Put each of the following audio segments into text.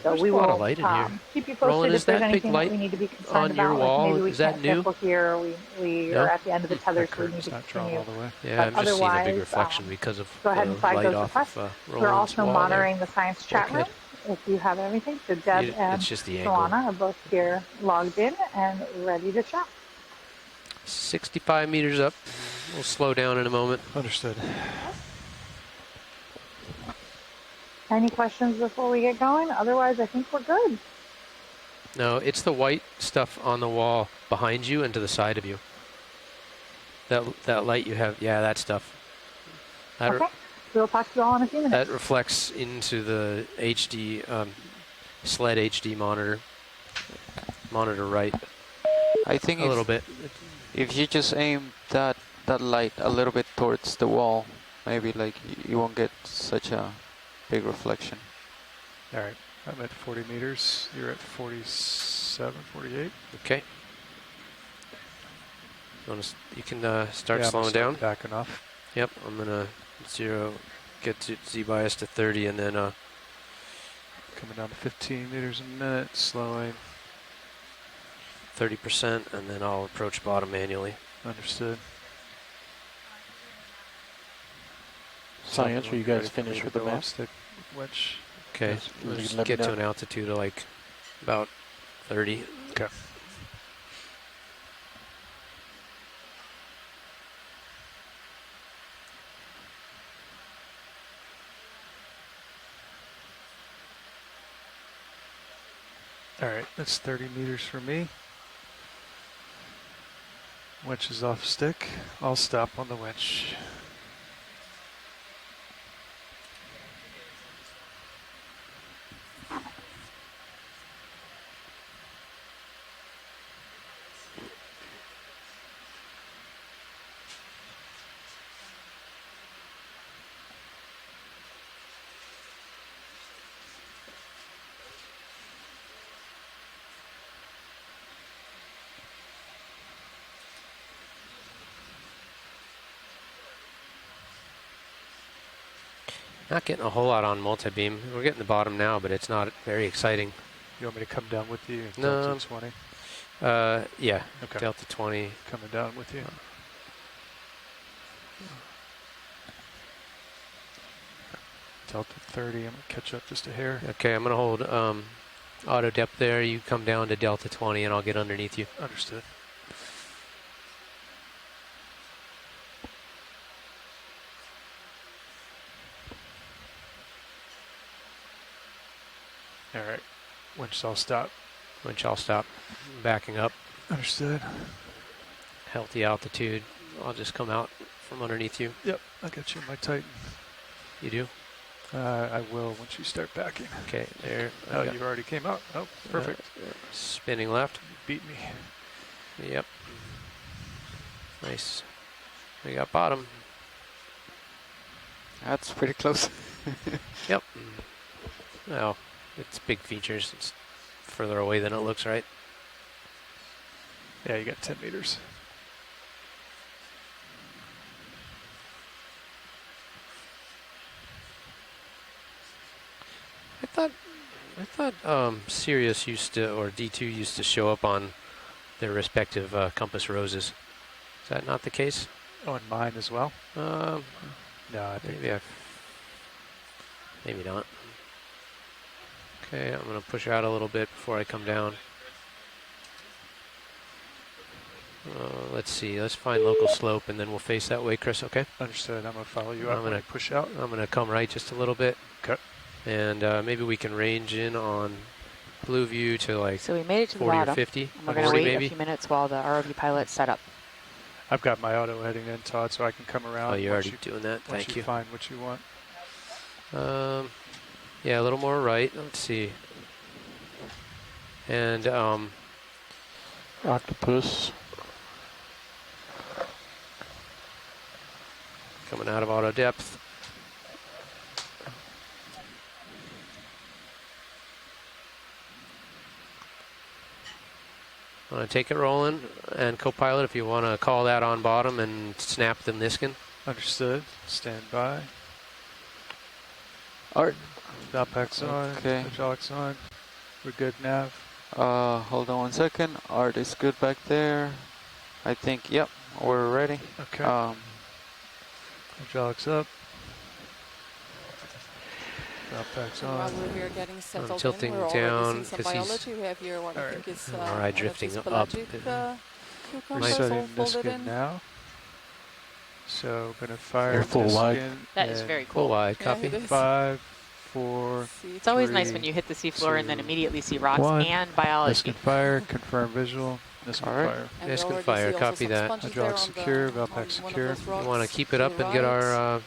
So There's we a lot will of light in here. keep you Roland, posted is if there's that big anything that light we need to be concerned on your about. wall? Like maybe we Is that can't new? circle here, or we No? are at the end of the tether, That so we need curtain's to not drawn continue. all the way. Yeah, But I'm just seeing a big otherwise, reflection because of go ahead the and flag light those off requests. of We're Roland's also wall there. monitoring the science chat room. If you have everything, so Deb and It's just the angle. Joanna are both here logged in and ready to chat. 65 meters up. We'll slow down in a moment. Understood. Any questions before we get going? Otherwise, I think we're good. No, it's the white stuff on the wall behind you and to the side of you. That light you have, yeah, that stuff. Okay, we'll talk to you all in a few minutes. That reflects into the HD, SLED HD monitor right. I think A little bit. if you just aim that light a little bit towards the wall, maybe like you won't get such a big reflection. All right, I'm at 40 meters. You're at 47, 48. Okay. You can start slowing down. Backing off. Yep, I'm gonna get to Z bias to 30, and then Coming down to 15 meters a minute, slowing. 30%, and then I'll approach bottom manually. Understood. Science, are you guys finished with the map? Stick wedge. Okay, Yes, let's get to an altitude of like about 30. Okay. All right, that's 30 meters for me. Winch is off stick. I'll stop on the winch. Not getting a whole lot on multi-beam. We're getting the bottom now, but it's not very exciting. You want me to come down with you? No. Delta 20. Yeah, Okay. Delta 20. Coming down with you. Delta 30. I'm gonna catch up just a hair. Okay, I'm gonna hold auto depth there. You come down to Delta 20, and I'll get underneath you. Understood. All right. Winch, I'll stop. Winch, I'll stop. Backing up. Understood. Healthy altitude. I'll just come out from underneath you. Yep, I got you in my Titan. You do? I will once you start backing. Okay, there. Oh, you already came out. Oh, perfect. Spinning left. You beat me. Yep. Nice. We got bottom. That's pretty close. Yep. Well, it's big features. It's further away than it looks, right? Yeah, you got 10 meters. I thought Sirius used to, or D2 used to show up on their respective compass roses. Is that not the case? Oh, and mine as well? No, I think maybe not. Okay, I'm going to push out a little bit before I come down. Let's see. Let's find local slope, and then we'll face that way, Chris, okay? Understood. I'm going to follow you up. I'm going to push out. I'm going to come right just a little bit. Okay. And maybe we can range in on blue view to like So we made it to the 40 bottom. or 50. And we're going to 40 wait maybe. a few minutes while the ROV pilot's set up. I've got my auto heading in, Todd, so I can come around. Oh, you're already doing that? Once Thank you you. find what you want. Yeah, a little more right. Let's see. And Octopus. coming out of auto depth. Want to take it rolling, and co-pilot, if you want to call that on bottom and snap the Niskin. Understood. Stand by. Art. Backpacks on. Okay. Hydraulics on. We're good, Nav. Hold on 1 second. Art is good back there. I think, yep, we're ready. Okay. Hydraulics up. Drop packs And while on. we're getting settled tilting in, we're already down seeing some 'cause he's- biology. We have here what I Alright. think is Alright, one of drifting these up. pelagic We're cucumbers all setting folded Niskin in. now. So gonna fire You're full wide. Niskin. That is in very Full cool. wide, Yeah, copy. it is. 5, 4, See, It's always nice 3, when you hit the seafloor and then 2, immediately see rocks 1. and biology. Niskin fire, confirm visual. Niskin Alright. fire. and Yes, we good already fire, see also copy some that. sponges Hydraulic there on secure, the, Valpac on one of secure. those You rocks want to keep it to up the and get right. our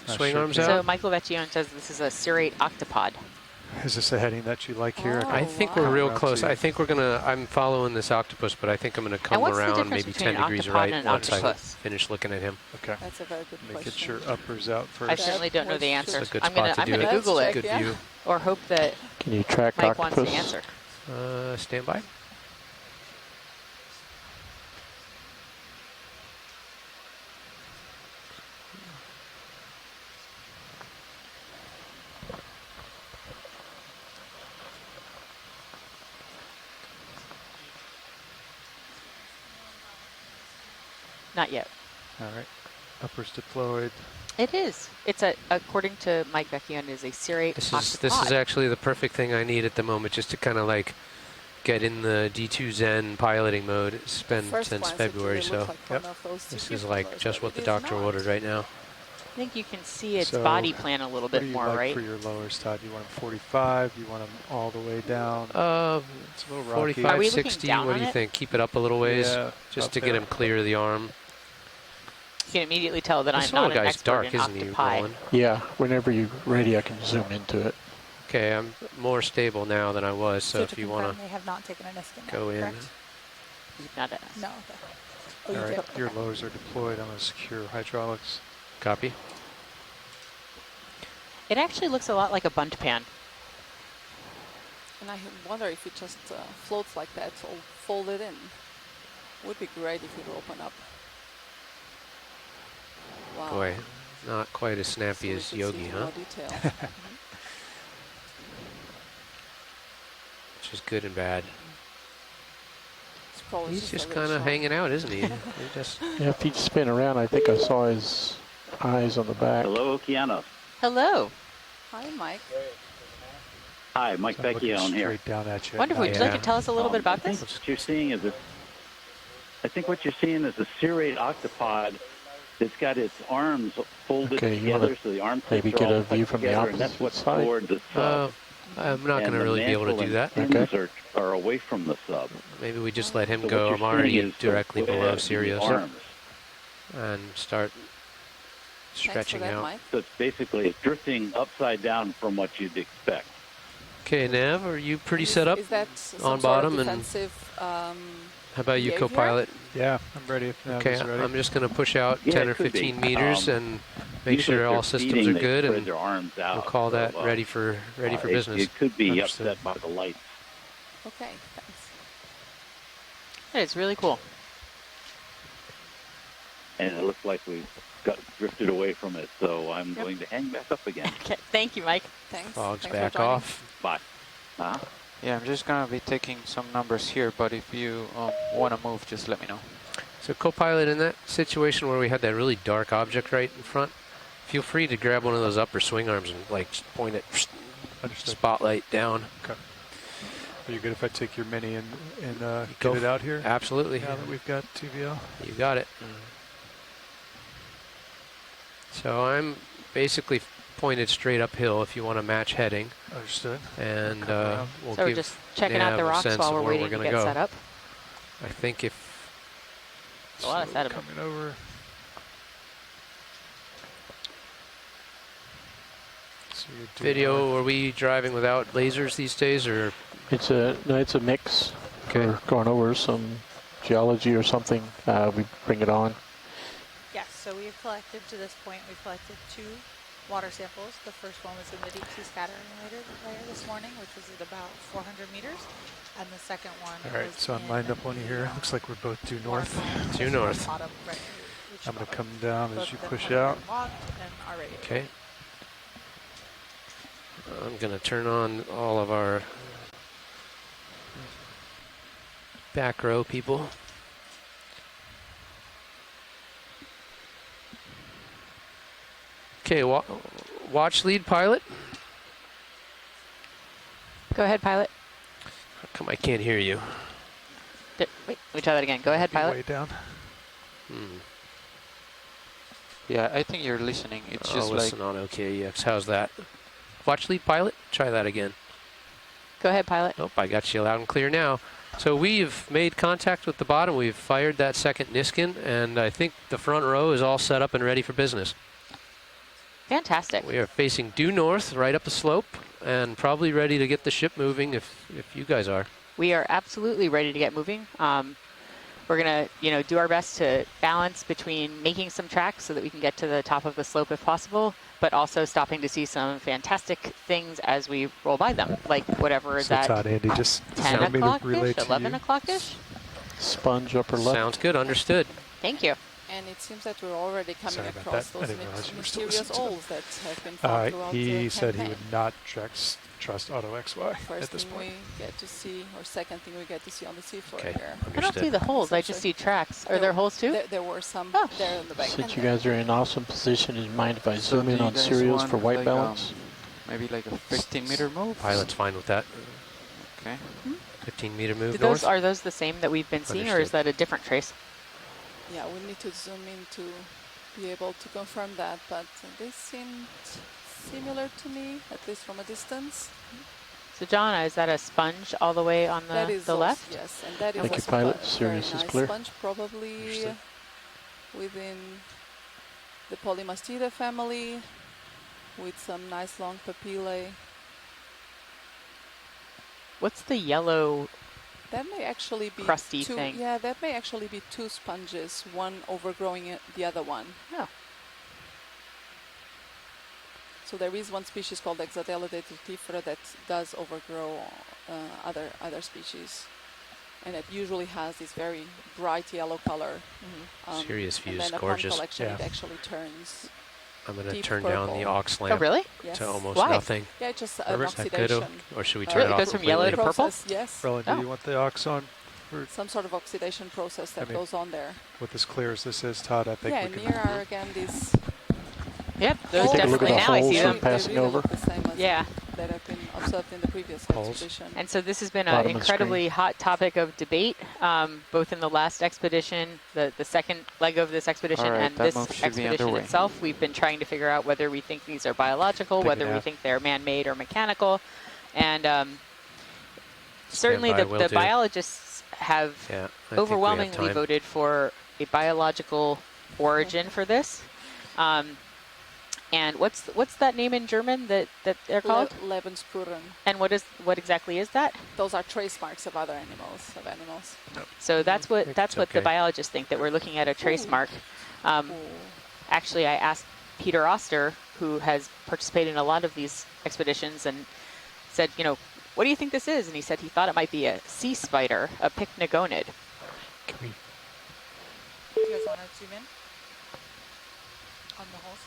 swing sure arms can. So out? Michael Vecchione says this is a serrate octopod. Is this the heading that you like here? Oh, I think wow. we're real Around close. to- I think we're gonna. I'm following this octopus, but I think I'm gonna come And what's the around difference maybe between 10 an degrees octopod right and an once I octopus? finish looking at him. Okay. That's a very good Make question. it sure uppers out first. I certainly don't know the Which answer. It's a good I'm spot gonna to I'm do gonna it. Let's Google check, it Good yeah. view. or hope that Can you track Mike wants octopus? the answer. Stand by. Not yet. All right. Uppers deployed. It is. It's a according to Mike Vecchione is a serrate This octopod. is actually the perfect thing I need at the moment, just to kind of like get in the D2 Zen piloting mode. It's been First since glance, it February, really so looks like Yep. one of those this sea is like cucumbers, just but what the it is doctor not. ordered right now. I think you can see its So, body plan a little What bit do you more, like right? for your lowers, Todd? You want them 45? You want them all the way down? It's a little rocky. 45, Are we looking 60. down What on do you it? think? Keep it up a little ways, Yeah, just up to get there. him clear of the arm. You can immediately tell that This I'm not little an guy's expert dark, in isn't he, octopi. Roland? Yeah, whenever you're ready, I can zoom into it. Okay, I'm more stable now than I was, so if to you confirm, want they have not taken a Niskin yet, go in. correct? Not a, No. Okay. Oh, you All right. did? Your Okay. lowers are deployed. I'm going to secure hydraulics. Copy. it actually looks a lot like a bunt pan. And I wonder if it just floats like that, so fold it in. Would be great if it would open up. Wow. Boy, not quite as snappy So we as could Yogi, see huh? more detail. Which is good and bad. It's probably He's just a kind little of shy. hanging out, isn't he? He just Yeah, if he'd spin around, I think I saw his eyes on the back. Hello, Okeanos. Hello. Hi, Mike. Hi, Mike So I'm looking Vecchione here. straight down at you. Wonderful. Would you like to Yeah. tell us a little bit about I think this? what you're seeing is I think what you're seeing is a serrate octopod that's got its arms folded Okay, you together, wanna so the arm maybe tips are get all a view tucked from the together, and that's opposite what's side? toward the sub. I'm not going And to the really be able to mantle do that. and fins are away from the sub. Maybe we just let him So what go. you're I'm already seeing is the directly web below and the Sirius arms. and start Thanks for stretching that, out. Mike. So it's basically drifting upside down from what you'd expect. Okay, Nav, are you pretty Is- set up? Is that some on sort bottom of and- defensive, How about you, behavior? co-pilot? Yeah, I'm ready if Nav Okay, is ready. I'm just going to push out Yeah, 10 it or could be. 15 meters and make Usually sure if all they're systems feeding, are they good, spread and their arms out. we'll call So, that ready for business. It could be Understood. upset by the lights. Okay, thanks. That is really cool. And it looks like we got drifted away from it, so I'm Yep. going to hang back up again. Okay. Thank you, Mike. Thanks. Fogs Thanks for back joining. off. Bye. Uh-huh. Yeah, I'm just gonna be taking some numbers here, but if you wanna move, just let me know. So co-pilot, in that situation where we had that really dark object right in front, feel free to grab one of those upper swing arms and like point it Understood. spotlight down. Are you good if I take your mini and Go get it out here? Absolutely. Now that we've got TVL. You got it. So I'm basically pointed straight uphill if you want to match heading, Understood. and Come around. we'll So we're give just checking out Nav the a rocks sense while of we're where waiting we're to gonna get go. set up. I think if A lot of Slowly sediment. coming over. So you're doing video, are we driving without lasers these days, or It's a mix. Okay. For going over some geology or something, we bring it on. Yes, so we've collected, to this point, we've collected 2 water samples. The first one was in the deep sea scattering layer this morning, which was at about 400 meters. And the second one All right, was so I'm in lined up on you here. the, Looks like we're both due water north. column Due just north. bottom right, which I'm going to bottom. come down Both as you of them push have out. been logged and are ready to okay? I'm going to turn on all of our back row people. Okay, watch lead pilot. Go ahead, pilot. How come I can't hear you? Wait, let me try that again. Go ahead, Be pilot. way down. Yeah, I think you're listening. It's I'll just listen like on OKEX. How's that? Watch lead pilot. Try that again. Go ahead, pilot. Nope, I got you loud and clear now. So we've made contact with the bottom. We've fired that second Niskin, and I think the front row is all set up and ready for business. Fantastic. We are facing due north, right up the slope, and probably ready to get the ship moving if you guys are. We are absolutely ready to get moving. We're gonna, do our best to balance between making some tracks so that we can get to the top of the slope if possible, but also stopping to see some fantastic things as we roll by them, like whatever is So at Todd, Andy, just 10 want me to relay o'clock-ish, to 11 you. o'clock-ish. Sponge upper left. Sounds good, understood. Thank you. And it seems that we're already coming Sorry about across that. I those didn't realize you were still mysterious listening to O's that have been found throughout the He said he campaign. would not trust Auto XY at First this thing point. we get to see, or second thing we get to see on the seafloor Okay, here. I don't see the holes. I just see tracks. Are there holes too? There were some Oh. there in the back. Since you guys are in awesome position, do you mind if I So zoom do in you on guys serials want, for white like, balance? maybe like a 15-meter move. Pilot's fine with that. Okay. 15-meter move Do north. are those the same that we've been seeing, or is Understood. that a different trace? Yeah, we need to zoom in to be able to confirm that, but they seemed similar to me, at least from a distance. So, John, is that a sponge all the way on That is the also- left? Yes, and that is Thank you, also pilot. a very Sirius is nice clear. sponge, probably Understood. within the Polymastida family, with some nice long papillae. What's the yellow? That may actually be Crusty two. thing. Yeah, that may actually be two sponges, one overgrowing the other one. Oh. So there is one species called Exatella detritifera that does overgrow other species, and it usually has this very bright yellow color. Serious and views, then upon gorgeous. collection, it Yeah. actually turns. I'm going to deep turn down the purple. aux Oh, lamp really? Yes. to almost Why? nothing. Yeah, it's just an Is that good, oxidation. or should we uh, turn Really? it It off goes from yellow to completely? purple? process, yes. Roland, Oh. do you want the aux on for, Some sort of oxidation process that I mean, goes on there. with as clear as this is, Todd? I think Yeah, we can. near are again these. Yep, those Take a look at definitely the now I holes see from them. passing they really over. look the same as Yeah. that have been observed in the previous Holes. expedition. And so this has been an Bottom of the incredibly hot topic of debate, both in the last expedition, the second leg of this expedition, All right, and that this move should be expedition underway. itself. We've been trying to figure out whether we think these are biological, Take a whether we nap. think they're man-made or mechanical. And certainly by, the will do. biologists have Yeah, I think we have overwhelmingly time. voted for a biological origin for this. And what's that name in German that they're called? Lebensspuren. And what exactly is that? Those are trace marks of other animals. So that's what It's the okay. biologists think, that we're looking at a trace Ooh. mark. Actually, I asked Peter Oster, who has participated in a lot of these expeditions, and said, what do you think this is? And he said he thought it might be a sea spider, a pycnogonid. Can we Do you guys want to zoom in on the holes?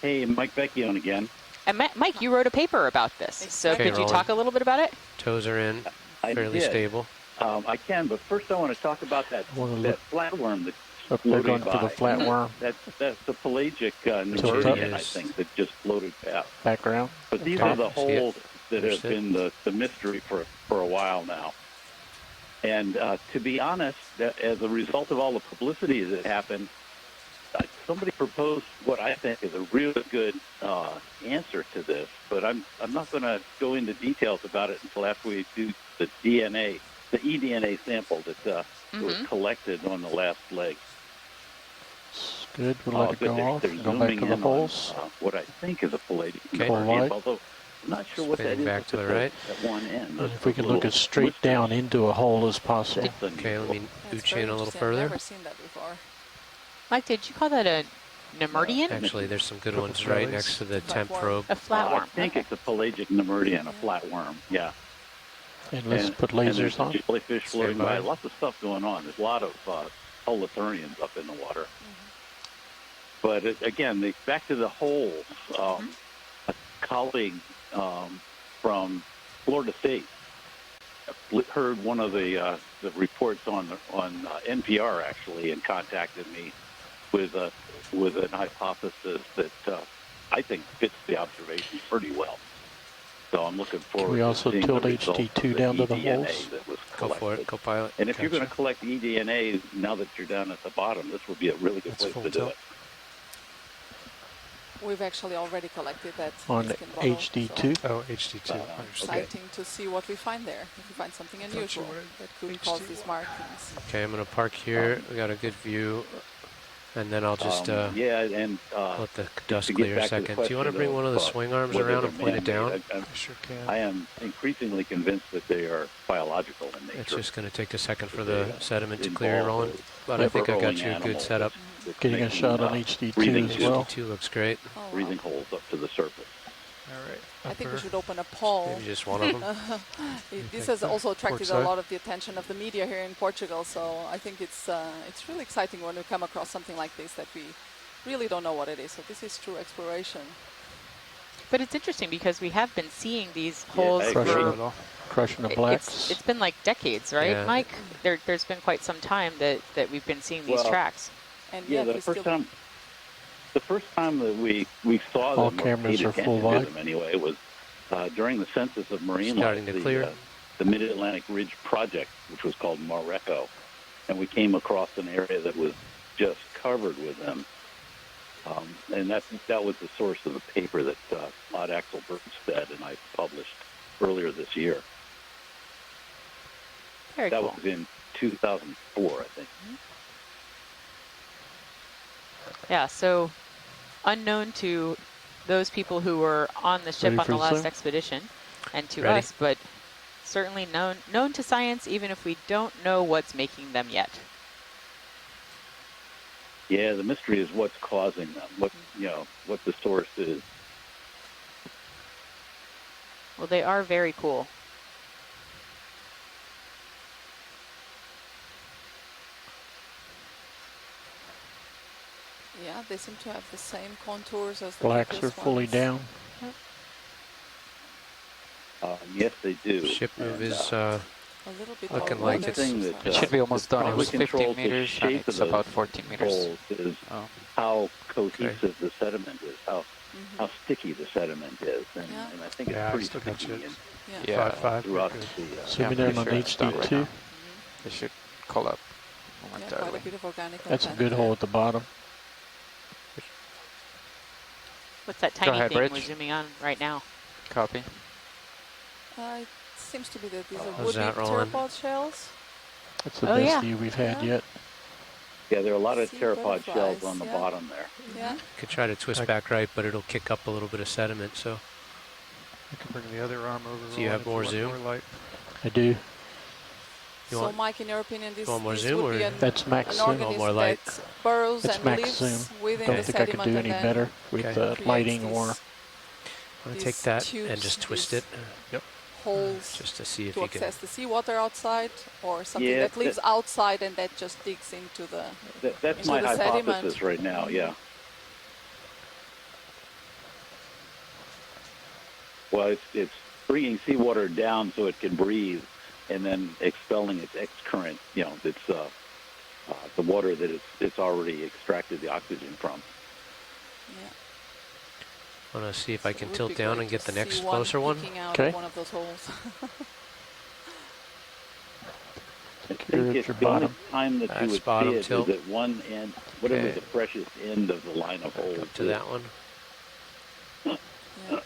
Hey, Mike Vecchione again. And Mike, you wrote a paper about this. So Okay, could you Roland. talk a little bit about it? Toes are in, I fairly did. stable. I can, but first I want to talk about that wanna that look flatworm that's up there going floating for the by. flatworm That's the pelagic it Nemurian, I is. think, that just floated past. background? But these Okay. are the See it. holes that have Understood. been the mystery for a while now. And to be honest, as a result of all the publicity that happened, somebody proposed what I think is a really good answer to this. But I'm not going to go into details about it until after we do the DNA, the eDNA sample that was collected on the last leg. It's good. We'll let it Good, go off. they're Go back zooming to the in holes. on what I think is a palladium. Okay. Wide. Although I'm not sure what that Spinning is. back if to the it's right. At one end. And Those if we can look little as straight blisters. down into a hole as possible. That's Okay, let unusual. me That's ooch very in a little interesting. I've further. never seen that before. Mike, did you call that a Nemurian? Actually, there's some good Couple ones right flatworms. next to the temp Flatworm. probe. A flatworm. I think it's a pelagic Nemurian, a flatworm. Yeah. And let's and, put and lasers there's on. jellyfish floating Stand by. by. Lots of stuff going on. There's a lot of holothurians up in the water. But again, back to the holes. A colleague from Florida State heard one of the reports on NPR actually, and contacted me with an hypothesis that I think fits the observation pretty well. So I'm looking forward Can we also to seeing tilt the results HD2 of down to the eDNA holes? that was Go collected. for it, co-pilot. And if you're going to Gotcha. collect eDNA now that you're down at the bottom, this would be a really good That's place full to do tilt. it. We've actually already collected that On skin bottle, HD2? Oh, HD2. Okay. Exciting to see what we find there. If we find something you unusual wanted that could cause HD1. these markings. Okay, I'm gonna park here. We got a good view, and then I'll just Yeah, and let the dust to get clear a back to the second. Do you want to question bring one of the of, swing arms whether around they're and point it down? man-made, I sure can. I am increasingly convinced that they are biological in nature. It's just gonna take a second for They, the sediment to clear, involve Roland. those But I think I got burrowing you a good animals setup. that's Getting a making, shot on breathing HD2 as tubes. well. HD2 looks great. Oh, wow. breathing holes up to the surface. All right. I think we upper. should open a poll. Maybe just one of them. This think has so? also attracted a Portside? lot of the attention of the media here in Portugal, so I think it's really exciting when we come across something like this that we really don't know what it is. So this is true exploration. But it's interesting because we have been seeing these Yeah, holes I agree. Crushing for it all. Crushing the It- blacks. it's been like decades, right, Yeah. Mike? There's been quite some time that we've been seeing these Well, tracks. And Yeah, yet we the still first time that we saw All them, or cameras paid are full attention to wide. them anyway, was during the census of marine Starting life, to clear. the Mid-Atlantic Ridge Project, which was called Marreco, and we came across an area that was just covered with them. And that was the source of the paper that Odd Axel Bergstead and I published earlier this year. Very That cool. was in 2004, I think. Yeah, so unknown to those people who were on the ship Ready on for the you, last sir? expedition and to Ready. us, but certainly known to science, even if we don't know what's making them yet. Yeah, the mystery is what's causing them, what the source is. Well, they are very cool. Yeah, they seem to have the same contours as the Blacks are previous fully ones. down. Yes, they do. Ship move And, is A little bit Looking more like weathered, it's- thing so that, It should be almost done. It probably was 15 controls the meters and shape it's of about those 14 meters. holes is Oh. how cohesive the sediment is, how sticky the sediment is, and, Yeah. and I think it's Yeah, I pretty still got sticky you. and yeah. Yeah. 5.5. throughout Good. the. Zooming pretty in on sure it's done right HD2. now. It should call up Yeah, quite a momentarily. bit of organic That's a content good there. hole at the bottom. What's that tiny ahead, thing Rich. we're zooming on right now? Copy. It seems to be that these are How's woody that, Roland? pteropod shells. That's the Oh, best yeah. view we've had Yeah. yet. Yeah, there are a lot of Sea pteropod shells butterflies, on the yeah. bottom there. Yeah. could try to twist back right, but it'll kick up a little bit of sediment. So I can bring the other arm over. Do you Roland, have if more want zoom? More light. I do. You So, want- Mike, in your opinion, this, want more this zoom would be or- an, That's max an zoom. organism more light. that burrows It's and max lives zoom. within Don't the think I could sediment do and any then better with Okay. the creates lighting these- or I'm gonna these take that and tubes, just twist these it, holes just to see if to you can. access the seawater outside, or something Yeah, that lives outside and that just digs into the. That's Into my the hypothesis sediment. right now. Yeah. Well, it's bringing seawater down so it can breathe, and then expelling its excurrent. It's the water that it's already extracted the oxygen from. Yeah. I want to see if I So can it would tilt be down great and get to the next see closer one. peeking out Okay. of one of those holes. I You're think at it's your the only bottom. time that That's you would bottom see it tilt. is at one end, whatever Okay. the freshest end of the line of holes Up to is. that one. Yeah.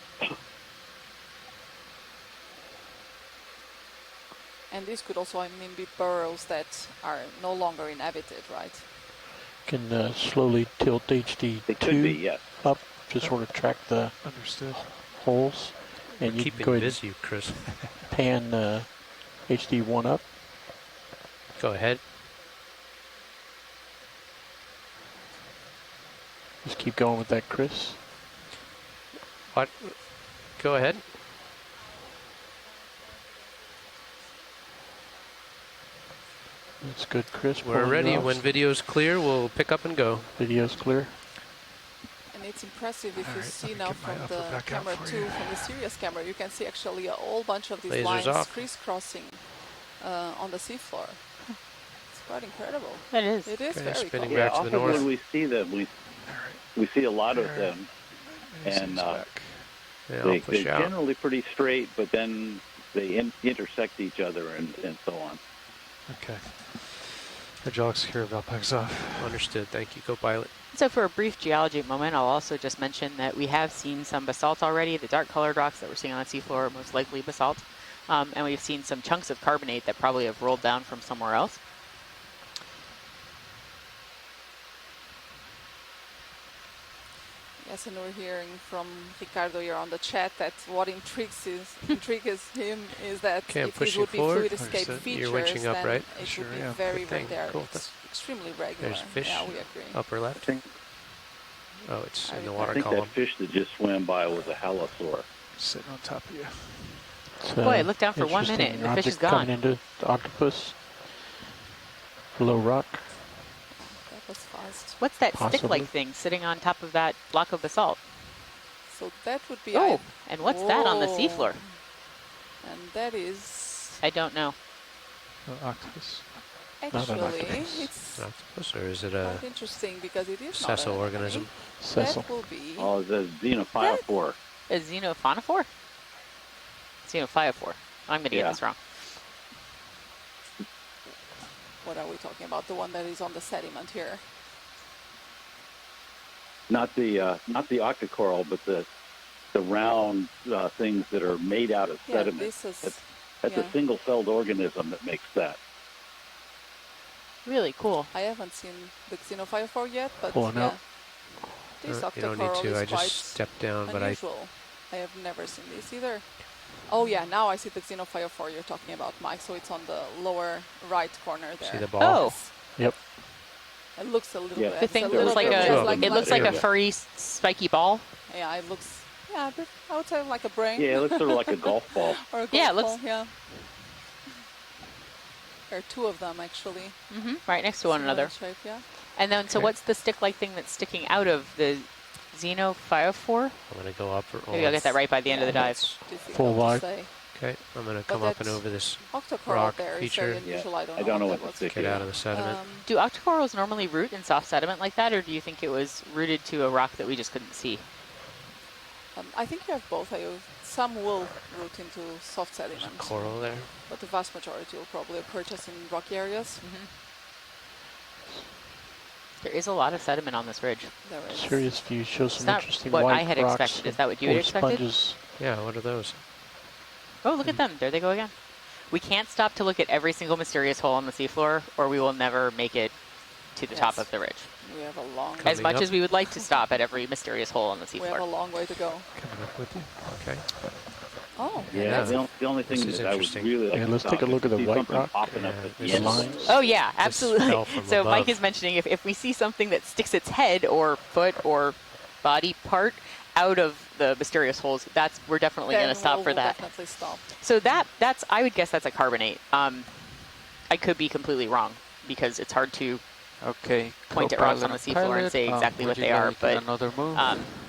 And this could also, be burrows that are no longer inhabited, right? can slowly tilt It could be, HD2 yes. up to sort of track the Understood. holes. And We're you can keeping go you ahead busy, Chris. and pan HD1 up. Go ahead. Just keep going with that, Chris. What? Go ahead. That's good, Chris. We're Pulling ready. you off. When video's clear, we'll pick up and go. Video's clear. And it's impressive if All you right, see let me now get my from upper the back out camera for 2, you. from the serious camera, you can see actually a whole bunch of these Lasers lines off. crisscrossing on the seafloor. It's quite incredible. It is. It is Okay, very spinning cool. Yeah, back to the often north. when we see them, we see a lot of There. them, He's and back. Yeah, I'll they're push out. generally pretty straight, but then they intersect each other and so on. Okay. Hydraulics secure, valve packs off. Understood. Thank you. Go pilot. So for a brief geology moment, I'll also just mention that we have seen some basalt already. The dark colored rocks that we're seeing on the seafloor are most likely basalt. And we've seen some chunks of carbonate that probably have rolled down from somewhere else. Yes, and we're hearing from Ricardo here on the chat that what intrigues him is that Okay, I'm if these pushing would be forward. fluid escape Understood. features, You're winching up, then right? it Sure would be am. very Good thing. rare. Cool. It's extremely regular. There's fish. Yeah, we agree. Upper I left. think, Oh, it's in the I I water think column. that fish that just swam by was a halosaur. Sitting on top of you. It's, Boy, I looked down for 1 minute interesting and the fish is object gone. coming into the octopus. Below rock. That was fast. What's that Possibly. stick-like thing sitting on top of that block of basalt? So that would be. Oh, and what's that on the Whoa. seafloor? And that is I don't know. Octopus. Not an actually octopus. it's An octopus, or is it a quite interesting because it is not sessile an organism? Cecil. That will be. Oh, the xenophytophore. A xenophonophore? Xenophytophore. I'm going to get Yeah. this wrong. What are we talking about? The one that is on the sediment here. Not the octocoral, but the round things that are made out of Yeah, sediment. this is. That's yeah. a single-celled organism that makes that. Really cool. I haven't seen the xenophytophore yet, but Pulling yeah. out. This You don't need octocoral to. is I quite just stepped down, but unusual. I have never seen this either. Oh yeah, now I see the xenophytophore you're talking about, Mike. So it's on the lower right corner there. see the ball. Oh, Yes. Yep. It looks a little Yeah. bit. the it's thing a looks little like bit Two a, of them it looks like a there. furry, spiky ball. Yeah, it looks. Yeah, but I would say like a brain. Yeah, it looks sort of like a golf ball. Or a golf Yeah, it ball, looks- yeah. There are two of them actually. Right next to one Similar another. Shape, yeah. And then, so Okay. what's the stick-like thing that's sticking out of the xenophytophore? I'm going to go up. Maybe I'll get that right by the end of the Yeah, dive. it's difficult Full to wide. say. Okay, I'm going to But come up and that's- over this. Octocoral rock there is feature. very unusual. I don't I know don't know what what that the was. stick Get out of the sediment. Do octocorals normally root in soft sediment like that, or do you think it was rooted to a rock that we just couldn't see? I think you have both. Some will root into soft sediment, Coral there. but the vast majority will probably occur just in rocky areas. There is a lot of sediment on this ridge. There is. Serious view shows It's some not interesting what white I had rocks expected. Is that what you had or expected? sponges. Yeah, what are those? Oh, look at them. There they go again. We can't stop to look at every single mysterious hole on the seafloor, or we will never make it to the top Yes. of the ridge. We have a long. As Coming much up. as we would like to stop at every mysterious hole on the We have a seafloor. long way to go. Coming up with you. Okay. Oh, Yeah, Yeah. the only thing This is that I would interesting. really like Yeah, to let's stop take a is look at to the see white something rock. popping up Yeah, at the this end. is- Lines. Oh yeah, This absolutely. fell from So Mike above. is mentioning if we see something that sticks its head or foot or body part out of the mysterious holes, we're definitely going to then stop we'll for that. Definitely stop. So that's I would guess that's a carbonate. I could be completely wrong because it's hard to Okay. point at rocks on the co-pilot seafloor and say exactly would what you they are, like but another move?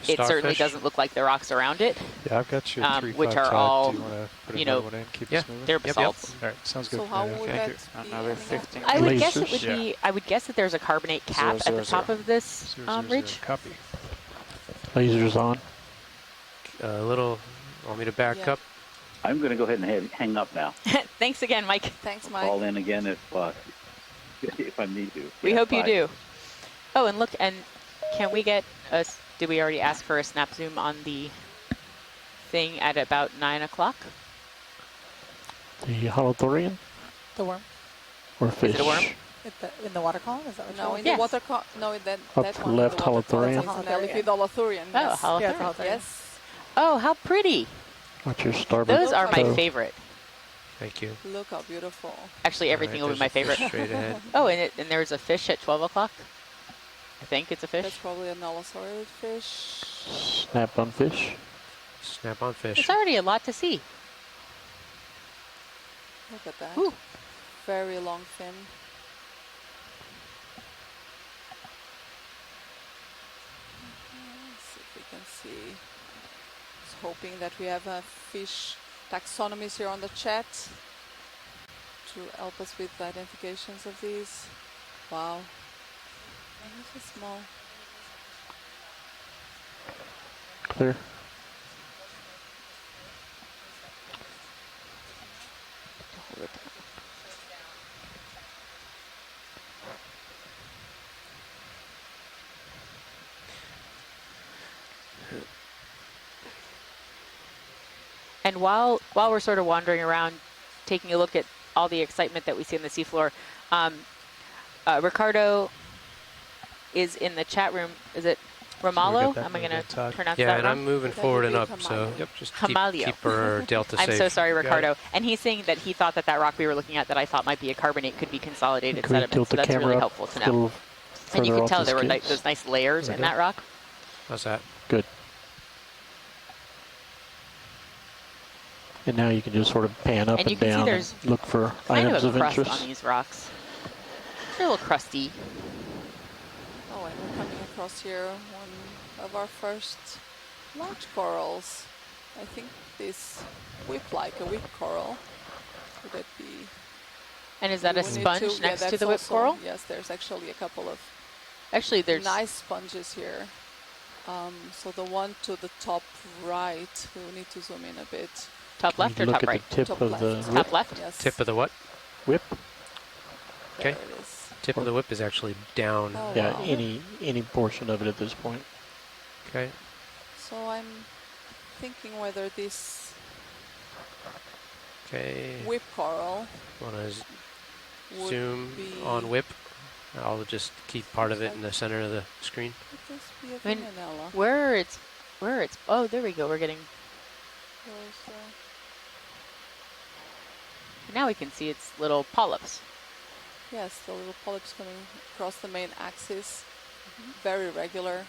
it certainly Starfish? doesn't look like the rocks around it. Yeah, I've got your 3-5 which are tide. all, Do you want to put you another know, one in? Keep yeah, us moving? They're Yep, yep. basalts. All right, sounds good. So how Yeah. would Okay. that be Another ending up? 15. I would guess it Lasers. would Yeah. be. I would guess that there's a carbonate cap at the 000. top of this 000. ridge. Copy. Lasers on. A little. Want me to back Yeah. up? I'm going to go ahead and hang up now. Thanks again, Mike. Thanks, I'll Mike. call in again if I need to. We Yeah, hope you bye. do. Oh, and look, and can we get us? Did we already ask for a snap zoom on the thing at about 9 o'clock? The holothorian The worm or fish. it a worm? in the water column? Is that what No, you're in Yes. the water. No, in that Up that to one. left, the water column holothorian. is an Lepidolothurian. Oh, Yes. holothurian. Yeah, it's a holothurian. Yes. Oh, how pretty! Watch your starboard Those are my toe. favorite. Thank you. Look how beautiful. Actually, everything All will right, be my there's a favorite. fish straight ahead. Oh, and there's a fish at 12 o'clock. I think it's a That's fish. probably an allosauride fish. Snap on fish. Snap on fish. There's already a lot to see. Look at that. Ooh. Very long fin. Let's see if we can see. Just hoping that we have a fish taxonomies here on the chat. to help us with the identifications of these. Wow. This is small. Clear. Hold it down. And while we're sort of wandering around, taking a look at all the excitement that we see on the seafloor, Ricardo is in the chat room. Is it Romalo? Am I going to pronounce Yeah, that and wrong? I'm moving That forward would and be up, so Hamalio. just Hamalio. keep our delta I'm safe. so sorry, Got it. Ricardo. And he's saying that he thought that that rock we were looking at that I thought might be a carbonate could be consolidated Can we sediment. tilt So the that's camera really up helpful to a know. little And you further could off tell the there were skids? those nice layers There in we go. that rock. How's that? Good. And now you can just sort of pan up And you and can see down there's and look for Kind items of of a crust interest. on these rocks. They're a little crusty. Oh, and we're coming across here one of our first large corals. I think this whip-like, a whip coral. Could that be? And is that We a need sponge yeah, next to that's the whip also- coral? Yes, there's actually a couple of Actually, there's nice sponges here. So the one to the top right, we will need to zoom in a bit. top left or look top at right? the tip Top of left. the Top whip. left? Yes. Tip of the what? whip. There Okay. it is. Tip of the whip is actually down. Oh, Yeah, wow. any portion of it at this point. Okay. So I'm thinking whether this Okay. whip coral Want to would zoom be. on whip? I'll just keep part of it in the center of the screen. Could this be a I mean, Vinanella? where it's, oh, there we go. We're getting, There's, now we can see its little polyps. yes, the little polyps coming across the main axis. Very regular.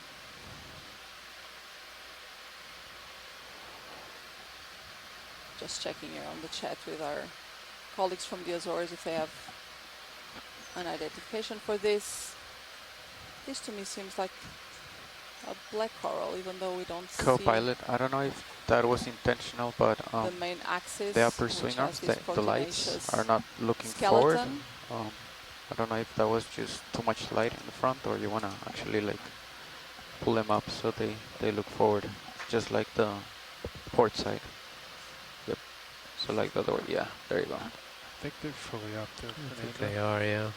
Just checking here on the chat with our colleagues from the Azores if they have an identification for this. This to me seems like a black coral, even though we don't Co-pilot, I don't know if that was intentional, but see the main axis. the upper which swing has arms, this the lights proteinaceous are not looking forward. skeleton. I don't know if that was just too much light in the front, or you want to actually like pull them up so they look forward, just like the port side. Yep. So like the other way. Yeah, there you go. I think they're fully up there. I think they are, yeah.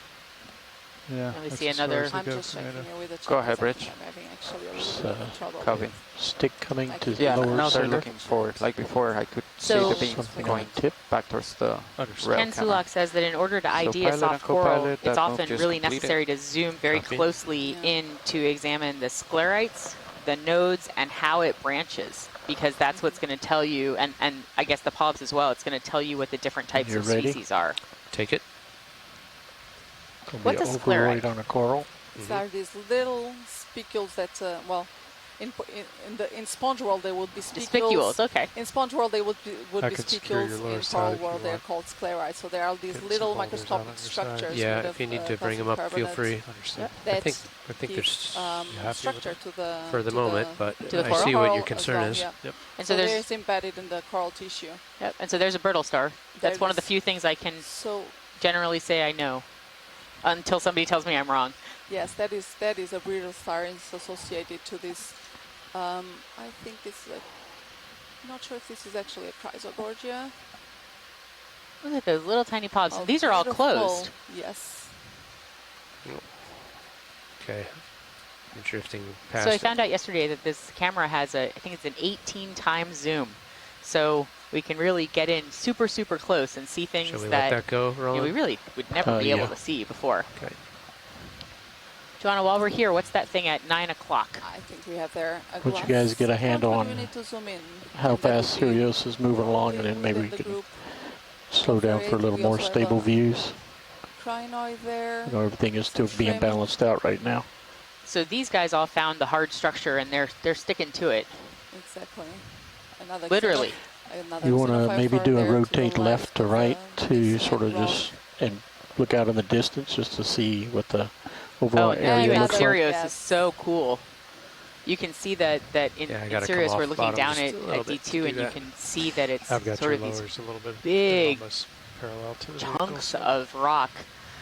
Yeah. And we that's see as far another- as they I'm go, just checking Fernando. here with the chat. Go ahead, because I Rich. think I'm having actually a So, little bit of trouble copy. with Stick coming to Yeah, lower now they're center. looking forward. Like before, I could So- see the beams Something going on tip. back towards the Understood. rail Ken camera. Sulak says that in order to ID a pilot soft and coral, co-pilot, it's that move often just really completed. necessary to zoom very Copy. closely Yeah. in to examine the sclerites, the nodes, and how it branches, because that's what's going to tell you, and I guess the polyps as well, it's going to tell you what the different types You're of ready? species are. Take it. Gonna What's be a overweight sclerite? on a coral. These are these little spicules that, well, in sponge world they would be spicules. Spicules, okay. In sponge world they would be I can secure your spicules. lower In side coral if you world they are want. called sclerites. So there are these Get some little boulders out on microscopic your side. structures. Yeah, made if you of, need to bring them calcium up, feel carbonate free. Understood. Yep. That I think give, there's You happy with structure to the for the to moment, but to the I coral? see what your Coral as concern well, is. yeah. Yep. And so so there's, there's embedded in the coral tissue. yep, and so there's a brittle star. There That's it one of the is. few things I can So generally say I know, until somebody tells me I'm wrong. yes, that is a brittle star. It's associated to this. I think this is not sure if this is actually a chrysogorgia. Look at those little tiny polyps. Oh, These are all beautiful. closed. Yes. Okay. I'm drifting past So I it. found out yesterday that this camera has I think it's an 18 times zoom. So we can really get in super, super close and see things Shall we that, let that go, you know, Roland? we really would never be able Yeah. to see before. Okay. Joanna, while we're here, what's that thing at 9 o'clock? I think we have there a Would you glass guys get a front, handle but on we need to zoom in. How And that would fast be Sirius is moving along, and then maybe we within the can group. slow down for a little We more also have stable a views. Crinoid there. You know, everything is still Some being shrimp. balanced out right now. So these guys all found the hard structure and they're sticking to it, Exactly. Another literally. Another You want to xenophile maybe fur do a there to the rotate left to of right to this sort of rod. just and look out in the distance just to see what the overall Oh, and area you in looks like. Sirius Yes. is so cool. You can see that in, Yeah, I in gotta come Sirius we're off looking bottom down just a at little bit to D2 do and you that. can see that it's I've got sort your of these lowers a little bit. big, enormous. parallel to the chunks vehicle. of rock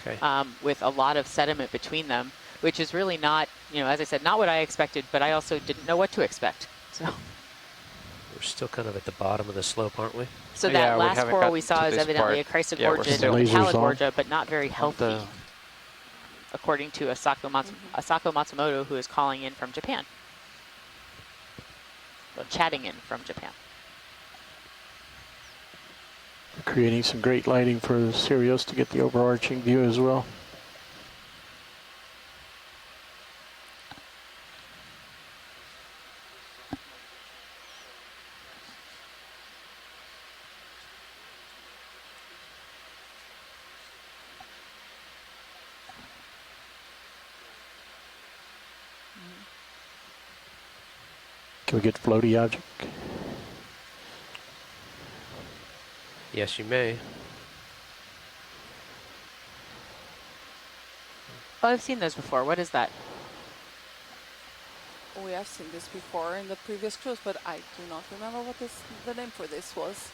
Okay. with a lot of sediment between them, which is really not, as I said, not what I expected, but I also didn't know what to expect. So, We're still kind of at the bottom of the slope, aren't we? so Yeah, that we last haven't coral we gotten saw to is this evidently a part. Yeah, we're Chrysogorgia still or Lasers on. Palagorgia, but not very on healthy, the according to Asako Matsumoto, who is calling in from Japan. Well, chatting in from Japan. Creating some great lighting for the Sirius to get the overarching view as well. Can we get floaty object? Yes, you may. Oh, I've seen those before. What is that? We have seen this before in the previous cruise, but I do not remember what the name for this was.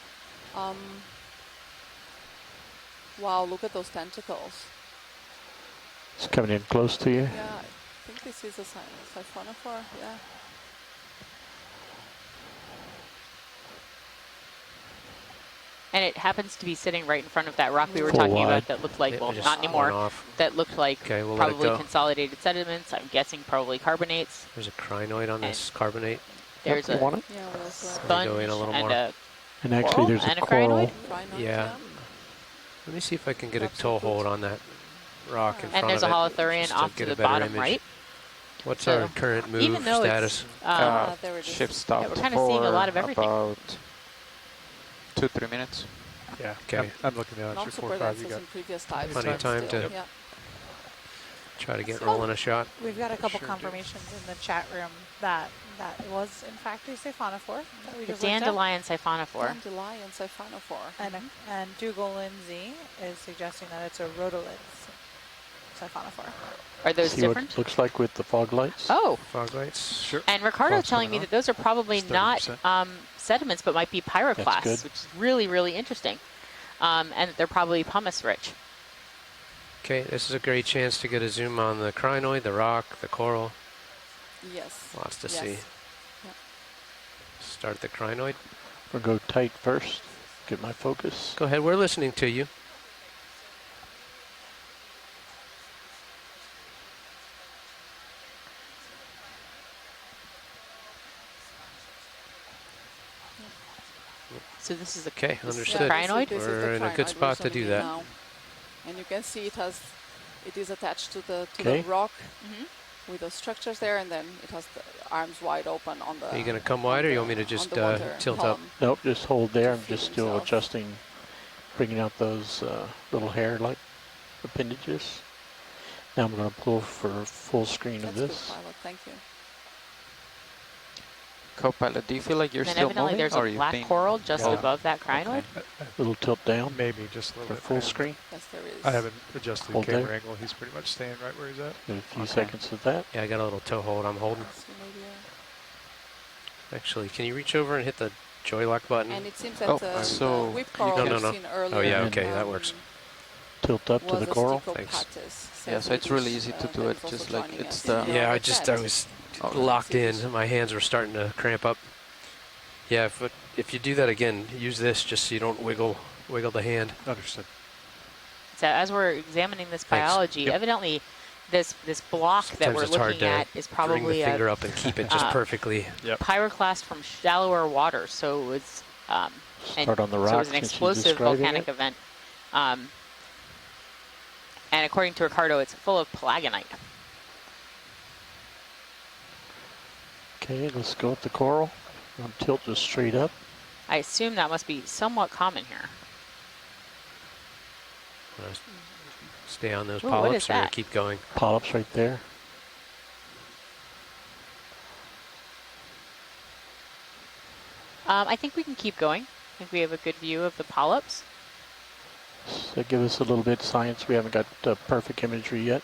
Wow, look at those tentacles. It's coming in close to you. Yeah, I think this is a siphonophore, yeah. And it happens to be sitting right in front of that rock we were Full talking wide. about that looked like, Yeah, well, just not went anymore, off. that looked like Okay, we'll let it probably go. consolidated sediments. I'm guessing probably carbonates. There's a crinoid on this carbonate. There's You a want it? Yeah, we also have sponge go in a little and more. a And actually, coral there's a and a coral. crinoid. crinoid, Yeah. Let me see if I can get a That's so toe good. hold on that rock in And front there's of a it. holothurian just off get to a the better bottom image. right. What's So, our current move even though status? it's, there it is. ship stopped we're kinda seeing a lot of for everything. about 2-3 minutes. Yeah. Okay. I'm looking at Not it. super 4-5. dense You as got in previous times. Plenty but of time still, to- yeah. Try to get So- rolling a shot. We've got a couple Sure do. confirmations in the chat room that it was in fact a siphonophore that we The just looked up. dandelion siphonophore. Dandelion siphonophore. And Dougal Lindsay is suggesting that it's a rhodolith siphonophore. Are those See what different? it looks like with the fog lights? Oh, Fog lights. Sure. and Ricardo's Fog's telling me coming that those are probably It's not 30%. sediments, but might be pyroclasts, good. which is really, really interesting. And they're probably pumice rich. Okay, this is a great chance to get a zoom on the crinoid, the rock, the coral. Yes. Lots to Yes. see. Yeah. Start the crinoid. We'll go tight first. Get my focus. Go ahead, we're listening to you. So this is a Okay, this is understood. a crinoid. This is We're the in a good crinoid spot we're to do zooming in that. now. And you can see it is attached to the Okay. rock Mhm. with those structures there, and then it has the arms wide open on the. Are you going to come wider, or you want me to on just the water tilt up? column. Nope, just hold there. I'm feed just still himself. adjusting, bringing out those little hair-like appendages. Now I'm going to pull for a full screen of That's good, this. Pilot. Thank you. Co-pilot, do you feel like you're And still evidently moving, there's or a you black think? coral just Yeah. above that crinoid. Little tilt down Maybe just a for little bit. full I haven't- screen. Yes, there is. I haven't adjusted the Hold camera there. angle. He's pretty much staying right where he's at. Get a few Okay. seconds of that. Yeah, I got a little toe hold I'm holding. So maybe, Actually, can you reach over and hit the joy lock button? and it seems that Oh, the so whip coral No, we've no, no. seen earlier. Oh, yeah, okay, that um, works. Tilt up to was the a coral. Thanks. Yeah, so it's really easy to do it, just like it's the- Yeah, I was Okay. locked in. My hands were starting to cramp up. Yeah, if you do that again, use this just so you don't wiggle the hand. Understood. So as we're examining this Thanks. biology, Yep. evidently this block that Sometimes we're it's hard looking to at is Bring the probably a finger up and keep it just uh, perfectly. pyroclast from shallower water. So it's and Start on the so it rock was an since she's explosive describing volcanic it. event. And according to Ricardo, it's full of pelagonite. Okay, let's go with the coral. I'm tilt just straight up. I assume that must be somewhat common here. Stay on those Ooh, what polyps is or that? keep going. Polyps right there. I think we can keep going. I think we have a good view of the polyps. So give us a little bit of science. We haven't got perfect imagery yet.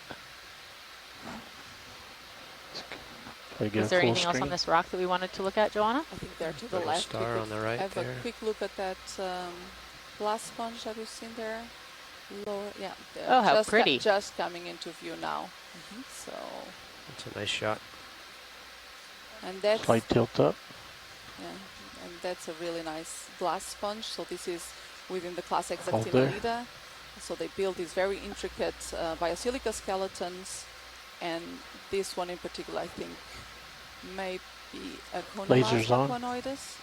Try to get Is a there full anything else screen. on this rock that we wanted to look at, Joanna? I think they're to the Little left. star on the right have there. a quick look at that glass sponge that we've seen there. Lower, yeah. Oh, how just pretty. just coming into view now. So, That's a nice shot. and that's Slight tilt up. yeah, and that's a really nice glass sponge. So this is within the class Hold there. Exactinolida. So they build these very intricate biosilica skeletons, and this one in particular, I think, may be a Lasers on. Aquanoidus.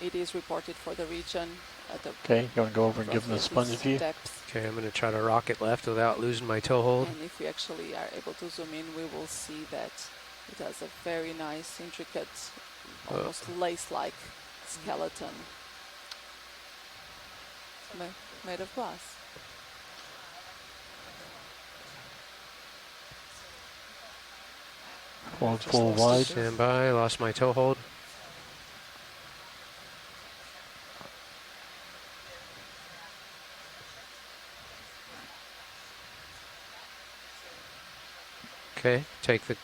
It is reported for the region at the Okay, you want to go over and give them the roughly at sponge this view? depth. Okay, I'm going to try to rocket left without losing my toe hold. And if we actually are able to zoom in, we will see that it has a very nice, intricate, almost lace-like skeleton made of glass. Going full wide. Stand by, lost my toe hold. Okay, take the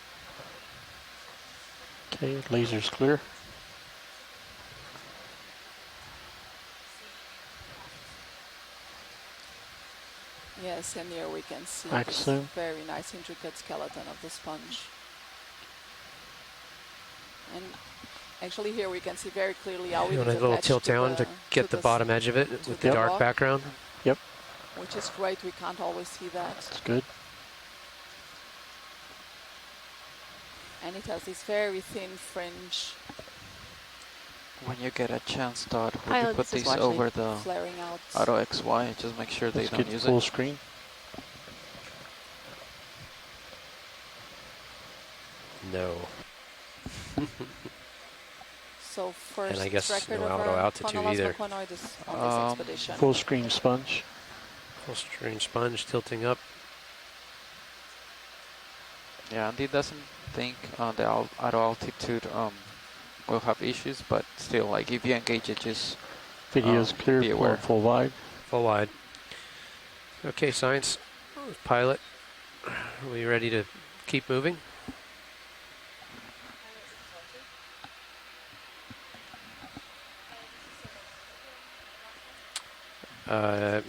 Okay, laser's clear. Yes, and here we can see Back this soon. very nice, intricate skeleton of the sponge. And actually here we can see very clearly how it You is want a little attached tilt to down to get the bottom edge of it with the the dark rock. background. Yep, Which is great, we can't always see that. it's good. And it has this very thin fringe When you get a chance, Todd, would Pilot, you put this is these Washley. over the flaring out. Auto XY? Just make sure they Let's don't get use full it. screen. No. So first I guess record no of auto our altitude Chronolas either. Aquanoidus on this expedition. Full screen sponge. Full screen sponge tilting up. Yeah, Andy doesn't think the auto altitude will have issues, but still, like if you engage it, just Video's clear, be going aware. full wide. Full wide. Okay, science. Pilot. Are we ready to keep moving?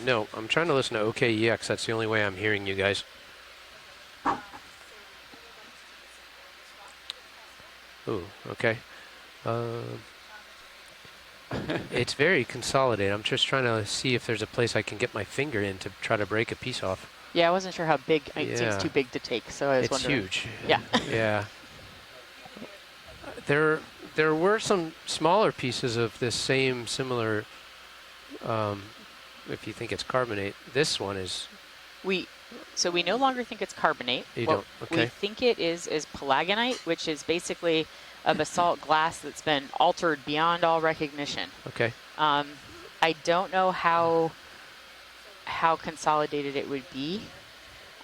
No, I'm trying to listen to OKEX. That's the only way I'm hearing you guys. Ooh, okay. It's very consolidated. I'm just trying to see if there's a place I can get my finger in to try to break a piece off. Yeah, I wasn't sure how big. It seems Yeah. too big to take, so I was It's wondering. huge. Yeah. Yeah. There were some smaller pieces of this same similar, if you think it's carbonate. This one is, So we no longer think it's carbonate. you What don't, we okay. think it is pelagonite, which is basically a basalt glass that's been altered beyond all recognition. Okay. I don't know how consolidated it would be.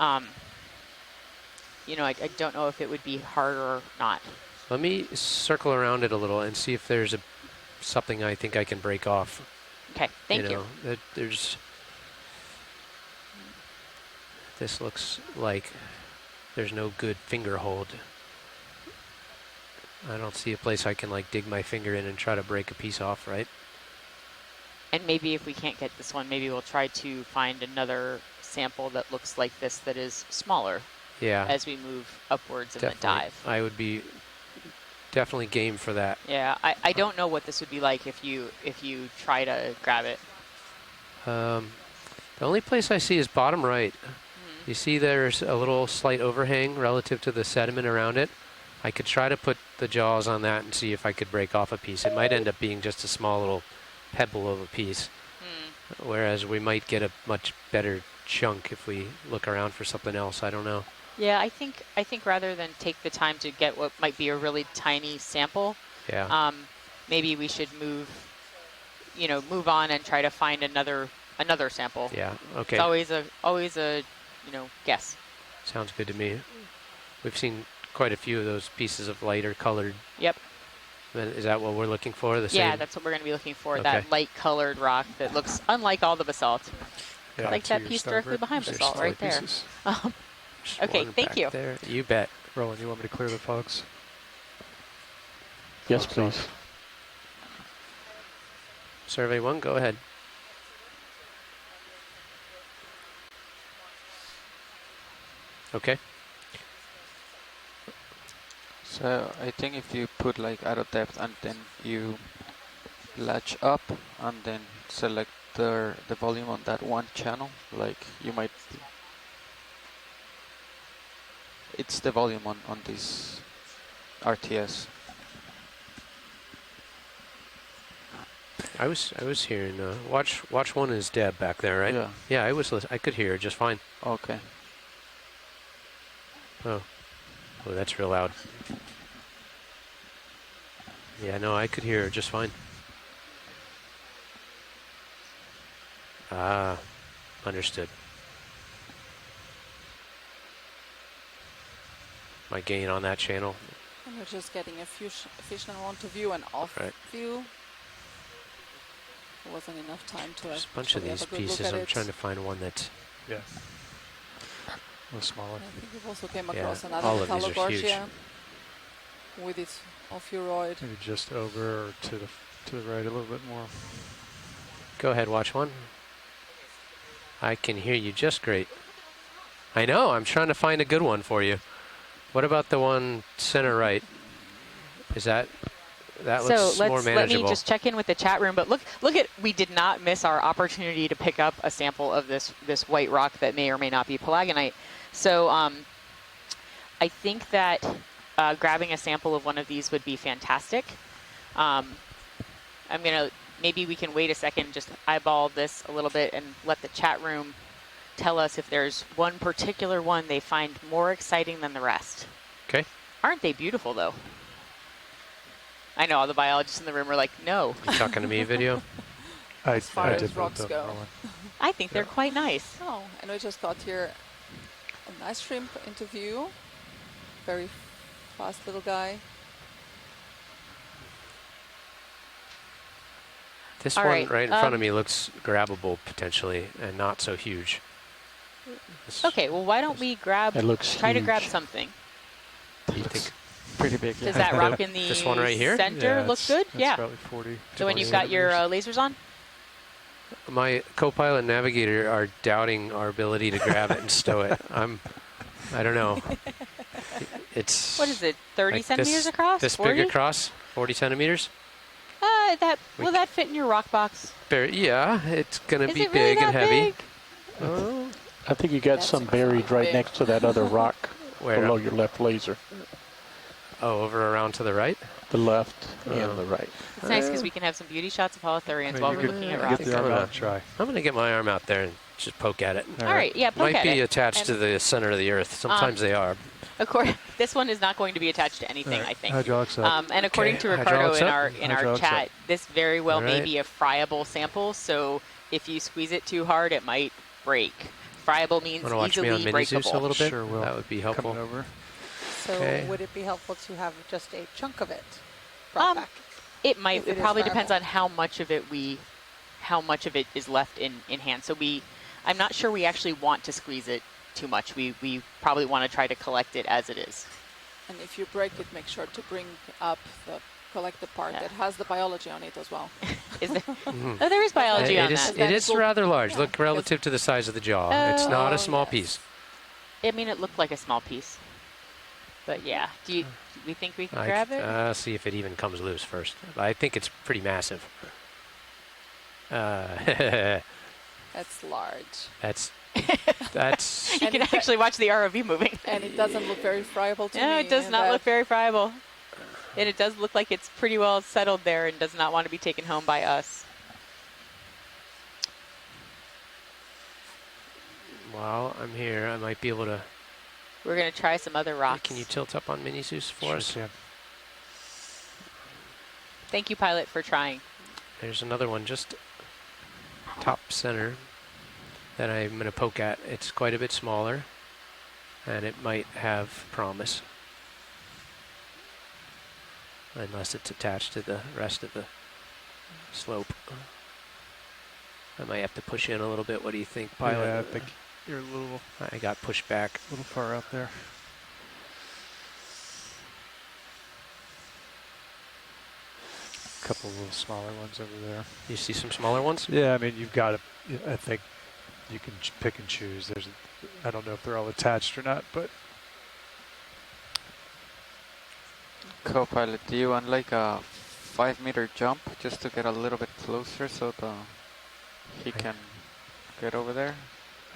You know, I don't know if it would be hard or not. Let me circle around it a little and see if there's something I think I can break off. Okay, thank you. There's. This looks like there's no good finger hold. I don't see a place I can like dig my finger in and try to break a piece off, right? And maybe if we can't get this one, maybe we'll try to find another sample that looks like this that is smaller Yeah. as we move upwards in the Definitely. dive. I would be definitely game for that. Yeah, I don't know what this would be like if you try to grab it. The only place I see is bottom right. You see there's a little slight overhang relative to the sediment around it. I could try to put the jaws on that and see if I could break off a piece. It might end up being just a small little pebble of a piece, whereas we might get a much better chunk if we look around for something else. I don't know. Yeah, I think rather than take the time to get what might be a really tiny sample, Yeah. maybe we should move on and try to find another sample. Yeah. Okay. It's always a guess. Sounds good to me. We've seen quite a few of those pieces of lighter colored. Yep. Is that what we're looking for? The Yeah, same? that's what we're going to be looking for. Okay. That light colored rock that looks unlike all the basalt. Yeah, Like to that your piece directly starboard. behind There's basalt still right there. pieces. Just Okay, one thank back you. There. You bet. Roland, you want me to clear the fogs? Yes, Fogs off. please. Survey 1, go ahead. Okay. So I think if you put like out of depth and then you latch up and then select the volume on that one channel, like you might, it's the volume on this RTS. I was hearing. Watch one is Deb back there, right? Yeah. Yeah, I could hear her just fine. Okay. Oh, that's real loud. Yeah, no, I could hear her just fine. Ah, understood. My gain on that channel. And we're just getting a fish on to view and off view. There wasn't enough time to There's a bunch of these pieces. I'm trying to find one that's Yeah. A little smaller. I think we've also came across another all of these are huge. Metallogorgia with its ophiuroid. Maybe just over or to the right a little bit more. Go ahead, watch one. I can hear you just great. I know, I'm trying to find a good one for you. What about the one center right? Is that looks more manageable? Let me just check in with the chat room. But look at, we did not miss our opportunity to pick up a sample of this white rock that may or may not be pelagonite. So I think that grabbing a sample of one of these would be fantastic. Maybe we can wait a second, just eyeball this a little bit and let the chat room tell us if there's one particular one they find more exciting than the rest. Okay. Aren't they beautiful, though? I know all the biologists in the room are like, no. You talking to me, video? As far as did rocks both go. I think they're quite nice. Oh, and we just got here a nice shrimp into view. Very fast little guy. This All one right, in front of me looks grabbable potentially and not so huge. Okay, well, why don't we grab, It looks try to grab huge. something. You think Pretty big. Does that rock in the This one right here? center look good? It's Yeah. probably 40. So when you've got your lasers on? my co-pilot and navigator are doubting our ability to grab it and stow it. I don't know. It's What is it, 30 like centimeters across? This 40? big across, 40 centimeters. Will that fit in your rock box? Yeah, it's gonna Is be it really big and that heavy. big? Oh, I think you got That's some buried right big. next to that other rock where? below your left laser. Oh, over around to the right. The left Oh. and the right. It's nice because we can have some beauty shots of holothurians while we're looking at I rocks. Get think the arm I'm out gonna- and try. I'm gonna get my arm out there and just poke at it. All right, yeah, poke Might at be it. attached to And the center of the Earth. Sometimes they are. Of course, this one is not going to be attached to anything, All right, I think. hydraulics up. And according Okay, to Ricardo hydraulics in up. our Hydraulics chat, up. this very well All may right. be a friable sample. So if you squeeze it too hard, it might break. Friable means Want to watch me on easily Mini Zeus a breakable. little bit? Sure will. That would be helpful. Coming over. So Okay. would it be helpful to have just a chunk of it brought back? It might. If It it is probably depends friable. on how much of it is left in hand. So I'm not sure we actually want to squeeze it too much. We probably want to try to collect it as it is. And if you break it, make sure to bring up collect the part Yeah. that has the biology on it as well. Is there? Mhm. Oh, there is biology It on is. that. That It is will- rather large. yeah, Look relative to the size of the jaw. It's not a small yes. piece. I mean, it looked like a small piece. But yeah, do we think we can grab it? See if it even comes loose first. I think it's pretty massive. That's large. That's You and can it- actually watch the ROV moving. And it doesn't look very friable to me. No, it does and not that- look very friable. And it does look like it's pretty well settled there and does not want to be taken home by us. while I'm here. I might be able to. We're going to try some other rocks. Can you tilt up on Mini Zeus for Sure us? can. Thank you, Pilot, for trying. There's another one just top center that I'm going to poke at. It's quite a bit smaller, and it might have promise. Unless it's attached to the rest of the slope. I might have to push in a little bit. What do you think, Pilot? Yeah, I think you're a little I got pushed back. far out there. Couple little smaller ones over there. You see some smaller ones? Yeah, I mean you've got I think you can pick and choose. I don't know if they're all attached or not, but Co-pilot, do you want like a 5-meter jump just to get a little bit closer so he can get over there?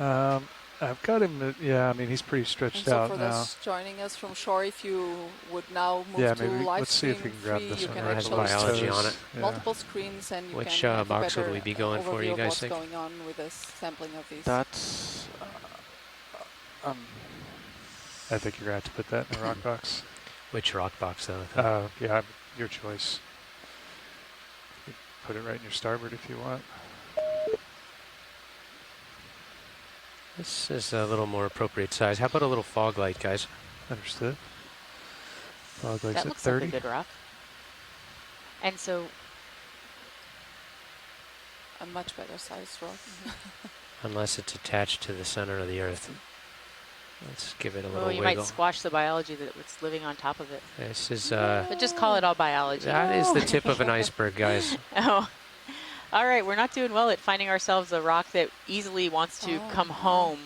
I've got him. Yeah, I mean he's pretty And stretched so out for now. those joining us from shore, if you would now move Yeah, to maybe live let's see stream if we can grab free, this you one. can It has actually biology see on it. Yeah. multiple screens, and you Which can have a box would better we be going for, overview you of guys what's think? going on with this sampling of these. That's I think you're gonna have to put that in the rock box. Which rock box though? Yeah, your choice. You put it right in your starboard if you want. This is a little more appropriate size. How about a little fog light, guys? Understood. Fog lights That at looks like 30. a good rock. And so, A much better sized rock. Unless it's attached to the center of the Earth. Let's give it a little oh, you wiggle. might squash the biology that's living on top of it. This is But just call it all biology. that is the tip of an iceberg, guys. Oh, all right. We're not doing well at finding ourselves a rock that easily wants to come home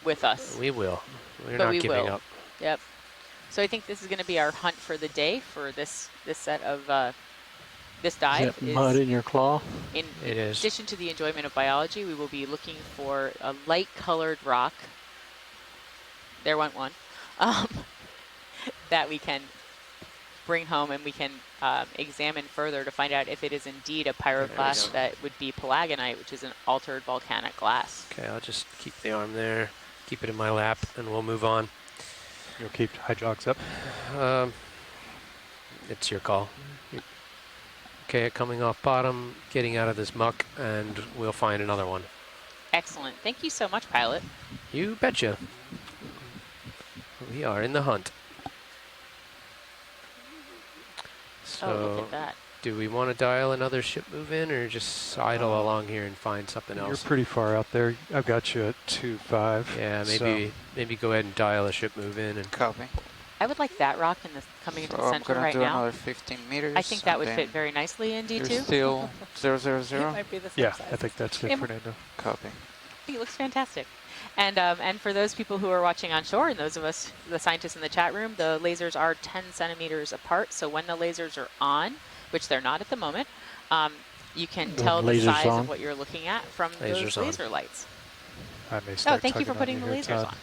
with us. We will. We're But not we giving will. up. Yep. So I think this is going to be our hunt for the day for this set of this dive. Is that mud in your claw? In It is. addition to the enjoyment of biology, we will be looking for a light-colored rock. There went one. That we can bring home and we can examine further to find out if it is indeed a pyroclast that would be pelagonite, which is an altered volcanic glass. Okay, I'll just keep the arm there, keep it in my lap, and we'll move on. You'll keep hydrox up. It's your call. Okay, coming off bottom, getting out of this muck, and we'll find another one. Excellent. Thank you so much, pilot. You betcha. We are in the hunt. So, Oh, look at that. do we want to dial another ship move in, or just idle along here and find something You're else? pretty far out there. I've got you at 2.5. Yeah, so maybe go ahead and dial a ship move in, and copy. I would like that rock coming into So the I'm center gonna right do now. another 15 meters. I think that and would then fit very nicely in You're D2. still 000. It might be the same yeah, size. I think that's good, Yeah. Fernando. Copy. It looks fantastic. And for those people who are watching on shore and those of us, the scientists in the chat room, the lasers are 10 centimeters apart. So when the lasers are on, which they're not at the moment, you can tell the lasers size on? of what you're looking at from those Lasers on. laser lights. I may Oh, start thank you for tugging putting on the you here, lasers Todd. on.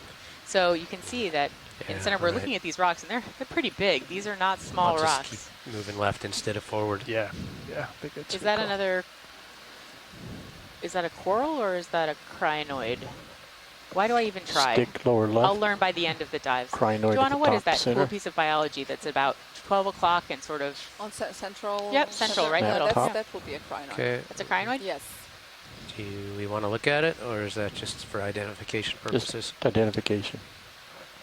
So you can see that in the center, we're alright. looking at these rocks, and they're pretty big. These are not small I'll just rocks. keep moving left instead of forward. Yeah, I think that's a Is good that call. another? Is that a coral or is that a crinoid? Why do I even try? Stick lower left. I'll learn by the end of the dives. Crinoid at Joanna, the what top is that center. cool piece of biology that's about 12 o'clock and sort of? On central. Yep, central, right in the Yeah, middle. that would be a crinoid. Okay, That's a crinoid? Yes. do we want to look at it, or is that just for identification purposes? Just identification.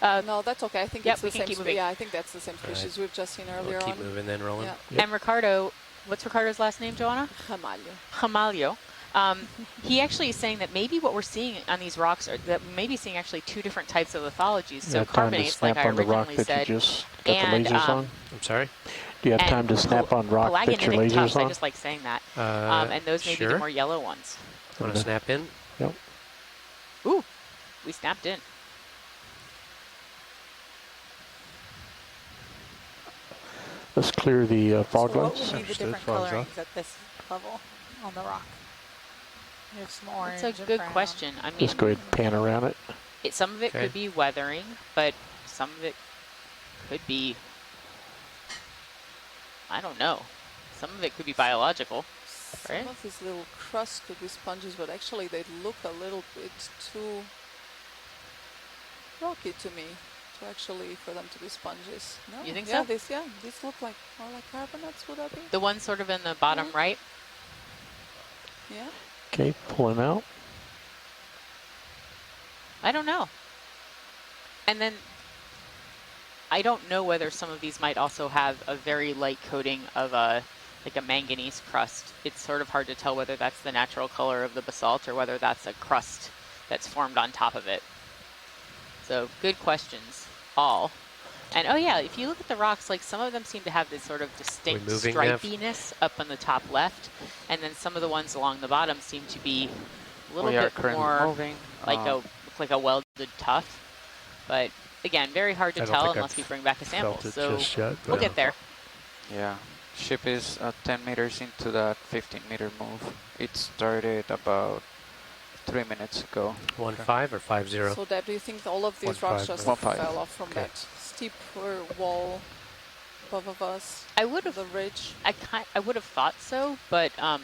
No, that's okay. I think Yep, it's we the can same. keep moving. Yeah, I think that's the same Alright. species we've just seen We'll earlier keep on. moving then, rolling. Yeah. Yep. And Ricardo, what's Ricardo's last name, Joanna? Jamalio. Jamalio. He actually is saying that maybe what we're seeing on these rocks are that we may be seeing actually two different types of lithologies. You So have time to carbonates, like snap I on the rock originally that said, you just got and, the lasers on? I'm sorry? Do you have and time to snap on rock that your pelagonitic lasers tufts. I on? just like saying that. And those may be sure. the more yellow ones. Want to snap in? Yep. Ooh, we snapped in. Let's clear the fog So what lights. would be the Understood. different Fog's off. colorings at this level on the rock? You have some orange. That's a and good brown. question. I mean, Just go ahead and pan around it. some of it Okay. could be weathering, but some of it could be, I don't know. Some of it could be biological. Some Right. of these little crusts could be sponges, but actually they look a little bit too rocky to me for them to be sponges. No, You think yeah, so? These look like more like carbonates. Would that be? The one sort of in the bottom Yeah. right. Yeah. Okay, pull him out. I don't know. And then I don't know whether some of these might also have a very light coating of like a manganese crust. It's sort of hard to tell whether that's the natural color of the basalt or whether that's a crust that's formed on top of it. So good questions, all. And oh yeah, if you look at the rocks, like some of them seem to have this sort of distinct moving, Nev? stripiness up on the top left, and then some of the ones along the bottom seem to be a little We are bit currently more moving. like a welded tuff, but again, very hard to I don't tell think unless I've we bring back a sample. felt it So just yet, we'll but get there. Yeah, ship is 10 meters into that 15-meter move. It started about 3 minutes ago. 1.5 or 5.0? So Deb, do you think all of these 1.5 rocks just 1.5. fell off from Okay. that steep wall above of us? I would have The ridge. I would have thought so, but I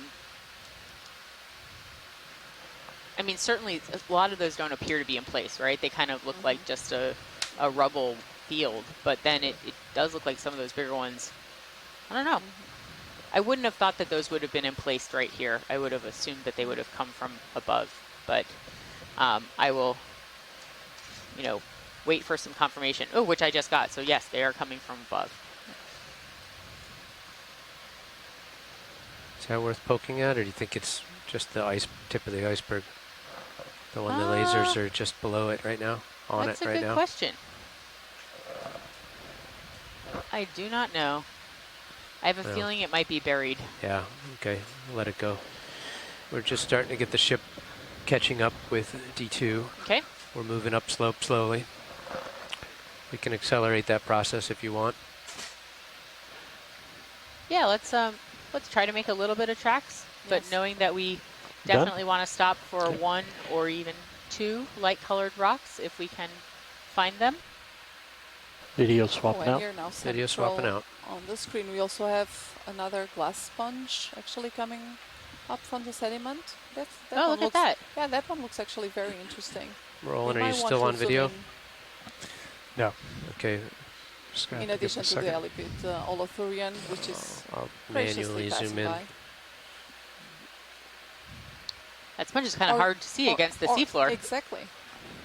mean, certainly a lot of those don't appear to be in place, right? They kind of look like just a rubble field, but then it does look like some of those bigger ones. I don't know. I wouldn't have thought that those would have been in place right here. I would have assumed that they would have come from above, but I will, wait for some confirmation. Oh, which I just got. So yes, they are coming from above. Is that worth poking at, or do you think it's just the tip of the iceberg? The one the lasers are just below it right now, on That's it a right good now? question. I do not know. I have a No. feeling it might be buried. Yeah, okay, let it go. We're just starting to get the ship catching up with D2. Okay. We're moving up slope slowly. We can accelerate that process if you want. Yeah, let's try to make a little bit of tracks, but Yes. knowing that we Done? definitely want to stop for one or even two light-colored rocks if we can find them. Video Oh, swapping and out. here now, Video swapping central out. on the screen, we also have another glass sponge actually coming up from the sediment. That Oh, one look at looks, that. Yeah, that one looks actually very interesting. Rolling, We are you might want still to on zoom video? no. Okay, Just gonna In have to give addition it a to the second. Elipid Olothurian, which is I'll graciously manually passing zoom in. by. That sponge is kind of Or- hard to see or- against the or- seafloor. Exactly.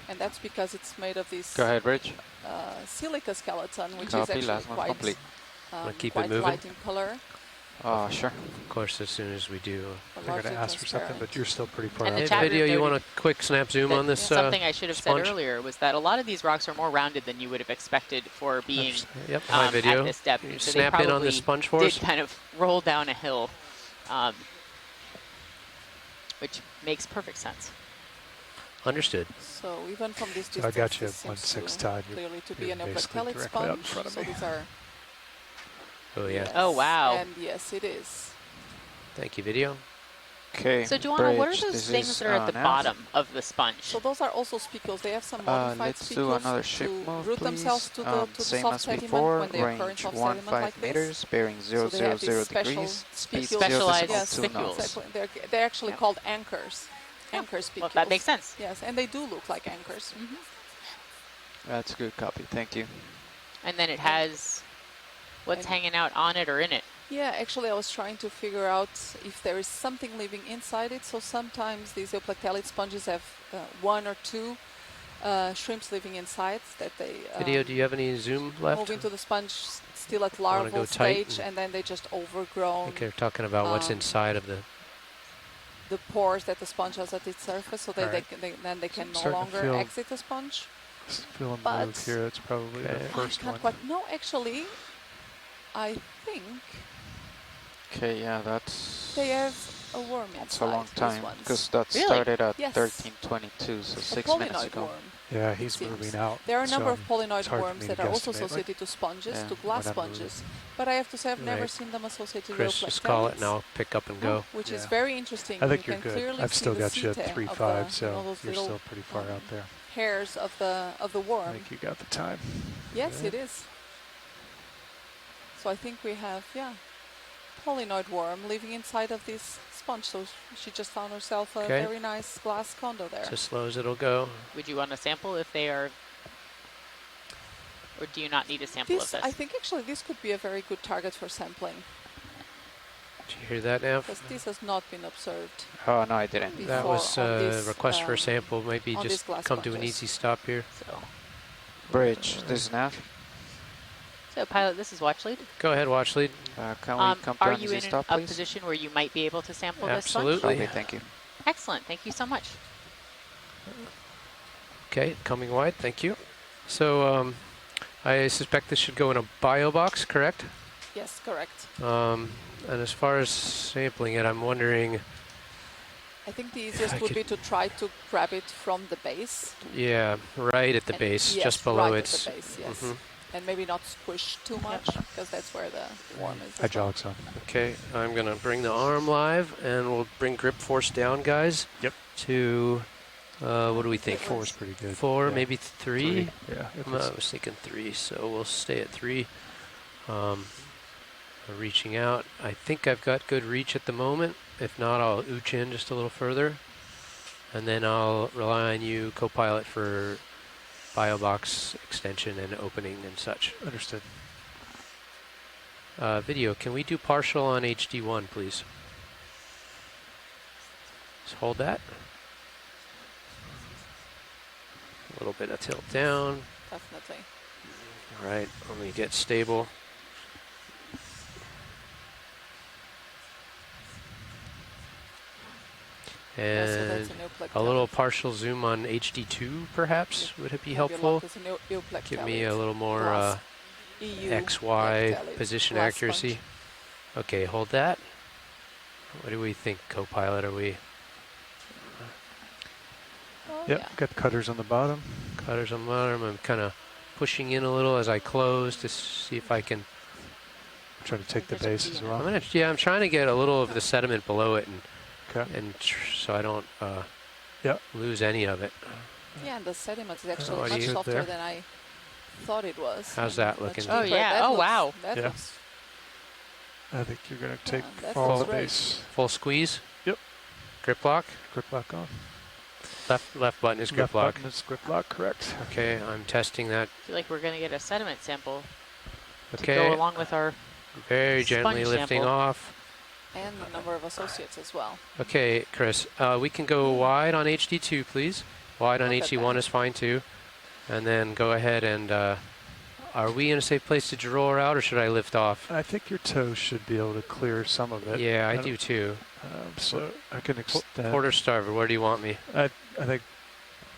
And that's because it's made of this Go ahead, Rich. silica skeleton, which is Copy, actually last one complete. Wanna keep it quite moving? light in color. Sure. Of course, as soon as we do. But I'm going to largely ask for something, transparent. but you're still pretty far And out the Hey, chat there. room video, you noted want a quick snap zoom that on this something I should have sponge? said earlier was that a lot of these rocks are more rounded than you would have expected for being Yep, hi video. at this depth. You So they snap in on this probably sponge for did us? kind of roll down a hill, which makes perfect sense. Understood. So even from this So distance, I got you this at seems 1/6 to tide. clearly to be You're an basically euplectellid directly out in sponge. front of So me. these are. Oh, yeah. Yes, Oh, wow. And yes, it is. Thank you, video. Okay. So Joao, what are Bridge, those this things is, that are at the Nav. bottom of the sponge? So those are also spicules. They have some modified Let's do spicules another ship to move, root please. themselves to the Same soft as sediment before, when they occur in range soft 1, sediment 5 like this. meters, bearing So they have 000 these special degrees, speed spicules. Specialized decimal Yes, 2 knots. exactly. They're actually Yep. called anchors. Anchor spicules. Well, that makes sense. Yes, and they do look like anchors. That's good copy, thank you. And then it has what's And- hanging out on it or in it. Yeah, actually I was trying to figure out if there is something living inside it. So sometimes these euplectellid sponges have one or two shrimps living inside that they Video, do you have any zoom left? move into the sponge still at Wanna larval go tight stage, and then they just overgrown I think they're talking about what's inside of the... the pores that the sponge has at its surface, so Alright. then they can no Starting to longer feel- exit the sponge. Feeling But- move here. It's probably Okay. the I first can't one. quite. No, actually, I think Okay, yeah, that's they have a worm inside. that's a long these time ones. because that Really? started at Yes. 13:22, so A 6 minutes polynoid ago. worm. Yeah, he's seems. moving out. There are a so number of it's polynoid hard for worms me that to are also guesstimate, like, associated to sponges, Yeah, to glass when I'm moving. sponges. But I have to say I've never Right. seen them associated Chris, with just call it euplectellids. and I'll pick up and go. Which is Yeah. very interesting. I think you you're can good. clearly I've see still the got you at setae of 3.5, the, so those you're little still pretty far out there. hairs of the I worm. think you got the time. Yes, Yeah. it is. So I think we have, polynoid worm living inside of this sponge. So she just found herself a Okay. very nice glass condo there. It's as slow as it'll go. Would you want to sample if they are, or do you not need a sample This, of I this? think actually this could be a very good target for sampling, Did you hear that, Nav? because this has not been observed. Oh no, I didn't. That before was on a this, request for a sample. Maybe on just these glass come to an sponges. easy stop here. So, Bridge, this is Nav. pilot, this is watch lead. Go ahead, watch lead. Can we come to Are an you easy in stop, a please? position where you might be able to sample Absolutely. this sponge? Okay, thank you. Excellent. Thank you so much. Okay, coming wide, thank you. So I suspect this should go in a bio box, correct? Yes, correct. And as far as sampling it, I'm wondering I think the easiest I would could- be to try to grab it from the base. Yeah, right at the And base, yes, just below right its. at the base, yes. Mhm. And maybe not squish too much, because that's where the worm is as well. Hydraulics on. Okay, I'm gonna bring the arm live, and we'll bring grip force down, guys. Yep. To, what do we think? Four is pretty good. 4, Yeah. maybe 3. Yeah. If I it's- was thinking 3, so we'll stay at 3. Reaching out. I think I've got good reach at the moment. If not, I'll ooch in just a little further. And then I'll rely on you, co-pilot, for BioBox extension and opening and such. Understood. Video, can we do partial on HD1, please? Just hold that. A little bit of tilt down. Definitely. All right, let me get stable. Yeah, so And that's a nucleic a little pellet. partial zoom on HD2, perhaps? Would it be Maybe helpful? lock is a nucleic Give me a pellet. little more Glass. EU XY pellet, position glass accuracy. sponge. Okay, hold that. What do we think, co-pilot? Are we Oh, Yep. yeah. Got cutters on the bottom. cutters on bottom? I'm kind of pushing in a little as I close to see if I can. Trying to take the There's a base as V in well. I'm trying to get a little of the sediment below it, and Okay. so I don't Yep. lose any of it. Yeah, and the sediment is actually what do much you- softer there? than I thought it was. How's and that much looking? Oh, deeper. yeah. That Oh, looks- wow. That Yeah. looks I think you're going to take that all the looks great. base. Full squeeze. Yep. Grip lock. Grip lock on. Left button is grip Left lock. button is grip lock, correct. Okay, I'm testing that. I feel like we're going to get a sediment sample to Okay, go along with our. very gently sponge lifting sample. off. And the number of associates as well. Okay, Chris, we can go wide on HD2, please. Wide on Look at HD1 that. is fine too. And then go ahead and, are we in a safe place to draw out, or should I lift off? I think your toes should be able to clear some of it. Yeah, I don't- do too. So I can extend. Porter starboard, where do you want me? I think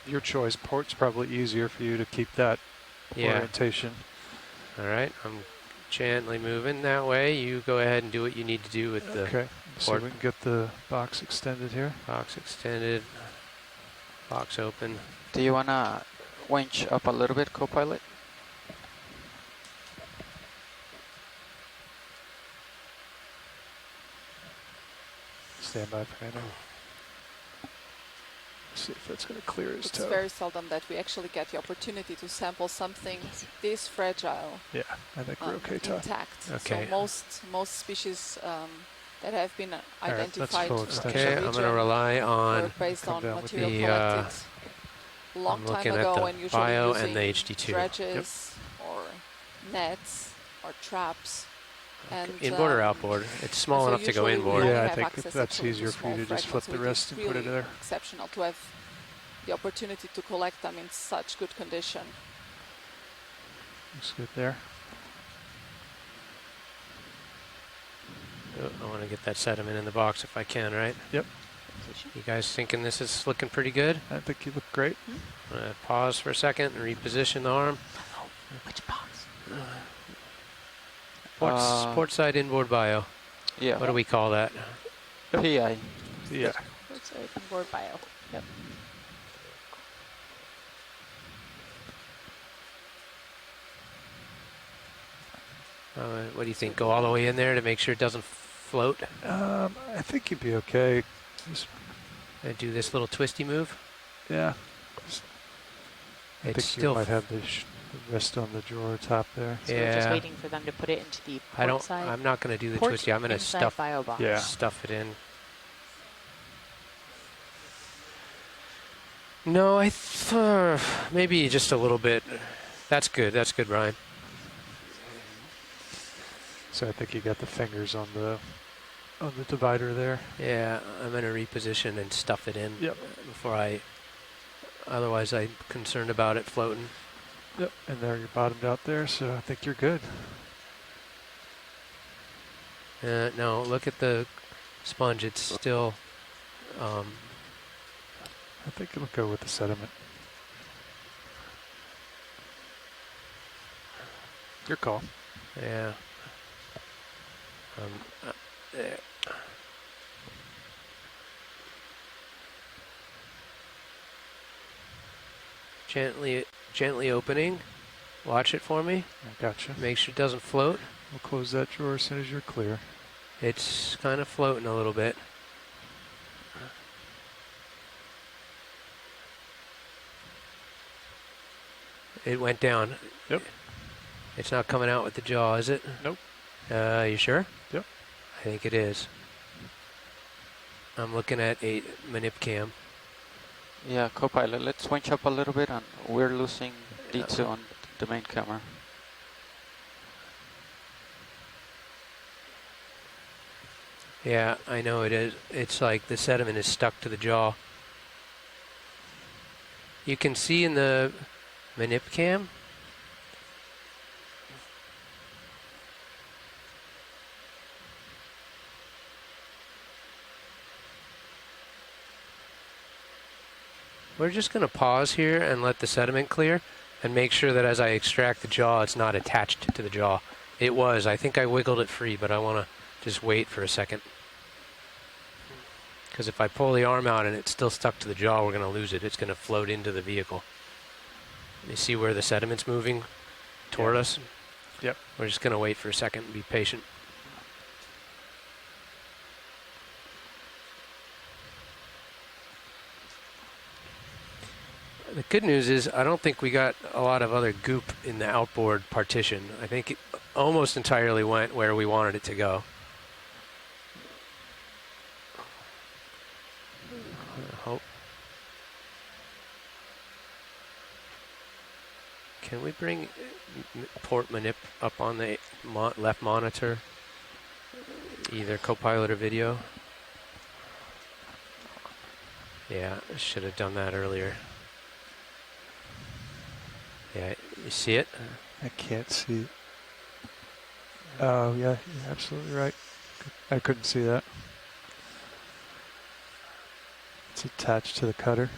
your choice. Port's probably easier for you to keep that Yeah. orientation. All right, I'm gently moving that way. You go ahead and do what you need to do with the Okay. So port. we can get the box extended here. box extended, box open. Do you wanna winch up a little bit, co-pilot? Stand by for now. See if that's going to clear his It's toe. very seldom that we actually get the opportunity to sample something this fragile Yeah, I think we're okay, Todd. intact. Okay. So most species that have been let's identified full in extension. the Okay, I'm going to region rely were on. based Come on down with material the, collected long I'm time looking at ago, the and usually bio using and the HD2. dredges or nets or traps. And Inboard or outboard? It's small so enough to go usually we inboard. only Yeah, I have think access that's actually to easier for small you to just flip fragments, the which rest is and put it really there. exceptional to have the opportunity to collect them in such good condition. Looks good there. Oh, I want to get that sediment in the box if I can, right? Yep. You guys thinking this is looking pretty good? I think you look great. I'm going to pause for a second and reposition the arm. Which box? Port side inboard bio. Yeah. What do we call that? PI. Yeah. What's it? Inboard bio. Yep. What do you think? Go all the way in there to make sure it doesn't float? I think you'd be okay. Just, And do this little twisty move? yeah. I It's think still you might have the rest on the drawer top there. So we're just Yeah. waiting for them to put it into the I port don't. side. I'm not going to do the port twisty. I'm going to inside stuff bio box. Yeah. stuff it in. No, maybe just a little bit. That's good. That's good, Brian. So I think you got the fingers on the divider there. Yeah, I'm going to reposition and stuff it in Yep. before I. Otherwise, I'm concerned about it floating. Yep. And there you're bottomed out there, so I think you're good. No, look at the sponge. It's still. I think it'll go with the sediment. Your call. Yeah. There. gently opening. Watch it for me. I gotcha. Make sure it doesn't float. We'll close that drawer as soon as you're clear. It's kind of floating a little bit. It went down. Yep. It's not coming out with the jaw, is it? Nope. You sure? Yep. I think it is. I'm looking at a manip cam. Yeah, Copilot, let's winch up a little bit, and we're losing D2 on the main camera. Yeah, I know it is. It's like the sediment is stuck to the jaw. You can see in the manip cam. We're just going to pause here and let the sediment clear and make sure that as I extract the jaw, it's not attached to the jaw. It was. I think I wiggled it free, but I want to just wait for a second. Because if I pull the arm out and it's still stuck to the jaw, we're going to lose it. It's going to float into the vehicle. You see where the sediment's moving toward us? Yep. We're just going to wait for a second and be patient. The good news is I don't think we got a lot of other goop in the outboard partition. I think it almost entirely went where we wanted it to go. I hope. Can we bring port manip up on the left monitor? Either Copilot or video? Yeah, I should have done that earlier. Yeah, you see it? I can't see it. Oh, yeah, you're absolutely right. I couldn't see that. It's attached to the cutter.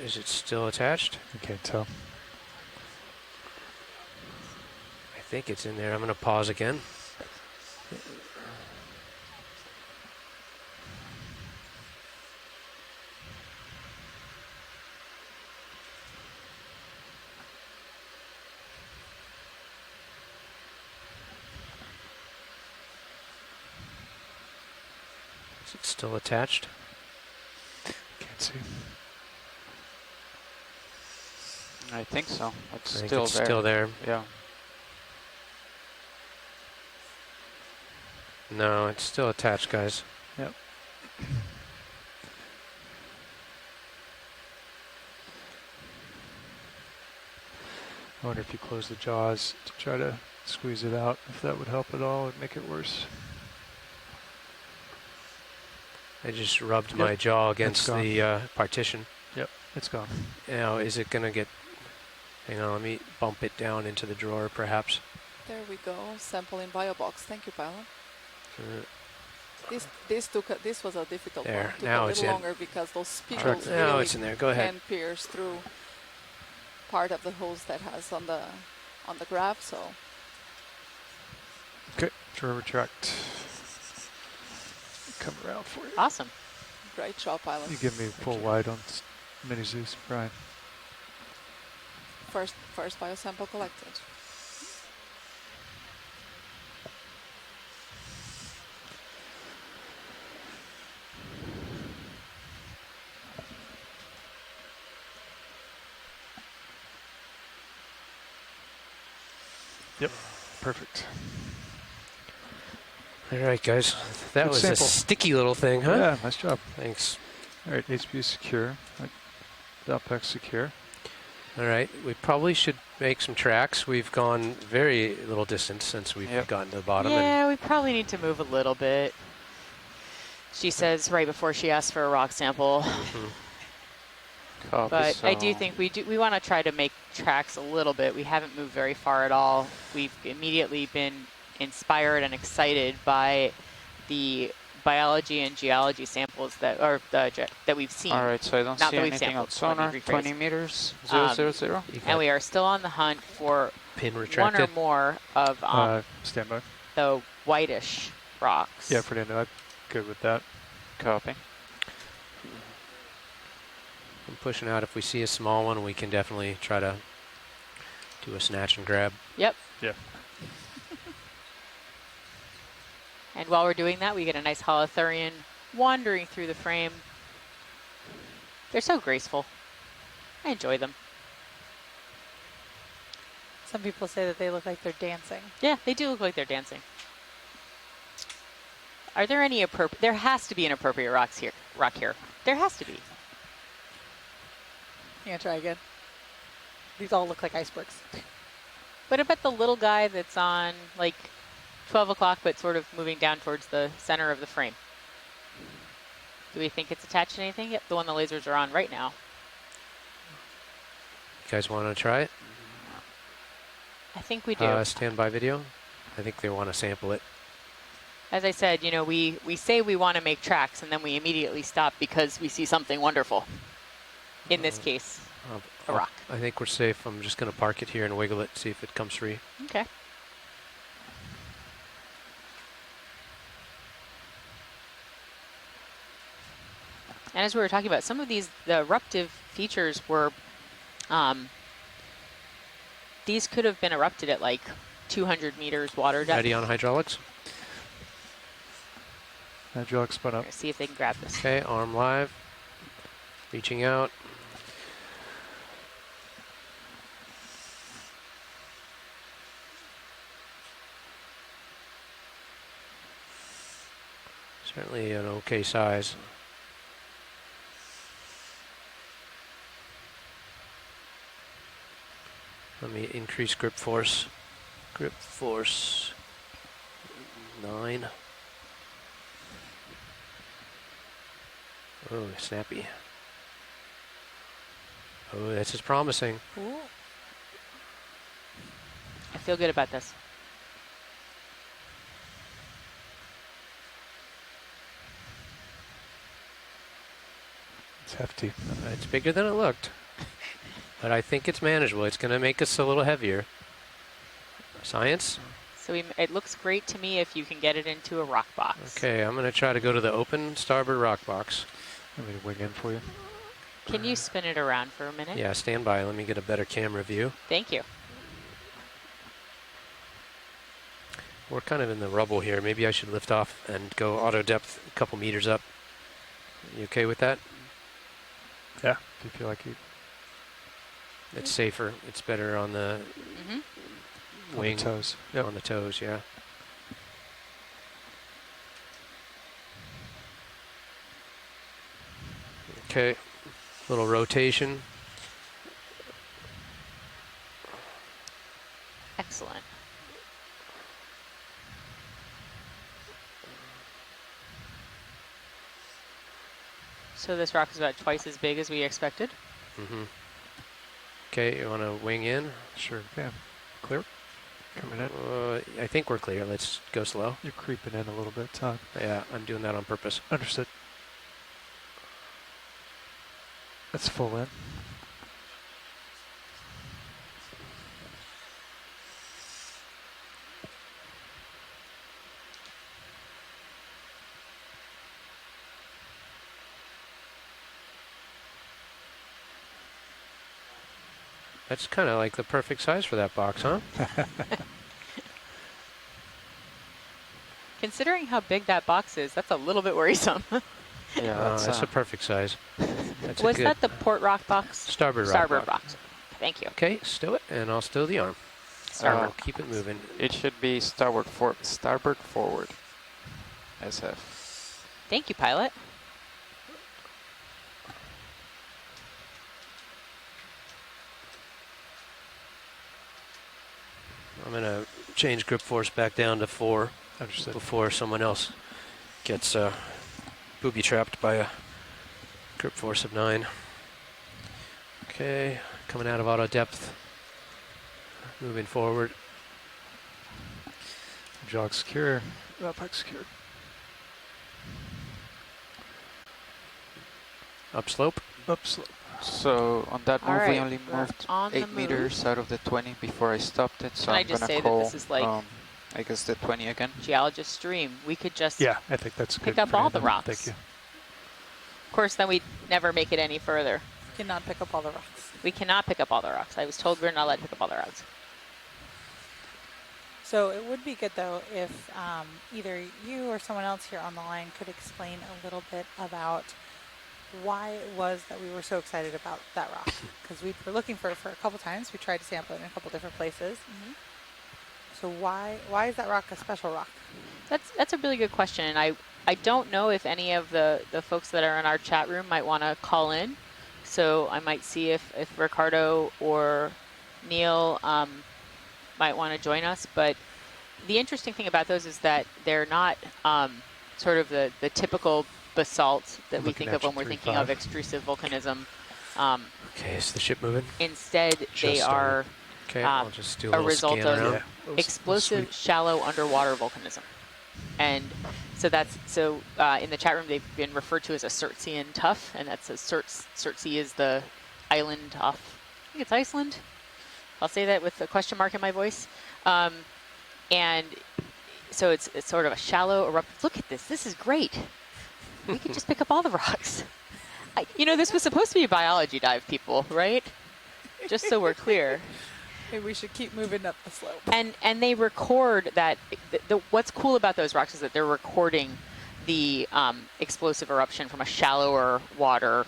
Is it still attached? I can't tell. I think it's in there. I'm going to pause again. Is it still attached? Can't see. I think so. It's I think still it's there. still there. Yeah. No, it's still attached, guys. Yep. I wonder if you close the jaws to try to squeeze it out, if that would help at all, would make it worse. I just rubbed my jaw against gone. the partition. Yep, it's gone. Now, is it going to get... Hang on, let me bump it down into the drawer, perhaps. There we go. Sample in BioBox. Thank you, Paolo. Uh, This was a difficult There, one. Took now a it's little in. longer because those Now spiegels really it's in there. Go ahead. can pierce through part of the hose that has on the graph. So Okay, drawer retract. Come around for you. Awesome. great job, pilot. You give me full wide on Mini Zeus, Brian. First biosample collected. Yep, perfect. All right, guys. That Good was sample. a sticky little thing, huh? Yeah, nice job. Thanks. All right, HPU secure. Delpac secure. All right, we probably should make some tracks. We've gone very little distance since we've Yep. gotten to the bottom. Yeah, we probably need to move a little bit. She says right before she asks for a rock sample. Copy, But I do so- think we want to try to make tracks a little bit. We haven't moved very far at all. We've immediately been inspired and excited by the biology and geology samples that that we've seen. All right, so I don't Not see that we've anything on sampled, let me sonar. rephrase. 20 meters, 000. You And got we are still on the hunt for pin one or retracted. more of Stand by. the whitish rocks. Yeah, Fernando, I'm good with that. Copy. I'm pushing out. If we see a small one, we can definitely try to do a snatch and grab. Yep. Yeah. And while we're doing that, we get a nice holothurian wandering through the frame. They're so graceful. I enjoy them. Some people say that they look like they're dancing. Yeah, they do look like they're dancing. Are there any appropriate? There has to be an appropriate rock here. There has to be. You gonna try again? These all look like icebergs. What about the little guy that's on like 12 o'clock but sort of moving down towards the center of the frame? Do we think it's attached to anything? Yep, the one the lasers are on right now. You guys want to try it? I think we do. Standby video. I think they want to sample it. As I said, you know, we say we want to make tracks and then we immediately stop because we see something wonderful. In this case, a rock. I think we're safe. I'm just going to park it here and wiggle it, see if it comes free. Okay. And as we were talking about, some of these, the eruptive features were, these could have been erupted at like 200 meters water depth. Ready on hydraulics? Hydraulic spun up. Let's see if they can grab this. Okay, arm live. Reaching out. Certainly an okay size. Let me increase grip force. Grip force 9. Oh, snappy. Oh, this is promising. Ooh. I feel good about this. It's hefty. It's bigger than it looked. But I think it's manageable. It's going to make us a little heavier. Science? So it looks great to me if you can get it into a rock box. Okay, I'm going to try to go to the open starboard rock box. Let me wing in for you. Can you spin it around for a minute? Yeah, stand by. Let me get a better camera view. Thank you. We're kind of in the rubble here. Maybe I should lift off and go auto depth a couple meters up. You okay with that? Yeah, if you feel like you. It's safer. It's better on the wing. On the toes. Yep. On the toes, yeah. Okay, little rotation. Excellent. So this rock is about twice as big as we expected. Okay, you want to wing in? Sure, yeah. Clear? Coming in? I think we're clear. Let's go slow. You're creeping in a little bit, Todd. Yeah, I'm doing that on purpose. Understood. That's full in. That's kind of like the perfect size for that box, huh? Considering how big that box is, that's a little bit worrisome. Yeah, That's a perfect size. That's Was a good that the port rock box? starboard rock Starboard box. box. Thank you. Okay, stow it, and I'll stow the arm. Starboard. Keep it moving. It should be starboard forward. SF. Thank you, pilot. I'm going to change grip force back down to 4 Understood. before someone else gets booby trapped by a grip force of 9. Okay, coming out of auto depth. Moving forward. Jog secure. Backpack secure. Upslope. Upslope. So on that All move, we right, only we're moved on the 8 meters move. out of the 20 before I stopped it. So Can I I'm just gonna say that call, this is like I guess the 20 again. geologist stream? We could just Yeah, I think that's pick good. up all the Brandon. rocks. Thank you. Of course, then we'd never make it any further. Cannot pick up all the rocks. We cannot pick up all the rocks. I was told we're not allowed to pick up all the rocks. So it would be good though if either you or someone else here on the line could explain a little bit about why it was that we were so excited about that rock. Because we were looking for it for a couple times. We tried to sample it in a couple different places. So why is that rock a special rock? That's a really good question, and I don't know if any of the folks that are in our chat room might want to call in. So I might see if Ricardo or Neil might want to join us. But the interesting thing about those is that they're not sort of the typical basalt that we think of when we're thinking of extrusive volcanism. Okay, is the ship moving? Instead, they Just are Okay, I'll just do a a little result scan of around. Yeah. explosive shallow underwater volcanism. And so that's, in the chat room, they've been referred to as a Surtsian tuff, and that's Surtsey is the island off, I think it's Iceland. I'll say that with a question mark in my voice. And so it's sort of a shallow eruption. Look at this is great. We could just pick up all the rocks. This was supposed to be a biology dive, people, right? Just so we're clear. Maybe we should keep moving up the slope. And they record that. What's cool about those rocks is that they're recording the explosive eruption from a shallower water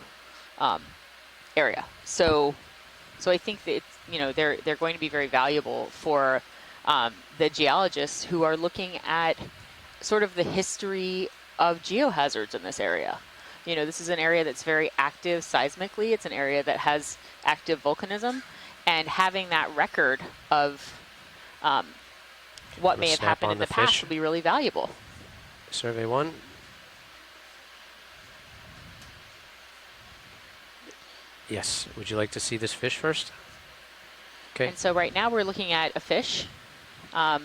area. So I think that they're going to be very valuable for the geologists who are looking at sort of the history of geohazards in this area. This is an area that's very active seismically. It's an area that has active volcanism. And having that record of what may have happened in the past will be really valuable. Survey 1. Yes. Would you like to see this fish first? Okay. And so right now we're looking at a fish. I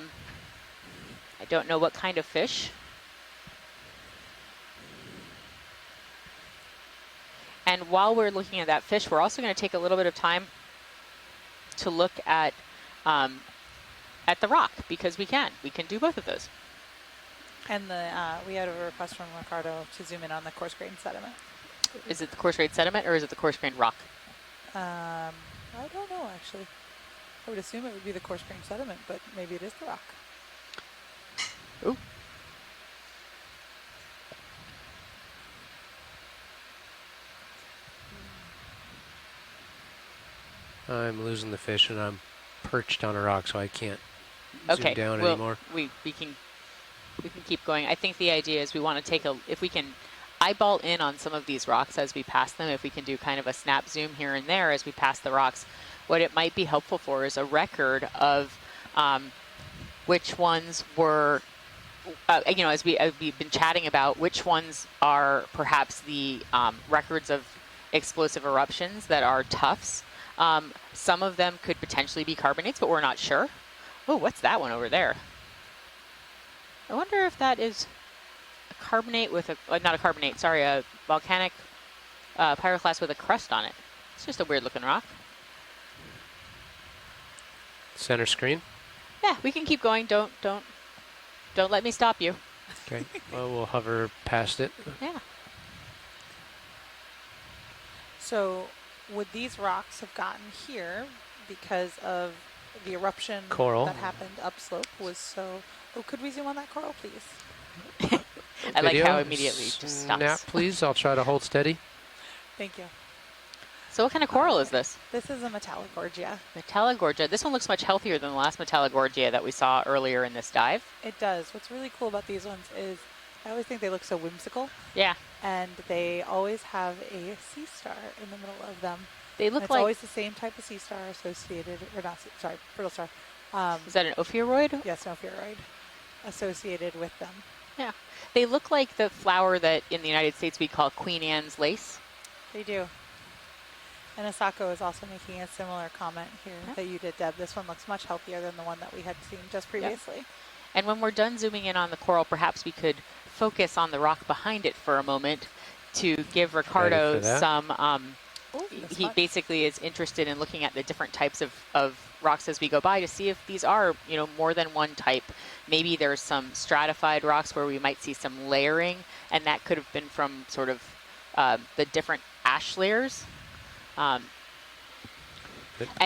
don't know what kind of fish. And while we're looking at that fish, we're also going to take a little bit of time to look at the rock, because we can do both of those. And we had a request from Ricardo to zoom in on the coarse grained sediment. Is it the coarse grained sediment or is it the coarse grained rock? I don't know actually. I would assume it would be the coarse grained sediment, but maybe it is the rock. Ooh. I'm losing the fish and I'm perched on a rock, so I can't zoom down anymore. We can keep going. I think the idea is we want to take if we can eyeball in on some of these rocks as we pass them, if we can do kind of a snap zoom here and there as we pass the rocks, what it might be helpful for is a record of which ones were, as we've been chatting about, which ones are perhaps the records of explosive eruptions that are tuffs. Some of them could potentially be carbonates, but we're not sure. Oh, what's that one over there? I wonder if that is a carbonate with not a carbonate, sorry, a volcanic pyroclast with a crust on it. It's just a weird looking rock. Center screen. Yeah, we can keep going. Don't let me stop you. Okay. Well, we'll hover past it. Yeah. So would these rocks have gotten here because of the eruption Coral. that happened upslope was so... Oh, could we zoom on that coral, please? I like Video, how immediately it just stops. Snap, please. I'll try to hold steady. Thank you. So what kind of coral is this? This is a Metallogorgia. Metallogorgia. This one looks much healthier than the last Metallogorgia that we saw earlier in this dive. It does. What's really cool about these ones is I always think they look so whimsical. Yeah. And they always have a sea star in the middle of them. They look it's like... always the same type of sea star associated, or not, sorry, brittle star. Is that an ophiuroid? Yes, an ophiuroid associated with them. Yeah. They look like the flower that in the United States we call Queen Anne's lace. They do. And Asako is also making a similar comment here that you did, Deb. This one looks much healthier than the one that we had seen just previously. Yep. And when we're done zooming in on the coral, perhaps we could focus on the rock behind it for a moment. to give Ricardo that. some, Oh, he basically is interested in looking at the different types of rocks as we go by to see if these are, you know, more than one type. Maybe there's some stratified rocks where we might see some layering, and that could have been from sort of the different ash layers. And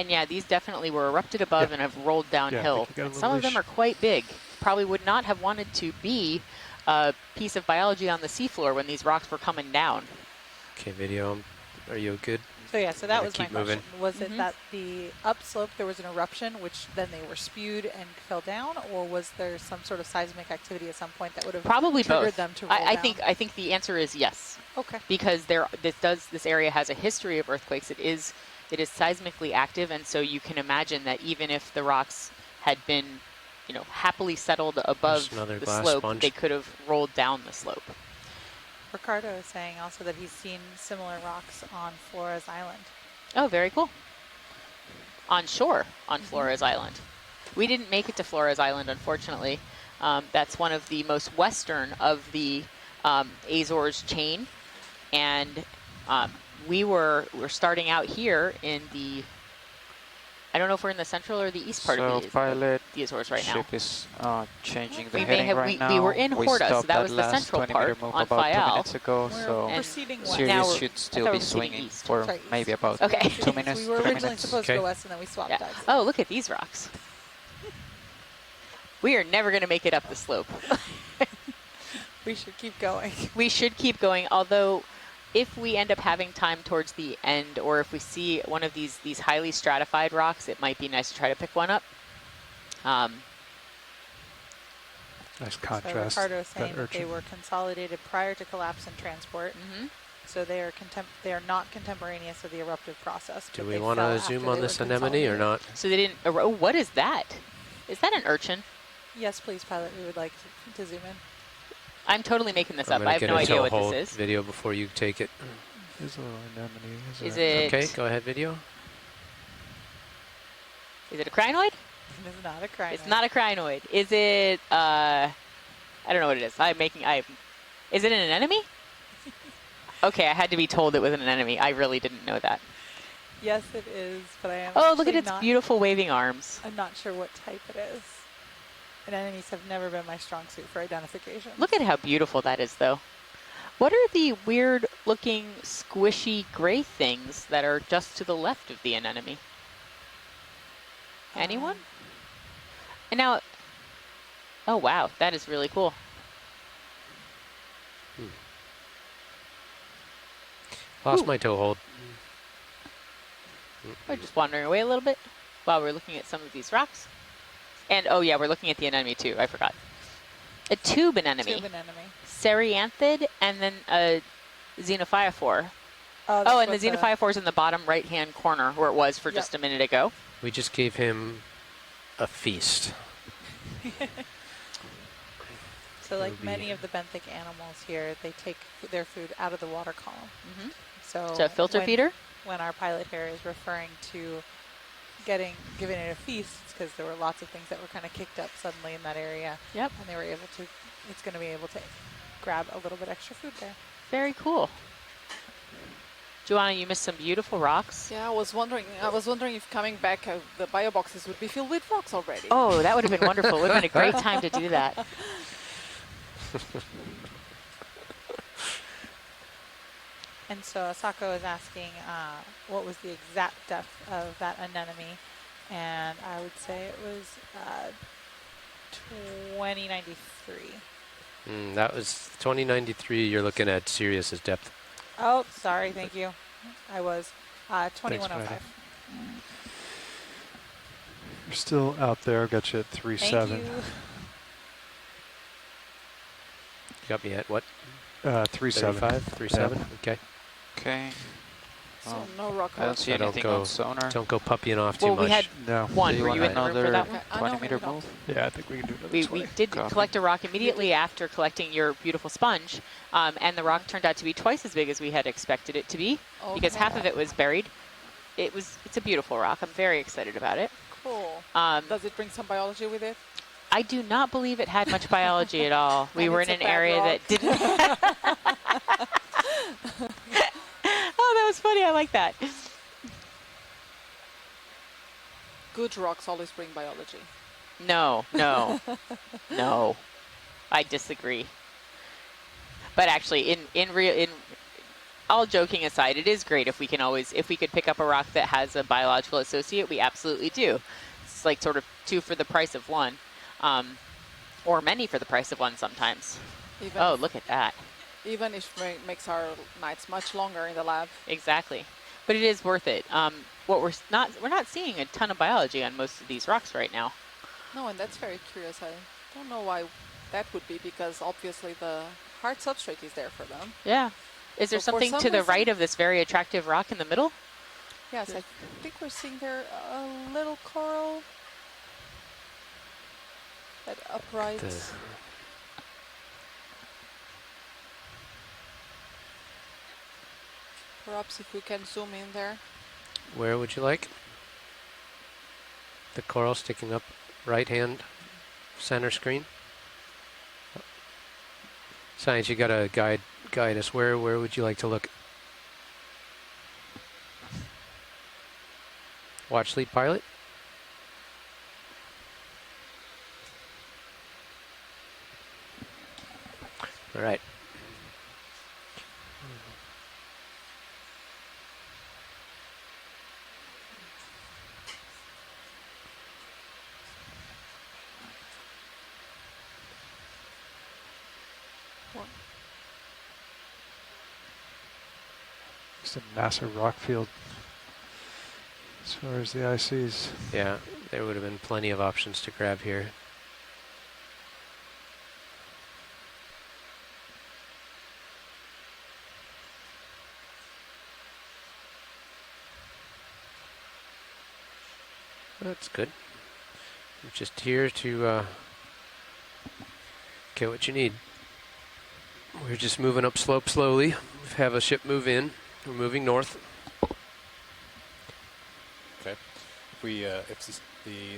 yeah, these definitely were erupted above and have rolled downhill. you got a Some of them little are quite big. Probably would not have wanted to be a piece of biology on the seafloor when these rocks were coming down. Okay, video. Are you good? So yeah, so that Gonna was my keep moving. question. Was it that the upslope there was an eruption, which then they were spewed and fell down, or was there some sort of seismic activity at some point that would have Probably triggered both. them to roll I down? think the answer is yes, Okay. because this area has a history of earthquakes. It is seismically active, and so you can imagine that even if the rocks had been, you know, happily settled above another the glass slope, sponge. they could have rolled down the slope. Ricardo is saying also that he's seen similar rocks on Flores Island. Oh, very cool. On shore on Flores Island. We didn't make it to Flores Island, unfortunately. That's one of the most western of the Azores chain, and we're starting out here in the, I don't know if we're in the central or the east part So of pilot the Azores right now. ship is changing the We may heading have- right we now. were in Horta, so stopped that was the last central 20-meter part move on about 2 Fayal. minutes ago, We're so proceeding west. Now Sirius we're- should I still thought be we were proceeding swinging east. for Sorry, maybe east. about Okay. 2 minutes, We were 3 originally minutes. supposed to Okay. go west, and then we swapped Yeah. sides. Oh, look at these rocks. We are never going to make it up the slope. We should keep going. We should keep going, although if we end up having time towards the end, or if we see one of these highly stratified rocks, it might be nice to try to pick one up. Nice So contrast. Ricardo is saying that that they urchin. were consolidated prior to collapse and transport. So they are not contemporaneous of the eruptive process. Do but we they want fell to after zoom they on were this anemone or consolidated. not? So they didn't. Oh, what is that? Is that an urchin? Yes, please, pilot. We would like to zoom in. I'm totally making this I'm up. gonna I have get no a idea toe what hold this is. video before you take it. There's a little anemone. Is it? Okay, go ahead, video. Is it a crinoid? It is not a crinoid. It's not a crinoid. Is it? I don't know what it is. Is it an anemone? Okay, I had to be told it was an anemone. I really didn't know that. Yes, it is, but I am. Oh, look at actually its not, beautiful waving arms. I'm not sure what type it is. Anemones have never been my strong suit for identification. Look at how beautiful that is, though. What are the weird-looking, squishy gray things that are just to the left of the anemone? Anyone? And now, oh wow, that is really cool. Lost Ooh. my toe hold. We're just wandering away a little bit while we're looking at some of these rocks. And oh yeah, we're looking at the anemone too. I forgot. A tube anemone, Tube anemone. Cereanthid, and then a xenophyophore. that's Oh, and the what xenophyophore is in the bottom right-hand corner where it was for just a minute ago. We just gave him a feast. So like It'll be- many of the benthic animals here, they take their food out of the water column. So So a filter feeder? When our pilot here is referring to giving it a feast, it's because there were lots of things that were kind of kicked up suddenly in that area. Yep. And they were able to, it's going to be able to grab a little bit extra food there. Very cool. Joanna, you missed some beautiful rocks. Yeah, I was wondering if coming back, the bio boxes would be filled with rocks already. Oh, that would have been wonderful. It would have been a great time to do that. And so Asako is asking what was the exact depth of that anemone, and I would say it was 2093. That was 2093. You're looking at Sirius's depth. Oh, sorry, thank you. I was 2105. Friday. You're still out there. I've got you at 3.7. Thank you. You got me at what? 3.7. 35? 37? Okay. Okay. So no rock. I don't see I don't anything go- on sonar. Don't go puppying off too Well, much. we had No. one. Do you Were want you in the room for another that one? 20-meter move? Yeah, I think we can do another We 20. did Go. collect a rock immediately after collecting your beautiful sponge, and the rock turned out to be twice as big as we had expected it to be, because half of it was buried. It's a beautiful rock. I'm very excited about it. Cool. Does Does it bring some biology with it? I do not believe it had much biology at all. We And were it's in a an bad area rock. that didn't. I like that. Good rocks always bring biology. No, no, no. I disagree. But actually, in all joking aside, it is great if we could pick up a rock that has a biological associate. We absolutely do. It's like sort of 2 for the price of 1, or many for the price of 1 sometimes. Even Look at that. even if it makes our nights much longer in the lab. Exactly. But it is worth it. What we're not seeing a ton of biology on most of these rocks right now. No, and that's very curious. I don't know why that would be, because obviously the hard substrate is there for them. Yeah. Is there So for something some to the reason- right of this very attractive rock in the middle? Yes, I think we're seeing there a little coral. That upright. Perhaps if we can zoom in there. Where would you like? The coral sticking up right hand center screen. Science, you gotta guide us. Where would you like to look? Watch Sleep Pilot. All right. Just a massive rock field as far as the eye sees. Yeah, there would have been plenty of options to grab here. That's good. I'm just here to get what you need. We're just moving up slope slowly. We have a ship move in. We're moving north. Okay. If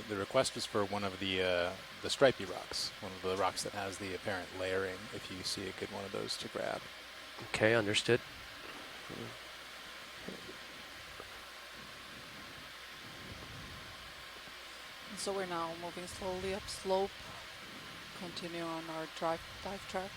the request is for one of the stripy rocks, one of the rocks that has the apparent layering. If you see a good one of those to grab. Okay, understood. So we're now moving slowly up slope. Continue on our dive track.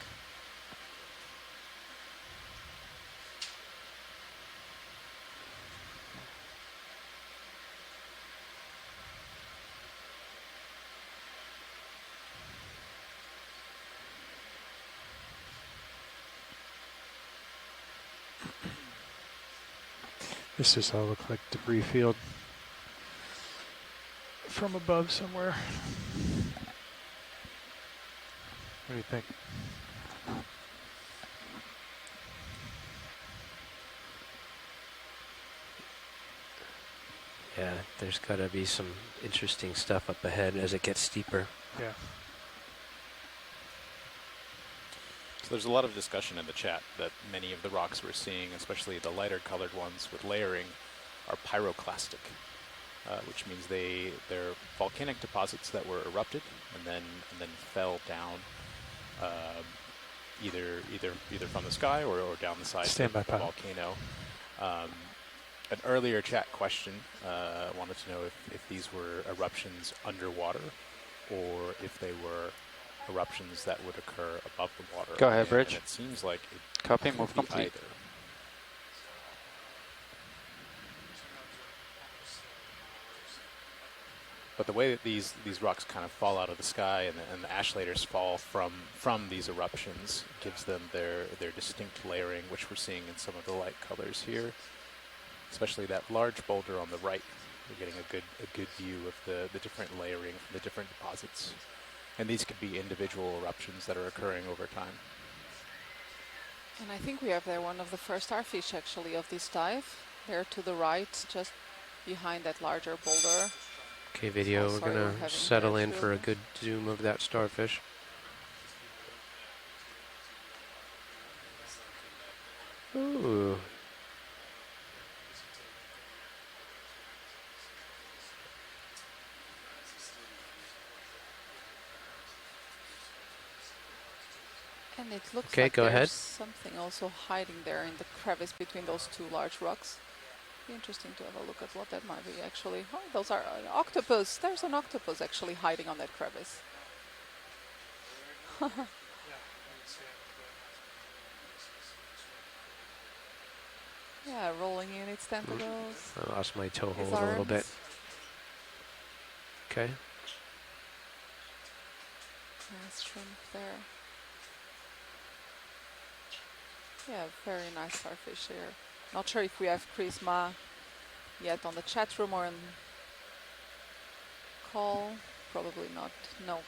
This does all look like debris field from above somewhere. What do you think? Yeah, there's got to be some interesting stuff up ahead as it gets steeper. Yeah. So there's a lot of discussion in the chat that many of the rocks we're seeing, especially the lighter colored ones with layering, are pyroclastic, which means they're volcanic deposits that were erupted and then fell down, either from the sky or down the side of the volcano. An earlier chat question wanted to know if these were eruptions underwater or if they were eruptions that would occur above the water. Go ahead, Bridge. And it seems like it Copy, could move be complete. either. But the way that these rocks kind of fall out of the sky and the ash layers fall from these eruptions gives them their distinct layering, which we're seeing in some of the light colors here. Especially that large boulder on the right, we're getting a good view of the different layering from the different deposits. And these could be individual eruptions that are occurring over time. And I think we have there one of the first starfish actually of this dive. There to the right, just behind that larger boulder. Okay, video, Oh, we're sorry, going we're to having settle glitch in for a with- good zoom of that starfish. Ooh. And it looks Okay, like go there's ahead. something also hiding there in the crevice between those two large rocks. Be interesting to have a look at what that might be actually. Oh, those are an octopus. There's an octopus actually hiding on that crevice. Yeah, rolling in its tentacles. I lost my toe His hold a little bit. arms. Okay. Nice shrimp there. Yeah, very nice starfish here. Not sure if we have Charisma yet on the chat room or in call. Probably not. No.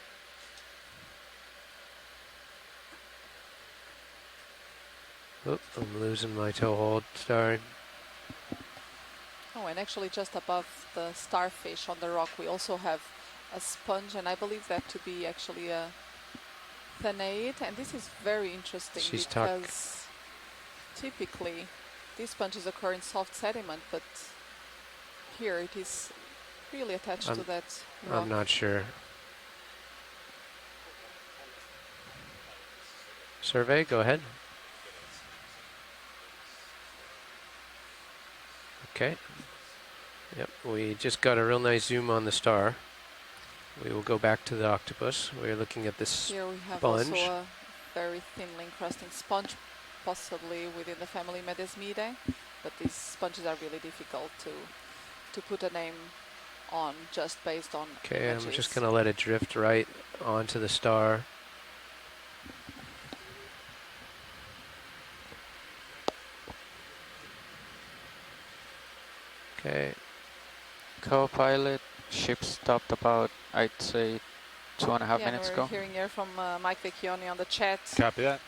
Oop, I'm losing my toe hold. Sorry. Oh, and actually just above the starfish on the rock, we also have a sponge, and I believe that to be actually a thanate. And this is very interesting She's stuck. because typically these sponges occur in soft sediment, but here it is really attached to that rock. I'm not sure. Survey, go ahead. Okay. Yep, we just got a real nice zoom on the star. We will go back to the octopus. We're looking at this Here we have sponge. also a very thinly encrusting sponge, possibly within the family Medesmidae, but these sponges are really difficult to put a name on just based on Okay, images. I'm just going to let it drift right onto the star. Okay. Co-pilot, ship stopped about, I'd say, 2.5 Yeah, minutes we're ago. hearing here from Mike Vecchioni on the chat Copy that.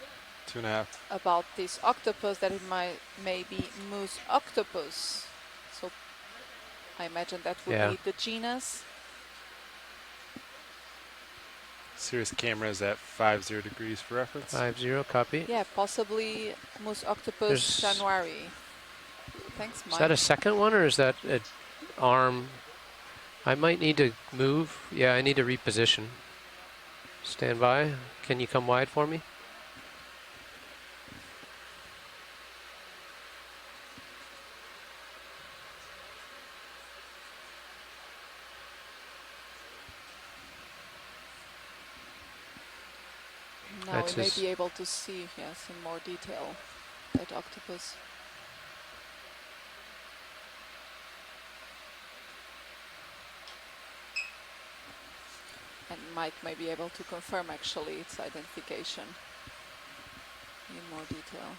2.5. about this octopus, that it may be moose octopus. So I imagine that would Yeah. be the genus. Sirius camera is at 50 degrees for reference. 50, copy. Yeah, possibly moose octopus There's- january. Thanks, Mike. Is that a second one or is that an arm? I might need to move. Yeah, I need to reposition. Stand by. Can you come wide for me? Now That's we may his- be able to see, yes, in more detail, that octopus. And Mike may be able to confirm actually its identification in more detail.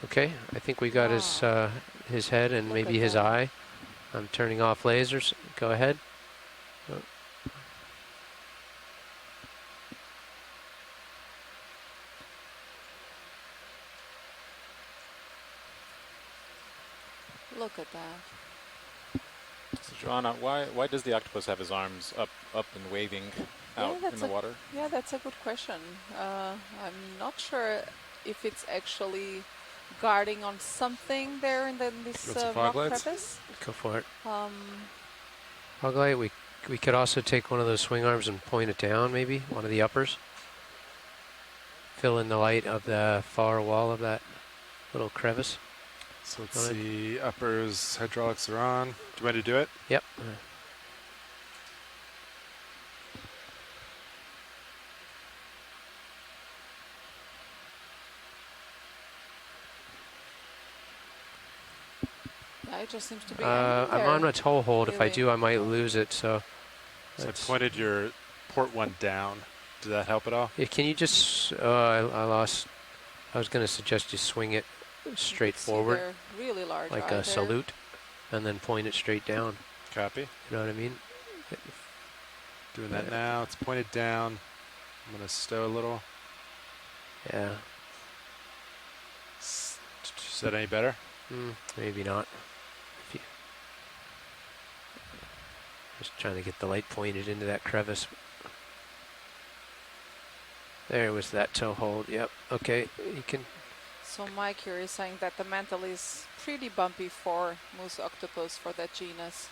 Okay, I think we got his head and Look maybe at his that. eye. I'm turning off lasers. Go ahead. Oh. Look at that. So Joanna, why does the octopus have his arms up and waving out in the water? Yeah, that's a good question. I'm not sure if it's actually guarding on something there in this Want some rock fog lights? crevice. Go for it. Um, Hog light, we could also take one of those swing arms and point it down, maybe, one of the uppers. Fill in the light of the far wall of that little crevice. So let's Alright. see. Uppers, hydraulics are on. Do you want to do it? Yep. yeah, it just seems to be. I'm on a toe hold. If I Really? do, I might lose it. So, So I that's- pointed your port one down. Did that help at all? Yeah, can you just? I lost. I was going to suggest you swing it straight forward, Really large like eye a there. salute, and then point it straight down. Copy. You know what I mean? Doing that now. It's pointed down. I'm going to stow a little. Yeah. Is that any better? Maybe not. If you just trying to get the light pointed into that crevice. There was that toe hold. Yep. Okay. You can. So Mike here is saying that the mantle is pretty bumpy for moose octopus for that genus.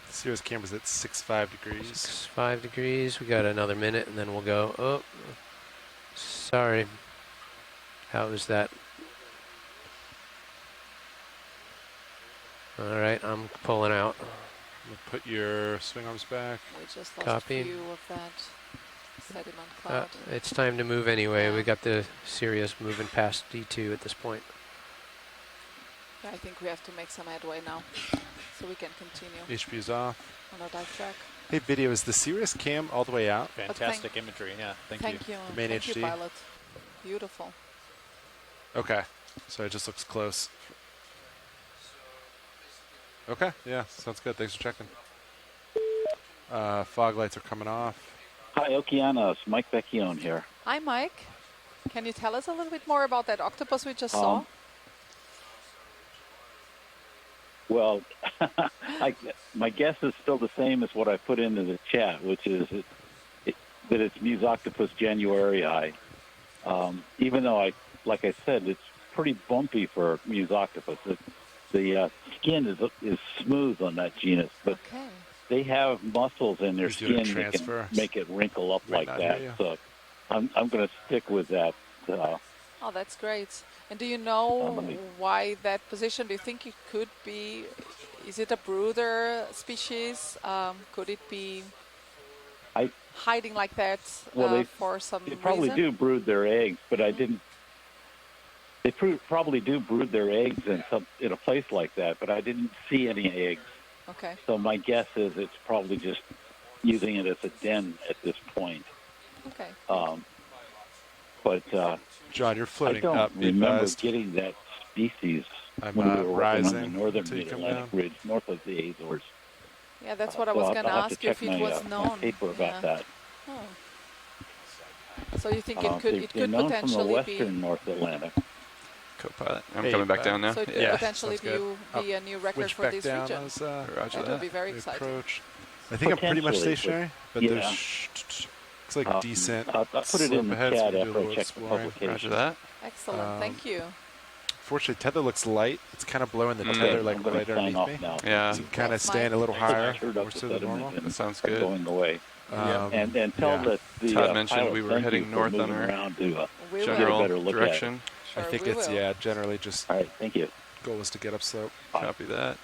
Sirius camera's at 65 degrees. 5 degrees. We got another minute, and then we'll go. Oh, sorry. How is that? All right, I'm pulling out. Put your swing arms back. We just lost Copy. view of that sediment cloud. It's time to move anyway. Yeah. We got the Sirius moving past D2 at this point. Yeah, I think we have to make some headway now, so we can continue HP's off. on our dive track. Hey, video, is the Sirius cam all the way out? Fantastic imagery. Yeah, thank you. The main Thank HD. you, pilot. Beautiful. Okay, so it just looks close. Okay, yeah, sounds good. Thanks for checking. Fog lights are coming off. Hi, Okeanos. Mike Vecchione here. Hi, Mike. Can you tell us a little bit more about that octopus we just saw? Well, my guess is still the same as what I put into the chat, which is that it's Muse Octopus januarii. Even though, like I said, it's pretty bumpy for Muse Octopus. The skin is smooth on that genus, but they have muscles in their skin that can make it wrinkle up like that. So I'm going to stick with that. Oh, that's great. And do you know why that position? Do you think it could be, is it a brooder species? Could it be hiding like that for some reason? They probably do brood their eggs, but I didn't. They probably do brood their eggs in a place like that, but I didn't see any eggs. Okay. So my guess is it's probably just using it as a den at this point. Okay. But John, you're floating I don't up. remember getting that species when we were working on the northern Mid-Atlantic ridge, north of the Azores. Yeah, that's what I was going to ask you if it was my known. paper about that. Oh. So you think it could known potentially from the be western North Atlantic. Co-pilot, I'm coming back down now. So it could potentially be a new record for this region. That would be very exciting. I think I'm pretty much stationary, but there's looks like decent. I'll put it in the ahead, chat so after I check the publication. Roger that. Excellent, thank you. Fortunately, tether looks light. It's kind of blowing the tether like right underneath me. Yeah. So kind of staying a little higher, more so than normal. That sounds good. Going away. And tell that the Todd mentioned pilot we were thank heading you for north on moving our around to, general direction. I think it's generally just. All right, thank you. Goal is to get upslope. Copy that.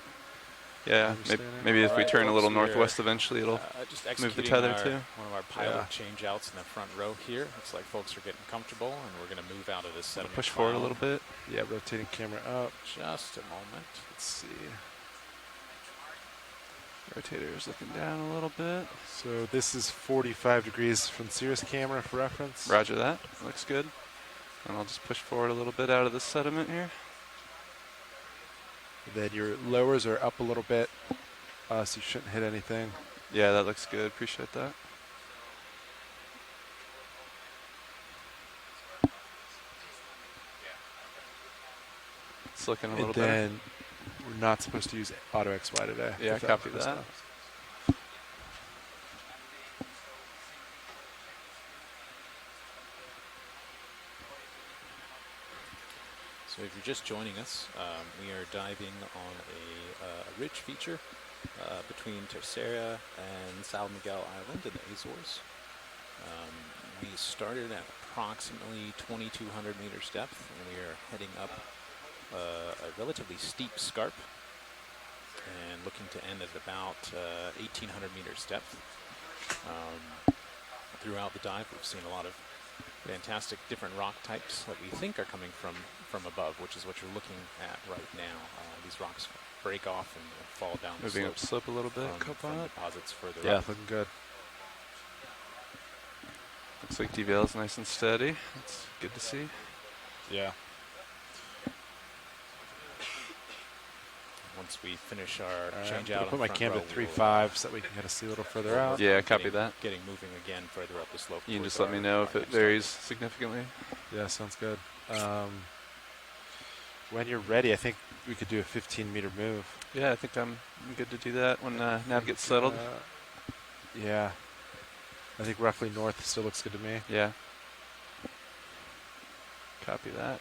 Yeah, maybe if we turn a little northwest eventually, it'll just move the tether too. One of our pilot change-outs in the front row here. Looks like folks are getting comfortable, and we're going to move out of this sediment. Push forward a little bit. Yeah, rotating camera up. Just a moment. Let's see. Rotator is looking down a little bit. So this is 45 degrees from Sirius camera for reference. Roger that. Looks good. And I'll just push forward a little bit out of the sediment here. Then your lowers are up a little bit, so you shouldn't hit anything. Yeah, that looks good. Appreciate that. It's looking a little better. Then we're not supposed to use Auto XY today. Yeah, copy that. So if you're just joining us, we are diving on a ridge feature between Terceira and San Miguel Island in the Azores. We started at approximately 2,200 meters depth, and we are heading up a relatively steep scarp and looking to end at about 1,800 meters depth. Throughout the dive, we've seen a lot of fantastic different rock types that we think are coming from above, which is what you're looking at right now. These rocks break off and fall down the Moving slope. up slope a little bit, from deposits further Yeah, up. looking good. Looks like DVL is nice and steady. That's good to see. Yeah. Once we finish our I'm change gonna out, put my cam to 3.5 so that we can kind of see a little further out. Yeah, copy that. Getting moving again further up the slope. You can towards just let me know if it varies significantly. Yeah, sounds good. When you're ready, I think we could do a 15-meter move. Yeah, I think I'm good to do that when nav gets settled. Yeah. I think roughly north still looks good to me. Yeah. Copy that.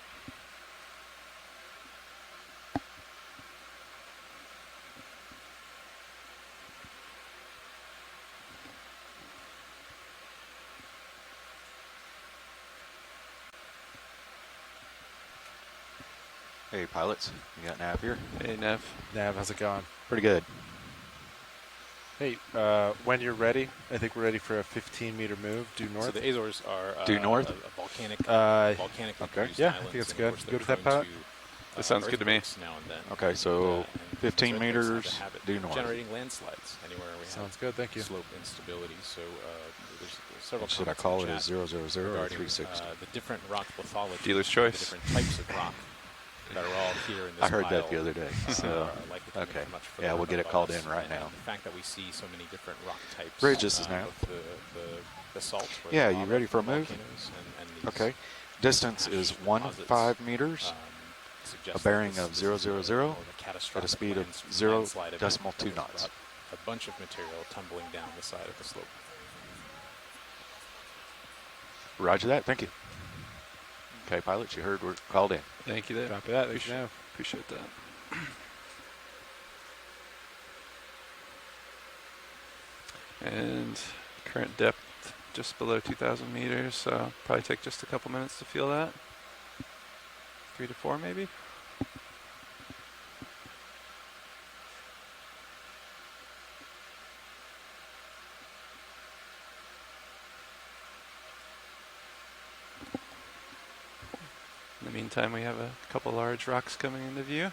Hey, pilots. You got Nav here? Hey, Nev. Nav, how's it going? Pretty good. Hey, when you're ready, I think we're ready for a 15-meter move due north. So the Azores are Due north? a volcanic, volcanically okay. produced Yeah, I islands, think it's and good. of course Good they're with that, prone pilot? to, That sounds good to me. earthquakes now and then. Okay, so And 15 these earthquakes have meters the habit due of north. generating landslides anywhere we Sounds have good, thank you. slope instability. So there's several Should I comments in call the it chat a 000 or regarding 360? the different rock lithology, Dealer's the choice. different types of rock that are all here in this I heard that pile, the other day. So, likely to be okay. much Yeah, further we'll up get it above called us. in right And now. the fact that we see so many different rock types. Bridges is now. Both the basalt, or Yeah, the you lava ready for a from move? volcanoes and these Okay. Distance ash is deposits, 15 meters. suggest A that bearing this of is 000 more of a at a catastrophic speed of landslide event 0.2 that has knots. brought a bunch of material tumbling down the side of the slope. Roger that. Thank you. Okay, pilots, you heard we're called in. Thank you there. Copy that. Thanks, Nav. Appreciate that. And current depth just below 2,000 meters, so probably take just a couple minutes to feel that. 3 to 4 maybe. In the meantime, we have a couple large rocks coming into view.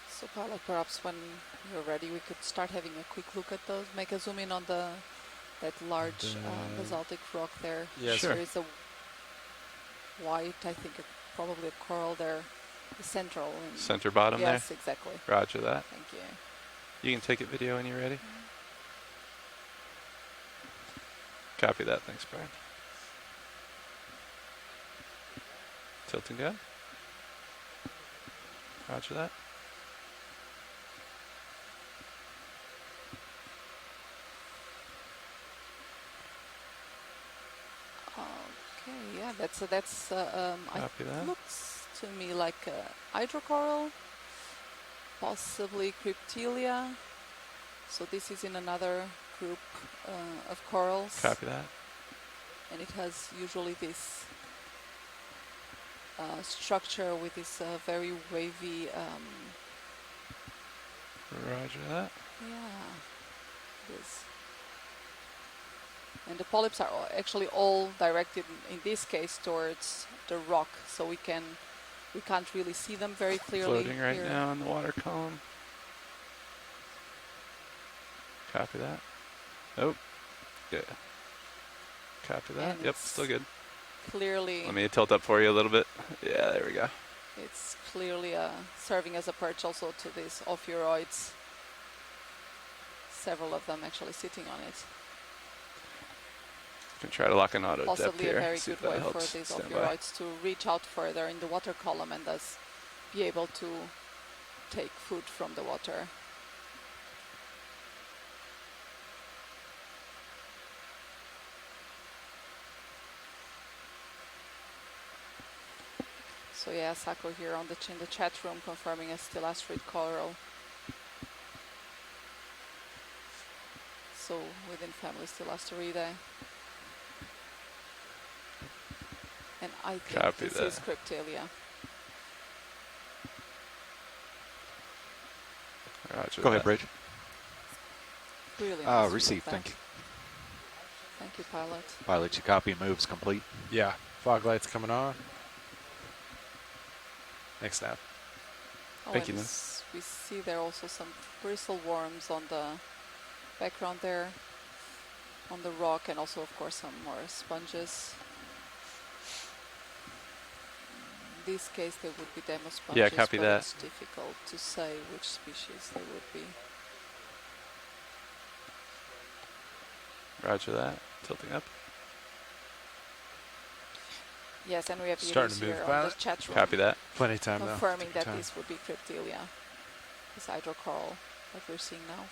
So pilot, perhaps when you're ready, we could start having a quick look at those. Make a zoom in on that large basaltic rock there. Yes. Sure. There is a white, I think probably a coral there, the central. And Center bottom there? Yes, exactly. Roger that. Thank you. You can take it video when you're ready. Copy that. Thanks, Brian. Tilting good. Roger that. Okay, yeah, that's Copy that. looks to me like a hydrocoral, possibly cryptelia. So this is in another group of corals. Copy that. And it has usually this structure with this very wavy. Roger that. Yeah, it is. And the polyps are actually all directed, in this case, towards the rock, so we can't really see them very clearly. Floating right here. now in the water column. Copy that. Oh, yeah. Copy that. And Yep, it's still good. Clearly, Let me tilt up for you a little bit. Yeah, there we go. it's clearly serving as a perch also to these ophiuroids. Several of them actually sitting on it. Can try to lock an auto depth Possibly here. a very See if good that way for helps. these Stand by. ophiuroids to reach out further in the water column and thus be able to take food from the water. So yeah, Sako here on in the chat room confirming a stilastrid coral. So within family Stilasteridae. And I think Copy this that. is Cryptelia. Roger Go ahead, that. Bridge. Really nice to Receive. look at. Thank you. Thank you, pilot. Pilot, your copy moves complete. Yeah. Fog lights coming on. Next snap. Oh, Thank and you, we see there also some bristle worms on the background there, on the rock, and also, of course, some more sponges. In this case, they would be demo sponges, Yeah, copy but that. it's difficult to say which species they would be. Roger that. Tilting up. Yes, and we have Starting Iris to move, here on pilot. the chat room Copy that. Plenty of time though. confirming Take that time. this would be Cryptelia, this hydrocoral that we're seeing now.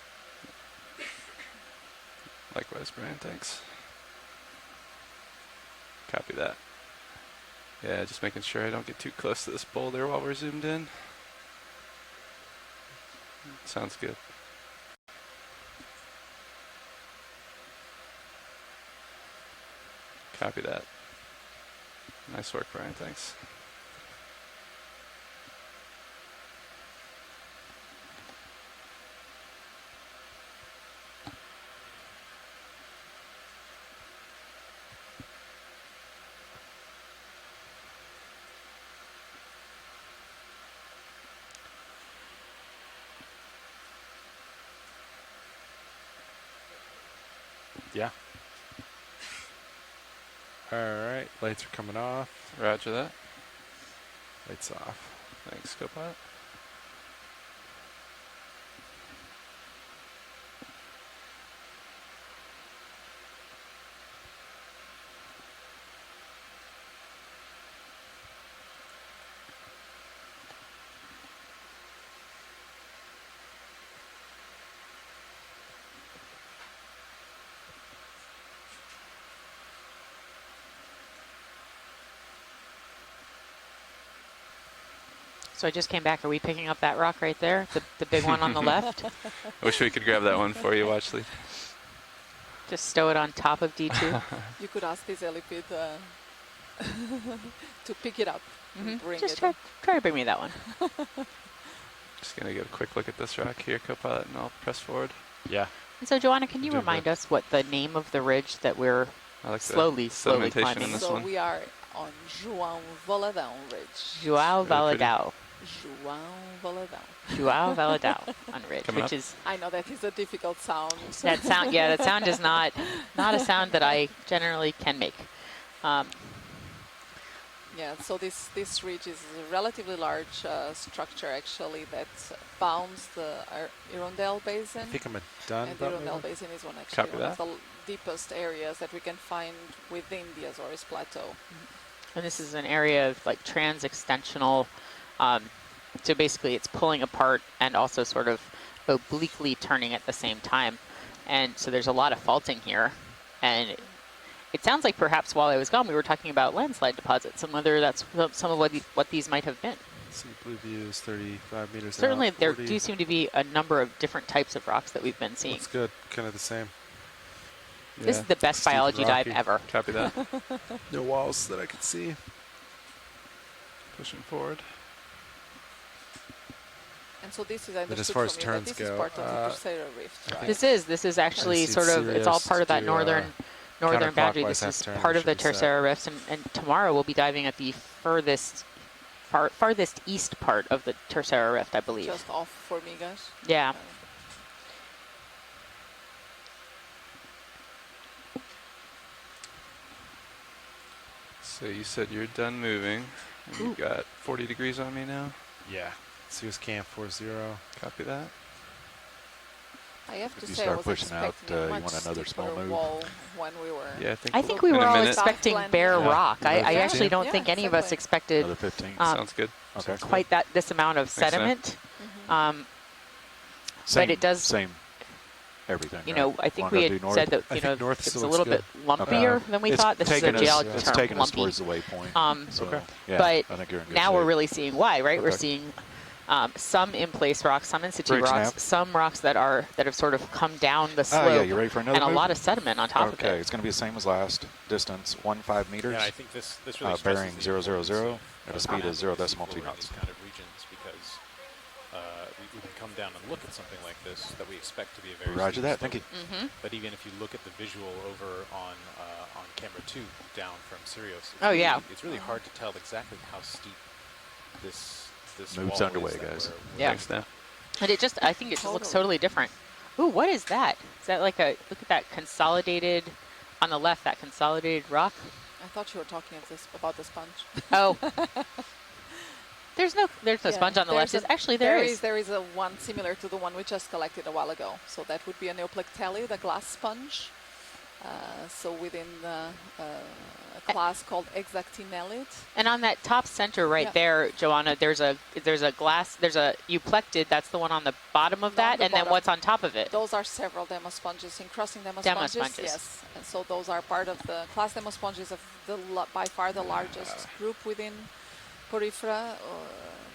Likewise, Brian. Thanks. Copy that. Yeah, just making sure I don't get too close to this boulder while we're zoomed in. Sounds good. Copy that. Nice work, Brian. Thanks. Yeah. All right, lights are coming off. Roger that. Lights off. Thanks, Copilot. So I just came back. Are we picking up that rock right there? The big one on the left? I wish we could grab that one for you, Watchley. Just stow it on top of D2? You could ask this Elipid to pick it up. And bring Just it try to bring me that one. Just going to get a quick look at this rock here, Copilot, and I'll press forward. Yeah. And so, Joanna, can you Doing remind good. us what the name of the ridge that we're I like slowly sedimentation climbing? in this So one. we are on Joao Valadao Ridge. Joao Really pretty. Valadao. Joao Valadao. Joao Valadao on ridge, Coming which up. is I know that is a difficult sound. that sound. Yeah, that sound is not a sound that I generally can make. Yeah, so this ridge is a relatively large structure actually that bounds the Hirondelle Basin. I think I'm done. And the about Hirondelle moving. Basin is one Copy of that. the deepest areas that we can find within the Azores Plateau. And this is an area of like trans-extensional, so basically it's pulling apart and also sort of obliquely turning at the same time. And so there's a lot of faulting here. And it sounds like perhaps while I was gone, we were talking about landslide deposits and whether that's some of what these might have been. See, blue view is 35 meters Certainly out, there 40. do seem to be a number of different types of rocks that we've been seeing. Looks good. Kind of the same. This Yeah. is the best Steep biology dive rocky. ever. Copy that. No walls that I could see. Pushing forward. And so this is, I understood as far as from you, that turns this is go, part of the Terceira Rift, right? This is actually see sort of, it's all Sirius part of that do, northern boundary. counterclockwise This half is turn, part it of the should be set. Terceira Rifts, and tomorrow we'll be diving at the farthest east part of the Terceira Rift, I believe. Just off Formigas. Yeah. So you said you're done moving. And you've got 40 degrees on me now. Yeah. Sirius Camp 40. Copy that. I have to If you say I start was pushing out, expecting a you much want another small steeper move? wall when we were. Yeah, I think we in were a all minute. expecting South bare Glen, rock. Another I 15? actually don't Yeah, think any of us exactly. expected Another 15. Sounds good. Okay. quite this amount of Thanks, Sam. sediment. Same, but it does, same everything. you right? know, I think Wanna we go had due north? said that, I you think know, north it's still a looks little bit lumpier than we It's thought. This is a taking us- geology It's term, taking us lumpy. towards the waypoint. So, Okay. yeah, But I think you're in good now shape. we're really seeing why, right? We're Okay. seeing some in-place rocks, some in-situ Bridge rocks, nav. some rocks that have sort of come down the slope, yeah, you ready for another and a move? lot of sediment on top of Okay, it. it's going to be the same as last. Distance 15 meters. Yeah, I think this really stresses bearing the 000 importance at a of speed being of 0 able to see decimal 2 forward in knots. these kind of regions, because we can come down and look at something like this that we expect to be a very Roger steep that, thank slope. you. But even if you look at the visual over on camera 2 down from Sirius, Oh, yeah. it's really hard to tell exactly how steep this Move's wall underway, is that guys. we're Yeah. Thanks, now. And I think it just looks totally different. Ooh, what is that? Is that like look at that consolidated, on the left, that consolidated rock? I thought you were talking about the sponge. Oh. There's no Yeah, sponge on the left. there's Actually, there is. There is a one similar to the one we just collected a while ago. So that would be a Neoplectelli, the glass sponge. So within a class called Exactinellid. And on that top center right there, Joanna, there's a euplectid. That's the one on the bottom of that, and then what's on top of it? Those are several demosponges, encrossing Demosponges. demosponges. Yes, and so those are part of the class demosponges of by far the largest group within Porifera.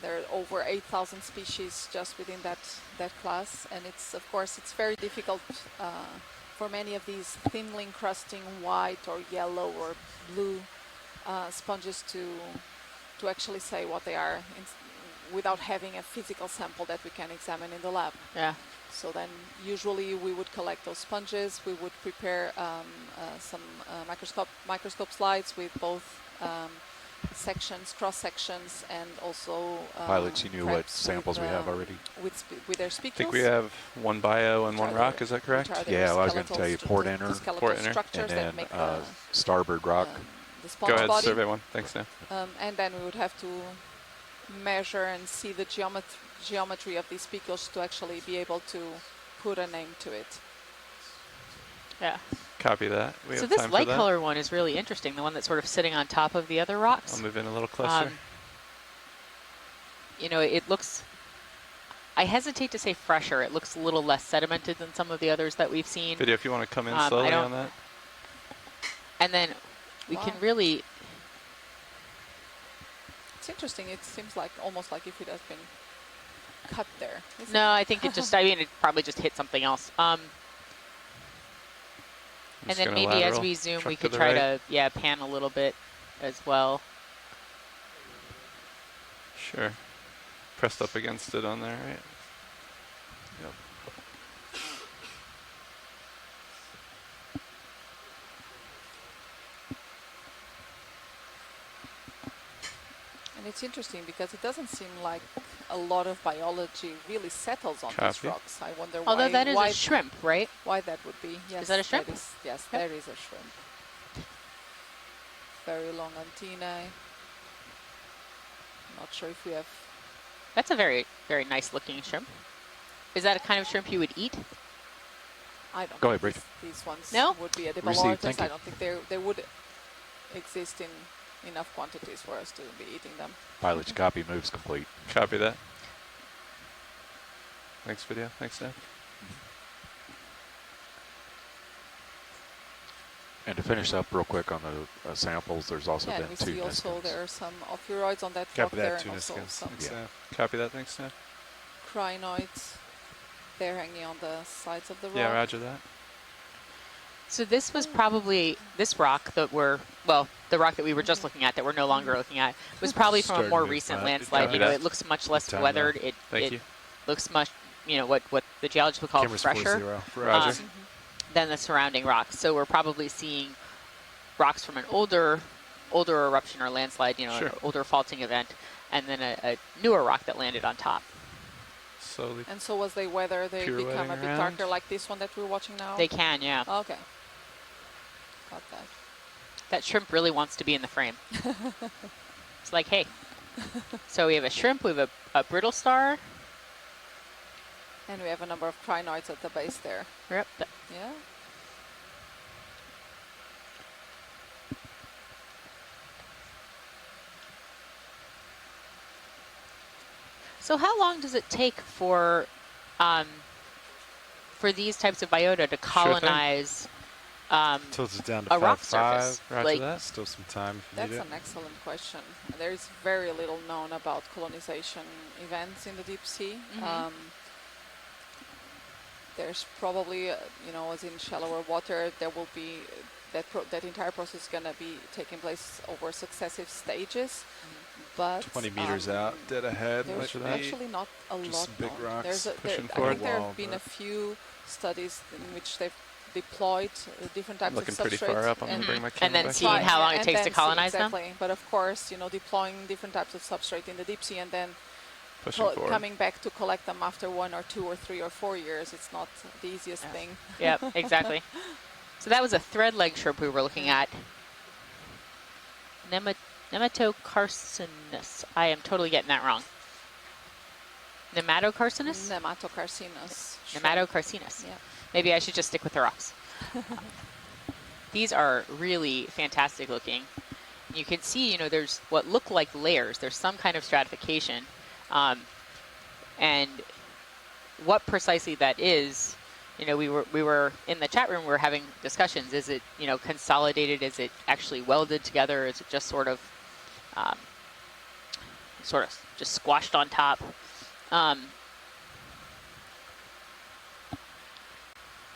There are over 8,000 species just within that class, and it's of course it's very difficult for many of these thinly encrusting white or yellow or blue sponges to actually say what they are without having a physical sample that we can examine in the lab. Yeah. So then usually we would collect those sponges, we would prepare some microscope slides with both sections, cross sections, and also Pilots, you knew what preps samples with, we have already? with their speakers. I think we have one bio and Which one are rock, the- is that correct? which are the Yeah, well, I was going to skeletal tell you stru- port the inner, skeletal Port inner. structures and that then make starboard rock. the sponge Go ahead, body. survey one. Thanks, Nav. And then we would have to measure and see the geometry of these speakers to actually be able to put a name to it. Yeah. Copy that. We So have this time light for that. color one is really interesting, the one that's sort of sitting on top of the other rocks. I'll move in a little closer. You know, it looks, I hesitate to say fresher. It looks a little less sedimented than some of the others that we've seen. Video, if you want to come in I slowly don't- on that. And then we can really, It's interesting. It seems like almost like if it has been cut there. isn't no, it? I think it just, I mean, it probably just hit something else. And Just then gonna maybe as lateral, we zoom, truck we to could the try right. to, yeah, pan a little bit as well. Sure. Pressed up against it on there, right? Yep. And it's interesting because it doesn't seem like a lot of biology really settles on these Copy. rocks. I wonder Although why. that is why a shrimp, right? Why that would be? Yes, that a shrimp? Yes, Yep. there is a shrimp. Very long antennae. Not sure if we have. That's a very, very nice looking shrimp. Is that a kind of shrimp you would eat? I don't Go know. ahead, break These ones No? would be Receive, edible thank I you. don't think they would exist in enough quantities for us to be eating them. Pilot's copy, moves complete. Copy that. Thanks, video. Thanks, Nav. And to finish up real quick on the samples, there's also Yeah, and been we two see also Niskins. there are some ophiuroids on that rock Copy there, that, two and also Niskins. some Thanks, Nav. Copy that. Thanks, Nav. crinoids. They're hanging on the sides of the rock. Yeah, roger that. So this was probably, this rock that we're, well, the rock that we were just looking at that we're no longer looking at was probably from a Starting more to move recent flat. landslide. Copy You know, that. it looks much less time, weathered. though. Thank It you. looks much, you know, what the geologists would call Camera's fresher 4-0. Roger. than the surrounding rocks. So we're probably seeing rocks from an older eruption or landslide, you know, Sure. an older faulting event, and then a newer rock that landed on top. Slowly. And so as they weather, they become Pirouetting a bit around. darker, like this one that we're watching now? They can, yeah. Okay. Got that. That shrimp really wants to be in the frame. It's like, hey. So we have a shrimp, we have a brittle star. And we have a number of crinoids at the base there. Yep. Yeah. So how long does it take for these types of biota to colonize Tilts it down to a rock 5-5. surface? Roger Like, that. Still some time if you That's need it. an excellent question. There is very little known about colonization events in the deep sea. There's probably, you know, as in shallower water, there will be that entire process is going to be taking place over successive stages. But 20 meters out, dead ahead. there's might be actually not a just lot some big known. rocks I pushing think forward. there Wall, have been but- a few studies in which they've deployed different types Looking of pretty substrates. far up. I'm going to bring my camera and then back seeing in. how long it and takes to then see- colonize them? exactly. But of course, you know, deploying different types of substrate in the deep sea and then Pushing forward. coming back to collect them after 1 or 2 or 3 or 4 years, it's not the easiest thing. Yep, exactly. So that was a thread leg shrimp we were looking at. Nematocarcinus. I am totally getting that wrong. Nematocarcinus? Nematocarcinus. shrimp. Nematocarcinus. Yeah. Maybe I should just stick with the rocks. These are really fantastic looking. You can see, you know, there's what look like layers. There's some kind of stratification. And what precisely that is, you know, we were in the chat room, we were having discussions. Is it, you know, consolidated? Is it actually welded together? Is it just sort of just squashed on top?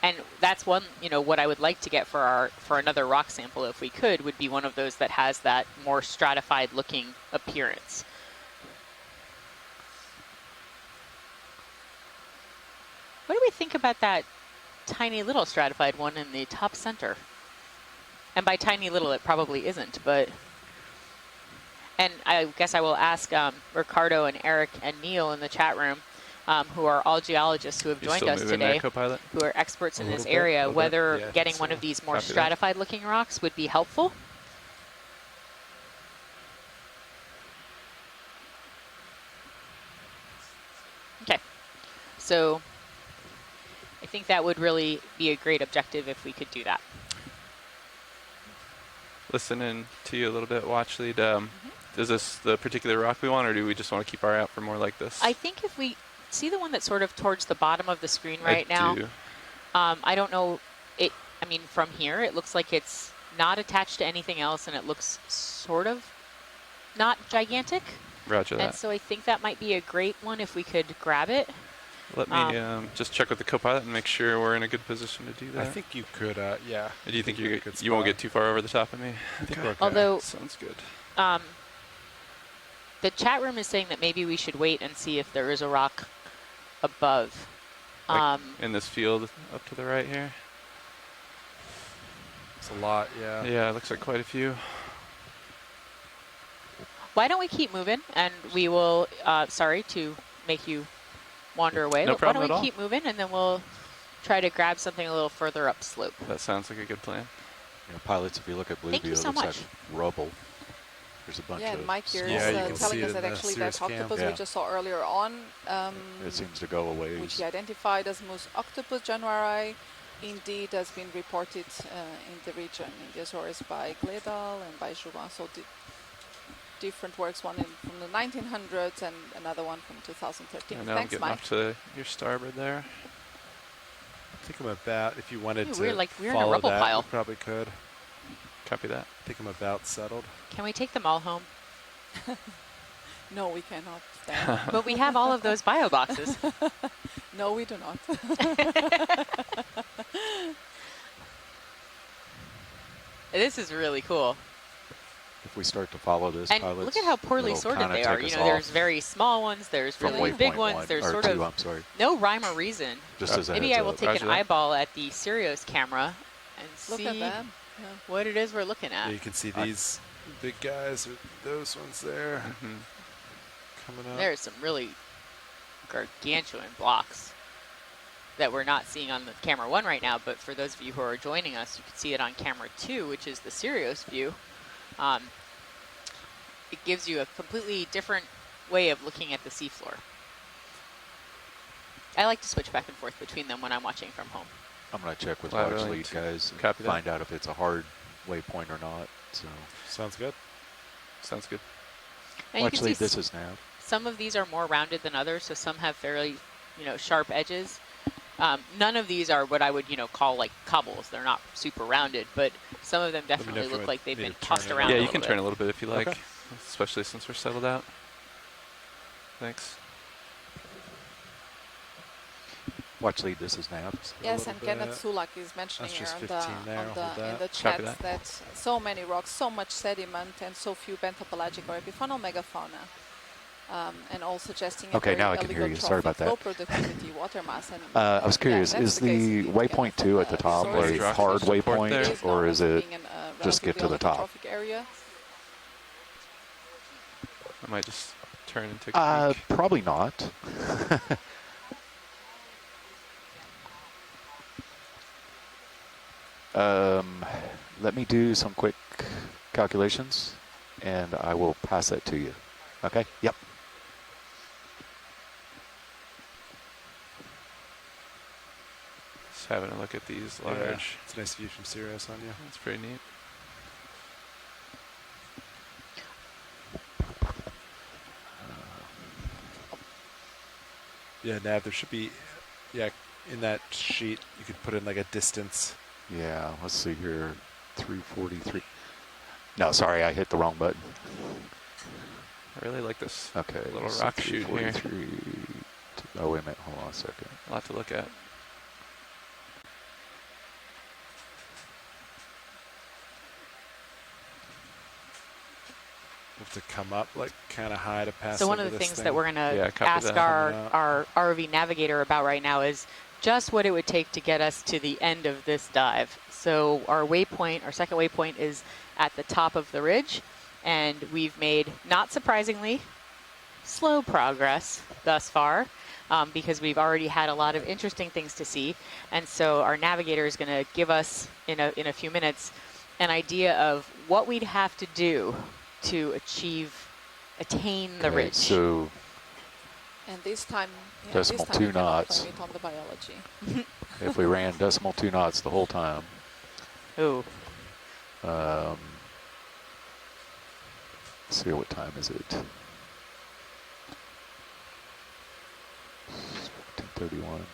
And that's one, what I would like to get for another rock sample, if we could, would be one of those that has that more stratified looking appearance. What do we think about that tiny little stratified one in the top center? And by tiny little, it probably isn't, but... And I guess I will ask Ricardo and Eric and Neil in the chat room, who are all geologists who have joined us today, who are experts in this area, whether getting one of these more stratified looking rocks would be helpful. Okay, so I think that would really be a great objective if we could do that. Listening to you a little bit, watch lead. Is this the particular rock we want, or do we just want to keep our eye out for more like this? I think if we see the one that's sort of towards the bottom of the screen right now, I don't know, I mean, from here, it looks like it's not attached to anything else, and it looks sort of not gigantic. Roger that. And so I think that might be a great one if we could grab it. Let me just check with the co-pilot and make sure we're in a good position to do that. I think you could, yeah. Do you think you won't get too far over the top of me? I think we're okay. Although, sounds good. The chat room is saying that maybe we should wait and see if there is a rock above. Like in this field up to the right here? It's a lot, yeah. Yeah, it looks like quite a few. Why don't we keep moving, and we will, sorry to make you wander away, No but why problem don't at we all. keep moving, and then we'll try to grab something a little further upslope. That sounds like a good plan. Pilots, if you look at Blue Thank you View, it so looks much. like rubble. There's a bunch Yeah, of... and Mike here Yeah, you can is telling see it us in that the actually that Cirrus cam. octopus Yeah. we just saw earlier on, it seems to go away. which he identified as Moose octopus januari, indeed has been reported in the region, in the Azores, by Gledal and by Joao. So different works, one from the 1900s and another one from 2013. I know, Thanks, I'm getting Mike. off to your starboard there. I think I'm about, if you wanted to we're in a follow rubble that, pile. you probably could. Copy that. I think I'm about settled. Can we take them all home? No, we cannot. Stan. But we have all of those bio boxes. No, we do not. This is really cool. If we start to follow this, And pilots, look at how poorly it'll sorted kinda they are. take us There's off very small ones, there's from really big waypoint ones, one, there's or sort two, of I'm sorry. no rhyme or reason. Just as a Maybe heads I will up. take Roger an that. eyeball at the Sirius camera and Look see at that. Yeah. what it is we're looking Yeah, at. you can see these big guys, or those ones there, coming up. There's some really gargantuan blocks that we're not seeing on the camera 1 right now, but for those of you who are joining us, you can see it on camera 2, which is the Sirius view. It gives you a completely different way of looking at the seafloor. I like to switch back and forth between them when I'm watching from home. I'm going to check with Well, watch really lead guys and copy that. find out if it's a hard waypoint or not. So Sounds good. Sounds good. And you watch can lead, see this is nav. some of these are more rounded than others, so some have fairly, sharp edges. None of these are what I would, call like cobbles. They're not super rounded, but some of them know definitely if you look would like they've need been to turn tossed it around. Yeah, a you little can bit. turn a little bit if you like, Okay. especially since we're settled out. Thanks. Watch lead, this is nav. Yes, little and Kenneth bit. Sulak is mentioning That's here just on 15 there, hold in that. the Copy chat that. that so many rocks, so much sediment, and so few bentopelagic or epiphoneal megafauna. And all suggesting Okay, a very now I can hear you. Sorry about that. low productivity water mass. And I was curious, that's is the case the indeed, waypoint Kenneth, 2 at the top sources. a hard Support waypoint, there. It or known is as it being just get to the top? eutrophic area. I might just turn and take a peek. Probably not. Let me do some quick calculations, and I will pass that to you. Okay? Yep. Just having a look at these large. Yeah, it's a nice view from Sirius on you. That's pretty neat. Yeah, Nav, there should be, in that sheet, you could put in like a distance. Yeah, let's see here. 343. No, sorry, I hit the wrong button. I really like this Okay. little so rock shoot here. 343 oh, wait a minute. Hold on a second. A lot to look at. have to come up like kind of high to pass. So one over of the this things thing. that we're going to Yeah, copy ask that. our ROV navigator about right now is just what it would take to get us to the end of this dive. So our waypoint, our second waypoint, is at the top of the ridge, and we've made, not surprisingly, slow progress thus far, because we've already had a lot of interesting things to see. And so our navigator is going to give us in a few minutes an idea of what we'd have to do to attain the ridge. So And this time, decimal this time 2 you cannot knots. blame it on the biology. If we ran decimal 2 knots the whole time. Ooh. Let's see, what time is it? 15:31.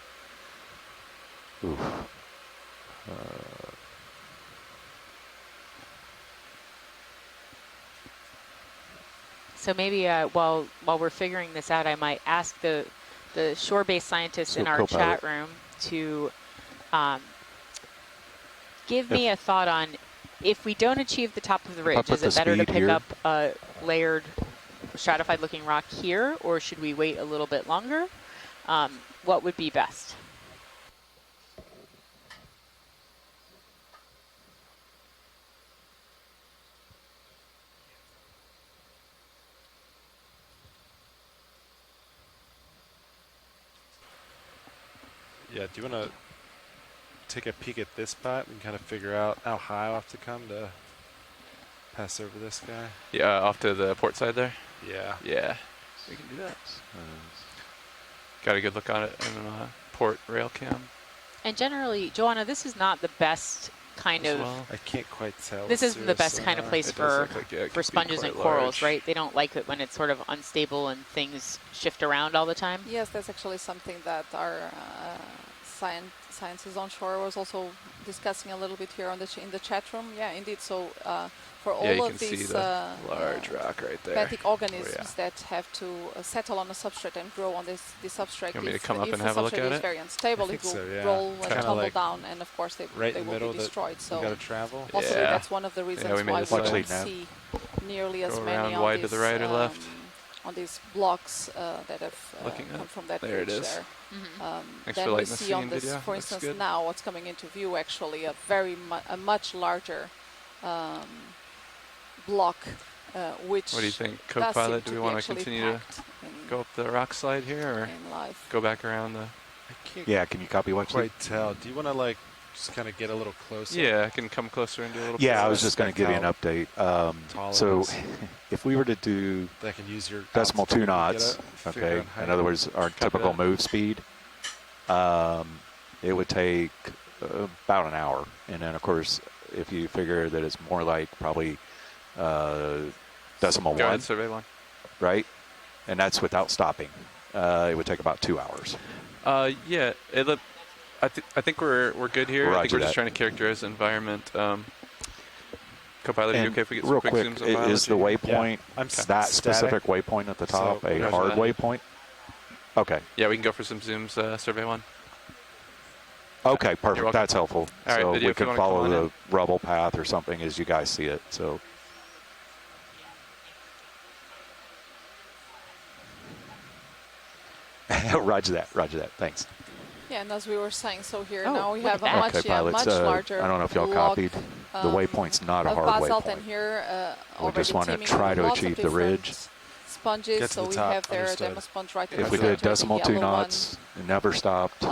Oof. So maybe while we're figuring this out, I might ask the shore-based scientists in our co-pilot. chat room to give me a thought on, if we don't achieve the top of the ridge, is it better to pick up a layered, stratified-looking rock here, or should we wait a little bit longer? What would be best? Yeah, do you want to take a peek at this spot and kind of figure out how high I'll have to come to pass over this guy? Yeah, off to the port side there. Yeah. Yeah, we can do that. Got a good look on it in port rail cam. And generally, Joanna, this is not the best kind of. I can't quite tell. This isn't the best kind of place for sponges and corals, right? They don't like it when it's sort of unstable and things shift around all the time. Yes, that's actually something that our sciences on shore was also discussing a little bit here on in the chat room. Yeah, indeed. So for all of these large rock right there. aquatic organisms that have to settle on a substrate and grow on this substrate, You want me to if come up the and have a look substrate at is it? very unstable, it will roll and Kinda tumble like down, and of course they will be destroyed. So you got to travel. possibly that's one of the reasons we why we made don't see nearly as Go many around on wide these, to the right or left. on these blocks that have Looking come up. from that There it ridge is. there. Thanks Then for we lighting the see on scene this, video. for Looks instance, good. now what's coming into view actually a much larger block, which What do you think, does seem co-pilot? Do to we be want to actually continue to packed go up the rock slide here, or in life. go back around the? Yeah, can you copy what you? Quite tell. Do you want to like just kind of get a little closer? Yeah, I can come closer and do a little. Yeah, I bit was just going to give you an update. So if we were to do that can use your decimal 2 altitude to knots, get up, figure okay, out height. in other words, our typical that. move speed, it would take about an hour. And then, of course, if you figure that it's more like probably decimal Go 1, ahead, survey 1. right? And that's without stopping. It would take about 2 hours. Yeah, I think we're good here. I think Roger we're just that. trying to characterize the environment. Co-pilot, are you And okay if we get real some quick quick, zooms on is the biology? waypoint that static. specific waypoint at the top So a roger hard that. waypoint? Okay. Yeah, we can go for some zooms. Survey 1. Okay, You're perfect. welcome. That's helpful. All right, So video, we if you can wanna come follow on the in. rubble path or something as you guys see it. So. Roger that. Roger that. Thanks. Yeah, and as we were saying, so here Oh, now we look have at a that. much, Okay, pilots, much larger I don't know if y'all block, copied. The waypoint's not a of hard basalt, waypoint. and here We just already want to teeming try with to lots of achieve the different ridge. sponges. Get to So the we top, have there a understood. demo sponge right in If the we center, did decimal the 2 yellow one. knots and never stopped,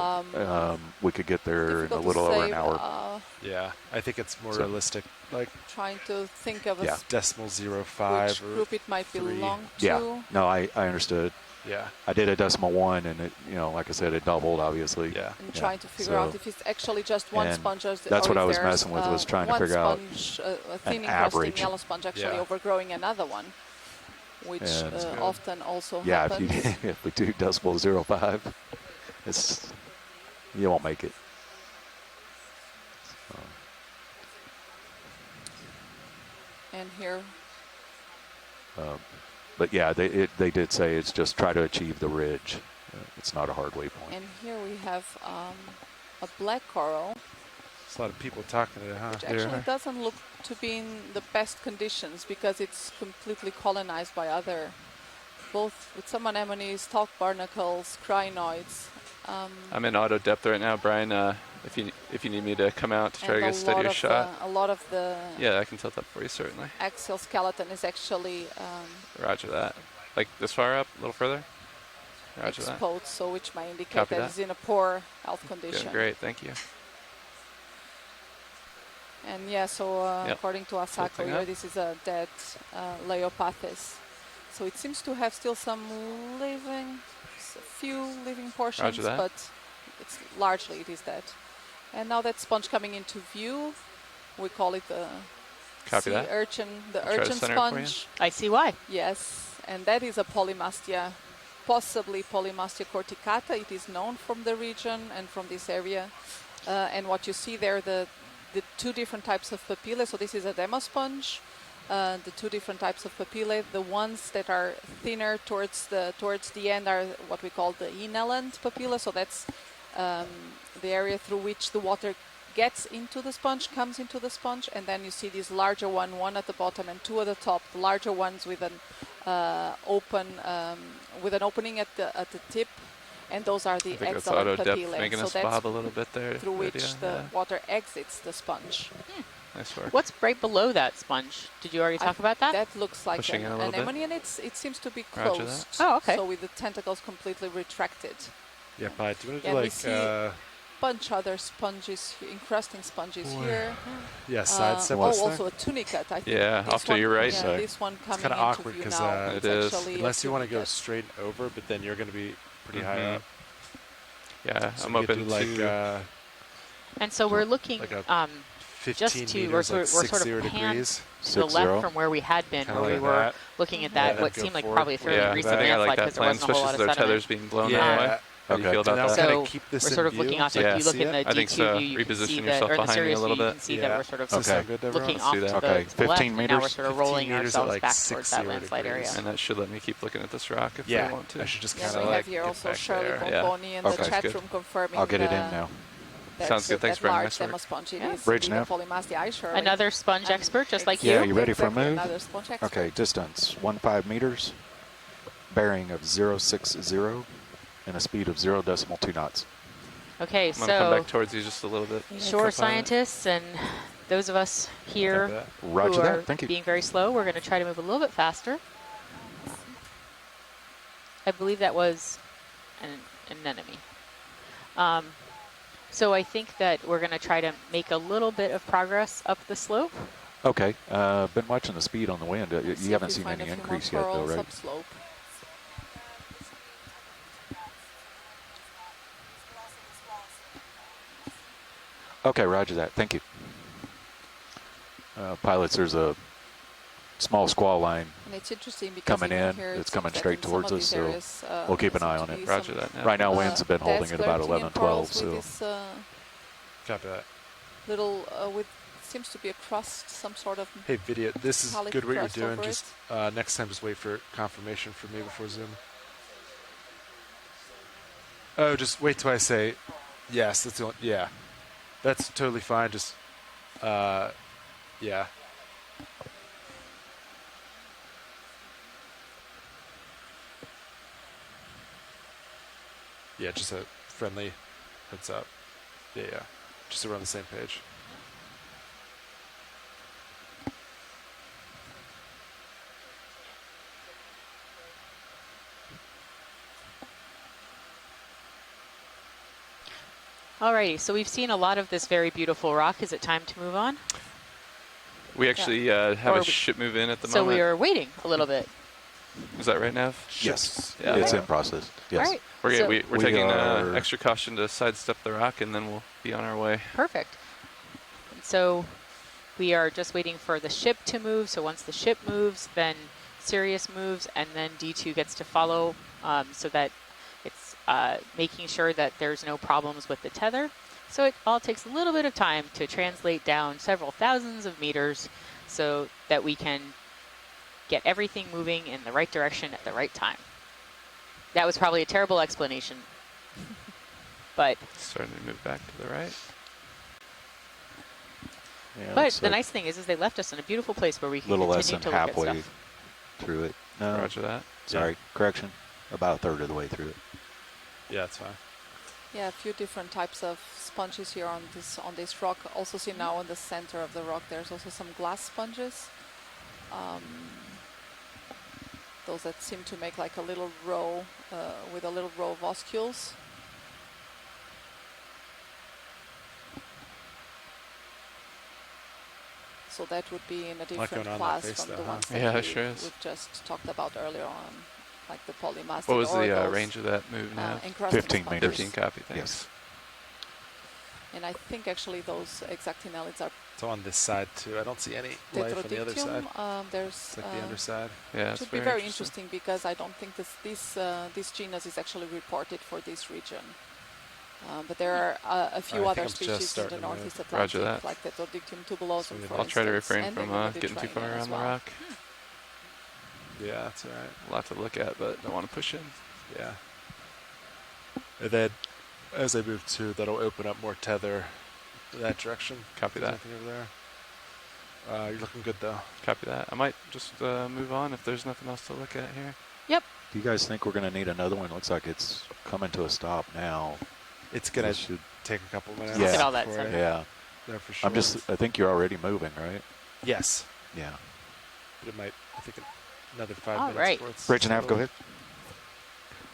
we could get there in a Difficult to little over an say, hour. Yeah, I think it's more So- realistic. Like Trying to think of a Yeah. decimal 0.5 which or group it might 3. belong to. Yeah. No, I understood. Yeah. I did a decimal 1, and it, like I said, it doubled, obviously. Yeah. And trying to figure out if it's actually just one and sponge, or that's or what if I was there's, messing with, was trying to one figure out sponge, a thin an encrusting average. yellow sponge actually Yeah. overgrowing another one, which And- often also Yeah, happens. if we do decimal 0.5, you won't make it. So, And here, but yeah, they did say it's just try to achieve the ridge. It's not a hard waypoint. and here we have a black coral. There's a lot of people talking to it, huh? Which actually doesn't look to be in the best conditions because it's completely colonized by other, both with some anemones, talc barnacles, crinoids. I'm in auto depth right now, Brian. If you need me to come out to try to get a steadier shot. A lot of the Yeah, I can tilt up for you, certainly. axial skeleton is actually Roger that. Like this far up, a little further? Roger that. exposed, so which might indicate Copy that that. it's in a poor health condition. Doing great, thank you. And yeah, so Yep. according to Asako Tilting here, up. this is a dead Leopathis. So it seems to have still some living, a few living portions, Roger that. but it's largely it is dead. And now that sponge coming into view, we call it the Copy sea that. urchin, the Try to urchin center it for you. sponge. I see why. Yes, and that is a Polymastia, possibly Polymastia corticata. It is known from the region and from this area. And what you see there, the two different types of papillae. So this is a demo sponge. The two different types of papillae. The ones that are thinner towards the end are what we call the inhalant papilla. So that's the area through which the water gets into the sponge, comes into the sponge, and then you see this larger one at the bottom and two at the top. The larger ones with an opening at the tip, and those are the I think that's exhalant auto depth papillae. making So us that's bob a little bit there. through which Lydia. the water exits the sponge. Nice work. What's right below that sponge? Did you already talk about that? That looks like Pushing an in a little bit. anemone, and it seems to be Roger closed. that. Oh, okay. So with the tentacles completely retracted. Yeah, Pi, do you want to Yeah, do we see like, bunch other sponges, encrusting sponges here. yeah, sidestep Oh, this thing? also a tunicate, I think. Yeah, This off to one- your right. Yeah, this one It's coming kind of into awkward view because now. It It's is. actually a unless you want to go tunicate. straight over, but then you're going to be pretty high Mhm. up. Yeah, So I'm we could open do like to. And so we're looking like a 15 just to, meters, we're like sort 60 of panned degrees. to the 6-0. left from where we had been, Kinda where we like were that. looking at Yeah, that, then what go seemed like forward. probably a fairly Yeah, I recent think I like landslide that because there plan, wasn't a whole especially lot as of their sediment. tethers being blown Yeah. that way. How do you Okay. feel And about now that? kind So of keep this we're in sort of view. looking off, so like Yeah. if you look see in it. the I think D2 so. view, you can see Reposition the, yourself or the behind me a Sirius little view, you bit. can see Yeah. that we're sort of Does that Okay. sound good, everyone? looking Let's off do to that. the, Okay, to the 15 left, and now we're meters? sort of 15 rolling meters at ourselves like back 6 towards that 0 landslide area. degrees. And that should let me keep looking at this rock if Yeah, I want to. I should just Yes, kind we of like have here get also back Shirley there. Yeah. Pomponi in the Okay. chat Good. room confirming I'll get it in now. Sounds good. Thanks, that Brian. large Nice work. demo sponge. It Yeah. is Bridge indeed a nav. Polymastia. Hi, Shirley. Another sponge I'm expert, just like Yeah, you. you ready for a Exactly, move? Another sponge expert. Okay, distance 15 meters, bearing of 060, and a speed of 0.2 knots. Okay, I'm gonna come so back towards you just a little bit. shore Co-pilot. scientists and those of us here Copy that. Roger who are that. Thank you. being very slow, we're going to try to move a little bit faster. I believe that was an anemone. So I think that we're going to try to make a little bit of progress up the slope. Okay, been watching the speed on the wind. See You if haven't we seen find any a few more increase yet, though, corals right? upslope. Okay, roger that. Thank you. Pilots, there's a small squall line And it's interesting because coming even in. here It's it coming seems that straight in some towards of us, these so areas, we'll keep an there eye seem on to it. be Roger some, that. Now. Right now, winds have been dead holding at about squirting 11, in 12, corals so with this, Copy that. little with seems to be a crust, some sort of Hey, video, this is metallic good what you're crust doing. over Just next time, just wait for confirmation from me before Zoom. Oh, just wait till I say yes. That's the only, yeah. That's totally fine. Just yeah. Yeah, just a friendly heads up. Yeah, yeah. Just so we're on the same page. Alrighty, so we've seen a lot of this very beautiful rock. Is it time to move on? We actually have Or a we- ship move in at the So moment. we are waiting a little bit. Is that right, Nav? yes, Yeah. it's Yeah. in process. Yes. All right, We're, so we're We taking are- extra caution to sidestep the rock, and then we'll be on our way. perfect. So we are just waiting for the ship to move. So once the ship moves, then Sirius moves, and then D2 gets to follow, so that it's making sure that there's no problems with the tether. So it all takes a little bit of time to translate down several thousands of meters so that we can get everything moving in the right direction at the right time. That was probably a terrible explanation, but Starting to move back to the right. Yeah, But it's the like nice thing is they left us in a beautiful place where we a can little less continue than to look at halfway stuff. through it. No, Roger that. sorry, correction. About a third of the way through it. Yeah, it's fine. Yeah, a few different types of sponges here on this rock. Also see now in the center of the rock there's also some glass sponges. Those that seem to make like a little row with a little row of oscules. So that would be in a different going on that class face from though, the huh? ones that Yeah, it sure is. we've just talked about earlier on, like the polymastid. What was or the those, range of that move now? encrusting 15 sponges. meters. 15 copy, thanks. Yes. And I think actually those exactinellids are So on this side too, I don't see any life on the other side. Tetrodictyum. There's It's like the underside. Yeah, should be very interesting because I don't think this genus is actually reported for this region. But there are a few I other think I'm just species in the starting to move. Northeast Roger Atlantic, that. like Tetrodictyum tubulosum, for I'll try to instance, refrain and from in the getting too far Mediterranean around as the well. rock. Yeah, that's all right. A lot to look at, but don't want to push in. Yeah. And then as I move to, that'll open up more tether in that direction. Copy There's that. nothing over there. You're looking good though. Copy that. I might just move on if there's nothing else to look at here. Yep. Do you guys think we're going to need another one? Looks like it's coming to a stop now. It's gonna This should, take a couple minutes. Look at all that before stuff. I- yeah. Yeah, for sure. I think you're already moving, right? Yes. Yeah. But it might, I think another 5 All minutes. right. before it's Bridge and half, go totally- ahead.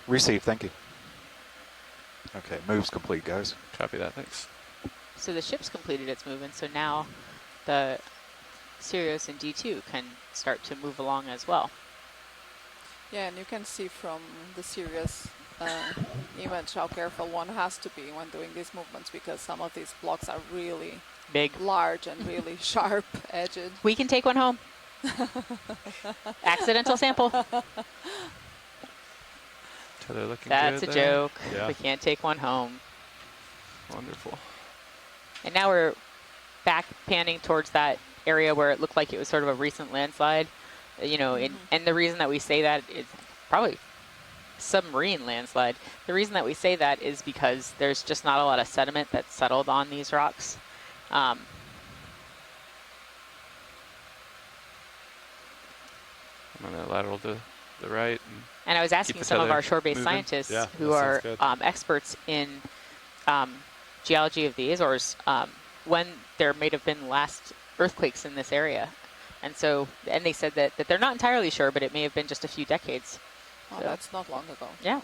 Receive, thank you. Okay, move's complete, guys. Copy that, thanks. So the ship's completed its movement, so now the Sirius and D2 can start to move along as well. Yeah, and you can see from the Sirius image how careful one has to be when doing these movements because some of these blocks are really Big. large and really sharp-edged. We can take one home. Accidental sample. Tether looking That's a good there. joke. Yeah. We can't take one home. Wonderful. And now we're back panning towards that area where it looked like it was sort of a recent landslide. You know, and the reason that we say that is probably submarine landslide. The reason that we say that is because there's just not a lot of sediment that's settled on these rocks. I'm going to lateral to the right. And I was asking the some of tether our shore-based moving. scientists Yeah, who that are sounds good. experts in geology of the Azores when there may have been last earthquakes in this area. And so, and they said that they're not entirely sure, but it may have been just a few decades. Oh, So- that's not long ago. Yeah.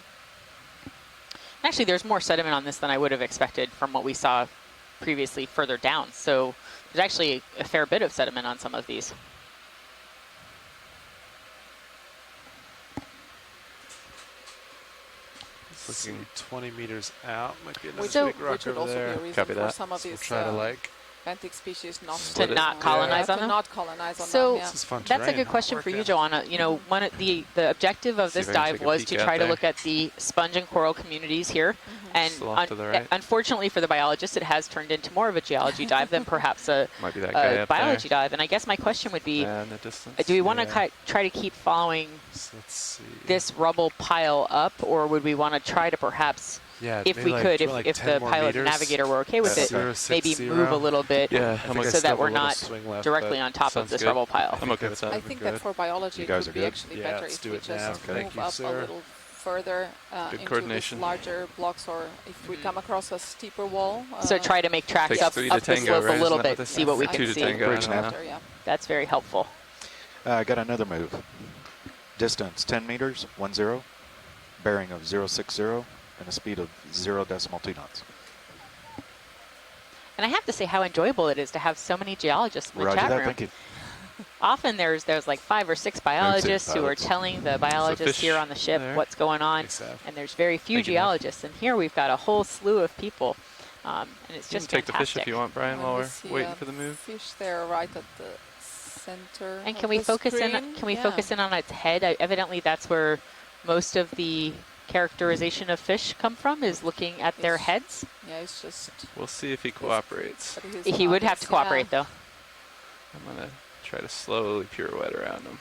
Actually, there's more sediment on this than I would have expected from what we saw previously further down. So there's actually a fair bit of sediment on some of these. It's looking 20 meters out. Might be another Which, So- big rock which would over also there. be a reason Copy for that. some of So we'll these try to like. benthic species not Split To it. not colonize on to them? not colonize on So them. Yeah. This is fun that's a terrain. good question for Work you, in. Joanna. You know, one of the objective of See this if I can dive take a was peek to out try to there. look at the sponge and coral communities here. And Still off to the right. unfortunately for the biologists, it has turned into more of a geology dive than perhaps a, Might be that guy up biology there. dive. And I guess my question would be, Yeah, in the distance. do we want to Yeah. try to keep following So let's see. this rubble pile up, or would we want to try to perhaps, Yeah, if maybe we like, could, drill like if 10 the more pilot and meters. navigator were okay with it, 060. maybe move a little bit Yeah, I think I'm I okay. so still that have a we're little not swing left, directly but on top of sounds this good. rubble pile? I'm okay with that. I think that for biology You it guys would are be good? actually Yeah, better let's if do we it just now. move Thank you, up a sir. little further Good into these coordination. larger blocks, or if we come across a steeper wall. So try to make tracks Takes up, 3 up to the tango, slope right? a little Isn't that bit, what they see say? what we I can 2 to see. tango. Bridge I don't now. know. Yeah. That's very helpful. I got another move. Distance 10 meters, 10. Bearing of 060 and a speed of 0.2 knots. And I have to say how enjoyable it is to have so many geologists in the Roger chat that, room. thank you. Often there's like 5 or 6 biologists who are pilots. telling the biologists here fish on the ship there. what's going on, Thanks, Sav. and there's very few Thank you, Matt. geologists. And here we've got a whole slew of people, and it's You just can take the fish fantastic. if you want, Brian, while we we're see waiting a for the move. Fish there right at the center. And of can we the focus in? screen. Can we Yeah. focus in on its head? Evidently, that's where most of the characterization of fish come from, is looking at their Yes. heads. Yeah, it's just. We'll see if he cooperates. but he's He would have to obvious, yeah. cooperate, though. I'm going to try to slowly pirouette around him.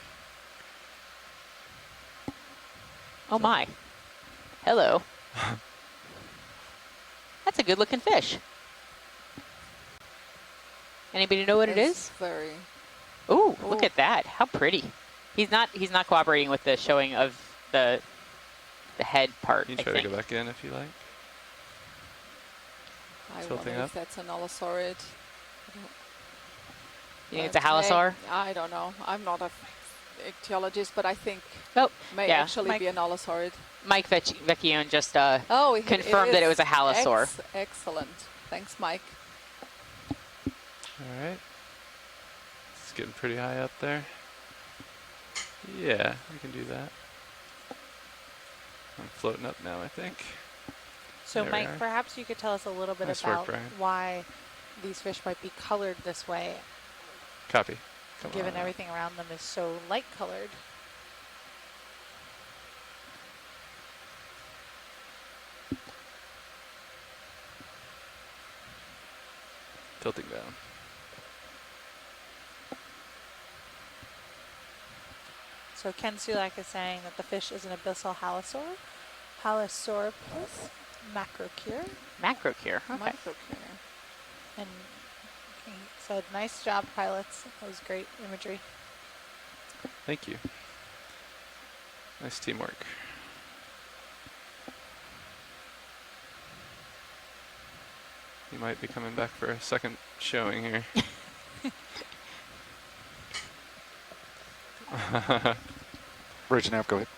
Oh my! Hello. That's a good-looking fish. Anybody know what it is? Very. Ooh, look at that. How pretty. He's not cooperating with the showing of the head part, You I try think. to go back in if you like. I Tilting wonder up. if that's an allosaurid. You think it's a halosaur? I don't know. I'm not a ichthyologist, but I think Oh, may yeah. actually be an allosaurid. Mike Vecchione just Oh, confirmed that it was a halosaur. Excellent. Thanks, Mike. All right. It's getting pretty high up there. Yeah, we can do that. I'm floating up now, I think. So, There we Mike, are. perhaps you could tell us a little bit Nice work, about Brian. why these fish might be colored this way, Copy. Come given on. everything around them is so light colored. Tilting down. So Ken Sulak is saying that the fish is an abyssal halosaur, Halosauropus macrocure. Macrocure. Okay. Microcure. And he said, nice job, pilots. That was great imagery. Thank you. Nice teamwork. You might be coming back for a second showing here. Bridge nav, go ahead.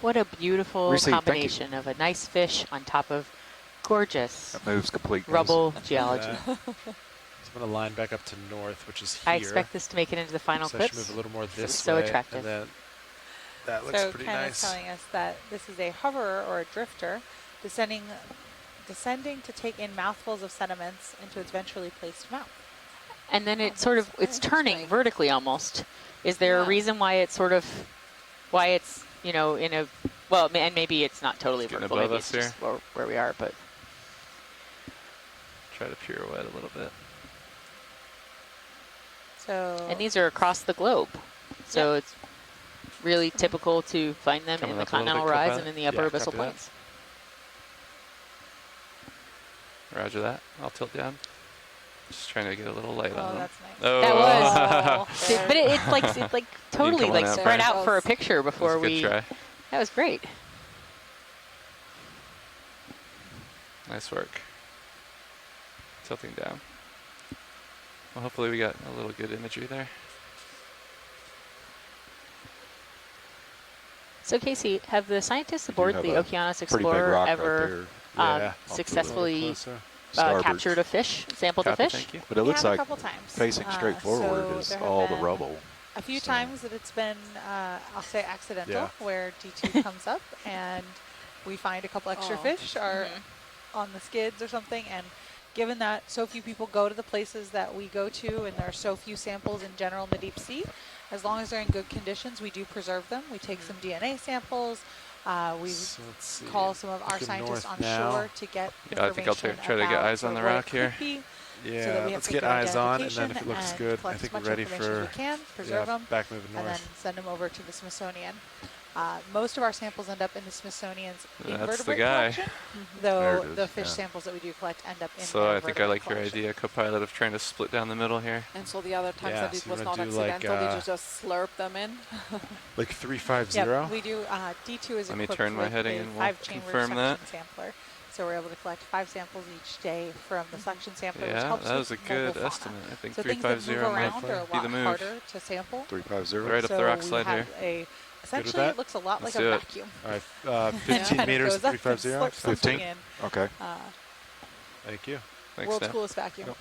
What a beautiful Receive, thank you. combination of a nice fish on top of gorgeous That move's complete. guys. rubble geology. So I'm going to line back up to north, which is here. I expect this to make it into the final so I should clips. move a little more this So way. attractive. And then that looks So pretty Ken nice. is telling us that this is a hoverer or a drifter descending to take in mouthfuls of sediments into its ventrally placed mouth. And then it's sort of, it's turning vertically almost. Is there a reason why it's sort of, why it's, you know, in a, well, and maybe it's not totally Getting vertical, above maybe us it's just where we are, but. Try to pirouette a little bit. So. And these are across the globe. So it's really typical to find them Coming in the up a little continental bit, rise co-pilot. and in the upper Yeah, abyssal copy that. plains. Roger that. I'll tilt down. Just trying to get a little light on them. That's nice. Oh, That Oh, was, but it's like totally come like on out, spread Brian. out for a picture before That was a we. good try. That was great. Nice work. Tilting down. Well, hopefully we got a little good imagery there. So Casey, have the scientists aboard have the a Okeanos pretty big Explorer rock right ever Yeah, I'll tilt a successfully little closer. Starboard. captured a fish, sampled a Copy, fish? thank you. But it looks have a like couple times. facing straight forward so is there have all the been rubble. A few So- times that it's been, I'll say accidental, Yeah. where D2 comes up and we find a couple extra fish or on the skids or something. And given that so few people go to the places that we go to and there are so few samples in general in the deep sea, as long as they're in good conditions, we do preserve them. We take some DNA samples. We So let's see. call some of our Looking scientists north on now. shore to get Yeah, I think I'll information try to get about eyes on sort the of what rock it here. could be. Yeah, so that we have let's good get eyes on, and then identification if it looks and good, I collect think as we're much ready information for as we can, preserve them, back moving and then north. send them over to the Smithsonian. Most of our samples end up in the Smithsonian's That's the invertebrate guy. collection, There though it is, the fish yeah. samples that we do collect end up in So the I think I like your invertebrate idea, co-pilot, of trying to split down the middle here. And so the other times Yeah, that it so you was wanna not do like, accidental, did you just slurp them in? Like 350? Yep, we do. D2 is Let me equipped turn my with heading a and we'll 5-chamber confirm suction that. sampler. So we're able to collect 5 samples each day from the suction sampler, which Yeah, helps that with was a mobile good fauna. estimate. I think So things that move 350 around are a might be the lot move. harder to sample. 350. Right up so the rock we slide have here. essentially, it looks a lot Let's like a do it. vacuum. All right, 15 And it meters, goes up and 350. slurps something 15? in. Okay. Thank you. Thanks, World's Dan. coolest vacuum. Yep.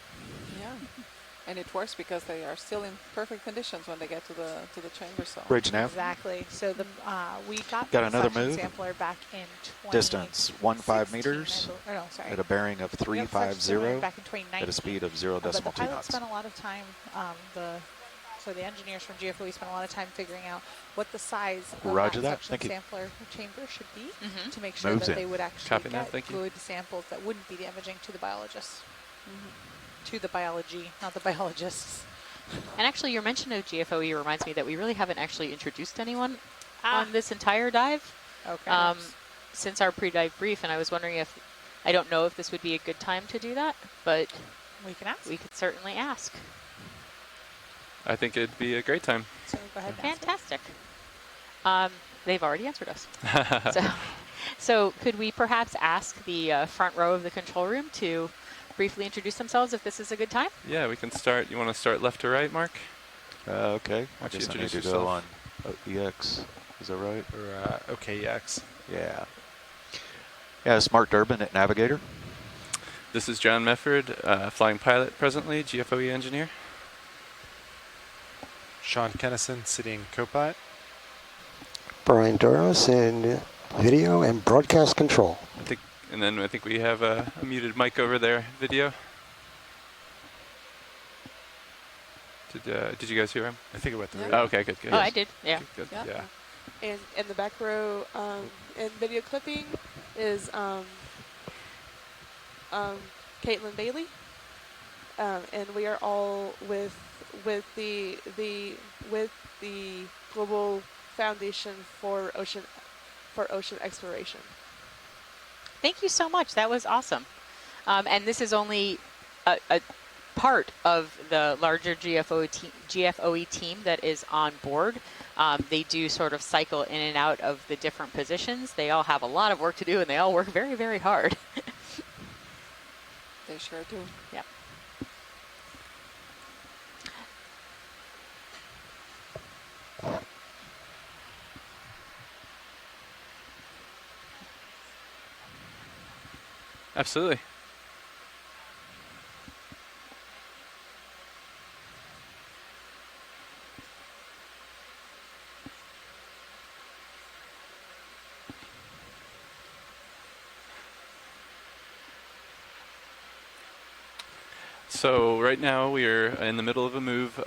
Yeah. And it works because they are still in perfect conditions when they get to the chamber. So Bridge nav. Exactly. So the we got Got the another suction move. sampler back in 20. Distance 15 meters Or no, sorry. at a bearing of Yep, suction 350 back in 2019. at a speed of But the 0.2 pilot knots. spent a lot of time, so the engineers from GFOE spent a lot of time figuring out what the size of Roger that that. suction Thank you. sampler chamber should be to make sure Moves that in. they would actually Copy that, get thank you. good samples that wouldn't be damaging to the biologists. To the biology, not the biologists. And actually, your mention of GFOE reminds me that we really haven't actually introduced anyone on this entire dive Okay. since our pre-dive brief, and I was wondering if, I don't know if this would be a good time to do that, but We can ask. We could certainly ask. I think it'd be a great time. So go ahead and ask. Fantastic. They've already answered us. So could we perhaps ask the front row of the control room to briefly introduce themselves if this is a good time? Yeah, we can start. You want to start left to right, Mark? Okay. Why I don't you guess I need introduce to go yourself? on EX. Is that right? Or OKEX. Yeah. Yeah, it's Mark Durbin at Navigator. This is John Mefford, flying pilot presently, GFOE engineer. Sean Kennison sitting co-pilot. Brian Duras in video and broadcast control. And then I think we have a muted mic over there, video. Did you guys hear him? I think it went through. Oh, okay, good. Oh, I did. Yeah. Good. Yeah. Yeah. And in the back row, in video clipping is Caitlin Bailey, and we are all with the Global Foundation for Ocean Exploration. Thank you so much. That was awesome. And this is only a part of the larger GFOE team that is on board. They do sort of cycle in and out of the different positions. They all have a lot of work to do, and they all work very, very hard. They sure do. Yep. Absolutely. So right now we are in the middle of a move,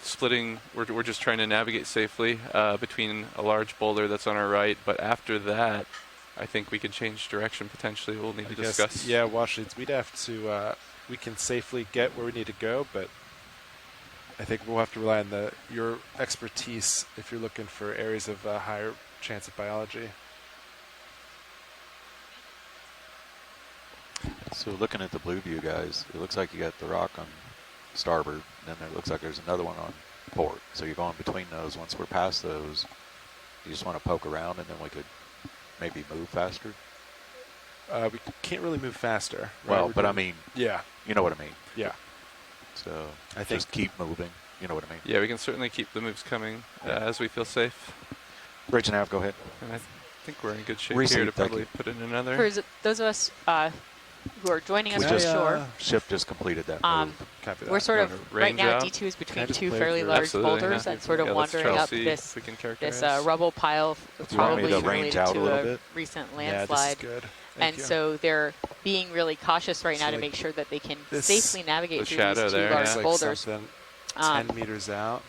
splitting. We're just trying to navigate safely between a large boulder that's on our right. But after that, I think we can change direction potentially. We'll need to discuss. Yeah, watch leads. We'd have to. We can safely get where we need to go, but I think we'll have to rely on your expertise if you're looking for areas of higher chance of biology. So looking at the blue view, guys, it looks like you got the rock on starboard, and then it looks like there's another one on port. So you're going between those. Once we're past those, you just want to poke around, and then we could maybe move faster. We can't really move faster. Right? Well, but I mean, yeah, you know what I mean. Yeah. So I think just keep moving. You know what I mean. Yeah, we can certainly keep the moves coming as we feel safe. Bridge and nav, go ahead. And I think we're in good shape Receive, here to thank probably you. put in another. For those of us who are joining us We from just, shore, ship just completed that move. Copy that. we're sort of right range now. out? D2 is between just two play fairly through? large Absolutely, boulders yeah. and sort of Yeah, let's try wandering to up see this if we can characterize. this rubble pile, Do you want me probably to range related out a to little a bit? recent Yeah, this is landslide. good. And you. so they're being really cautious right So now to like make sure that they can this- safely navigate the through shadow these two there, large yeah. Like boulders. something 10 meters out.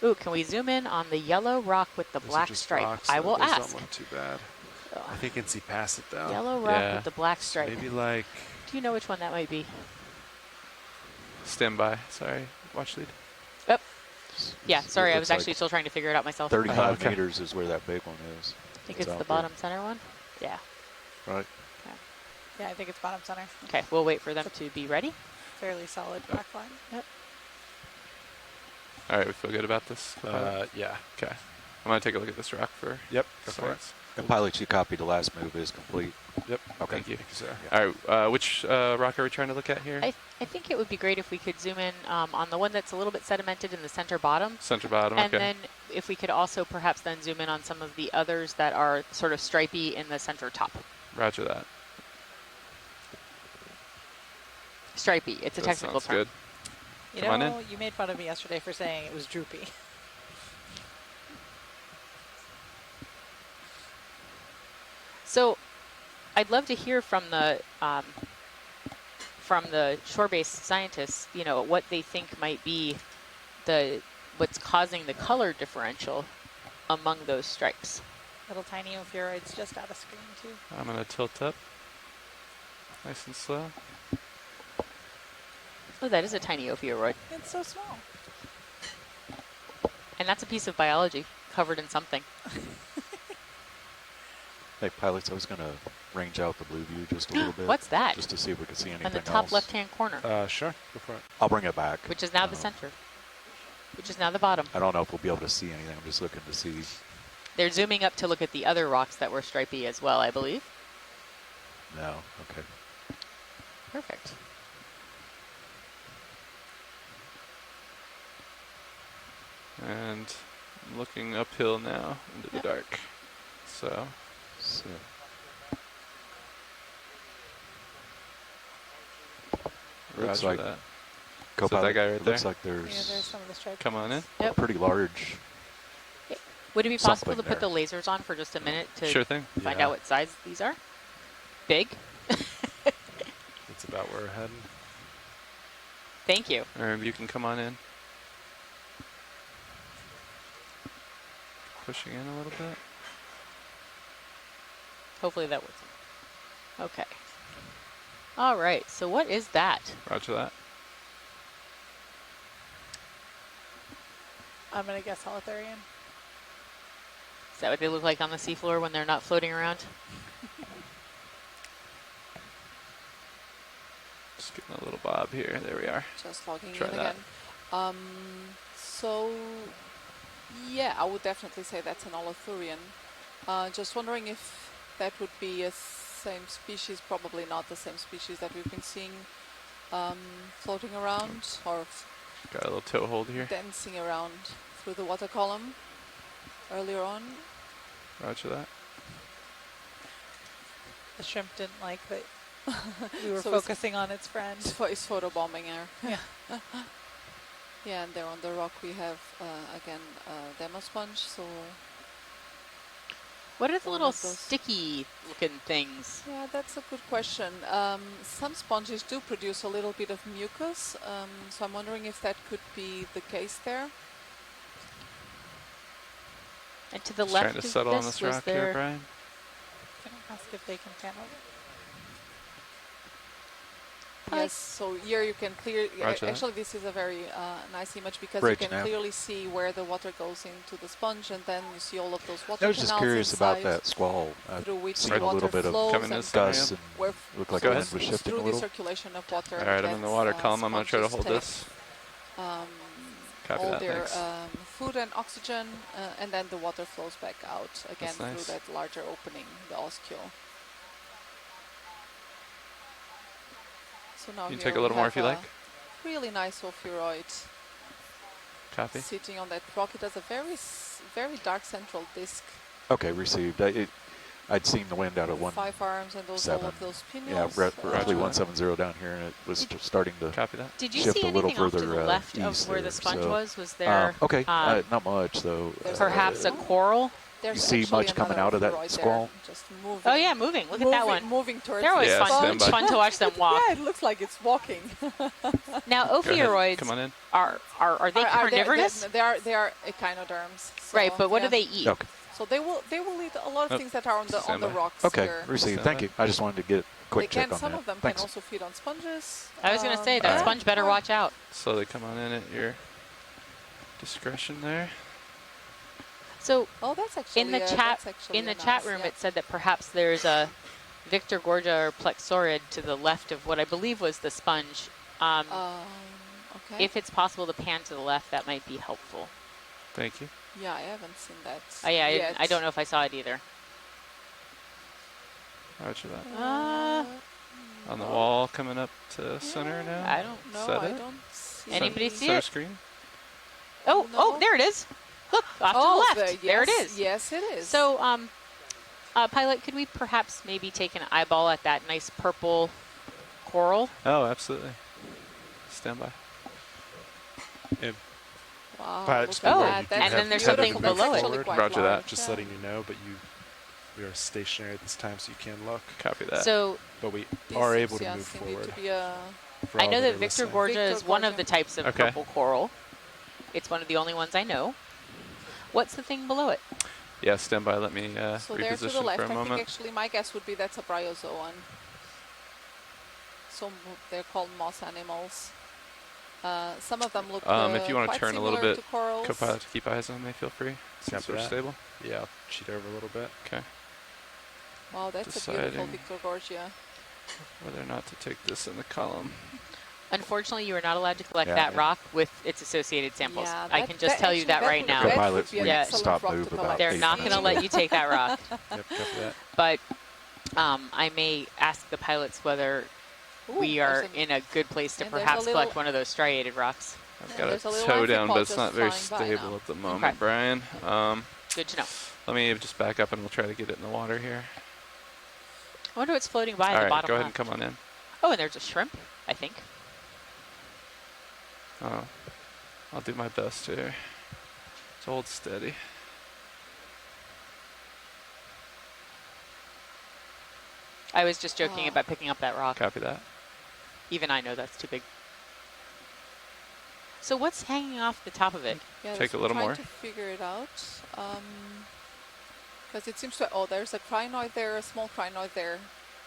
Ooh, can we zoom in on the yellow rock with the Those are black just stripe? rocks, I so will those ask. Don't look too bad. I think you can see past it though. Yellow rock Yeah. with the black stripe. Maybe like Do you know which one that might be? Stand by. Sorry. Watch lead. Oh, yeah. It Sorry, I looks was actually like still trying to figure it out myself. 35 okay. meters is where that big one is. I think It's it's out the there. bottom center one. Yeah. Right. Yeah, I think it's bottom center. Okay, we'll wait for them to be ready. Fairly solid back line. Yep. All right, we feel good about this. yeah. Okay. I'm gonna take a look at this rock for. Yep. Go for it. science. And pilot, you copied the last move is complete. Yep. Okay. Thank you. Thank you, sir. All right. Which rock are we trying to look at here? I think it would be great if we could zoom in on the one that's a little bit sedimented in the center bottom. Center bottom. And okay. then if we could also perhaps then zoom in on some of the others that are sort of stripy in the center top. Roger that. Stripy, it's a That technical sounds term. good. You Come on know, in. you made fun of me yesterday for saying it was droopy. So I'd love to hear from the shore-based scientists, you know, what they think might be what's causing the color differential among those stripes. Little tiny ophiuroids just out of screen too. I'm gonna tilt up. Nice and slow. Oh, that is a tiny ophiuroid. It's so small. And that's a piece of biology covered in something. Hey, pilots, I was going to range out the blue view just a little bit. What's that? Just to see if we can see anything On the else. top left-hand corner. Sure, go for it. I'll bring it back. Which is now the center. Which is now the bottom. I don't know if we'll be able to see anything. I'm just looking to see. They're zooming up to look at the other rocks that were stripy as well, I believe. No, okay. Perfect. And I'm looking uphill now into the dark. So. Looks Roger like that. Co-pilot, that guy right it there? looks like there's there's some of the stripes. Come on in. Yep. pretty large. Would it be possible to something put the lasers on for just a minute to Sure thing. find Yeah. out what size these are? Big? That's about where we're heading. Thank you. You can come on in. Pushing in a little bit. Hopefully that works. Okay. All right, so what is that? Roger that. I'm going to guess Holothurian. Is that what they look like on the seafloor when they're not floating around? Just getting a little bob here. There we are. Just logging Try in that. again. So, yeah, I would definitely say that's an Holothurian. Just wondering if that would be a same species, probably not the same species that we've been seeing floating around or Got a little toe hold here. dancing around through the water column earlier on. Roger that. The shrimp didn't like that we were So focusing on its friend. It's photobombing her. Yeah. Yeah, and there on the rock we have again demo sponge. So What are the one little of those- sticky looking things? Yeah, that's a good question. Some sponges do produce a little bit of mucus, so I'm wondering if that could be the case there. And to the Just left trying to of settle on this this was rock there... here, Brian. Can I ask if they can panel it? Yes, so here you can clear. Roger that. Actually, this is a very nice image because Bridge you can now. clearly see where the water goes into the sponge, and then you see all of those water I was canals just curious about inside that squall. through which Seen the a water little bit of flows Coming in and this area. gusts and where looked like Go the ahead. wind was shifting a through the little. circulation of water. All right, I'm in the water column. I'm going to try to hold sponges this. take, Copy all that, their thanks. food and oxygen, and then the water flows back out again That's nice. through that larger opening, the oscule. So now You can here take a we little more have if you like. Really nice ophiuroid Copy. sitting on that rock. It has a very dark central disc. Okay, received. I'd seen the wind out of 5 arms and those 17. all of those Yeah, pinions. roughly that. 170 down here, and it was starting to Copy that. Did you shift see a little anything off further to the left east of where there, the sponge so, was? Was there okay, not much though. perhaps a coral? There's You see actually much coming another out of that ophiuroid squall? there, just moving. Oh yeah, moving. Look at that one. Moving towards They're always Yeah, fun, stand by. fun to watch them walk. Yeah, it looks like it's walking. Now, Go ahead. ophiuroids Come on in. are they carnivorous? They are echinoderms. So, Right, but what yeah. do they eat? Okay, So they will eat a lot of Oh, things that are on the stand by. rocks okay, here. received. Stand Thank by. you. I just wanted to get a quick check on Some that. of them Thanks. can also feed on sponges. I was going to say that Alright. sponge better watch out. Slowly come on in at your discretion there. So Oh, that's actually in the that's chat actually in the nice, chat room, yeah. it said that perhaps there's a Victor Gorgia or Plexaurid to the left of what I believe was the sponge. Okay. If it's possible to pan to the left, that might be helpful. Thank you. Yeah, I haven't seen that. Oh, yeah, yet. I don't know if I saw it either. Roger that. Uh, On the wall coming up to center now. I don't No, Is that I it? don't see. Anybody see Center it? screen. Oh, No. there it is. Look, off Oh, to the left. There it is. Yes, it is. So, pilot, could we perhaps maybe take an eyeball at that nice purple coral? Oh, absolutely. Stand by. wow, But look just at Oh, that. That's and then there's beautiful. something That's below it. actually quite Roger that. large, Just yeah. letting you know, but we are stationary at this time, so you can look. Copy that. So, But we This are seems, able to yeah, move seem forward. to be a for I all know that that are Victor listening. Gorgia Victor is one of Gorgia. the types of Okay. purple coral. It's one of the only ones I know. What's the thing below it? Yeah, stand by. Let me so there to the reposition left. for a I think moment. actually my guess would be that's a bryozoan. So they're called moss animals. Some of them look If you want to quite turn a little similar bit, to corals. co-pilot, to keep eyes on me, feel free. Since Copy we're that. stable. Yeah, I'll cheat over a little bit. Okay. Wow, that's a beautiful deciding Victor Gorgia. whether or not to take this in the column. Unfortunately, you are not allowed to collect Yeah, that and- rock with its associated samples. Yeah, I can just tell you that right now. The pilots would be an would excellent stop rock move to about collect. They're not 8 going to minutes let you take that rock. Yep, copy that. But I may ask the pilots whether Ooh, we are there's in a good place to and there's a perhaps collect little- one of those striated rocks. I've Yeah, got there's a a little toe down, amphipod but it's just not very flying by stable now. at the moment, Okay. Brian. Good to know. Let me just back up and we'll try to get it in the water here. I wonder what's floating by All at the right, bottom go ahead left. and come on in. Oh, and there's a shrimp, I think. Oh, I'll do my best here. Just hold steady. I was just joking Oh. about picking up that rock. Copy that. Even I know that's too big. So what's hanging off the top of it? Yeah, Take that's- a little I'm more. trying to figure it out. Because it seems to, oh, there's a crinoid there, a small crinoid there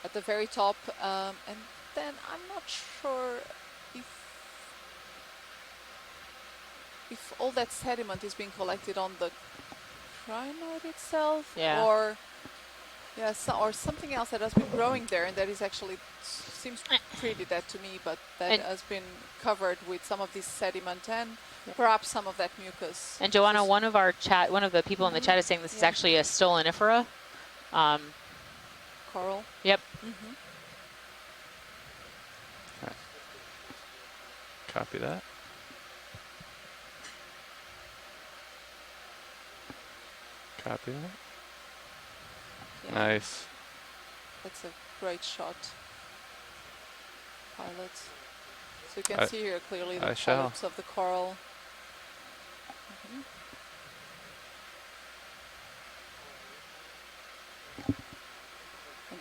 at the very top. And then I'm not sure if all that sediment is being collected on the crinoid itself, Yeah. or or something else that has been growing there and that is actually seems pretty dead to me, but that And- has been covered with some of this sediment and perhaps some of that mucus. And Joanna, one of the people in the chat is saying this is Yeah. actually a stolonifera. Coral. Yep. Mm-hmm. Copy that. Copy that. Yeah. Nice. That's a great shot, pilots. So you can I- see here clearly the I shall. polyps of the coral. Mhm. And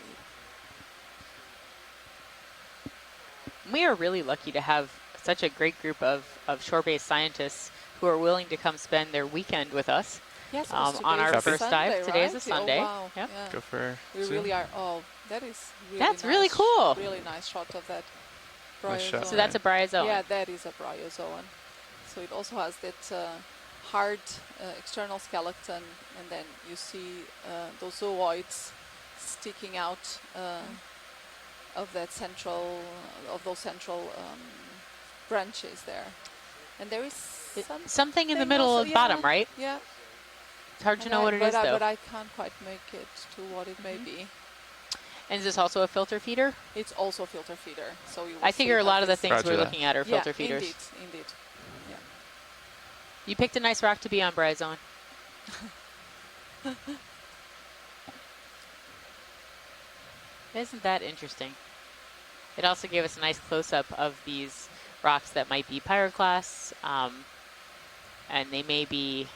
We are really lucky to have such a great group of shore-based scientists who are willing to come spend their weekend with us. yes, On our first dive. Today is a Sunday. Oh, wow. Yep. Yeah. Go for We Zoom. really are. Oh, that is really That's nice. really cool. Really nice shot of that Nice shot. bryozoan. So that's a bryozoan. Yeah, that is a bryozoan. So it also has that hard external skeleton, and then you see those zooids sticking out of that those central branches there. And there is Something in the middle also, of the bottom, yeah, right? Yeah. It's hard to And know what it is, though. But I can't quite make it to what it may be. And is this also a filter feeder? It's also a filter feeder. So you will I see figure it a lot has of the this- things Roger we're that. looking at are Yeah, filter feeders. indeed. Yeah. You picked a nice rock to be on, bryozoan. Isn't that interesting? It also gave us a nice close-up of these rocks that might be pyroclasts, and they may be,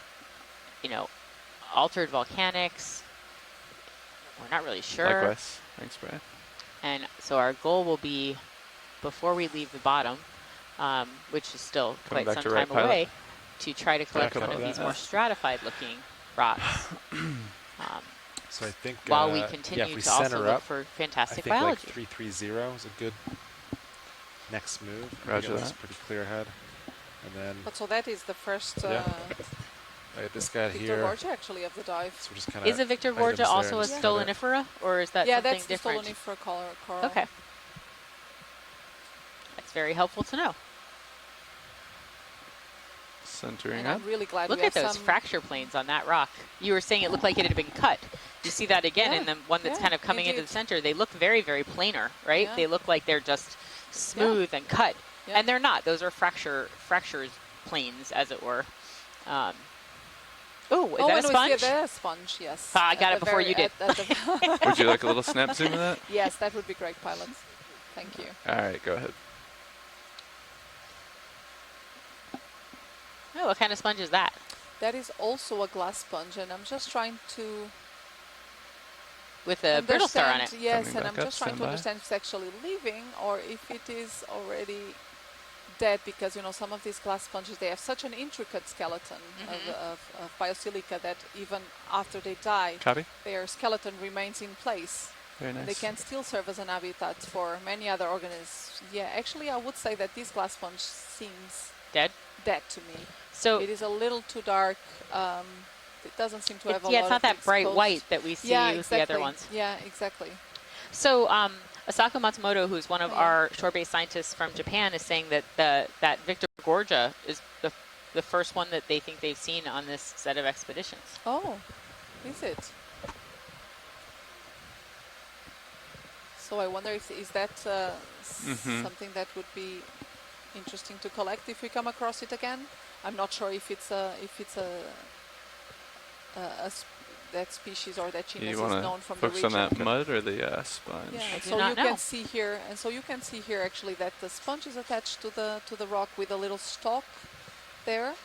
altered volcanics. We're not really sure. Likewise. Thanks, Brian. And so our goal will be, before we leave the bottom, which is still Coming quite back some to right time pilot. away, to try to collect Back one up of on these that. more stratified-looking rocks. So I think While we yeah, continue if we to also center look up, for I fantastic think biology. like 330 is a good next move. I think Roger it looks that. pretty clear ahead. And then But so that is the first Yeah. I got this guy Victor here. Gorgia actually of the dive. So we're just kind Is a Victor Gorgia also a stolonifera, or is that yeah, something that's different? the stolonifera coral. Okay. That's very helpful to know. Centering And up. I'm really glad Look we at have those some fracture planes on that rock. You were saying it looked like it had been cut. You see that again in Yeah, the one that's yeah, kind of coming into indeed. the center. They look very, very planar, right? Yeah. They look like they're just smooth and cut. Yeah. And they're not. Those are fractures planes, as it were. Oh, is that a and sponge? we see a sponge, yes. Ah, I At got the it before very- you did. at the Would you like a little snap zoom of that? Yes, that would be great, pilots. Thank you. All right, go ahead. Oh, what kind of sponge is that? That is also a glass sponge, and I'm just trying to With a brittle star on it. understand- Yes, Coming and I'm back up, just trying to stand by. understand if it's actually living or if it is already dead, because some of these glass sponges, they have such an intricate skeleton of biosilica that even after they die, Copy. their skeleton remains in place. Very nice. They can still serve as an habitat for many other organisms. Yeah, actually, I would say that this glass sponge seems Dead? dead to me. So It is a little too dark. It doesn't seem to have a lot Yeah, it's not of that bright exposed- white that we see Yeah, with the other exactly. ones. Yeah, exactly. So Asako Matsumoto, who's one of our shore-based scientists from Japan, is saying that that Victor Gorgia is the first one that they think they've seen on this set of expeditions. Oh, is it? So I wonder if is that something that would be interesting to collect if we come across it again. I'm not sure if it's that species or that genus You is want known to from the focus region. on that mud or the sponge? Yeah, I do so not you know. can see here, and so you can see here actually that the sponge is attached to the rock with a little stalk there.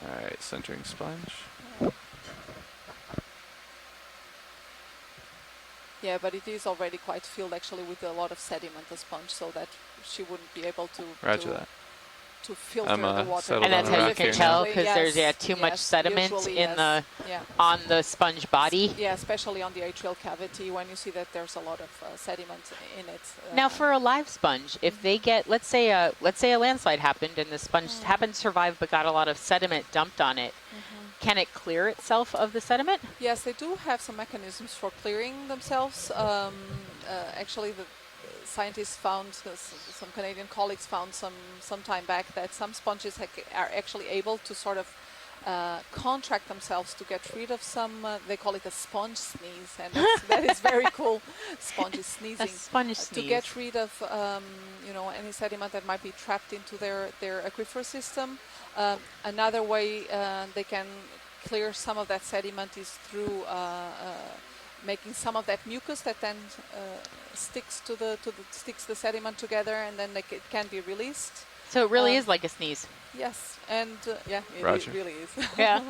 All right, centering sponge. Yeah, but it is already quite filled actually with a lot of sediment, the sponge, so that she wouldn't be able to Roger that. to filter I'm, the water. settled And that's on the how you rock can here tell now. because there's too much sediment usually, in the yeah. on the sponge body. Yeah, especially on the atrial cavity when you see that there's a lot of sediment in it. Now, for a live sponge, if they get, let's say a landslide happened and the sponge happened to survive but got a lot of sediment dumped on it, can it clear itself of the sediment? Yes, they do have some mechanisms for clearing themselves. Actually, the scientists found, some Canadian colleagues found some time back that some sponges are actually able to sort of contract themselves to get rid of some, they call it a sponge sneeze, and that is very cool. Sponge is sneezing. A sponge To sneeze. get rid of, any sediment that might be trapped into their aquifer system. Another way they can clear some of that sediment is through making some of that mucus that then sticks sticks the sediment together, and then it can be released. So it really is like a sneeze. Yes, and yeah, it really is. Yeah.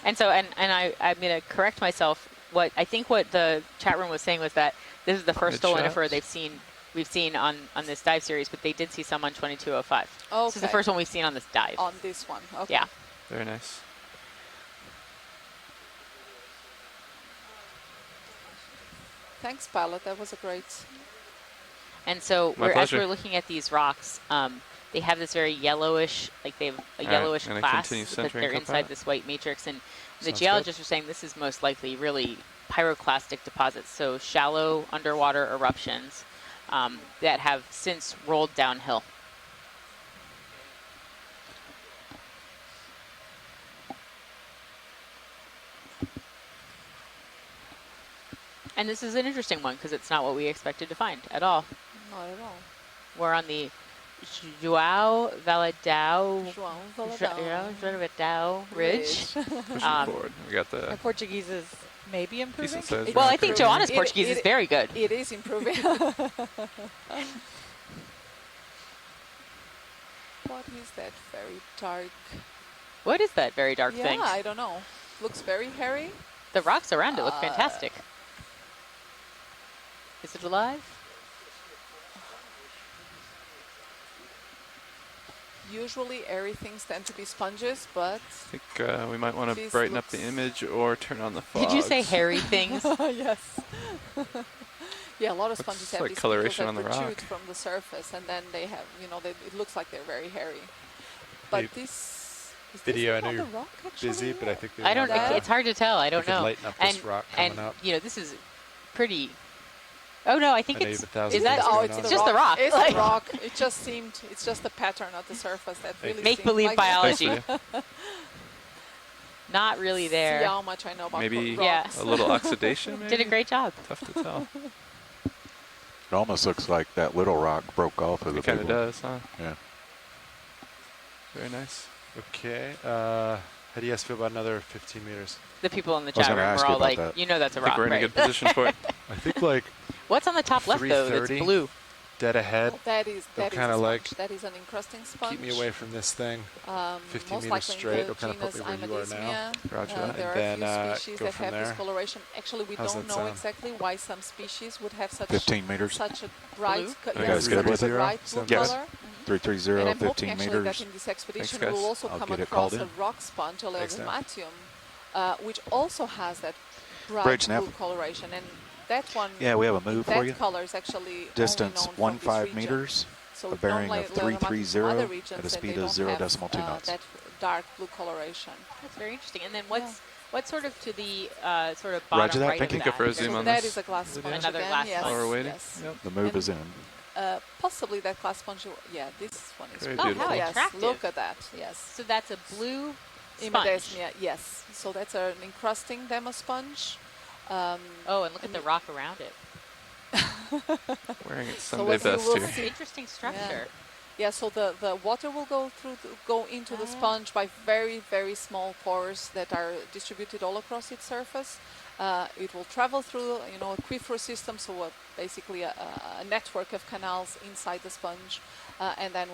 And so, and I'm going to correct myself. What the chat room was saying was that this is the first stolonifer we've seen on this dive series, but they did see some on 2205. Okay. This is the first one we've seen on this dive. On this one, okay. Yeah. Very nice. Thanks, Pilot. That was a great. And so as we're looking at these rocks, they have this very yellowish, like they have a yellowish class that they're inside this white matrix. And the geologists are saying this is most likely really pyroclastic deposits, so shallow underwater eruptions that have since rolled downhill. And this is an interesting one because it's not what we expected to find at all. Not at all. We're on the Joao Valadao Ridge. Forward. We got the. My Portuguese is maybe improving. Well, I think Joanna's Portuguese is very good. It is improving. What is that very dark? What is that very dark thing? Yeah, I don't know. Looks very hairy. The rocks around it look fantastic. Is it alive? Usually airy things tend to be sponges, but... I think we might want to brighten up the image or turn on the fog. Did you say hairy things? Yes. Yeah, a lot of sponges have like these coloration that on the protrude rock. from the surface, and then they have, it looks like they're very hairy. But this... Is Video, this I know you're rock, actually? busy, but I think I don't. It's hard to tell. I don't know. Lighten up this rock coming up. This is pretty. Oh no, I think it's. Is that? Oh, it's just the rock. It's the rock. It just seemed. It's just the pattern of the surface that really make believe like biology. Not really there. See how much I know about maybe rocks. a little oxidation. Maybe? Did a great job. Tough to tell. It almost looks like that little rock broke off of the It kind big of one. does, huh? Yeah. Very nice. Okay. How do you guys feel about another 15 meters? The people in the I was chat gonna room ask were you all about like, that. that's a I think rock, we're in a right? good position for it. I think like What's on the top left though? That's 330. blue. Dead ahead. Oh, that is They'll a kinda sponge. like That is an encrusting sponge. keep me away from this thing. 15 Most meters likely straight. in They'll the kind of put genus me where you are now. Imadismia. Roger that. There And are then, a few species go that from have there. this coloration. Actually, we How's don't that know sound? exactly why some species would have such 15 meters. such a bright, You guys good with it? bright blue Yes. color. 330, And I'm hoping 15 actually meters. that in this expedition Thanks, we'll guys. also I'll come get it across called a in. rock sponge, a Thanks, Dan. leomatium, which also has that bright Bridge blue nav. coloration. And that one, Yeah, we have a move for you. that color is actually Distance only known from this 15 region. meters. So A we've bearing known of leomatium from other 330 regions, at a and speed they of don't have, 0.2 knots. dark blue coloration. That's very interesting. And then what's sort of to the sort of Roger bottom that. right Thank of you. that? For a There's zoom So on that this is a glass sponge Another again. glass Yes. sponge. While we're waiting. Yes. Yep. The move is in. Possibly that glass sponge. Yeah, this one is. Very really beautiful. cool. How Yes, attractive. look at that. Yes. So that's a blue sponge. Iridescent, yes. So that's an encrusting demo sponge. Oh, and look at the rock around it. Wearing its So Sunday what you best will here. see- Interesting structure. Yeah, so the water will go into the sponge by very, very small pores that are distributed all across its surface. It will travel through, you know, a aquifer system, so basically a network of canals inside the sponge, and then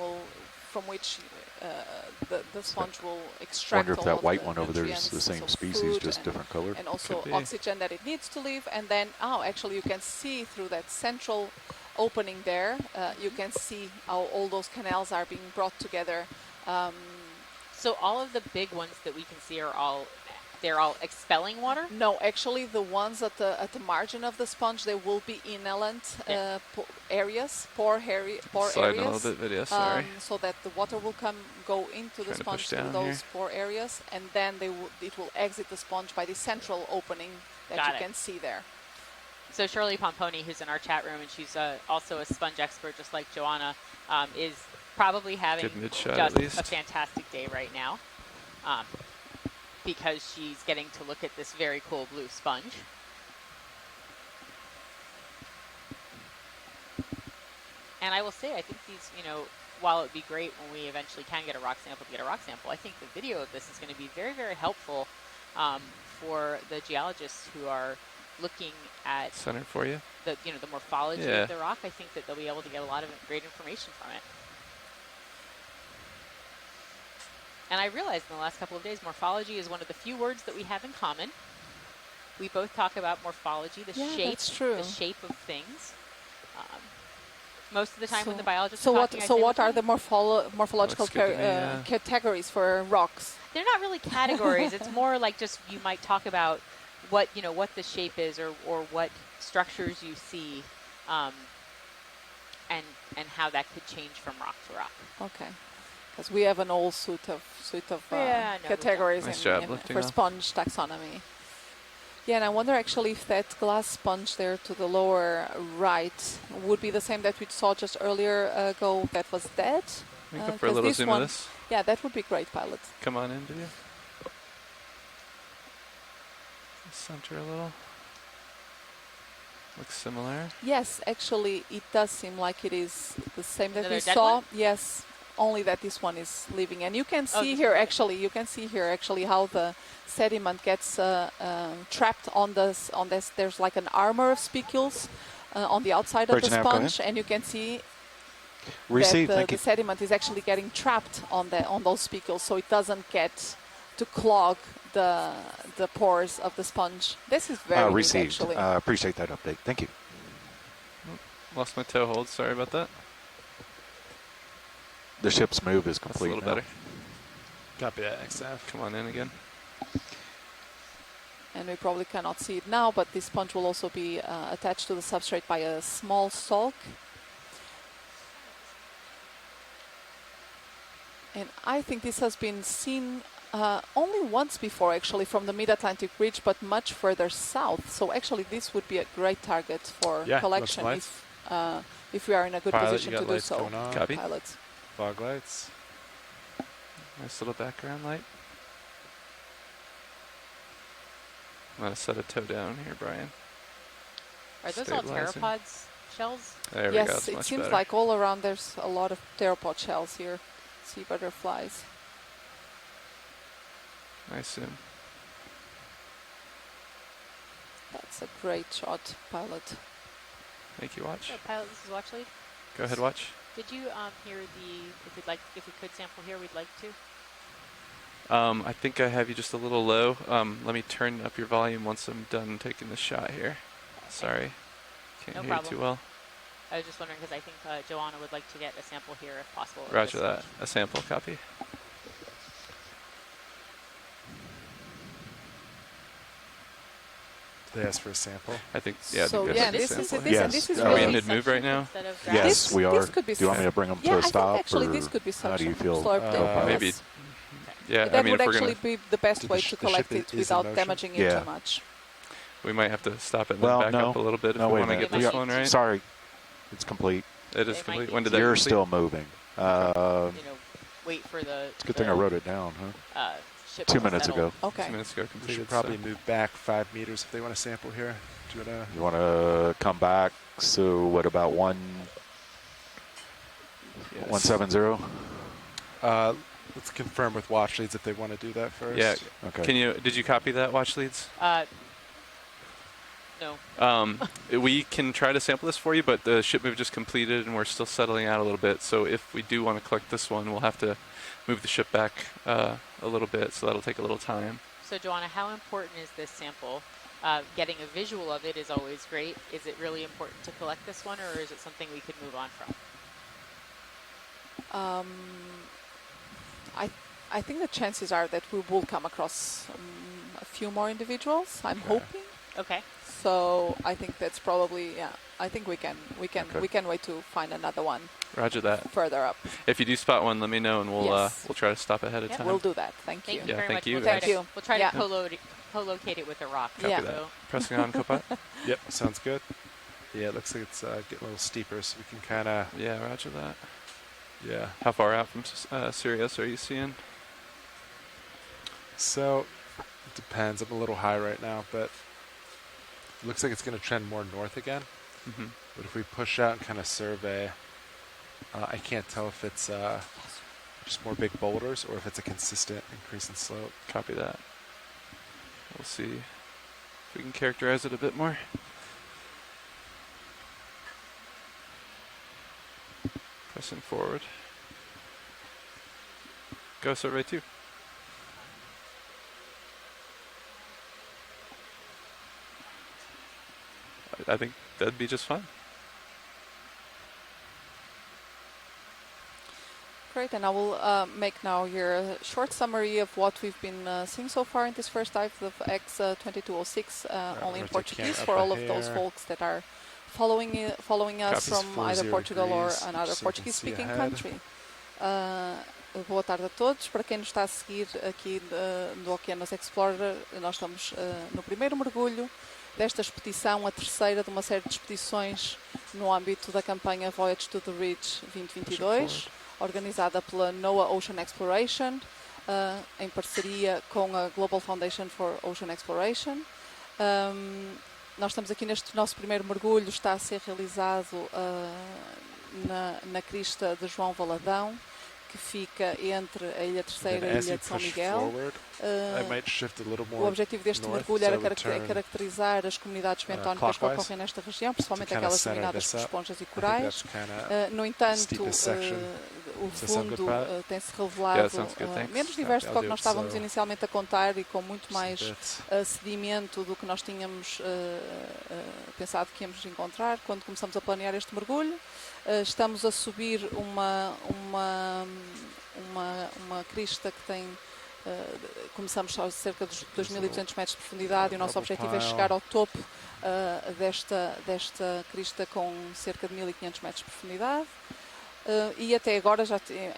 from which the sponge will extract Wonder if all that of white the one over there is the nutrients, same so species, food just and- different color. and also Could be. oxygen that it needs to live. And then, actually you can see through that central opening there, you can see how all those canals are being brought together. So all of the big ones that we can see are they're all expelling water? No, actually the ones at the margin of the sponge, they will be inhalant areas, pore Sliding areas. a little bit video, sorry. So that the water will go into the Trying to sponge push through down those here. pore areas, and then it will exit the sponge by the central opening that Got you it. can see there. So Shirley Pomponi, who's in our chat room, and she's also a sponge expert, just like Joanna, is probably having Good mid-shot just at least. a fantastic day right now, because she's getting to look at this very cool blue sponge. And I will say, I think these, you know, while it would be great when we eventually can get a rock sample, I think the video of this is going to be very, very helpful for the geologists who are looking at Center for you. the morphology Yeah. of the rock. I think that they'll be able to get a lot of great information from it. And I realized in the last couple of days, morphology is one of the few words that we have in common. We both talk about morphology, the Yeah, shape, that's true. the shape of things. Most of the time when the So biologists so are what talking, I so say, what "Look, are the morphological Looks good to me, yeah. categories for rocks? they're not really categories. It's more like just you might talk about what the shape is or what structures you see, and how that could change from rock to rock. Okay, because we have an whole suite of Yeah, no, we categories Nice job in lifting for off. sponge taxonomy. Yeah, and I wonder actually if that glass sponge there to the lower right would be the same that we saw just earlier ago that was dead. We can go for a 'cause little this zoom one, of this. Yeah, that would be great, pilot. Come on in, video. Center a little. Looks similar. Yes, actually, it does seem like it is the same that Another we dead saw. one? Yes, only that this one is living, and you can Oh, see this here one. actually. You can see here actually how the sediment gets trapped on this. There's like an armor of spicules on the outside of the Virgin Nav, go sponge, and you can see Receive, that thank the you. sediment is actually getting trapped on those spicules, so it doesn't get to clog the pores of the sponge. This is very neat, Received. actually. Appreciate that update. Thank you. Lost my toe hold. Sorry about that. The ship's move is That's a complete little now. better. Copy that, XF. Come on in again. And we probably cannot see it now, but this sponge will also be attached to the substrate by a small stalk. And I think this has been seen only once before, actually, from the Mid-Atlantic Ridge, but much further south. So actually, this would be a great target for Yeah, collection lots if we are in a good Pilot, position you got to do lights so. going on. Copy. Pilots. Fog lights. Nice little background light. I'm gonna set a toe down here, Brian. Are those all Stabilizing. pteropods shells? There we go. Yes, It's it much seems better. like all around there's a lot of theropod shells here. Sea butterflies. Nice zoom. That's a great shot, pilot. Thank you, watch. So, pilot, this is watch lead. Go ahead, watch. Did you hear if we could sample here, we'd like to. I think I have you just a little low. Let me turn up your volume once I'm done taking the shot here. Sorry. Can't No hear problem. you too well. I was just wondering because I think Joanna would like to get a sample here if possible. of Roger this that. sponge. A sample copy. They asked for a sample. I think, yeah, So, I think yeah, that's this a is sample. this, Yes. this is Are Are we really in mid-move right now? Instead of Yes, This- we are. this could be Do you want me some- to bring them yeah, to a I think stop? actually or this could be how do you some feel? slurp there. Maybe. Yes. Yeah, That I mean, would if we're actually gonna, be the best Did way the to ship collect is it in without motion? damaging it Yeah. too much. we might have to stop it and Well, then back up a no. little bit if No, we wait a want to minute. get this one right. Sorry, it's complete. It is They might complete. need When did to- that You're complete? still moving. You know, wait for the. It's a good thing I wrote it down, huh? Ship 2 to minutes settle. ago. Okay. 2 minutes ago We completed. should probably so. move back 5 meters if they want to sample here. Do you want to? You want to come back? So what about Yes. 170? Let's confirm with watch leads if they want to do that first. Yeah. Okay. Did you copy that, watch leads? No. We can try to sample this for you, but the ship move just completed and we're still settling out a little bit. So if we do want to collect this one, we'll have to move the ship back a little bit. So that'll take a little time. So Joanna, how important is this sample? Getting a visual of it is always great. Is it really important to collect this one, or is it something we could move on from? I think the chances are that we will come across a few more individuals. I'm hoping. Okay. So I think that's probably I think we can wait to find another one. Roger that. Further up. If you do spot one, let me know and we'll Yes. try to stop ahead of Yeah, time. we'll do that. Thank you. Thank you Yeah, very thank much. you, We'll try guys. to, we'll try Yeah. to co-locate it with a rock. Copy Yeah. that. Pressing on, Copilot. Yep, sounds good. Yeah, it looks like it's getting a little steeper, so we can kind of. Yeah, roger that. Yeah. How far out from Sirius are you seeing? So it depends. I'm a little high right now, but it looks like it's going to trend more north again. Mm-hmm. But if we push out and kind of survey, I can't tell if it's just more big boulders or if it's a consistent increase in slope. Copy that. We'll see if we can characterize it a bit more. Pressing forward. Go survey 2. I think that'd be just fine. Great, and I will make now your short summary of what we've been seeing so far in this first dive of EX2206, only in Portuguese for all of those folks that are following us Copies from either 40 Portugal or degrees, another so you can see Portuguese-speaking ahead. country. Boa tarde a todos. Para quem nos está a seguir aqui do Okeanos Explorer, nós estamos no primeiro mergulho desta expedição, a terceira de uma série de expedições no âmbito da campanha Voyage to the Ridge 2022, organizada pela NOAA Ocean Exploration, em parceria com a Global Foundation for Ocean Exploration. Nós estamos aqui neste nosso primeiro mergulho, está a ser realizado na crista de João Valadão, que fica entre a Ilha Terceira e a Ilha de São Miguel. O objetivo deste mergulho era caracterizar as comunidades bentónicas que ocorrem nesta região, principalmente aquelas dominadas por esponjas e corais. No entanto, o fundo tem-se revelado menos diverso do que nós estávamos inicialmente a contar e com muito mais sedimento do que nós tínhamos pensado que íamos encontrar quando começamos a planear este mergulho. Estamos a subir uma crista que tem... começamos a cerca dos 2.200 metros de profundidade e o nosso objetivo é chegar ao topo desta crista com cerca de 1.500 metros de profundidade. E até agora,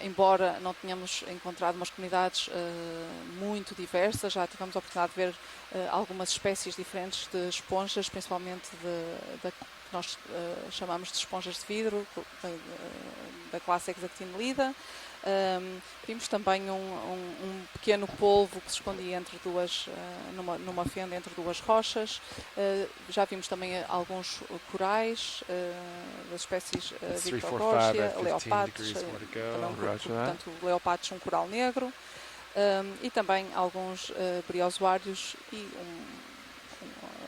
embora não tenhamos encontrado umas comunidades muito diversas, já tivemos a oportunidade de ver algumas espécies diferentes de esponjas, principalmente da que nós chamamos de esponjas de vidro, da classe Exactinelida. Vimos também um pequeno polvo que se escondia entre numa fenda entre duas rochas. Já vimos também alguns corais das espécies Victorgorgia, leopatos, portanto leopatos, um coral negro, e também alguns briozoários e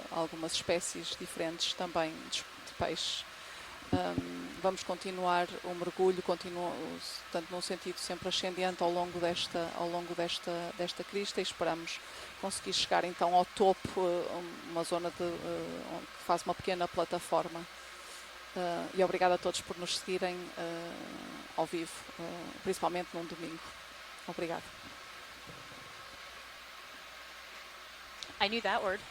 algumas espécies diferentes também de peixes. Vamos continuar o mergulho, tanto num sentido sempre ascendente ao longo desta crista, e esperamos conseguir chegar então ao topo, uma zona que faz uma pequena plataforma. E obrigada a todos por nos seguirem ao vivo, principalmente num domingo. Obrigada. I knew that word.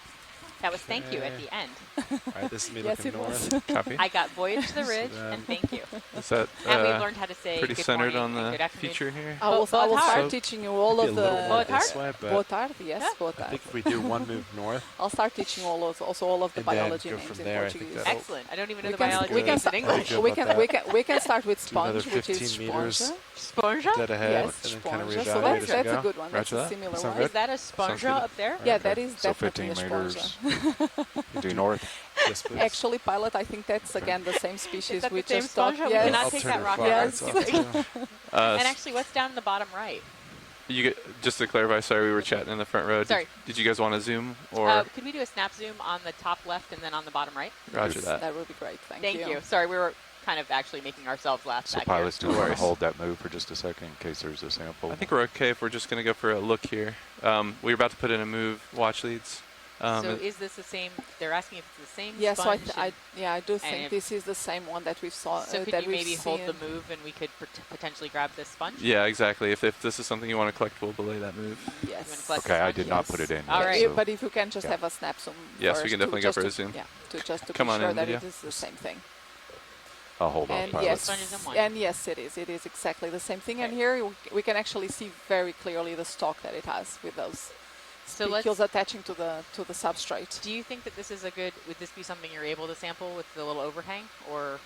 That was thank you at the end. All right, this is me Yes, looking it was. north. Copy. I got voyage to the So ridge then- and thank you. Is that And we've learned how to say pretty good centered morning on and the good afternoon. feature here? I will Both start hard. teaching you all Might of be a little the more Both this way, but Botard, yes, I Botard. think if we do one move north, I'll start teaching all of the And then biology go names from in there, I think Portuguese. that'll- Excellent. I don't even know We the can, biology we can, names in start, English. feel we, about can, we, can, we can start with do another sponge, which is 15 meters sponge. Sponja? dead ahead, Yes, and then kind of sponge. So reevaluate that's, as we that's go. a good one. That's Roger a that. similar Sound one. good? Is that a Sounds sponja good. up there? Yeah, Okay, that is so definitely 15 a meters. sponge. You do north. Yes, please. Actually, pilot, I think that's again the same species Is that we the same just talked. sponja? We Yes. cannot I'll take turn that your rock floodlights Yes. off too. And actually, what's down in the bottom right? You get, just to clarify, sorry, we were chatting in the front row. Sorry. Did you guys want to zoom or Could we do a snap zoom on the top left and then on the bottom right? roger that? That would be great. Thank Thank you. you. Sorry, we were kind of actually making ourselves laugh So back here. pilots do want to worries. hold that move for just a second in case there's a sample. I think we're okay if we're just going to go for a look here. We're about to put in a move watch leads. So is this the same? They're asking if it's the same Yes, so sponge. I do and think if- this is the same one that we saw. So could that you we've maybe hold seen. the move and we could potentially grab this sponge? Yeah, exactly. If this is something you want to collect, we'll belay that move. Yes. collect Okay, the I sponge? did not put it in. All yet, right. so- But if you can just Yeah. have a snap zoom. Yes, we first can to definitely go just for to- a zoom. Yeah, to Come be on sure in, that video. it is the same thing. I'll hold on, And pilot. yes, Sponge is in one. and yes, it is. It is exactly the same thing. And here we can actually see very clearly the stalk that it has with those So spicules attaching to the substrate. Do you think that this is a good? Would this be something you're able to sample with the little overhang, or?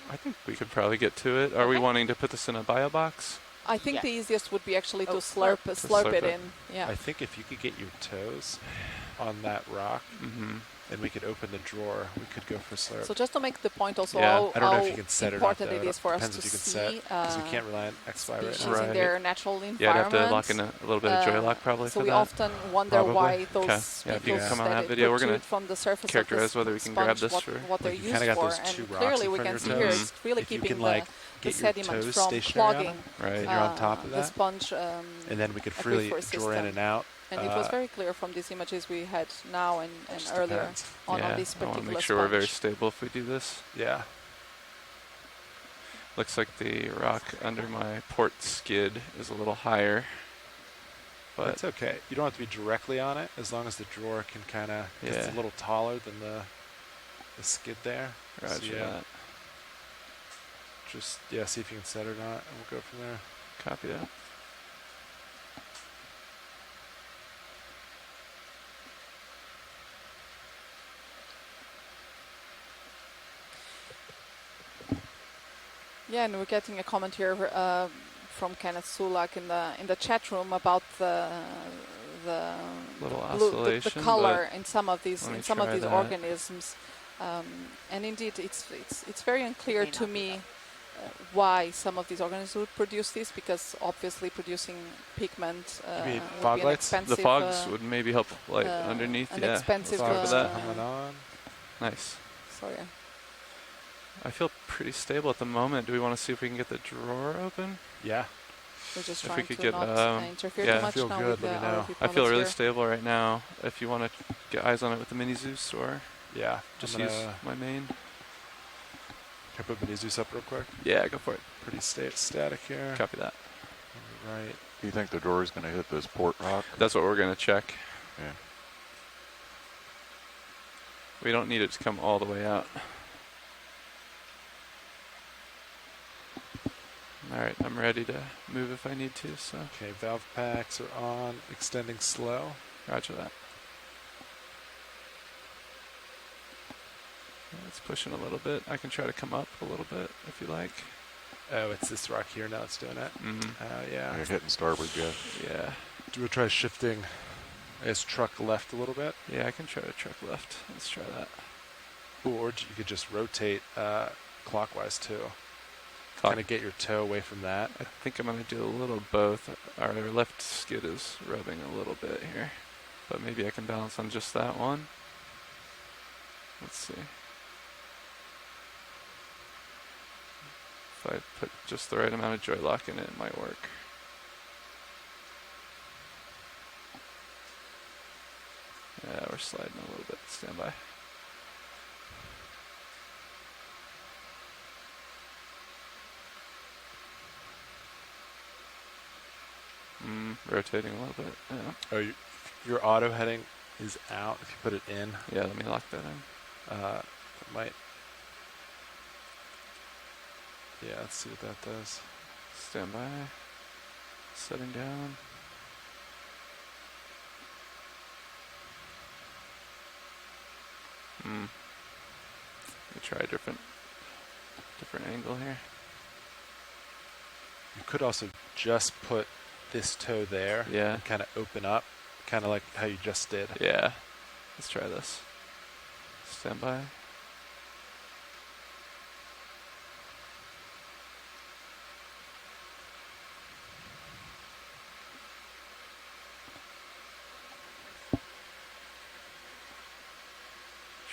I think we could probably get to it. Are we Okay. wanting to put this in a bio box? I think Yeah. the easiest would be actually to Oh, slurp slurp it it. in. Yeah. I think if you could get your toes on that rock, Mm-hmm. and we could open the drawer, we could go for slurp. So just to make the point also Yeah. how, I don't know how if you can set it up, important though. it is for us Depends to if you can see set, because we can't rely on XY right species now. Right. in their natural environment. Yeah, I'd have to lock in a little bit of joy lock probably So for we that. often wonder Probably. why those Okay. Yeah, if you spicules can come on that that it video, we're protrude gonna from the surface of characterize the whether we can sponge, grab this what, for- what they're Like, you used kinda got for. those two And rocks clearly in we front can of see your here toes. it's really If you keeping can, like, the get your sediment toes from stationary on clogging them, Right. and you're on top of the that, sponge and then we could freely aquifer draw in system. and out. And it was very clear from these images we had now and just earlier depends. on yeah, this I want to particular make sure we're very sponge. stable if we do this. Yeah. Looks like the rock under my port skid is a little higher. But That's okay. You don't have to be directly on it, as long as the drawer can kind of, it's Yeah. a little taller than the skid there. So, roger yeah, that. just, see if you can set it or not, and we'll go from there. Copy that. Yeah, and we're getting a comment here from Kenneth Sulak in the chat room about the Little blue, oscillation. the color but in some of these let me some of try these that. organisms, and indeed it's very unclear may to not be me why some of these organisms would produce this, because obviously producing pigment Maybe would fog be an lights? expensive. The fogs would maybe help light underneath. an Yeah, expensive, let's go for that. Coming on. Nice. Sorry. I feel pretty stable at the moment. Do we want to see if we can get the drawer open? Yeah. We're just If we trying could to get, not interfere yeah. too much Feel now good, with let me our know. RV I feel pilots really here. stable right now. If you want to get eyes on it with the mini Zeus, or Yeah. just I'm use gonna, my main. can I put Mini Zeus up real quick? Yeah, go for it. Pretty static here. Copy that. Right. Do you think the drawer is going to hit this port rock? That's what we're going to check. Yeah. We don't need it to come all the way out. All right, I'm ready to move if I need to, so Okay, valve packs are on, extending slow. roger that. It's pushing a little bit. I can try to come up a little bit if you like. Oh, it's this rock here now it's doing it. Mm-hmm. Yeah. You're hitting starboard, yeah. Yeah. Do we try shifting his truck left a little bit? Yeah, I can try to truck left. Let's try that. Or you could just rotate clockwise too. Clock- Kind of get your toe away from that. I think I'm going to do a little both. Our left skid is rubbing a little bit here, but maybe I can balance on just that one. Let's see. If I put just the right amount of joy lock in it, it might work. Yeah, we're sliding a little bit. Stand by. Rotating a little bit. Yeah. Oh, you're auto heading is out. If you put it in, Yeah, let me lock that in. it might. Yeah, let's see what that does. Stand by. Setting down. Let me try a different angle here. You could also just put this toe there and kind of open up, kind of like how you just did. Yeah. Let's try this. Stand by.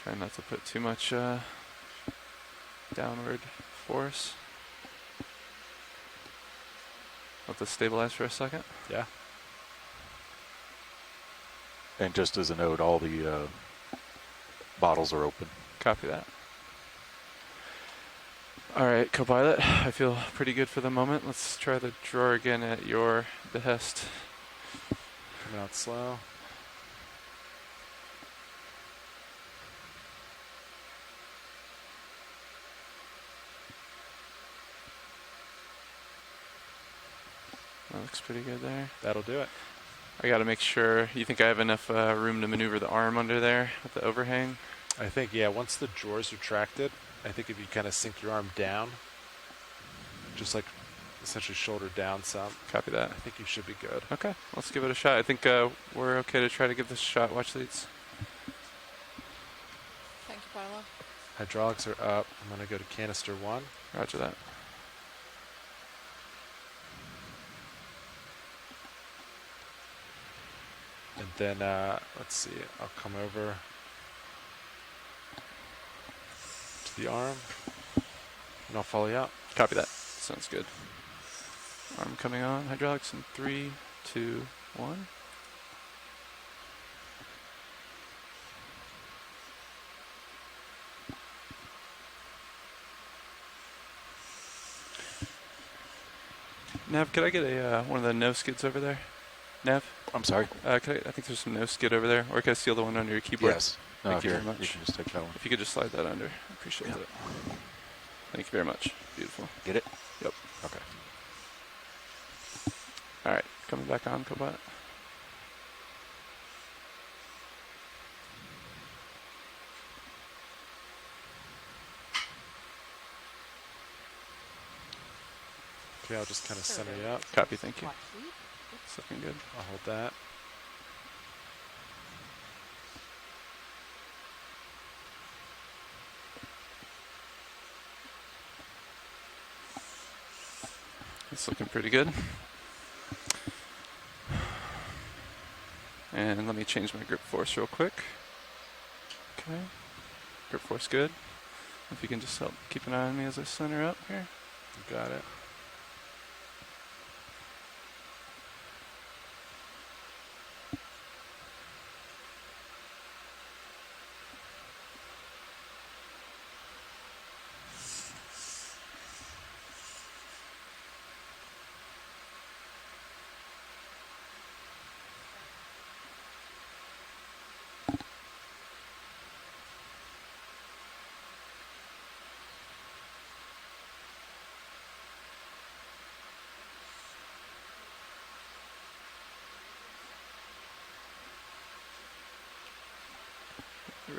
Try not to put too much downward force. Let this stabilize for a second. Yeah. And just as a note, all the bottles are open. Copy that. All right, Copilot, I feel pretty good for the moment. Let's try the drawer again at your behest. Coming out slow. That looks pretty good there. That'll do it. I got to make sure. You think I have enough room to maneuver the arm under there with the overhang? I think, yeah, once the drawer's retracted, I think if you kind of sink your arm down, just like essentially shoulder down some. Copy that. I think you should be good. Okay, let's give it a shot. I think we're okay to try to give this a shot. Watch leads. Thank you, pilot. Hydraulics are up. I'm going to go to canister 1. Roger that. And then, let's see, I'll come over to the arm, and I'll follow you out. Copy that. Sounds good. Arm coming on. Hydraulics in 3, 2, 1. Nav, could I get a one of the no skids over there? Nav? I'm sorry? I think there's some no skid over there. Or can I steal the one under your keyboard? Yes. Thank you very much. You can just take that one. If you could just slide that under. I appreciate it. Thank you very much. Beautiful. Get it? Yep. Okay. All right. Coming back on, Cobot. Okay, I'll just kind of center you up. Copy, thank you. It's looking good. I'll hold that. It's looking pretty good. And let me change my grip force real quick. Okay. Grip force good. If you can just help keep an eye on me as I center up here. You got it.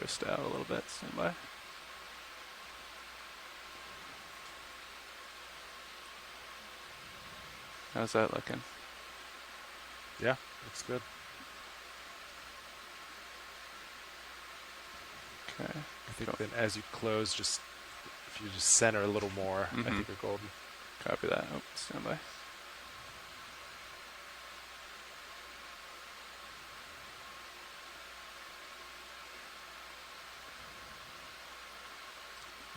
Wrist out a little bit. Stand by. How's that looking? Yeah, looks good. Okay. I think then as you close, just if you just center a little more, I think you're golden. Copy that. Oh, stand by.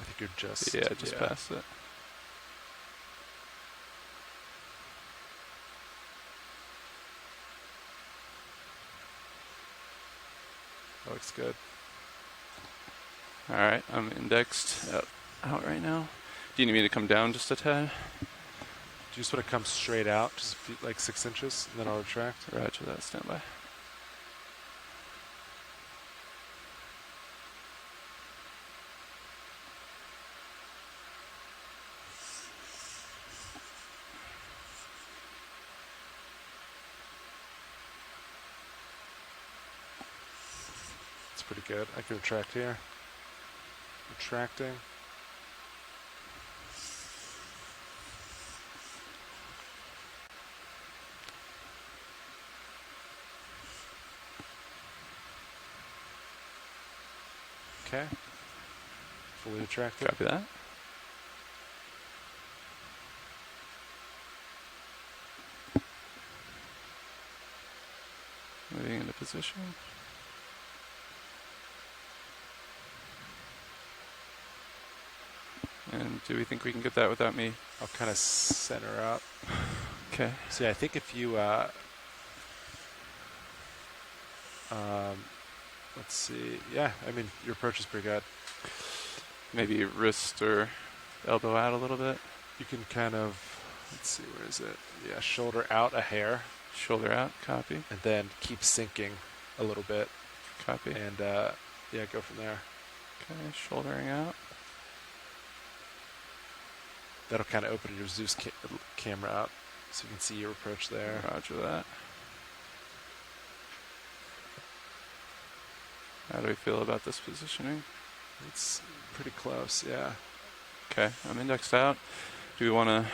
I think you're just... Yeah, just past it. That looks good. All right, I'm indexed out right now. Do you need me to come down just a tad? Do you just want to come straight out, just like 6 inches, and then I'll retract? Roger that, stand by. pretty good. I can retract here. Retracting. Okay. Fully retracted. Copy that. Moving into position. And do we think we can get that without me? I'll kind of center up. Okay. So yeah, I think if you, let's see. Yeah, I mean, your approach is pretty good. Maybe wrist or elbow out a little bit. You can kind of, let's see, where is it? Yeah, shoulder out a hair. Shoulder out, copy. And then keep sinking a little bit. Copy. And yeah, go from there. Okay, shouldering out. That'll kind of open your Zeus camera up so you can see your approach there. Roger that. How do we feel about this positioning? It's pretty close, yeah. Okay, I'm indexed out. Do we want to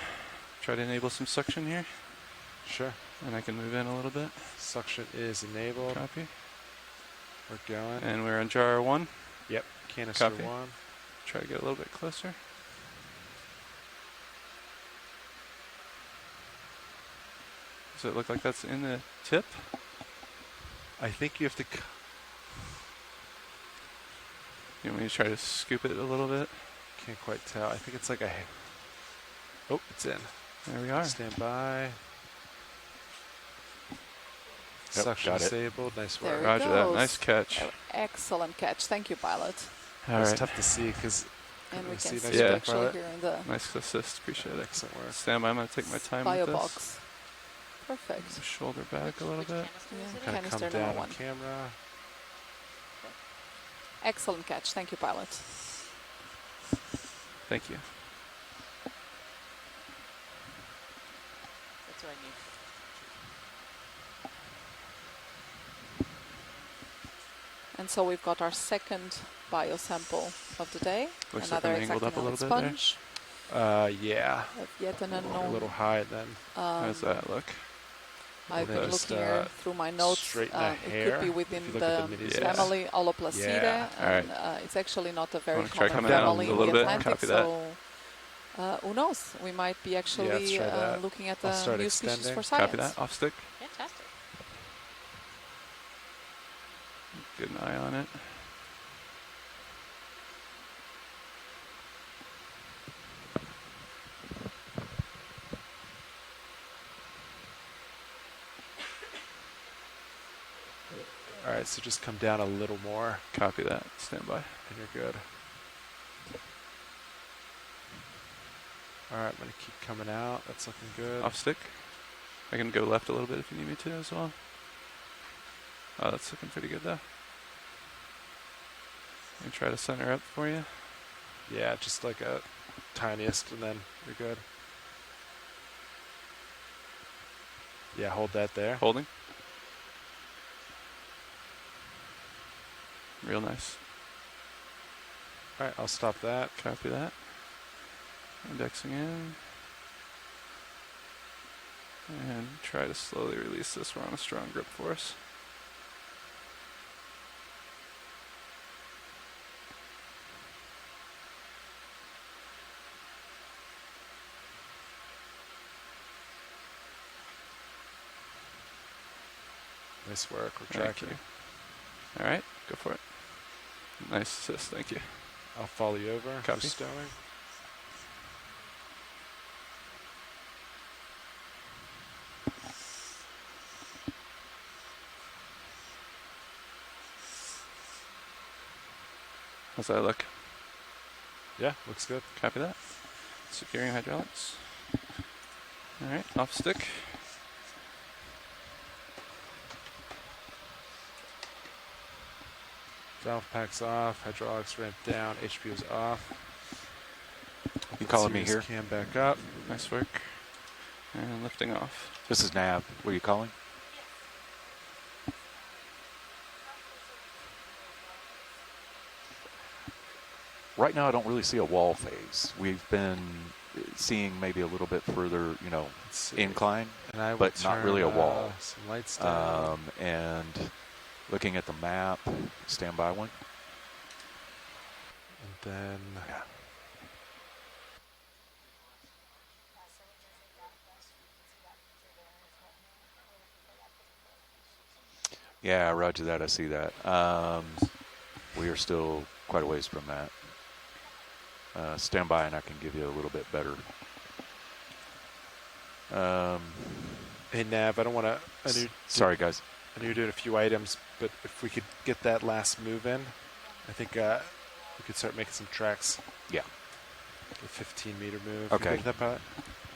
try to enable some suction here? Sure. And I can move in a little bit. Suction is enabled. Copy. We're going. And we're on jar 1? Yep, canister Copy. 1. Try to get a little bit closer. Does it look like that's in the tip? I think you have to... You want me to try to scoop it a little bit? Can't quite tell. I think it's like a... Oh, it's in. There we are. Stand by. Yep, Suction got it. disabled. Nice There work. it Roger that. goes. Nice catch. Excellent catch. Thank you, pilot. All It's right. tough to see because... And we can see nice it Yeah. work, actually pilot. here in the Nice assist. Appreciate it. Excellent work. Stand by. I'm going to take my time bio with this. box. Perfect. Shoulder back a little bit. Yeah, Kind of canister come number down 1. on camera. Excellent catch. Thank you, pilot. Thank you. That's what I need. And so we've got our second bio sample of the day. Looks like Another I'm angled up a exacting little bit there. sponge. Yeah. Of yet an A unknown. little high then. How does that look? I've been Just, looking here through my notes. straighten the It hair. could be If within you look the at the mini family Oloplacidae, Yeah. and it's actually not a very Wanna try common coming out family a in little the bit? Atlantic. Copy that. So who knows? We might be actually let's try that. looking at I'll a start new species extending. for science. Copy that. Off stick. Fantastic. Get an eye on it. All right, so just come down a little more Copy that. Stand by. and you're good. All right, I'm going to keep coming out. That's looking good. Off stick. I can go left a little bit if you need me to as well. Oh, that's looking pretty good though. Let me try to center up for you. Yeah, just like a tiniest, and then you're good. Yeah, hold that there. Holding. Real nice. All right, I'll stop that. Copy that. Indexing in. And try to slowly release this. We're on a strong grip force. Nice work. Thank Retracting. you. All right, go for it. Nice assist, thank you. I'll follow you over. Copy. Just stowing. How's that look? Yeah, looks good. Copy that. Securing hydraulics. All right, off stick. Valve packs off. Hydraulics ramp down. HP is off. You calling me Let's here? use Cam back up. Nice work. And lifting off. This is Nav. What are you calling? right now I don't really see a wall face. We've been seeing maybe a little bit further, incline, And I but not really a wall. Some lights down. And looking at the map, stand by one. And then yeah, roger that. I see that. We are still quite a ways from that. Stand by and I can give you a little bit better. hey Nav, I don't want to. Sorry, guys. I know you're doing a few items, but if we could get that last move in, I think we could start making some tracks. Yeah. The 15-meter move. Okay. You good with that, pilot?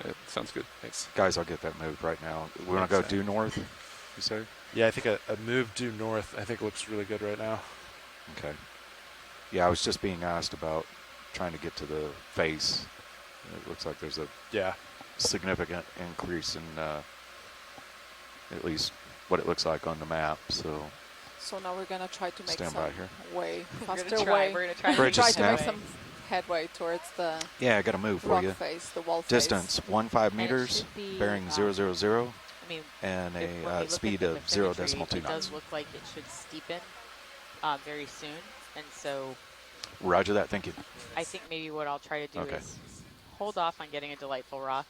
Yeah, sounds good. Thanks. Guys, I'll get that moved right now. We want to go due north, you say? Yeah, I think a move due north, I think looks really good right now. Okay. Yeah, I was just being asked about trying to get to the face. It looks like there's a significant increase in at least what it looks like on the map. So now we're gonna try to make stand some by here. way faster We're gonna try to make some headway towards the Yeah, I got to move for rock you. face, the wall Distance 15 meters, be, bearing 000, I mean, and when we a look speed at the of bathymetry, 0.2 It does knots. look like it should steepen very soon, and so Roger that. Thank you. I think maybe what I'll try to do Okay. is hold off on getting a delightful rock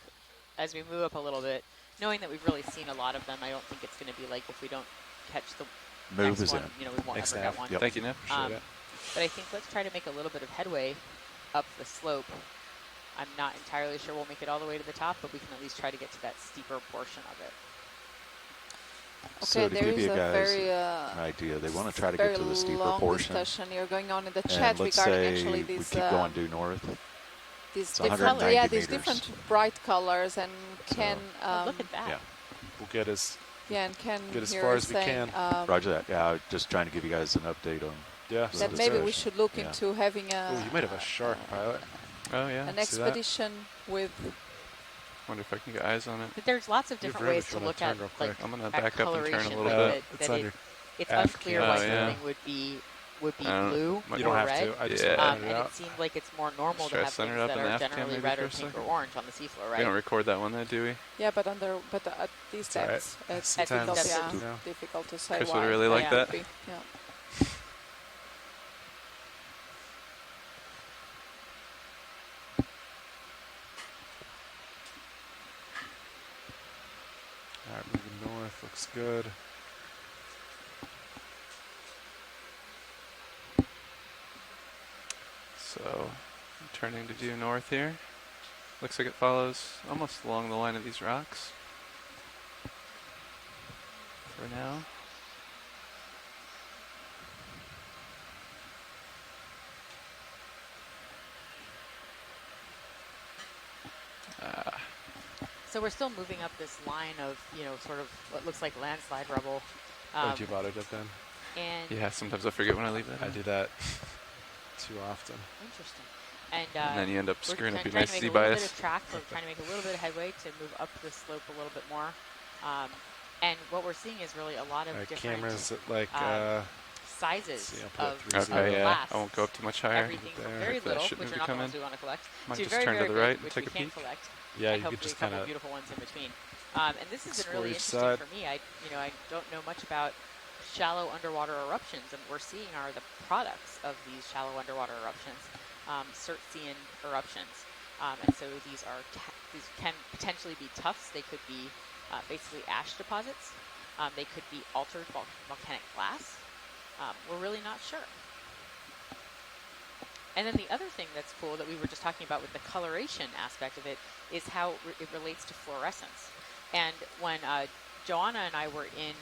as we move up a little bit, knowing that we've really seen a lot of them. I don't think it's going to be like if we don't catch the Move next is one, in. we won't Thanks, ever Nav. get one. Yep. Thank you, Nav. But I think let's try to make a little bit of headway up the slope. I'm not entirely sure we'll make it all the way to the top, but we can at least try to get to that steeper portion of it. Okay, So to there give is you a guys very an idea, they want to try to very get to the steeper long portion. discussion here going on in the And chat let's regarding say actually we these keep going due north. these It's different 190 these meters. different bright colors, and Ken look at that. Yeah. We'll get as and Ken get as here far is as we saying, can. Roger that. Yeah, I was just trying to give you guys an update on that maybe we should look into having Oh, you might have a shark, pilot. Oh, yeah. an See that? expedition with. Wonder if I can get eyes on it. But there's lots of You have different room ways if to you wanna look turn at real like quick. I'm gonna at back up and turn a coloration little of bit. it. It's That on your it's aft unclear cam. why Oh, yeah. something would be I don't blue know. You or don't have red. to. I just Yeah. pointed And it it out. seems like it's more normal Should to I have center things it up that in the are aft cam generally maybe red for or a pink or second? orange on the seafloor, We don't right? record that one, though, do we? Yeah, but at these all right. depths, it's Sometimes, difficult, you know. difficult to say Chris why. would really like Yeah. that. Be. Yeah. All right, moving north. Looks good. So, I'm turning to due north here. Looks like it follows almost along the line of these rocks. For now. So we're still moving up this line of, sort of what looks like landslide rubble. What you've auto up then? And Yeah, sometimes I forget when I leave that. I do that too often. interesting. And then you end up we're screwing up your trying nice to make a Z little bit bias. of track. We're trying to make a little bit of headway to move up the slope a little bit more. And what we're seeing is really a lot of All right, different cameras at like. sizes see, I'll put it of, through of zero. Okay, yeah. glass. I won't go up too much higher. Everything from there. very Hopefully that little, shouldn't which have are not the come ones in. we want to collect, Might to just very, turn to very the big, right and which take we a can peek. collect. Yeah, And you could hopefully just a couple kind of. beautiful ones in between. And this has been explore really each interesting side. for me. I don't know much about shallow underwater eruptions, and what we're seeing are the products of these shallow underwater eruptions, Ceep eruptions. And so these can potentially be tuffs. They could be basically ash deposits. They could be altered volcanic glass. We're really not sure. And then the other thing that's cool that we were just talking about with the coloration aspect of it is how it relates to fluorescence. And when Joanna and I were in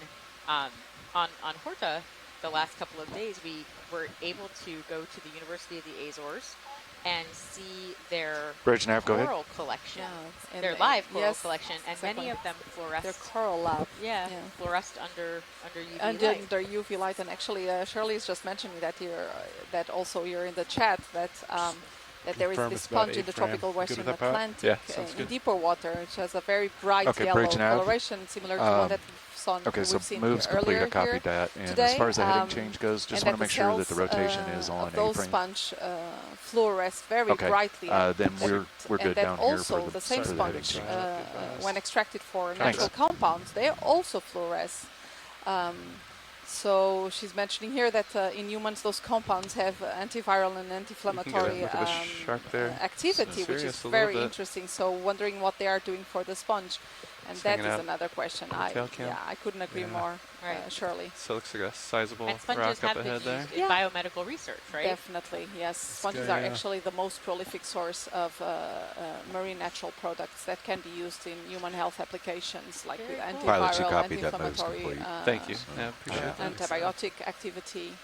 on Horta the last couple of days, we were able to go to the University of the Azores and see their Bridge nav, go ahead. coral collection, and their they- live coral yes, collection, and many of them fluoresce. Their coral lab. Yeah, fluoresced under UV Under light. UV light, and actually Shirley is just mentioning that here, that also you're in the chat, that that there is Confirm this it's about sponge in 8 the frame. tropical Good with Western that, Pat? Atlantic Yeah, sounds in good. deeper water, which has a very bright Okay, yellow bridge nav. coloration, similar to one that Okay, so we've seen moves here complete. I earlier copied here that. And today. as far as the heading change goes, just and want to that make sure that the cells, rotation is on of those A-frame. sponge fluoresce very Okay, brightly. then we're and good that down here also for the same for the heading sponge, change. when extracted for Thanks. natural compounds, they also fluoresce. So she's mentioning here that in humans those compounds have antiviral and anti-inflammatory look at the shark there. activity, So which is serious a little very bit. interesting. So wondering what they are doing for the sponge. And It's that hanging is out another question. on the tail cam. I couldn't agree Yeah. more, Right. Shirley. So it looks like a sizable And sponges rock up have been ahead there. used in biomedical research, right? Definitely, yes. Sponges are actually the most prolific source of marine natural products that can be used in human health applications, like with Violet, you antiviral, copied that moves anti-inflammatory, complete. Thank you. Yeah, appreciate that. antibiotic activity,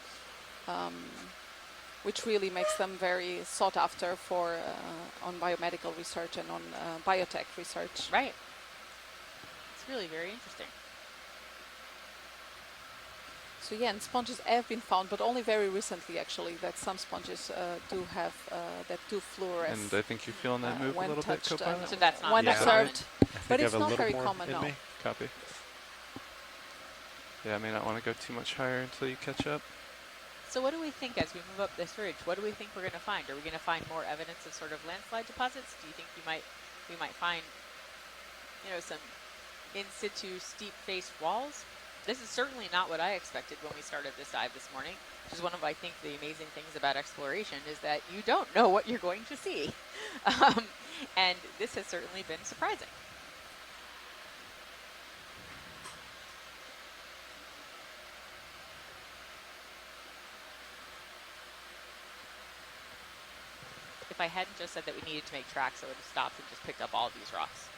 which really makes them very sought after for on biomedical research and on biotech research. Right. It's really very interesting. So yeah, and sponges have been found, but only very recently, actually, that some sponges do have that do fluoresce. And I think you're feeling that move a when little bit, touched, co-pilot? So that's not when very observed, but I it's have a not little very more common, in no. me. Copy. Yeah, I may not want to go too much higher until you catch up. So what do we think as we move up this ridge? What do we think we're going to find? Are we going to find more evidence of sort of landslide deposits? Do you think we might find, some in situ steep face walls? This is certainly not what I expected when we started this dive this morning, which is one of, I think, the amazing things about exploration is that you don't know what you're going to see. And this has certainly been surprising. If I hadn't just said that we needed to make tracks, I would have stopped and just picked up all of these rocks.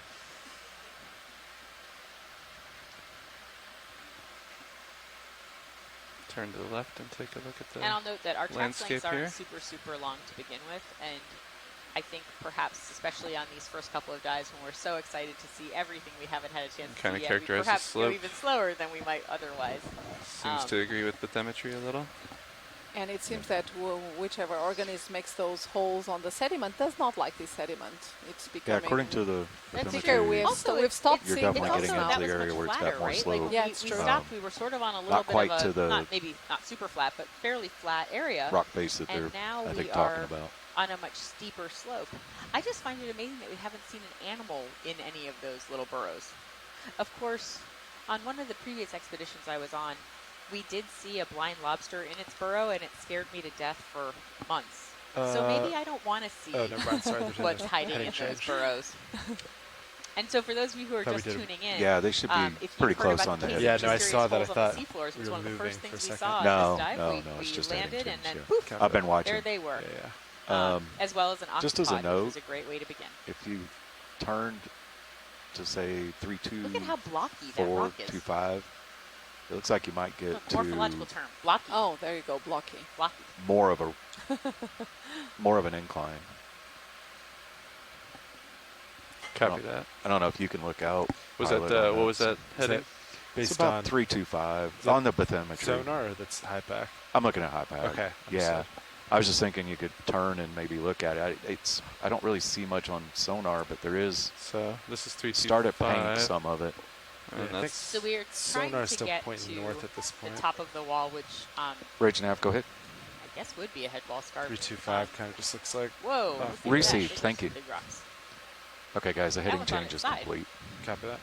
Turn to the left and take a look at the And I'll note that our track landscape lengths here. aren't super, super long to begin with. And I think perhaps, especially on these first couple of dives when we're so excited to see everything we haven't had a chance to Kinda see yet, we characterize the perhaps go slope. even slower than we might otherwise. Seems to agree with bathymetry a little. And it seems that whichever organism makes those holes on the sediment does not like this sediment. It's becoming... Yeah, according to the That's bathymetry, bigger. We've stopped you're seeing definitely it getting now. into the area where it's got more right? slope. Like Yeah, we it's true. stopped, we were sort of on a little Not bit quite of to a, the not super flat, but fairly flat area. rock face that and they're, now I we think, are talking about. on a much steeper slope. I just find it amazing that we haven't seen an animal in any of those little burrows. Of course, on one of the previous expeditions I was on, we did see a blind lobster in its burrow, and it scared me to death for months. So maybe I don't want to see Oh, never mind. Sorry, there's what's another hiding heading in those change. burrows. And so for those of you who are Thought we just did. tuning in, Yeah, they should be if you've pretty heard close about on the the head. Yeah, no, I mysterious saw that. I holes on the thought seafloors, it we was were one of the moving first for a things we second. saw No, on this dive. no, we no, it's we just heading landed and change, then yeah. poof, I've been watching. there they were. Yeah. As well as an Just as a octopod, note, which is a great way to begin. if you turned to say Look at how blocky that rock is. 32425, it looks like you might get Look, to morphological term, blocky. Oh, there you go, blocky. Blocky. more of an incline. Copy that. I don't know if you can look out. Was that Violet, on what was that Is heading? that based It's about on 325 is that on the bathymetry. sonar or that's high pack? I'm looking at high pack. Okay, Yeah. understood. I was just thinking you could turn and maybe look at it. I don't really see much on sonar, but there is. So this is 325. Start at paint some of it. And Yeah, I think that's So we're trying sonar's to still get pointing to north at this point. the top of the wall, which Bridge nav, go ahead. I guess would be a head wall scarp. 325 kind of just looks like. Whoa. off. look at that. Received, Big thank rocks, you. Big rocks. Okay, guys, the That heading one's on change its is side. complete. Copy that.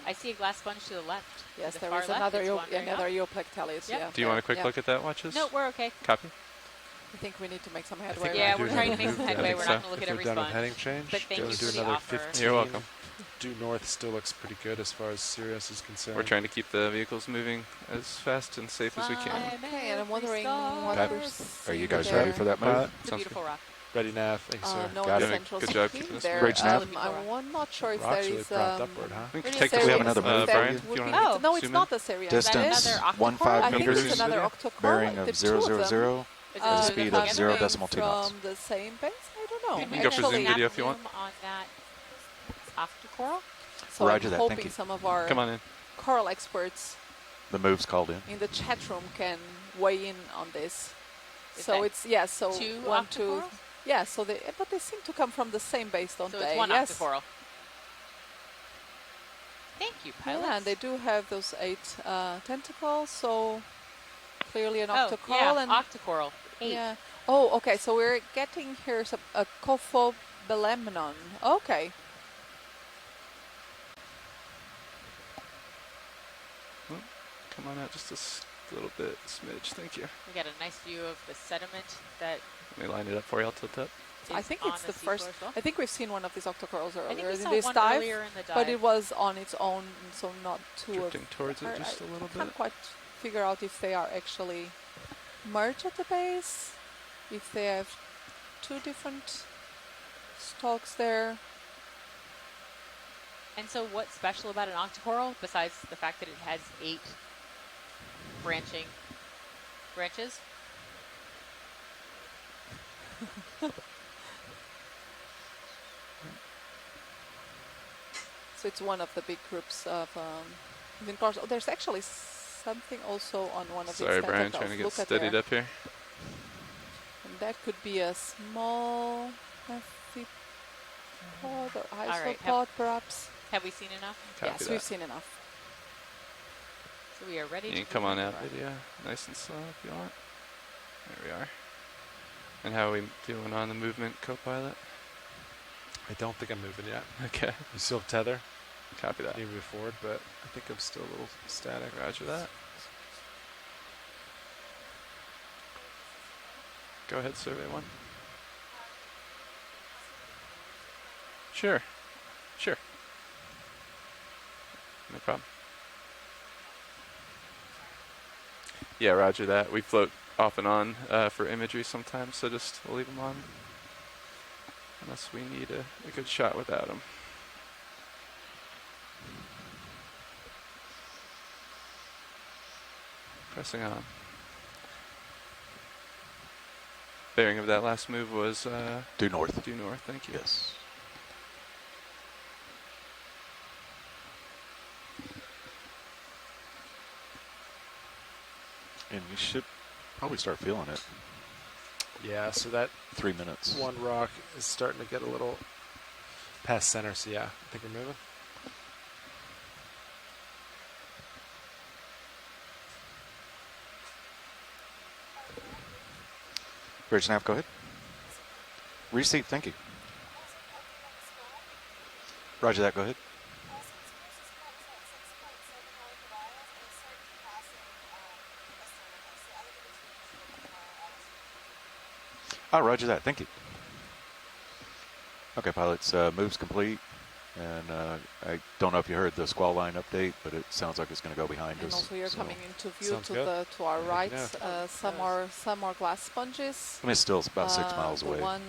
I see a glass sponge to the left. Yes, To the there far is left, another it's wandering up. Eoplectalis. Yep. Yeah. Do you want a quick yeah. look at that, Watches? No, we're okay. Copy. I think we need to make some think headway. we Yeah, do we're trying to make another some move, headway. yeah. We're not going to look If at we're every done with sponge. heading change, But thank do you for do the another offer. 15. You're welcome. Due north still looks pretty good as far as Sirius is concerned. We're trying to keep the vehicles moving as fast and safe as we can. Okay, and I'm wondering what Okay. we're Are you guys there. ready for that move? It's a beautiful rock. Ready, Nav. Thank you, sir. No, Got in it. central Good job Ceep keeping us there. Bridge nav. I'm not sure if Rock's there really is. propped upward, huh? We can really take a We serious have another move, that Brian, would if you be- wanna No, it's zoom not in. a serious. Distance Another octocorn? 15 I think meters. it's another octocorn. Bearing like of the two of them 000. Is At a it speed together? of 0 coming decimal 2 knots. from the same base? I don't know. Can You can go for zoom Actually, video if you want. zoom on that octocoral? so Roger I'm that, thank hoping you. some of our Come on in. coral experts The move's called in. in the chat room can weigh in on this. So that it's, yeah, so two one, two, octocorals? yeah, so but they seem to come from the same base, don't So they? it's one yes. octocoral. Thank you, pilots. Yeah, and they do have those 8 tentacles, so clearly an Oh, octocoral. yeah, And octocoral. 8. yeah. Oh, okay, so we're getting here a Cophobelemnon. Okay. Oh, come on out just a little bit, smidge. Thank you. We got a nice view of the sediment that Let me line it up for you. I'll tilt up. I think on it's the seafloor first. as well. I think we've seen one of these octocorals I think earlier we in saw this one dive, earlier in the dive. but it was on its own, so not two of. Drifting towards it just a little I can't bit. quite figure out if they are actually merged at the base, if they have 2 different stalks there. And so what's special about an octocoral, besides the fact that it has 8 branches? So it's one of the big groups of unicorns. Oh, there's actually something also on one of Sorry, its Brian, tentacles. trying to get Look at steadied there. up here. And that could be a small amphipod or right, isopod, perhaps. Have we seen enough? Copy Yes, that. we've seen enough. So we are ready You to can come move on out, over. video, nice and slow if you want. There we are. And how are we doing on the movement, co-pilot? I don't think I'm moving yet. Okay. You still have tether? Copy that. Need to move forward, but I think I'm still a little static. Roger that. Go ahead, survey 1. Sure. Sure. No problem. Yeah, roger that. We float off and on for imagery sometimes, so just we'll leave them on. Unless we need a good shot without them. Pressing on. Bearing of that last move was due north. Due north, thank you. Yes. And you should probably start feeling it. Yeah, so that 3 minutes. one rock is starting to get a little past center, so yeah, I think we're moving. Bridge nav, go ahead. Receive, thank you. Roger that, go ahead. Roger that, thank you. Okay, pilots, move's complete. And I don't know if you heard the squall line update, but it sounds like it's going to go behind And us. also you're so. coming into view to our right. Some more glass sponges. I mean, it's still about 6 miles the away. one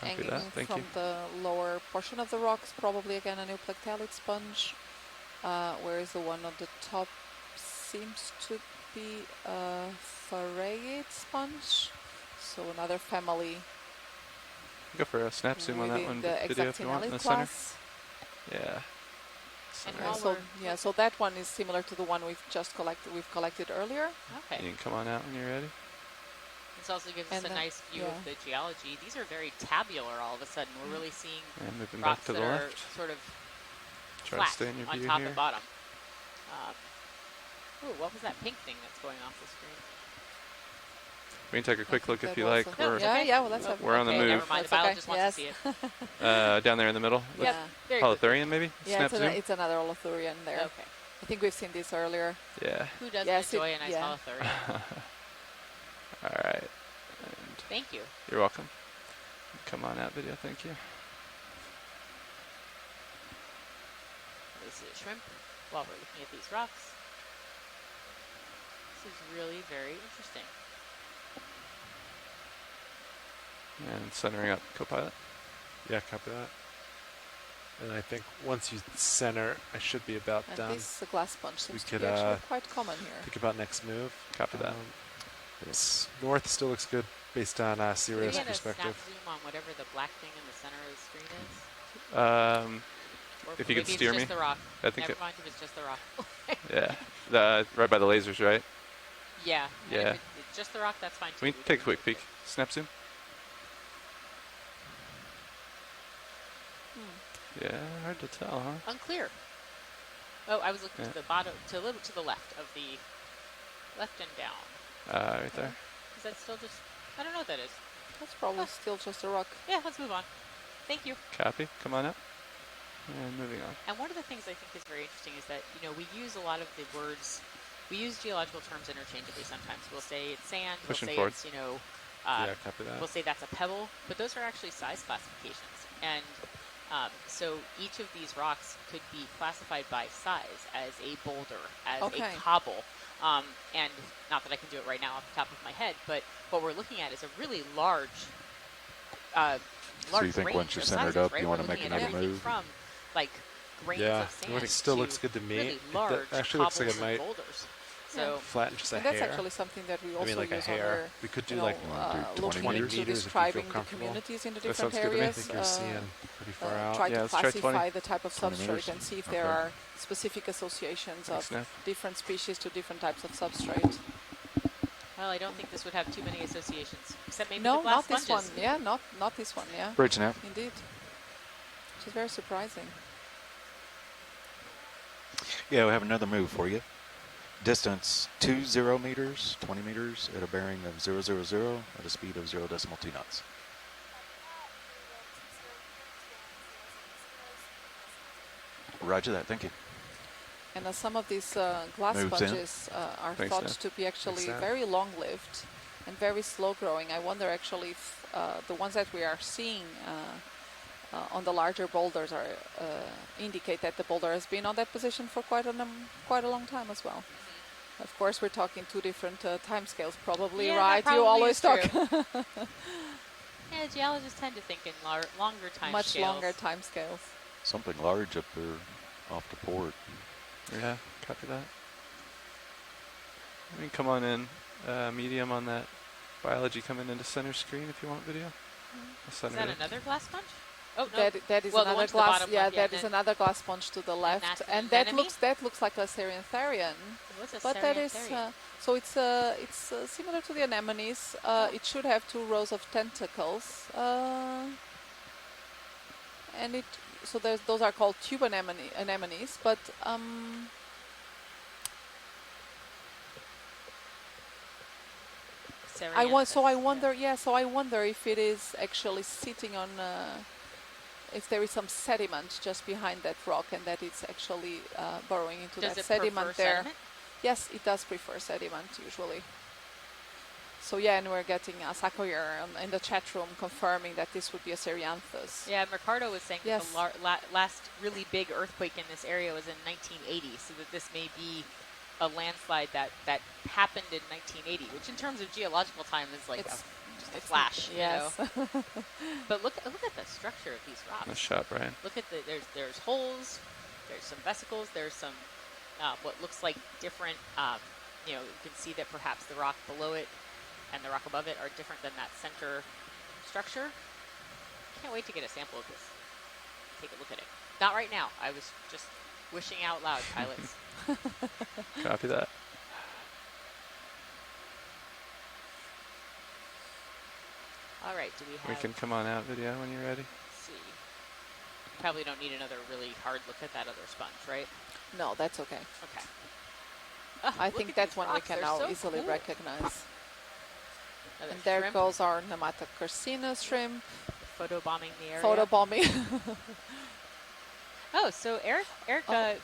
hanging from the lower portion of the rocks, probably again a new plectellite sponge. Whereas the one on the top seems to be a farreate sponge. So another family. Go for a snap zoom on that one video if you want in the center. Yeah. And so that one is similar to the one we've collected earlier. Okay. You can come on out when you're ready. This also gives us a nice view of the geology. These are very tabular all of a sudden. We're really seeing moving rocks back to the that left. are sort of Try flat to stay in your on view top here. and bottom. Ooh, what was that pink thing that's going off the screen? We can take a quick look if you like. Well, let's have We're on the move. Never mind, the pilot just wants to see it. Down there in the middle. Yep. Holothurian maybe? Yeah, Snap zoom? it's another Holothurian there. Okay. I think we've seen this earlier. Yeah. Who doesn't enjoy a nice Holothurian? All right. And thank you. You're welcome. Come on out, video. Thank you. This is shrimp while we're looking at these rocks. This is really very interesting. And centering up, co-pilot. Yeah, copy that. And I think once you center, I should be about done. This glass sponge seems we to could be actually quite common here. think about next move. Copy that. North still looks good based on Sirius perspective. Snap zoom on whatever the black thing in the center of the screen is. If you could steer me. Just the rock. I think Never mind if it's just the rock. yeah. Right by the lasers, right? Yeah. Yeah. It just the rock, that's fine too. We can take a quick peek. Snap zoom. Yeah, hard to tell, huh? Unclear. Oh, I was looking to the bottom, to a little to the left of the left and down. Right there. Is that still just? I don't know what that is. That's probably still just a rock. Yeah, let's move on. Thank you. Copy. Come on up. And moving on. And one of the things I think is very interesting is that, we use a lot of the words, we use geological terms interchangeably sometimes. We'll say it's sand, Pushing we'll say forward. it's, Yeah, copy that. we'll say that's a pebble, but those are actually size classifications. And so each of these rocks could be classified by size as a boulder, as a cobble. And not that I can do it right now off the top of my head, but what we're looking at is a really large So you think range once you're of centered sizes, up, right? you want to We're make looking at another everything move? from like grains Yeah, of sand it still to looks good to me. really It large actually looks like it cobbles might and boulders. So flatten just a And hair. that's actually something that we also I mean, like a use hair. on We could do our, like looking 20 into meters if you feel describing the comfortable. communities in the That different sounds good to me. I areas. I think you're seeing pretty far out. Try Yeah, to let's try 20. classify the type of 20 substrate meters? and see if Okay. there are specific associations Thanks, of Neff. different species to different types of substrate. well, I don't think this would have too many associations, except maybe No, the glass not this one. sponges. Yeah, not this one. Yeah, Bridge now. indeed. Which is very surprising. Yeah, we have another move for you. Distance 20 meters, 20 meters at a bearing of 000 at a speed of 0.2 knots. Roger that, thank you. And some of these glass Moves in. sponges are Thanks, thought Neff. to be actually Thanks, Neff. very long-lived and very slow-growing. I wonder actually if the ones that we are seeing on the larger boulders are indicate that the boulder has been on that position for quite a long time as well. Of course, we're talking two different time scales, probably, Yeah, that right? probably You always is talk Yeah, geologists tend to think in longer time much scales. longer time scales. Something large up there off the port. Yeah, copy that. We can come on in medium on that biology coming into center screen if you want video. I'll Is center that it. another glass sponge? Oh no, That is well, the one another to the glass. bottom Yeah, left, that is then- another glass sponge to the left, that's an and that anemone? looks like a Cereantherian. What's a But that is Cereantherian? so it's similar to the anemones. It should have 2 rows of tentacles, and those are called tube anemones. But I wonder if it is actually sitting on. If there is some sediment just behind that rock, and that it's actually burrowing into Does that it sediment prefer there. sediment? Yes, it does prefer sediment usually. So yeah, and we're getting Asako here in the chat room confirming that this would be a Cereanthus. Yeah, Ricardo was saying Yes. that the last really big earthquake in this area was in 1980, so that this may be a landslide that happened in 1980, which in terms of geological time is like just a flash. Yes. You know? But look at the structure of these rocks. Nice shot, Brian. Look at there's holes, there's some vesicles, there's some what looks like different. You can see that perhaps the rock below it and the rock above it are different than that center structure. Can't wait to get a sample of this. Take a look at it. Not right now. I was just wishing out loud, pilots. Copy that. All right, do we have... We can come on out video when you're ready. Let's see. Probably don't need another really hard look at that other sponge, right? No, that's okay. Okay. I look think at that's these one we rocks. can They're now so easily cool. recognize. Another And there shrimp goes our Nematocursina shrimp. photobombing the area. Photobombing. Oh, so Eric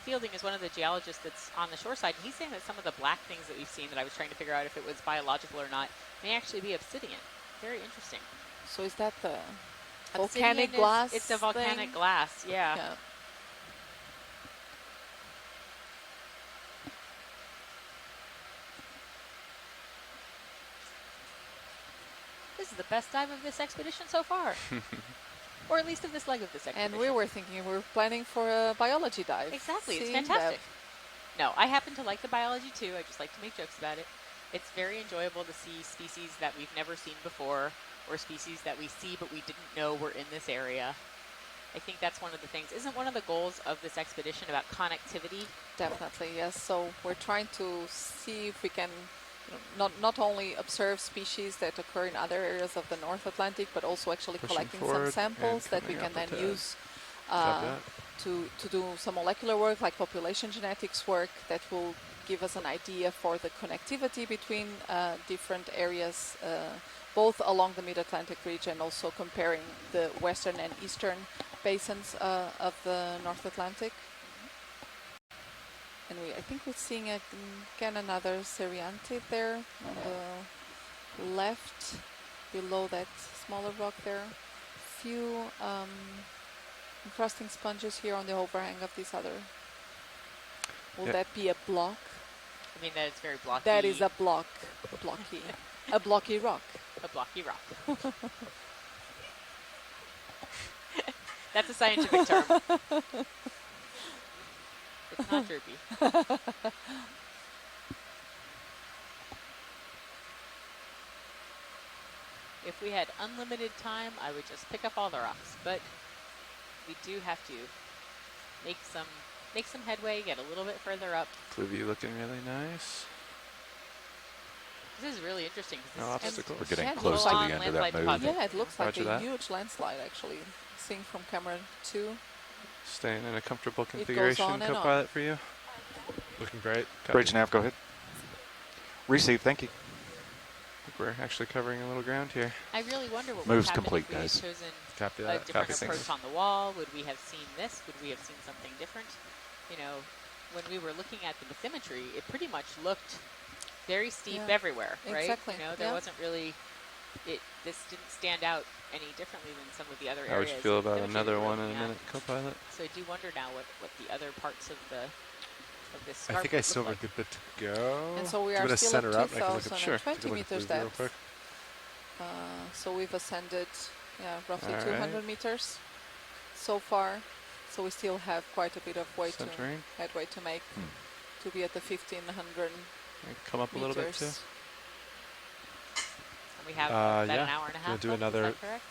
Fielding is one of the geologists that's on the shore side. He's saying that some of the black things that we've seen that I was trying to figure out if it was biological or not may actually be obsidian. Very interesting. So is that the Obsidian volcanic is- glass? It's a volcanic thing? glass, yeah. This is the best dive of this expedition so far. Or at least of this leg of this expedition. And we were thinking we were planning for a biology dive. Exactly, it's Seeing fantastic. No, I happen to like the biology too. I just like to make jokes about it. It's very enjoyable to see species that we've never seen before, or species that we see but we didn't know were in this area. I think that's one of the things. Isn't one of the goals of this expedition about connectivity? Definitely, yes. So we're trying to see if we can not only observe species that occur in other areas of the North Atlantic, but also actually Pushing collecting some forward samples and that we coming can up then ahead. use Copy that. to do some molecular work, like population genetics work, that will give us an idea for the connectivity between different areas, both along the Mid-Atlantic region, also comparing the western and eastern basins of the North Atlantic. And I think we're seeing again another Seriantid there on the left, below that smaller rock there. Few encrusting sponges here on the overhang of this other. Will that be a block? I mean, that is very blocky. That is a block, a blocky, a blocky rock. A blocky rock. That's a scientific term. It's not droopy. If we had unlimited time, I would just pick up all the rocks, but we do have to make some headway, get a little bit further up. Blue view looking really nice. This is really interesting. No obstacles. We're getting close to the end of that move. Yeah, it looks like Roger a that. huge landslide actually. Seeing from camera 2. Staying in a comfortable It goes configuration, on and on. co-pilot for you. Looking great. Bridge nav, go ahead. Receive, thank you. I think we're actually covering a little ground here. I really wonder what Moves would happen complete, if we had guys. chosen Copy a that. different Copy approach things. on the wall. Would we have seen this? Would we have seen something different? You know, when we were looking at the bathymetry, it pretty much looked very steep everywhere, right? Exactly. You know, there wasn't really, this didn't stand out any differently than some of the other How would areas. you feel of about bathymetry another we were one in a looking at. minute, co-pilot? So I do wonder now what the other parts of this I scarp think I would still look have a good bit to go. And so we Do you are want to still center at up? I can look at 2020 meters blue view real depth. quick. So we've ascended, roughly All 200 right. meters so far. So we still have quite a bit of Centering. headway to make to be at the 1500 Come up a little bit too. meters. And we have about yeah. an hour and a Gonna half do left, another- is that correct?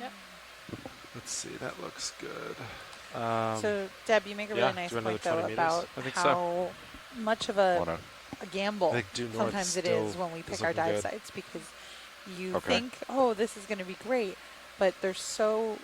Yep. Let's see, that looks good. So, Deb, you make a really yeah, nice do another point, though, 20 meters? about I think how so. much of a Wanna- gamble I think due north sometimes it still is when we is pick our looking dive good. sites, because you Okay. think, oh, this is going to be great, but there's so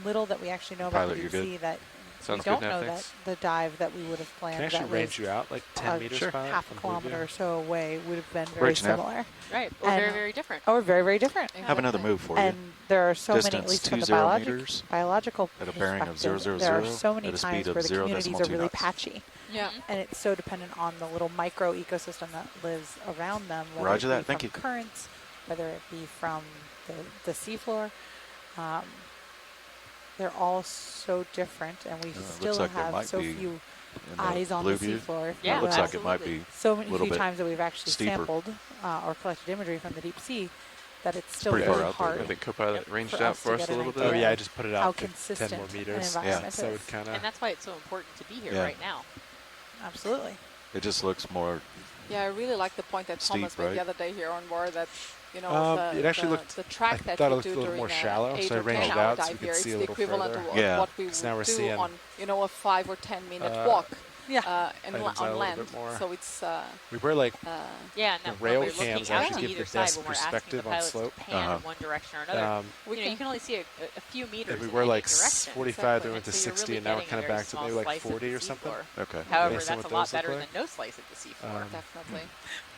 little that we actually know about Pilot, the you're deep good. sea that Sounds we don't good now, know that thanks. the dive that we would have planned Can I actually that range was you out like 10 meters, Sure. pilot, half a from blue kilometer view? or so away would have been very Bridge nav. similar. Right, or And- very, very different. Or very, very different. Have another move for you. And there are so many, at Distance least from the 20 meters biological at a bearing of perspective, 000 there are so many at a speed times of where the 0 communities decimal are 2 really knots. patchy. Yeah. And it's so dependent on the little micro ecosystem that lives around them, whether Roger it be that, thank from you. currents, whether it be from the seafloor. They're all so different, and we it looks still like there have might so be few in the eyes on blue the view. seafloor. Yeah, it looks like it might absolutely. be So many little few bit times that we've actually steeper. sampled or collected imagery from the deep sea, that it's still pretty really far out there, hard. I think co-pilot ranged for out us to for us get a an little idea Oh bit. yeah, I just put it how out to 10 consistent more an meters. environment So it is. kind And of. that's why it's so important to be here Yeah. right now. Absolutely. It just looks more. Yeah, I really like the point that Steep, Thomas made right? the other day here on board, that It actually looked. the track I that thought it we looked do a little during more a shallow, 8 so I or ranged 10 it hour out so dive we could here. It's see a the little equivalent further. of Yeah. what we would 'Cause now we're do seeing, on a 5 or 10 minute walk Yeah. and items out a on little land. bit more. So it's We were like Yeah, and the when rail we're looking cams out actually to give either the side, best when we're asking the perspective on pilots slope. to pan in one direction or another, you know, you can only see a few meters we in were any like direction. 45, then And went to so you're 60, really and now we're getting kind a of very back to small maybe like slice of 40 the or something. seafloor. Okay. However, Based on that's what a lot those look better like. than no slice of the seafloor. definitely.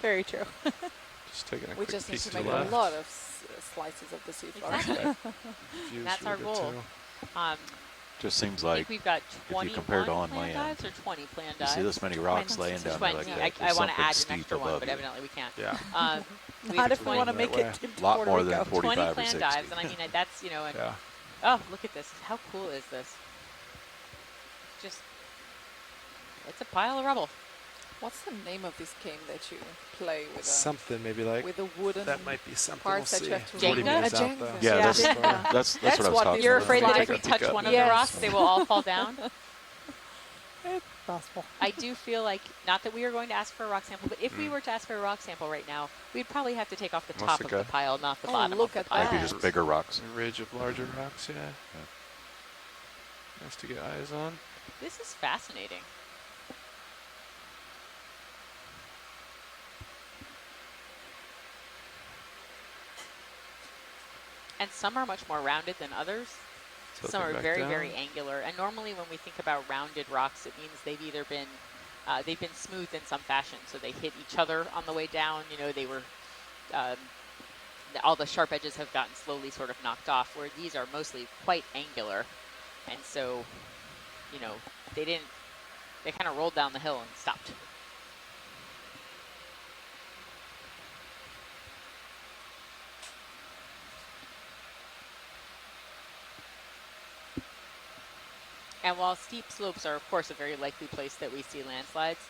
Very true. Just taking a We quick just need peek to to the make left. a lot of slices of the seafloor. Exactly. Views And that's really our good, goal. too. Just seems I like think we've got if 21 you compare to on planned land, dives or 20 planned you dives. see this many rocks laying down there 20. like that. I There's want to something add an steep extra one, above but you. evidently we can't. Yeah. We Not have if we want to 20 make way. it to Lot Puerto more Rico. than 20 45 or planned 60. dives, and I mean, that's, you know, and Yeah. oh, look at this. How cool is this? Just, it's a pile of rubble. What's the name of this game that you play with Something maybe like with the wooden that might be something. parts we'll that see. you have to 40 Jenga? meters A out, though. Jenga. Yeah, Yeah. that's what I was what talking you're about. afraid That that if we Pick touch up. one of the Yes. rocks, they will all fall down. It's possible. I do feel like, not that we are going to ask for a rock sample, but if we were to ask for a rock sample right now, we'd probably have to take off the Must top have of the got- pile, not the Oh, bottom look of the at pile. that. Maybe just bigger rocks. A ridge of larger rocks, yeah. Nice to get eyes on. This is fascinating. And some are much more rounded than others. Some are very, very angular. And normally when we think about rounded rocks, it means they've been smoothed in some fashion. So they hit each other on the way down. You know, they were, all the sharp edges have gotten slowly sort of knocked off, where these are mostly quite angular. And so, you know, they kind of rolled down the hill and stopped. And while steep slopes are, of course, a very likely place that we see landslides,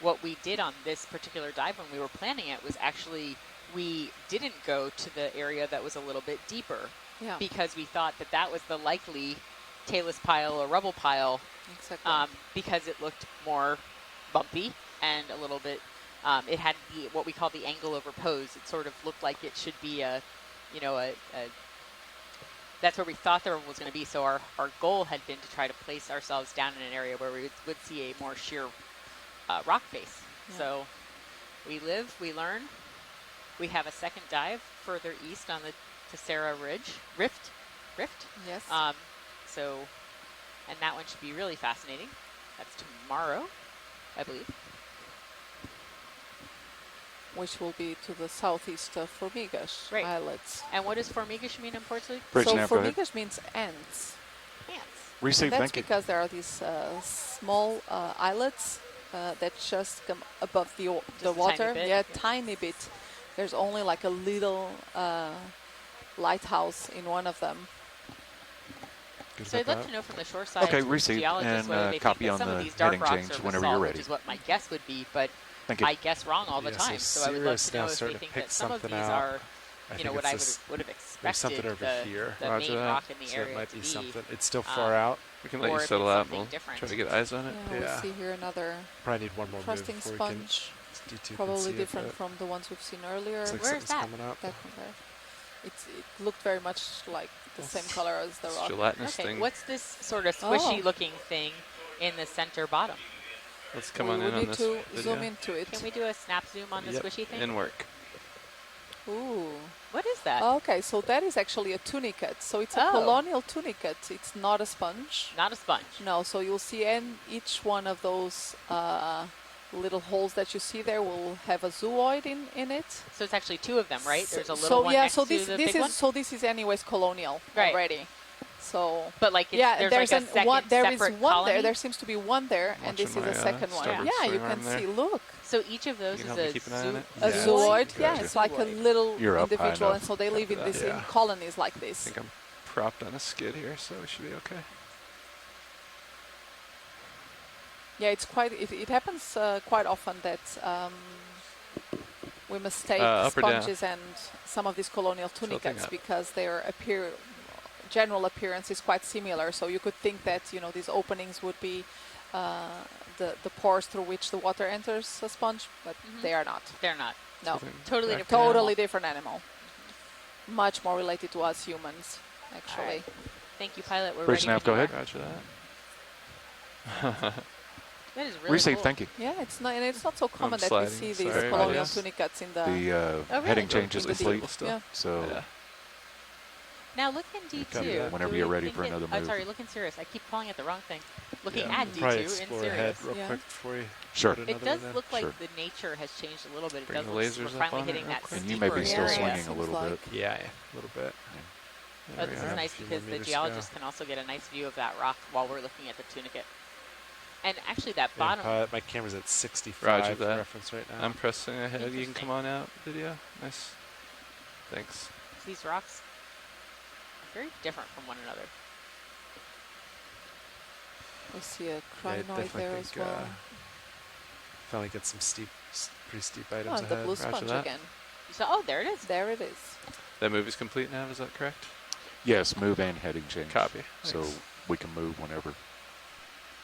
what we did on this particular dive when we were planning it was actually we didn't go to the area that was a little bit deeper because we thought that that was the likely talus pile or rubble pile because it looked more bumpy and a little bit, it had what we call the angle over pose. It sort of looked like it should be that's where we thought the rubble was going to be. So our goal had been to try to place ourselves down in an area where we would see a more sheer rock face. Yeah. So we live, we learn. We have a second dive further east on the Tessera Rift. Yes. And that one should be really fascinating. That's tomorrow, I believe. Which will be to the southeast of Formigas Islets. And what does Formigas mean in Portuguese? So Formigas means ants. Ants. And that's because there are these small islets that just come above the water. Tiny bit. There's only like a little lighthouse in one of them. So I'd love to know from the shore side, receive geologists, whether they copy think that on some the of these dark heading rocks change are whenever basalt, you're ready. which is what my guess would be, but I guess wrong all the time. So I would love to know if they think that some of these are, you know, what I would have expected, something over here. the main rock in the so area it might to be be. something. It's still far out. We can let you settle out and we'll try to get eyes on it. Yeah, we'll see here another probably need one more trusting move sponge. Probably different from the ones we've seen earlier. Like where is that? That one there. It looked very much like the same color as the rock. Gelatinous Okay, thing. what's this sort of squishy looking thing in the center bottom? Let's come on in on this video. zoom into it. Can we do a snap zoom on the squishy thing? In work. Ooh. What is that? Okay, so that is actually a tunicate. So it's a colonial tunicate. It's not a sponge. Not a sponge. No, so you'll see in each one of those little holes that you see there will have a zooid in it. So it's actually two of them, right? There's a little one next to the big one? So this is anyways colonial already. So, but like there's like a second there is separate one colony? there. There seems to be one there, and this is a second one. Yeah, you can see. Look. So each of those is a zooid. Yeah, it's like a little individual, and so they live in this in colonies like this. I think I'm propped on a skid here, so we should be okay. Yeah, it's it happens quite often that we mistake sponges and some of these colonial tunicates because their general appearance is quite similar. So you could think that these openings would be the pores through which the water enters a sponge, but they are not. They're not. No, totally different. Totally different animal. Much more related to us humans, actually. Right. Thank you, pilot. We're Bridge ready. nav, go ahead. Roger that. That is really Receive, cool. thank you. Yeah, it's not so common that we see these Sorry, colonial tunicates in the heading change is complete. Yeah. So now look in D2. Whenever you're ready for another move. I'm sorry, look in Sirius. I keep calling it the wrong thing. Looking at D2 probably in explore ahead Sirius. real quick before you Sure. put It another does one in. look like the nature has changed a little bit. It Bring does the look lasers we're up finally on hitting it that real quick. And you may be still area. swinging a little bit. Yeah, a little bit. But this is nice because the geologist can also get a nice view of that rock while we're looking at the tunicate. And actually that bottom... my camera's at 65 Roger that. reference right now. I'm pressing ahead. You can come on out, video. Nice. Thanks. These rocks are very different from one another. We see a crinoid there as well. Finally get some pretty steep items the ahead. blue sponge again. So, there it is. There it is. That move is complete now, is that correct? Yes, move and heading change. Copy. So Thanks. we can move whenever.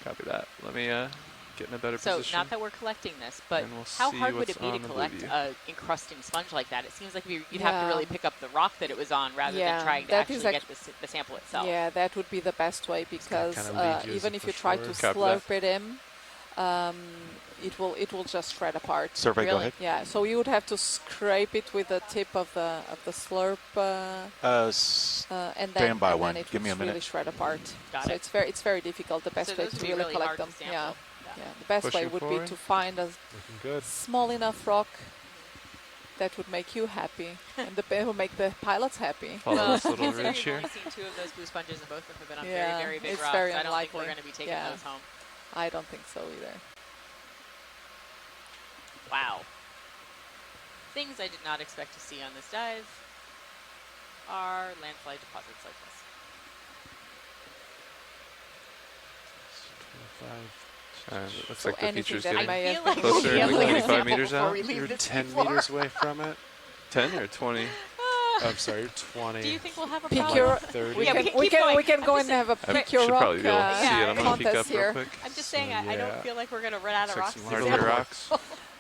Copy that. Let me get in a better so position. not that we're collecting this, but and we'll how see hard would what's it be to on the collect blue view. a encrusting sponge like that? It seems like you'd have to really pick up the rock that it was on rather than trying to actually get the sample itself. Yeah, that would be the best way because kinda lead you as even a if you push try to forward. slurp it in, it will just shred apart. Survey, go ahead. Yeah. So you would have to scrape it with the tip of the slurp, and then stand by and one. then it Give me a would really minute. shred apart. Got so it. it's very difficult. The best So way those to would be really really collect hard them. to sample. Yeah. The best way Pushing would forward. be to find a Looking good. small enough rock that would make you happy, and will make the pilots happy. Follow this little Considering ridge we've here. only seen 2 of those blue sponges, and both of them have been on Yeah, very, very big it's rocks. very I don't think we're unlikely. going to be taking Yeah. those home. I don't think so either. Wow. Things I did not expect to see on this dive are landslide deposits like this. 25. Looks So like the anything feature's that getting may have like been we'll closer, be able like to 25 sample meters before out. we leave You're this 10 floor. meters away from it. 10 or 20? I'm sorry, you're 20. Do you think we'll have a Pick problem? your. 30. We Yeah, can keep we can going. we can I'm go just and have a I pick your should rock probably be able to see it. I'm going to peek up contest real here. quick. I'm just saying, I yeah. don't feel like we're going to run out of Looks like rocks. some to larger sample. rocks.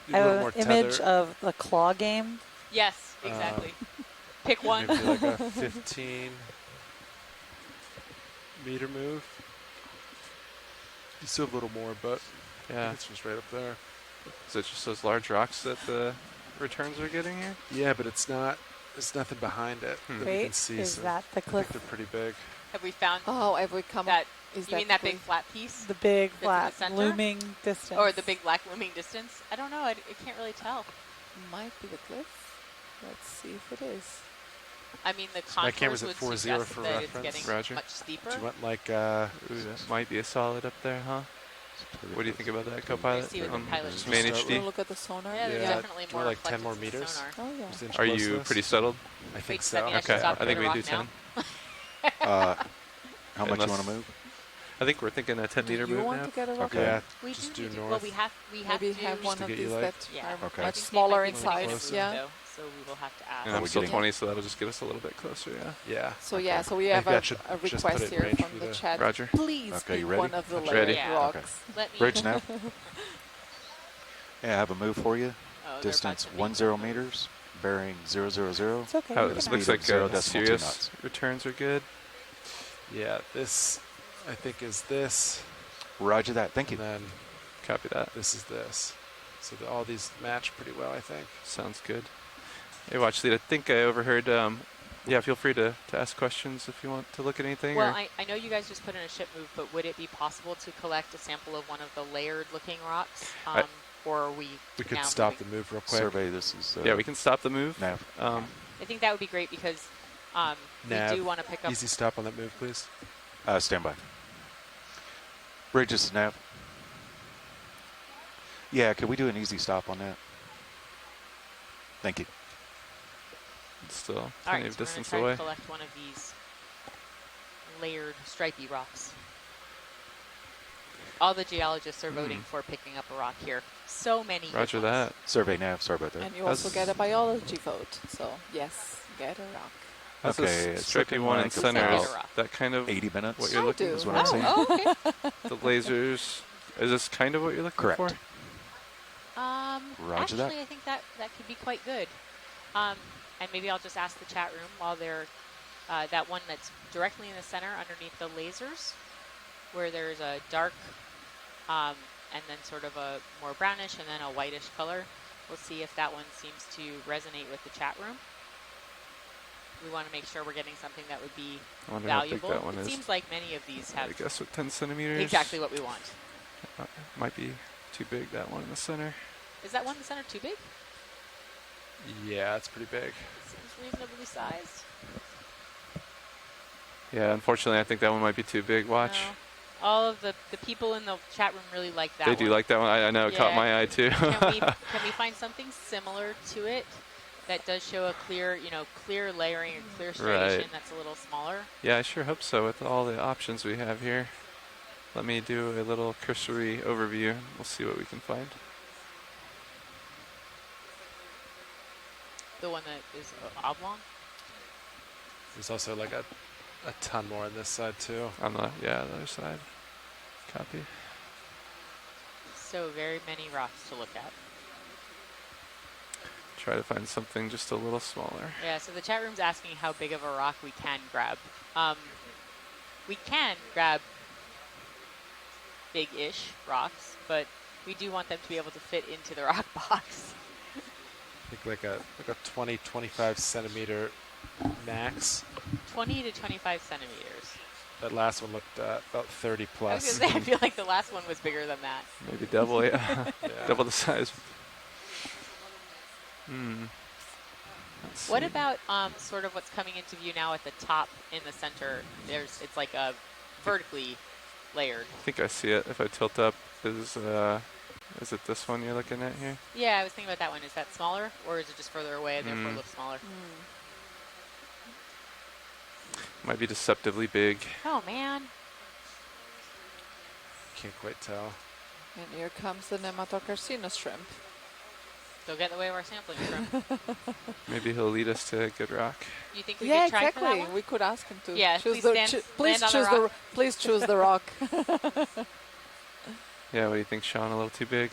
Need a little An more image tether. of the claw game. Yes, exactly. Pick one. Maybe like a 15 meter move. You still have a little more, but Yeah. it's just right up there. Is it just those large rocks that the returns are getting here? Yeah, but it's not. There's nothing behind it that we can Wait, see. is so that the I think cliff? they're pretty big. Have we found Oh, have we come? that? Is You that mean that the- big flat piece? The big in the flat center? looming distance. Or the big black looming distance? I don't know. I can't really tell. Might be the cliff. Let's see if it is. I mean, the my contours camera's at would 4.0 suggest for that reference. it's getting Roger. much steeper. Do you want like Ooh, that might be a solid up there, huh? What do you think about that, co-pilot? See what the pilot just Main start Wanna HD? look at the sonar? Yeah, there's Yeah, definitely do you more want, like 10 more reflectance in the meters? sonar. Oh yeah. Just inch Are you closeness? pretty settled? I think Wait, does so. that mean I should Okay, stop I think the we rock do 10. now? How much you Unless- want to move? I think we're thinking a 10 Do meter you move want now. to get a rock? Okay. Yeah, We just do do need to. Well, north. we have Maybe to have one to of get you these like- that Yeah. are Okay. I much think they smaller might in be putting size. us in Yeah. window, so we will have to ask. And Are I'm we still getting- 20, so that'll just get us a little bit closer, yeah. Yeah. So yeah, so we I have think a that should just request put it here range from for the the- chat. Roger. Please Okay, be you ready? one of the Ready. layered Yeah. rocks. Okay. Let me. Bridge now. Yeah, I have a move for you. Oh, they're Distance about to 10 meters, bearing 000. It's okay. How, we it can looks ask. like 0.02 serious knots. returns are good. Yeah, this I think is this, Roger that. Thank and you. then Copy that. this is this. So all these match pretty well, I think. Sounds good. Hey, watch lead. I think I overheard. Yeah, feel free to ask questions if you want to look at anything. Well, or I know you guys just put in a ship move, but would it be possible to collect a sample of one of the layered-looking rocks, or are we? We could now stop moving? the move real quick. Survey. This is. yeah, we can stop the move. Nav. I think that would be great because we Nav. do want to pick up. Easy stop on that move, please. Stand by. Bridge is nav. Yeah, could we do an easy stop on that? Thank you. It's still All plenty right, of so we're going distance to try away. to collect one of these layered, stripy rocks. All the geologists are voting for picking up a rock here. So many. good Roger ones. that. Survey nav. Sorry about that. And you also get a biology vote. So yes, get a rock. That's Okay, a it's stripy looking one like in it's center. about Is that kind of 80 minutes. what you're I looking do. is what I'm saying. Oh, okay. The lasers. Is this kind of what you're looking Correct. for? Roger that. Actually, I think that could be quite good. And maybe I'll just ask the chat room while they're that one that's directly in the center underneath the lasers, where there's a dark and then sort of a more brownish and then a whitish color. We'll see if that one seems to resonate with the chat room. We want to make sure we're getting something that would be I wonder how big valuable. that one It is. seems like many of these I have guess with 10 centimeters. exactly what we want. Might be too big, that one in the center. Is that one in the center too big? Yeah, it's pretty big. It seems reasonably sized. Yeah, unfortunately, I think that one might be too big. Watch. No. All of the people in the chat room really like that They one. do like that one. I know, it caught Yeah. my eye too. Can we find something similar to it that does show a clear, clear layering and clear striation Right. that's a little smaller? Yeah, I sure hope so with all the options we have here. Let me do a little cursory overview. We'll see what we can find. The one that is oblong? There's also like a ton more on this side too. On the other side. Copy. So very many rocks to look at. Try to find something just a little smaller. Yeah, so the chat room's asking how big of a rock we can grab. We can grab big-ish rocks, but we do want them to be able to fit into the rock box. I think like a 20, 25 centimeter max. 20 to 25 centimeters. That last one looked about 30 I was plus. gonna say, I feel like the last one was bigger than that. Maybe double, yeah. Yeah. Double the size. What about sort of what's coming into view now at the top in the center? It's like a vertically layered. I think I see it if I tilt up. Is it this one you're looking at here? Yeah, I was thinking about that one. Is that smaller, or is it just further away and therefore looks smaller? Might be deceptively big. Oh man. Can't quite tell. And here comes the nematocarcinus shrimp. They'll get in the way of our sampling shrimp. Maybe he'll lead us to a good rock. You think we could try exactly. for that one? We could ask him to. Yeah, choose please stand, please choose the rock. Yeah, what do you think, Sean? A little too big?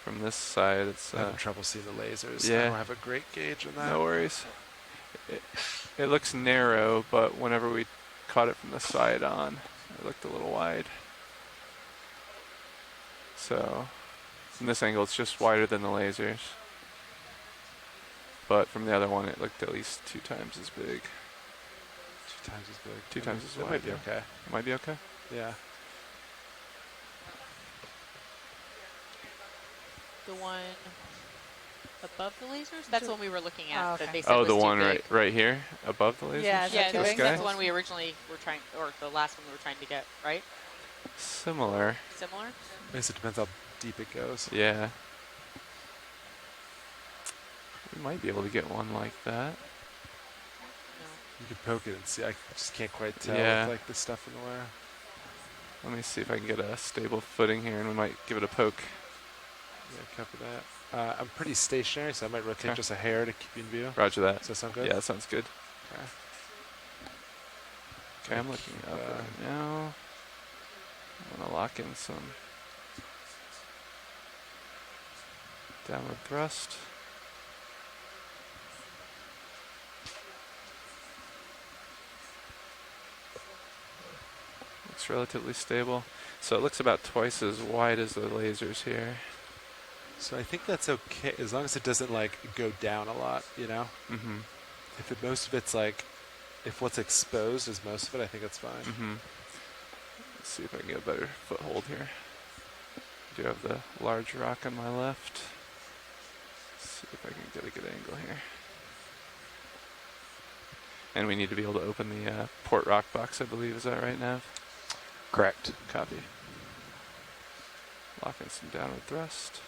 From this side, it's... I'm having trouble seeing the lasers. Yeah. I don't have a great gauge on that. No worries. It looks narrow, but whenever we caught it from the side on, it looked a little wide. So, from this angle, it's just wider than the lasers. But from the other one, it looked at least 2 times as big. 2 times as big. 2 times as That wide. might be yeah. okay. It might be okay? Yeah. The one above the lasers? That's the one we were looking at. Oh, okay. That they said Oh, was the too one big. right here, above the lasers? Yeah, is that Yeah, too This big? guy? that's the one we originally were trying, or the last one we were trying to get, right? Similar. Similar? I guess it depends how deep it goes. Yeah. We might be able to get one like that. You could poke it and see. I just can't quite tell Yeah. with like the stuff in the way. Let me see if I can get a stable footing here, and we might give it a poke. Yeah, copy that. I'm pretty stationary, so I might rotate Okay. just a hair to keep you in view. Roger that. Does that sound good? Yeah, that sounds good. Okay. Okay, I'm looking up right now. I want to lock in some downward thrust. Looks relatively stable. So it looks about twice as wide as the lasers here. So I think that's okay as long as it doesn't like go down a lot, you know? Mm-hmm. If most of it's like, if what's exposed is most of it, I think it's fine. Mm-hmm. Let's see if I can get a better foothold here. I do have the large rock on my left. Let's see if I can get a good angle here. And we need to be able to open the port rock box, I believe. Is that right, Nav? Correct. Copy. Lock in some downward thrust.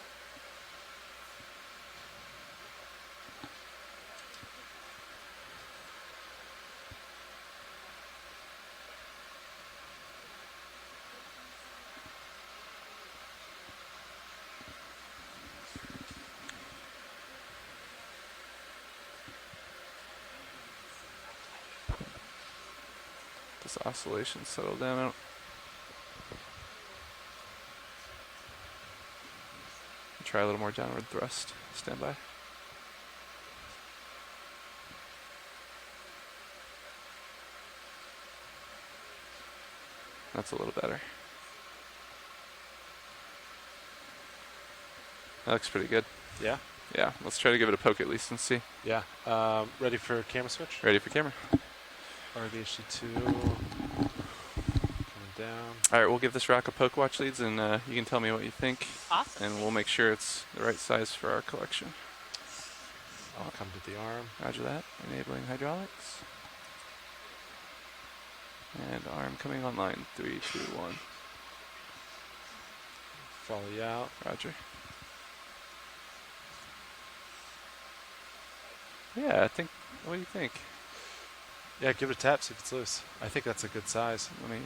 This oscillation settle down. Try a little more downward thrust. Stand by. That's a little better. That looks pretty good. Yeah? Yeah, let's try to give it a poke at least and see. Yeah. Ready for camera switch? Ready for camera. RVHD2. Coming down. All right, we'll give this rock a poke, watch leads, and you can tell me what you think. Awesome. And we'll make sure it's the right size for our collection. I'll come to the arm. Roger that. Enabling hydraulics. And arm coming online. 3, 2, 1. Follow you out. Roger. Yeah, I think. What do you think? Yeah, give it a tap, see if it's loose. I think that's a good size. Let me.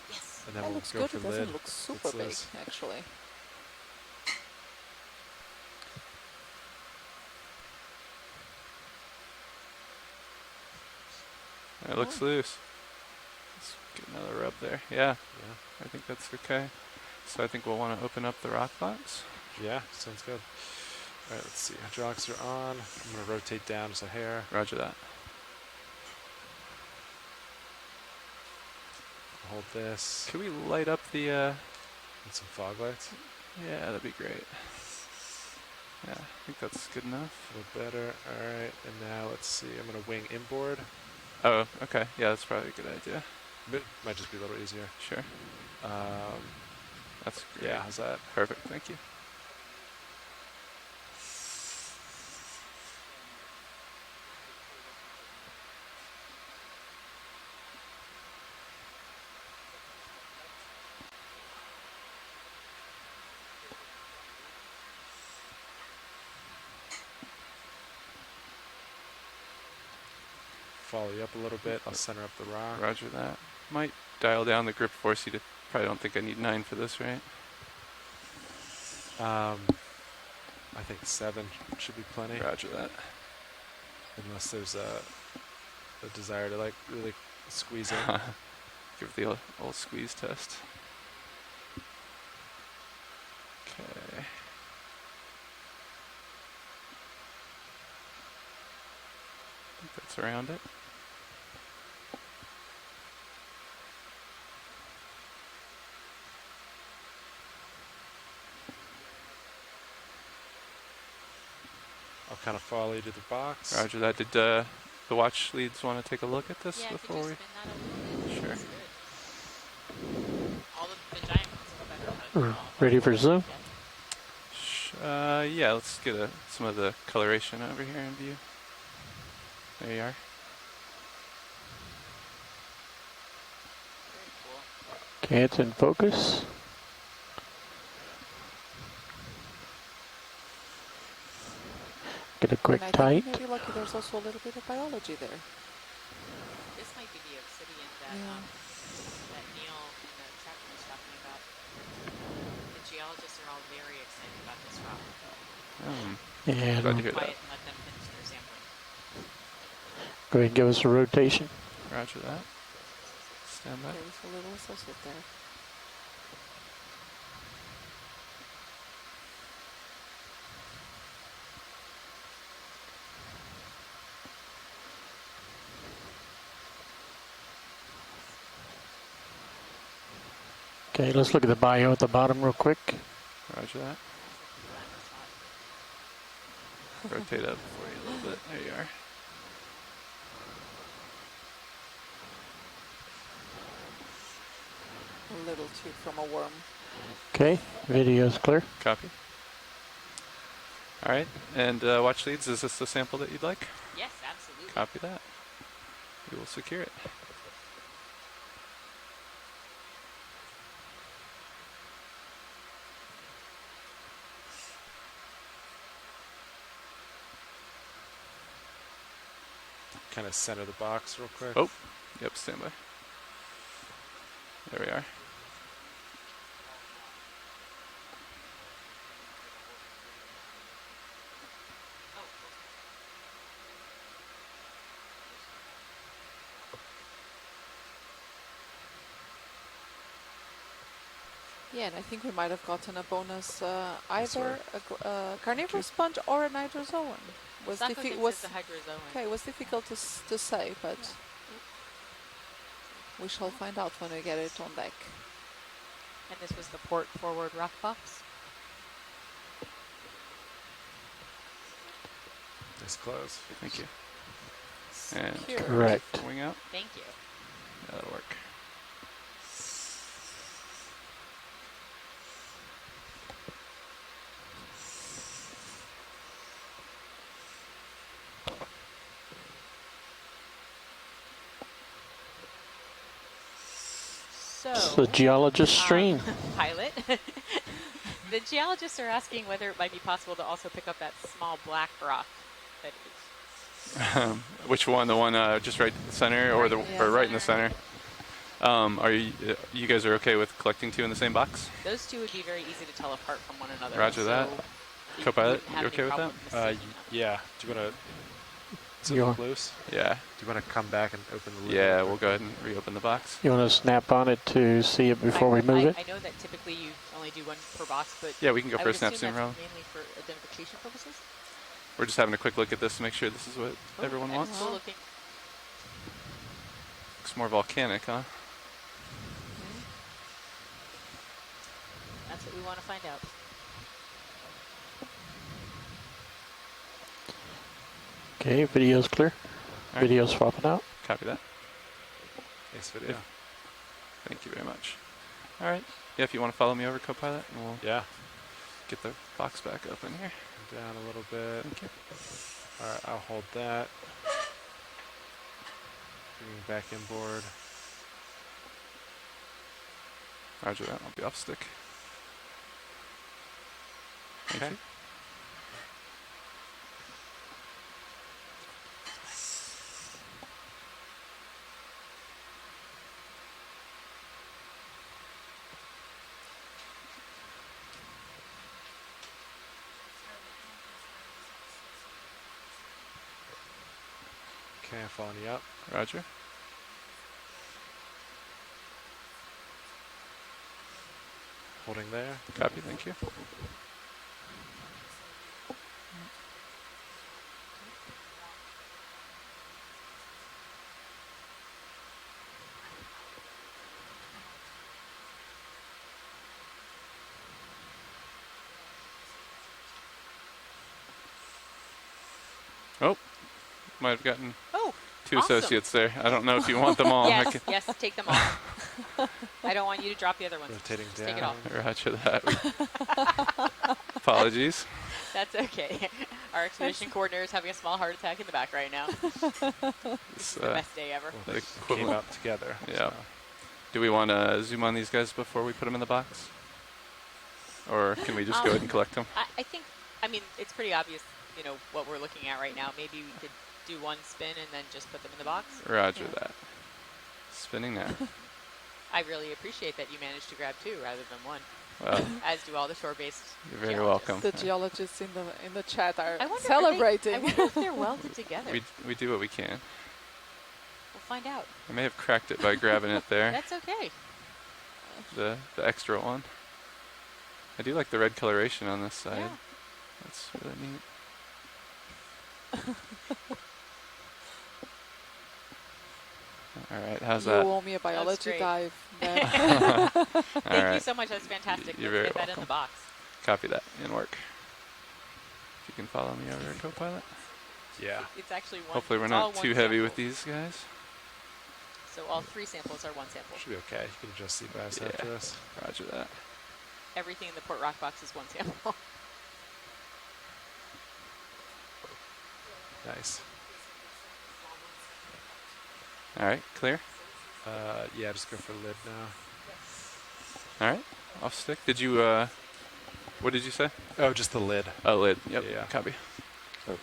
Yes. And then That we'll looks go good. for It doesn't lid. look super It's big, loose. actually. It looks loose. Let's get another rub there. Yeah, Yeah. I think that's okay. So I think we'll want to open up the rock box. Yeah, sounds good. All right, let's see. Hydraulics are on. I'm going to rotate down just a hair. Roger that. hold this. Can we light up the? And some fog lights. Yeah, that'd be great. Yeah, I think that's good enough. A little better. All right, and now let's see. I'm gonna wing inboard. Oh, okay. Yeah, that's probably a good idea. It might just be a little easier. Sure. That's great. Yeah, how's that? Perfect. Thank you. Follow you up a little bit. I'll center up the rock. Roger that. Might dial down the grip force. You probably don't think I need 9 for this, right? I think 7 should be plenty. Roger that. Unless there's a desire to like really squeeze in. Give the old squeeze test. Okay. I think that's around it. I'll kind of follow you to the box. Roger that. Did the watch leads want to take a look at this before we? Sure. All the giant ones. Ready for zoom? Yeah, let's get some of the coloration over here in view. There you are. Okay, it's in focus. Get a quick And I tight. think maybe lucky there's also a little bit of biology there. This might be the obsidian that that Neil and the trapper was talking about. The geologists are all very excited about this rock. And Glad to hear Quiet that. and let them finish their sampling. go ahead and give us a rotation. Roger that. Stand by. There is a little associate there. Okay, let's look at the bio at the bottom real quick. Roger that. Rotate up for you a little bit. There you are. A little tube from a worm. Okay, video's clear. Copy. All right, and watch leads, is this the sample that you'd like? Yes, absolutely. Copy that. We will secure it. Kind of center the box real quick. Oh, yep, stand by. There we are. Yeah, and I think we might have gotten a bonus either a carnivorous sponge or a nitrozoan. Was the hydrozoan. Okay, it was difficult to say, but we shall find out when we get it on deck. And this was the port forward rock box. Nice close. Thank you. And Correct. wing out. Thank you. Yeah, that'll work. So, It's the geologist stream. Pilot. The geologists are asking whether it might be possible to also pick up that small black rock that is. Which one? The one just right in the center, or right in the center? Are you guys are okay with collecting 2 in the same box? Those 2 would be very easy to tell apart from one another. Roger that. You Co-pilot, wouldn't have you any okay with problem that? mistaking them. Yeah. Do you want to You look want- loose? Yeah. Do you want to come back and open the lid? Yeah, real we'll quick? go ahead and reopen the box. You want to snap on it to see it before we move it? I know that typically you only do 1 per box, but Yeah, we can go I for a would snap assume zoom that's round. mainly for identification purposes. We're just having a quick look at this to make sure this is what everyone wants. Cool looking. Looks more volcanic, huh? That's what we want to find out. Okay, video's clear. All right. Video's swapping out. Copy that. Thanks, video. Thank you very much. All right. Yeah, if you want to follow me over, Copilot, and we'll get the box back up in here. Down a little bit. Thank you. All right, I'll hold that. Bringing back inboard. Roger that. I'll be off stick. Thank you. Okay, I'm following you up. Roger. Holding there. Copy, thank you. Oh, might have gotten two awesome. associates there. I don't know if you want them all. Yes, yes, take them all. I don't want you to drop the other ones. Rotating Just take it all. Roger that. Apologies. That's okay. Our expedition coordinator is having a small heart attack in the back right now. This is the best day ever. Well, they came out together. Yeah. So. Do we want to zoom on these guys before we put them in the box? Or can we just go ahead and collect them? I think, I mean, it's pretty obvious, you know, what we're looking at right now. Maybe we could do one spin and then just put them in the box. Roger that. Spinning now. I really appreciate that you managed to grab two rather than one. Well, as do all the shore-based. You're very welcome. The geologists in the chat are I wonder, celebrating. I wonder if they're welded together. We do what we can. We'll find out. I may have cracked it by grabbing it there. That's okay. The extra one. I do like the red coloration on this side. Yeah. That's really neat. All right, how's that? You owe me a biology dive. Thank you so much. That's fantastic. You're Let's very get that in welcome. the box. Copy that. In work. If you can follow me over, Copilot. Yeah. It's actually one. Hopefully we're it's all not one too heavy sample. with these guys. So all three samples are one sample. Should be okay. You can adjust the bass Yeah. after this. Roger that. Everything in the port rock box is one sample. Nice. All right, clear? Yeah, just go for lid now. All right, off stick. Did you, what did you say? Oh, just the lid. Oh, lid. Yep, Yeah. copy. Oh,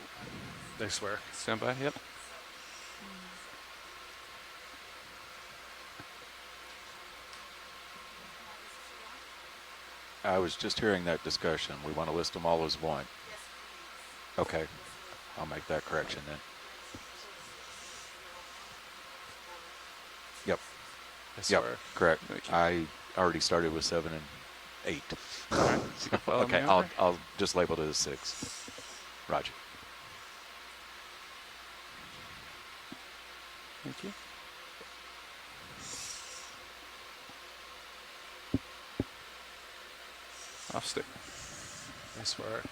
nice work. Stand by, yep. I was just hearing that discussion. We want to list them all as one. Okay, I'll make that correction then. Yep. Nice Yep, work. correct. I already started with 7 and 8. All right, so you can follow Okay, me I'll over. just label it as 6. Roger. Thank you. Off stick. Nice work.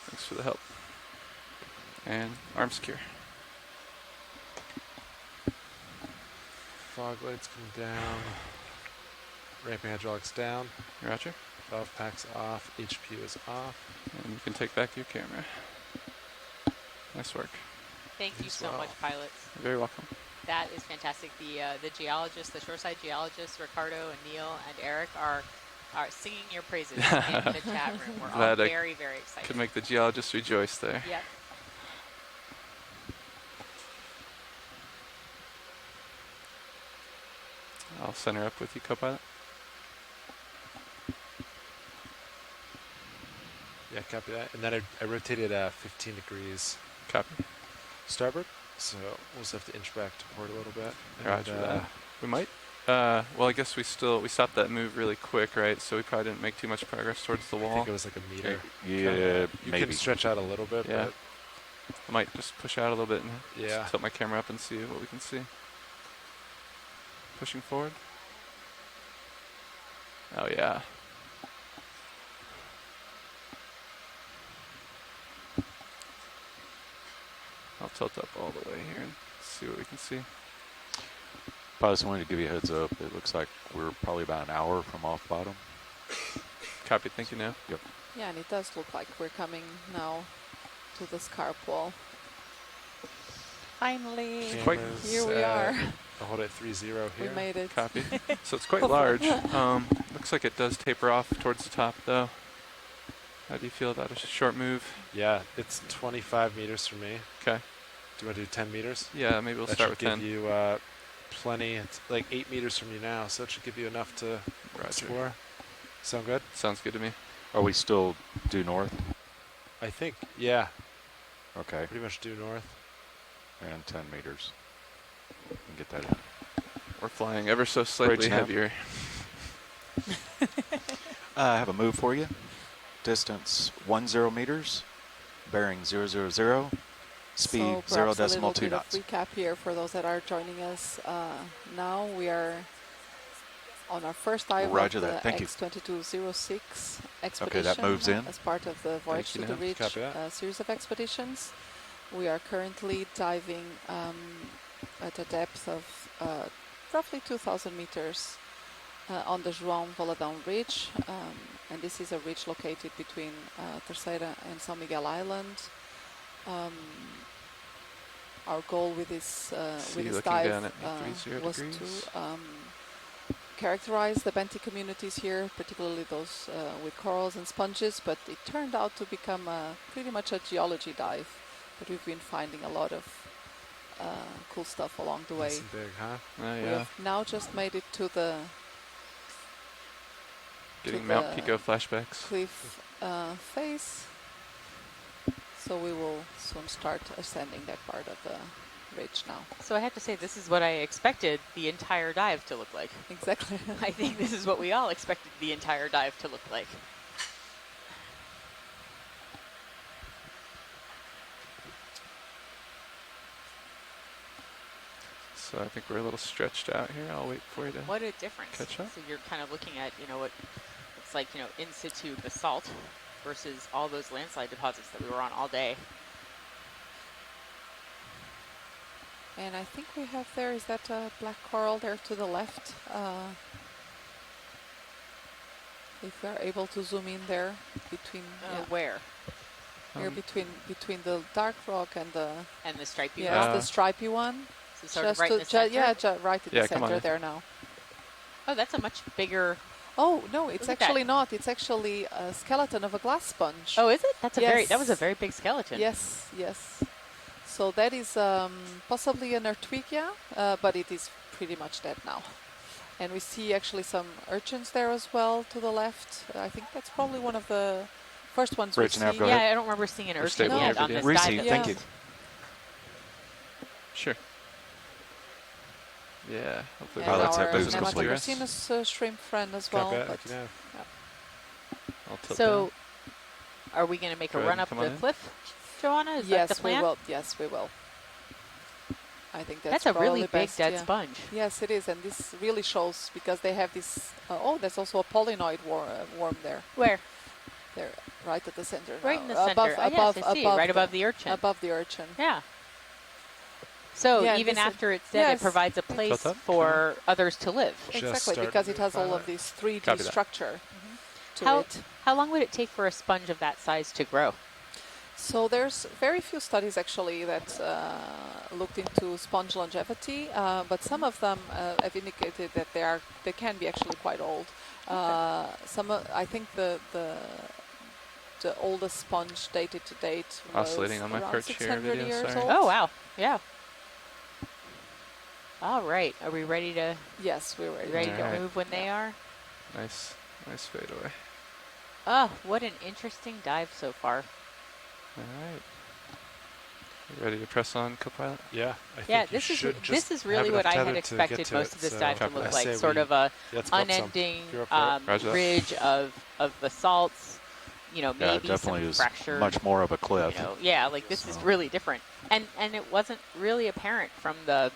Thanks for the help. And arm secure. Fog lights come down. Ramping hydraulics down. Roger. Valve packs off. HPU is off. And you can take back your camera. Nice work. Thank you so much, pilots. You're very welcome. That is fantastic. The geologists, the shoreside geologists, Ricardo and Neil and Eric are singing your praises in the chat room. We're all Glad I very, very excited. could make the geologists rejoice there. Yep. I'll center up with you, Copilot. Yeah, copy that. And then I rotated 15 degrees. Copy. Starboard. So we'll just have to inch back to port a little bit. Roger that. We might. Well, I guess we stopped that move really quick, right? So we probably didn't make too much progress towards the wall. I think it was like a meter. Yeah, you maybe. can stretch out a little bit, Yeah. but I might just push out a little bit and yeah. tilt my camera up and see what we can see. Pushing forward. Oh yeah. tilt up all the way here and see what we can see. I just wanted to give you a heads up. It looks like we're probably about an hour from off bottom. Copy, thank you now. Yep. Yeah, and it does look like we're coming now to the scarp wall. Finally, Cameras, here we are. I'll hold it 3-0 here. We made it. Copy. So it's quite large. Looks like it does taper off towards the top, though. How do you feel about a short move? Yeah, it's 25 meters from me. Okay. Do you want to do 10 meters? Yeah, maybe we'll start with 10. That should give you plenty. It's like 8 meters from you now, so it should give you enough to explore. Sound good? Sounds good to me. Are we still due north? I think, yeah. Okay. Pretty much due north. And 10 meters. And get that in. We're flying ever so slightly Bridge nav. heavier. I have a move for you. Distance 10 meters. Bearing 000. Speed So 0.2 knots. Recap here for those that are joining us now. We are on our first dive Roger of the that. Thank you. EX2206 expedition. Okay, that moves in. As part of the Voyage to the Ridge series of expeditions. We are currently diving at a depth of roughly 2,000 meters on the Joao Valadao ridge. And this is a ridge located between Terceira and São Miguel Island. Our goal with this dive was to characterize the benthic communities here, particularly those with corals and sponges, but it turned out to become pretty much a geology dive. But we've been finding a lot of cool stuff along the way. Nice and big, huh? Oh, We yeah. have now just made it to the Getting Mount Pico flashbacks. cliff face. So we will soon start ascending that part of the ridge now. So I have to say, this is what I expected the entire dive to look like. Exactly. I think this is what we all expected the entire dive to look like. So I think we're a little stretched out here. I'll wait for you to What a difference. catch up. So you're kind of looking at, what looks like, in situ basalt versus all those landslide deposits that we were on all day. And I think we have there, is that a black coral there to the left? If we are able to zoom in there between Where? Here between the dark rock and the stripy one. Yes, the stripy one. So sort of right in the center? Right in the center there now. Oh, that's a much bigger. Oh no, it's Look at actually that. not. It's actually a skeleton of a glass sponge. Oh, is it? That's that was a Yes. very big skeleton. Yes, yes. So that is possibly an Ertwigia, but it is pretty much dead now. And we see actually some urchins there as well to the left. I think that's probably one of the first ones we see. Yeah, I don't remember seeing an urchin yet on this dive. Thank you. Sure. Yeah. Hopefully And let's our have booze complete. Nematocarcinus shrimp friend as well. But I'll tilt So, down. are we going to make Go a ahead run and up come on the in. cliff, Joanna? Is yes, that the plan? we will. Yes, we will. I think That's that's a probably really big best, dead yeah. sponge. Yes, it is, and this really shows because they have this. Oh, there's also a polynoid worm there. Where? There, right at the center. Right now. in the center. Above, Oh, above, yes, I see it, above right above the urchin. Above the urchin. Yeah. So Yeah, even this is- after it's dead, yes. it provides a place for others to live. Exactly, because it has all of this 3D structure to it. How long would it take for a sponge of that size to grow? So there's very few studies actually that looked into sponge longevity, but some of them have indicated that they can be actually quite old. I think the oldest sponge dated to date was Oscillating on my around perch here, 600 video, years sorry. old. Oh, wow. Yeah. All right. Are we ready to? Yes, we're ready. Ready All to right. move when they are? Nice fade away. Oh, what an interesting dive so far. All right. You ready to press on, co-pilot? Yeah. I Yeah, think you this is should just this is have really what enough I had tether to expected get to most it, of this so dive to I look say like, sort we- of a let's go up some. unending You're up for it. Roger that. ridge of basalts. Yeah, Maybe definitely some is fracture. much more of a cliff. Yeah, like this is really different, and it wasn't really apparent from the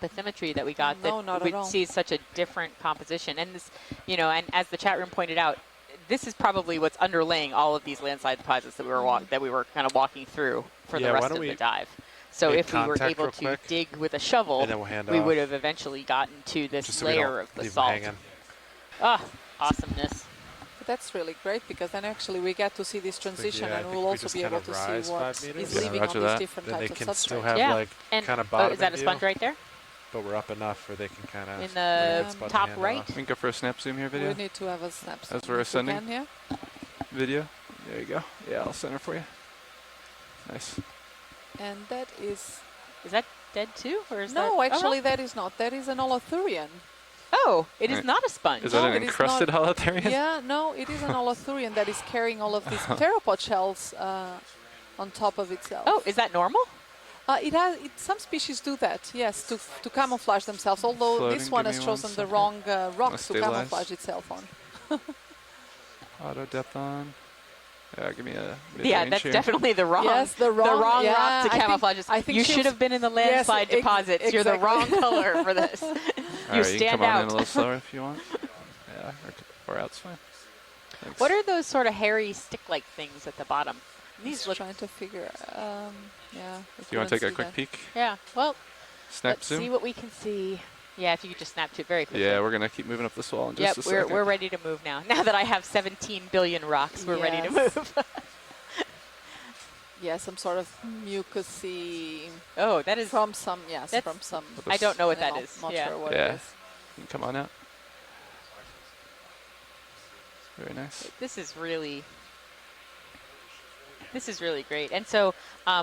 bathymetry that we got No, that not at we'd all. see such a different composition. And this, and as the chat room pointed out, this is probably what's underlaying all of these landslide deposits that we were that we were kind of walking through for Yeah, the why rest don't of the we- dive. So Make if we were contact able real to quick, dig with a shovel, and then we'll hand we off. would have eventually gotten to this Just so we layer don't of leave 'em basalt. hanging. Ah, awesomeness. But that's really great because then actually we get to see this transition, yeah, I and think we'll we also just be kind able of to see rise what 5 meters. is Yeah, living on roger these that. different Then they types can of still substrates. have Yeah, like and kind of oh, bottom is that a view, sponge right there? but we're up enough where they can kind of In the top right? We can go for a snap zoom here We video. need to have a snap As zoom we're if we ascending. can, yeah. Video. There you go. Yeah, I'll center for you. Nice. And that is... Is that dead too? Or is that? No, Oh, actually that is not. That is an holothurian. Oh, it is Right. not a sponge. Is that No, an it is encrusted not. holothurian? Yeah, no, it is an holothurian that is carrying all of these theropod shells on top of itself. Oh, is that normal? Some species do that, yes, to camouflage themselves, although Floating, this one give has me 1 chosen the second. wrong rock to Stabilize. camouflage itself on. Auto depth on. Yeah, give me a Yeah, mid-range that's here. definitely the wrong. Yes, the wrong rock yeah, to I think- camouflage. I think you she should was- have been in the Yes, landslide deposits. You're the wrong exactly. color for this. All You right, you can stand come on in out. a little slower if you want. Yeah, or out's fine. Thanks. What are those sort of hairy stick-like things at the bottom? These These look. trying to figure, yeah. Do you want to take a quick peek? Yeah. Well, Snap let's zoom? see what we can see. Yeah, if you could just snap to it very quickly. Yeah, we're going to keep moving up this wall in just Yep, a second. we're ready to move now. Now that I have 17 billion rocks, we're ready to Yes. move. Yeah, some sort of mucousy. Oh, that is from some. Yes, that's- from some. I don't know what that I'm is. Not Yeah. sure what Yeah. it is. You can come on out. Very nice. This is really great. And so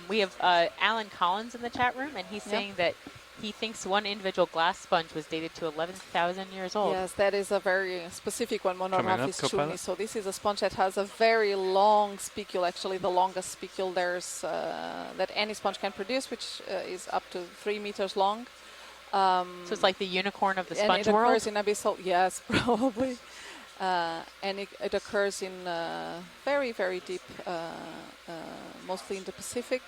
we have Alan Collins in the chat room, and he's Yep. saying that he thinks one individual glass sponge was dated to 11,000 years old. Yes, that is a very specific one, Coming up, Monomorphis chumi. co-pilot. So this is a sponge that has a very long spicule, actually the longest spicule there's that any sponge can produce, which is up to 3 meters long. So it's like the unicorn of the and sponge it world? occurs in abyssal, yes, probably. And it occurs in very, very deep, mostly in the Pacific.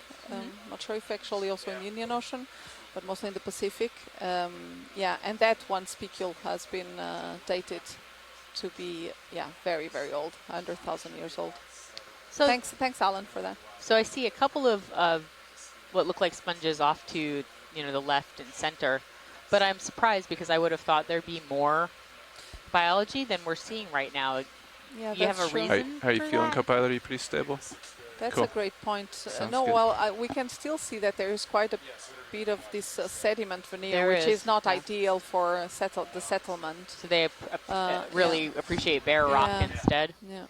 Not sure if actually also in the Indian Ocean, but mostly in the Pacific. Yeah, and that one spicule has been dated to be, very, very old, 100,000 years old. So Thanks, Alan, for that. So I see a couple of what look like sponges off to the left and center, but I'm surprised because I would have thought there'd be more biology than we're seeing right now. Yeah, you have a that's true. reason How are you for feeling, that? co-pilot? Are you pretty stable? That's Cool. a great point. Sounds No, good. well, we can still see that there is quite a bit of this sediment veneer, There which is, is not yeah. ideal for the settlement. So they really appreciate bare rock Yeah. instead. Yeah.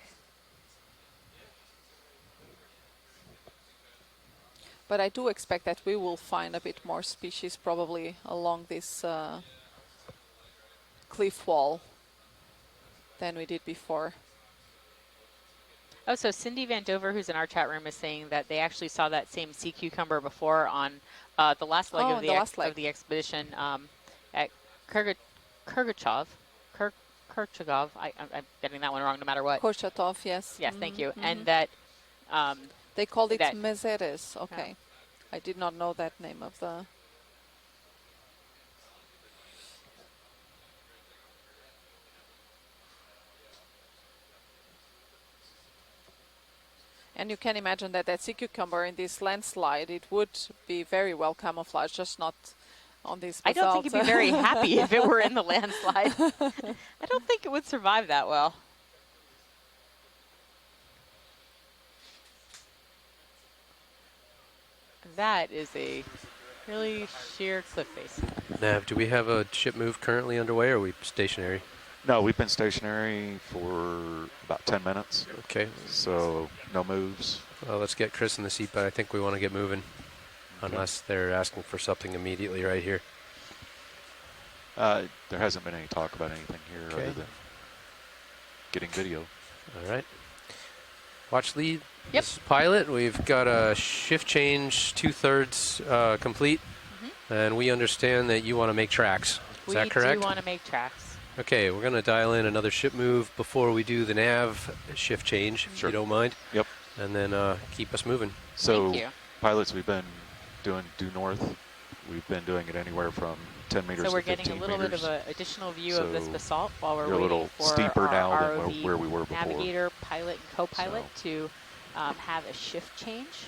But I do expect that we will find a bit more species probably along this cliff wall than we did before. Oh, so Cindy Van Dover, who's in our chat room, is saying that they actually saw that same sea cucumber before on the last leg of the expedition at Kurgatov. Kurchagov. I'm getting that one wrong no matter what. Kurchatov, yes. Yes, thank you. Mhm. And that they called it that- Mezeres. Okay. I did not know that name of the... And you can imagine that sea cucumber in this landslide, it would be very well camouflaged, just not on this I don't think basalt. you'd be very happy if it were in the landslide. I don't think it would survive that well. That is a really sheer cliff face. Nav, do we have a ship move currently underway, or are we stationary? No, we've been stationary for about 10 minutes. Okay. So no moves. Well, let's get Chris in the seat, but I think we want to get moving, unless they're asking for something immediately right here. There hasn't been any talk about anything here other than getting video. All right. Watch lead. Yep. This is pilot. We've got a shift change 2/3 complete, and we understand that you want to make tracks. Is that correct? We do want to make tracks. Okay, we're going to dial in another ship move before we do the nav shift change, if you don't mind. Yep. And then keep us moving. So Thank you. pilots, we've been doing due north. We've been doing it anywhere from 10 meters So we're to 15 getting a little meters. bit of an additional view of this basalt while we're you're a waiting little for steeper our now than ROV where we were before. navigator, pilot, and co-pilot to have a shift change.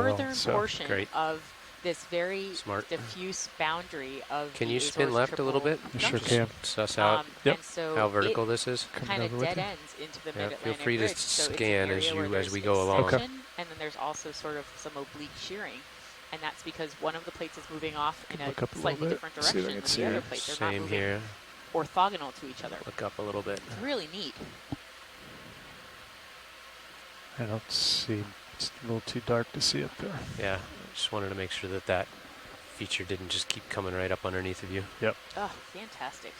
northern so portion great. of this very Smart. diffuse boundary of Can the you spin Azores left a little triple bit? You sure junction. can. Suss out Yep. And so how vertical it this is. Coming kind over of with dead you. ends into the Yeah, feel Mid-Atlantic free to Ridge. So it's an scan area as where we there's go along. Okay. extension, and then there's also sort of some oblique shearing. and that's because one of the plates is moving off in a Look up a slightly little bit, different see if I direction can than see the other it. plate. They're not Same moving here. orthogonal to each other. Look up a little bit. It's really neat. I don't see. It's a little too dark to see up there. Yeah, just wanted to make sure that that feature didn't just keep coming right up underneath of you. Yep. Oh, fantastic.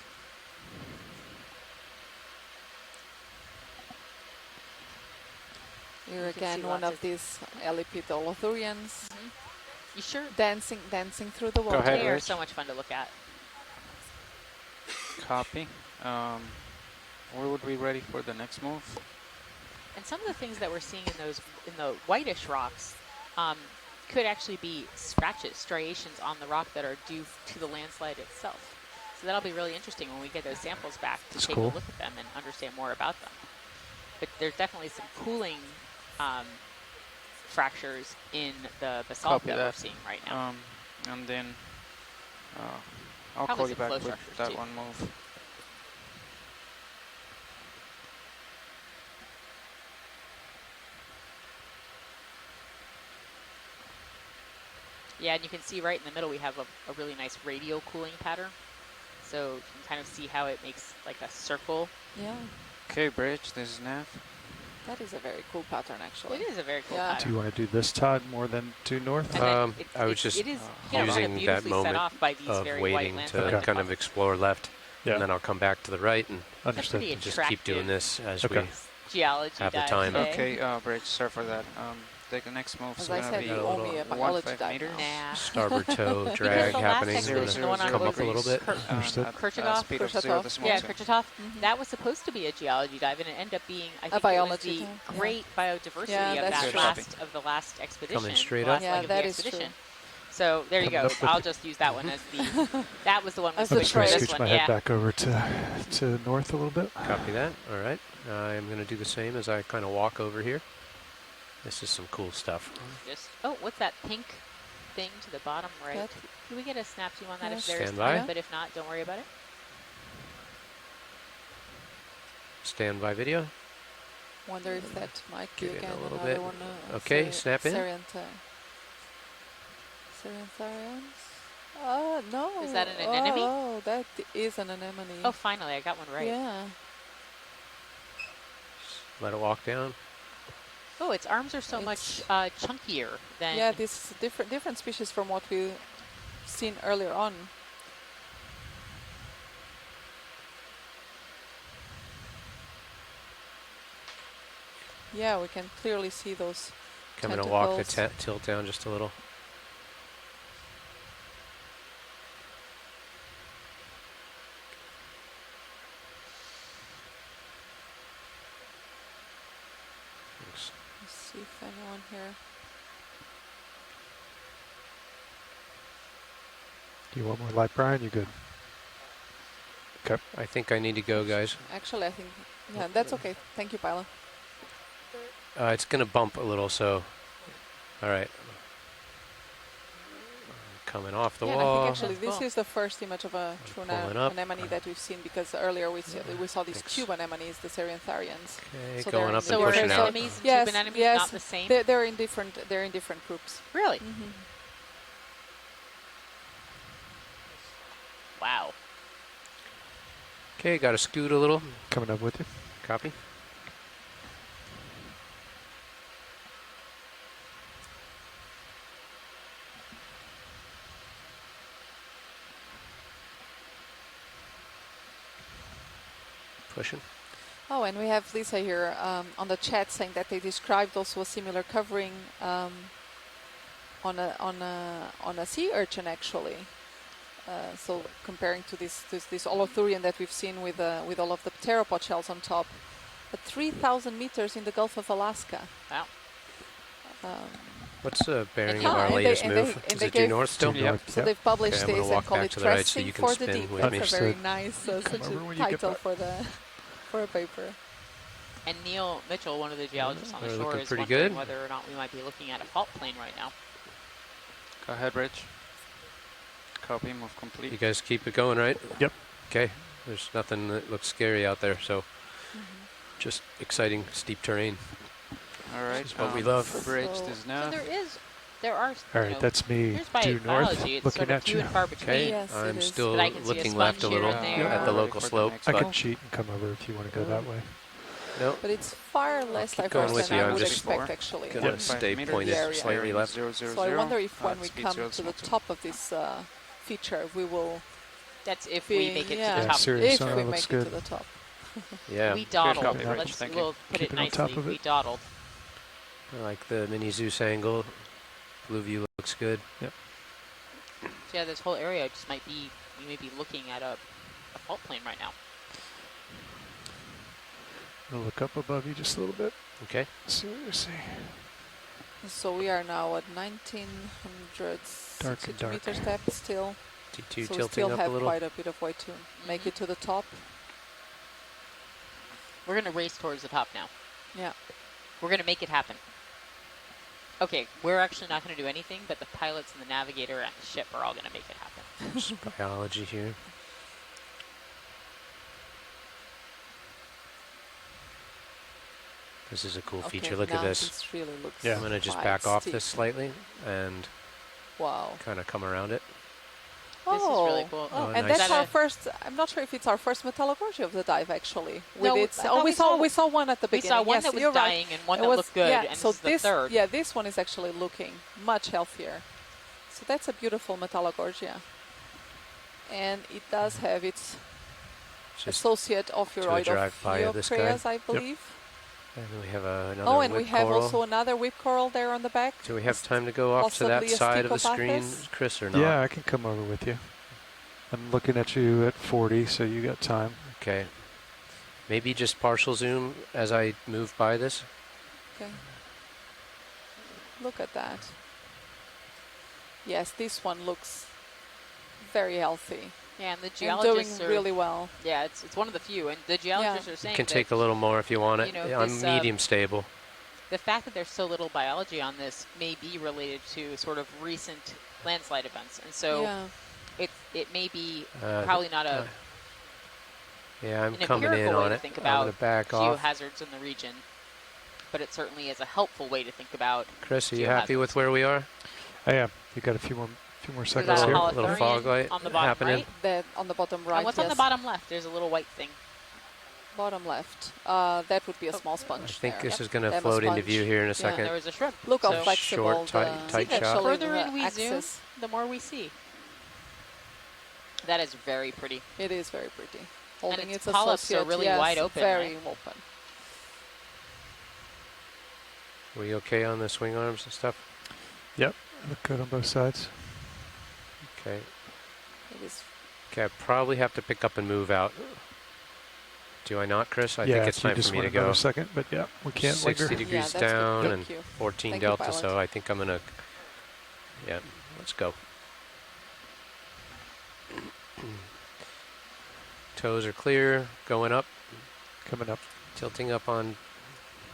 Here You can again, see one lots of these Elipidolothurians You sure? dancing through the Go water. ahead, They are Rich. so much fun to look at. Copy. Where would we ready for the next move? And some of the things that we're seeing in the whitish rocks could actually be scratches, striations on the rock that are due to the landslide itself. So that'll be really interesting when we get those samples back to That's take cool. a look at them and understand more about them. But there's definitely some cooling fractures in the basalt Copy that we're that. seeing right now. And then I'll Probably call you some back flow with structures that too. one move. Yeah, and you can see right in the middle we have a really nice radial cooling pattern. So you can kind of see how it makes like a circle. Yeah, Okay, Bridge, this is Nav. that is a very cool pattern, actually. It is a very cool Yeah. Do pattern. you want to do this, Todd, more than due north? And then I was just it is, you know, kind of using that beautifully set moment off by these of very waiting white to landslide kind of deposits. explore left, Yeah. and then I'll come back to the right and Understood. pretty just keep doing attractive this as Okay. we geology have the dive time. today. Okay, Bridge, sorry for that. The next move is As I going to said, be you a owe little me a 1.5 biology dive meters. now. Nah. starboard toe Because drag the last happening. expedition, the one on Come up was a little bit. Understood. At Kurchatov? speed of 0 Kurchatov. decimal Yeah, two. Kurchatov. That was supposed to be a geology dive, and it ended up being, I think, it was biology the dive, yeah. great biodiversity Yeah, of that's that true. the last expedition. Coming straight the up. last Yeah, leg of that the is true. expedition. So there you Coming go. up with I'll the- just use that one as the. That was the one we As the switched for I'm trace. going to this scooch one. my Yeah. head back over to north a little bit. Copy that. All right. I'm going to do the same as I kind of walk over here. This is some cool stuff. Just what's that pink thing to the bottom right? That- Can we get a snap zoom on that if Yes. there's Stand by. time? But if not, don't worry about it. Standby video. Wonder if that might be Get in a again little another bit. one. Okay, snap in. Seriantharians? No. Is that an anemone? Oh, that is an anemone. Oh, finally, I got one right. Yeah. Let it walk down. Oh, its arms are so much chunkier than. Yeah, this is different species from what we've seen earlier on. Yeah, we can clearly see those I'm going to walk the tentacles. tilt down just a little. Thanks. Let's see if anyone here. Do you want more light, Brian? You good? Okay. I think I need to go, guys. Actually, I think, yeah, that's okay. Thank you, Pilot. It's going to bump a little, so. All right. Coming off the Yeah, wall. and I think actually this is the first image of a true pulling up. anemone that we've seen, because earlier we saw these Thanks. tube anemones, the Seriantharians. Okay, So going they're up in and So are pushing out. anemones and Yes, tube anemones yes, not the same? they're in different groups. Really? Mm-hmm. Wow. Okay, got to scoot a little. Coming up with you. Copy. Pushing. Oh, and we have Lisa here on the chat saying that they described also a similar covering on a sea urchin, actually. So comparing to this Olothurian that we've seen with all of the pteropod shells on top, at 3,000 meters in the Gulf of Alaska. Wow. What's the bearing Ah, of our and they- latest and move? they- Is they it due gave- north still? Due north, So yep. they've published Okay, I'm this gonna and walk call back it to the right so Tressing you can for the spin Deep. with That's me. a very Understood. nice Come such over a when you get title back. for a paper. And Neil Mitchell, one of the geologists on the They're shore, looking is pretty wondering good. whether or not we might be looking at a fault plane right now. Go ahead, Bridge. Copy, move complete. You guys keep it going, right? Yep. Okay. There's nothing that looks scary out there, so just exciting steep terrain. All right. This is what we love. Bridge So- is So now. there is There are. All right, that's me Here's due north, biology. It's looking sort of at few you. and far between. Okay, Yes, it I'm is. still But I can see a looking sponge left a here little and there. at the Yeah. local slope. I can cheat and come over if you want to go that way. Nope. But it's far less keep going diverse with than you. I I'm would just expect, actually. gonna stay pointed area. slightly left. So I wonder if when we come to the top of this feature, we will. That's if be, we make it to yeah, the top. serious if sonar we looks make it good. to the top. Yeah. We dawdled. copy, Rich. Let's, Thank we'll put Keep it it on top nicely. of We it. dawdled. I like the mini Zeus angle. Blue view looks good. Yep. So yeah, this whole area just might be, you may be looking at a fault plane right now. I'll look up above you just a little bit. Okay. See what you see. So we are now at 1962 dark. meters depth still. T2 So we tilting still up have a little. quite a bit of way to make it to the top. We're going to race towards the top now. Yeah. We're going to make it happen. Okay, we're actually not going to do anything, but the pilots and the navigator and the ship are all going to make it happen. There's biology here. This is a cool feature. Look at now this. really looks I'm going to just quite back off steep. this slightly and Wow. kind of come around it. This is really cool. Oh, Oh, and nice. that's our first. I'm not sure if it's our first metallurgy of the dive actually. No, With its, I thought we we saw one at the We beginning. saw one yes, that was you're dying right. and one It that was, looked good, yeah, and so this is the third. Yeah, this one is actually looking much healthier. So that's a beautiful metallurgia, and it does have its Just associate do a ophiuroid drive-by of this guy. Ophiuroids, I believe. And we have another Oh, and we whip have coral. also another whip coral there on the back. Do we have time to go off to that possibly a side of the screen, Stichopathus? Chris, or not? Yeah, I can come over with you. I'm looking at you at 40, so you got time. Okay. Maybe just partial zoom as I move by this. Okay. Look at that. Yes, this one looks very healthy. Yeah, and the And geologists doing are really well. Yeah, it's one of the few, and the geologists are You saying can that take a little more if you want it. you know, Yeah, I'm this, medium stable. the fact that there's so little biology on this may be related to sort of recent landslide events, and so Yeah. it may be Uh, probably not a Yeah, I'm an coming in empirical way on to it. think I'm about going to back off. geohazards in the region, but it certainly is a helpful way to think about. Chris, are you happy with where we are? I am. You got a few more Is seconds that a here. Little fog light on the bottom happening. right? That on the bottom right. And what's on the yes. bottom left? There's a little white thing. Bottom left. That would be a small I sponge. think there. this is going to They have a float into sponge. view here in a Yeah. second. There was a shrimp. Look how So flexible Short, tight, the, tight shot. actually further the in we zoom, axis. the more we see. That is very pretty. It is very pretty. Holding its its polyps are associate, really yes, wide open, very right? open. We okay on the swing arms and stuff? Yep. Look good on both sides. Okay. It is. Okay, I probably have to pick up and move out. Do I not, Chris? I yeah, think it's if you time just for me want to go. another second, but yeah, we can't 60 linger. degrees Yeah, that's good. down Thank and you. 14 Thank you, delta, pilot. so I think I'm going to, yeah, let's go. Toes are clear, going up, Coming up. tilting up on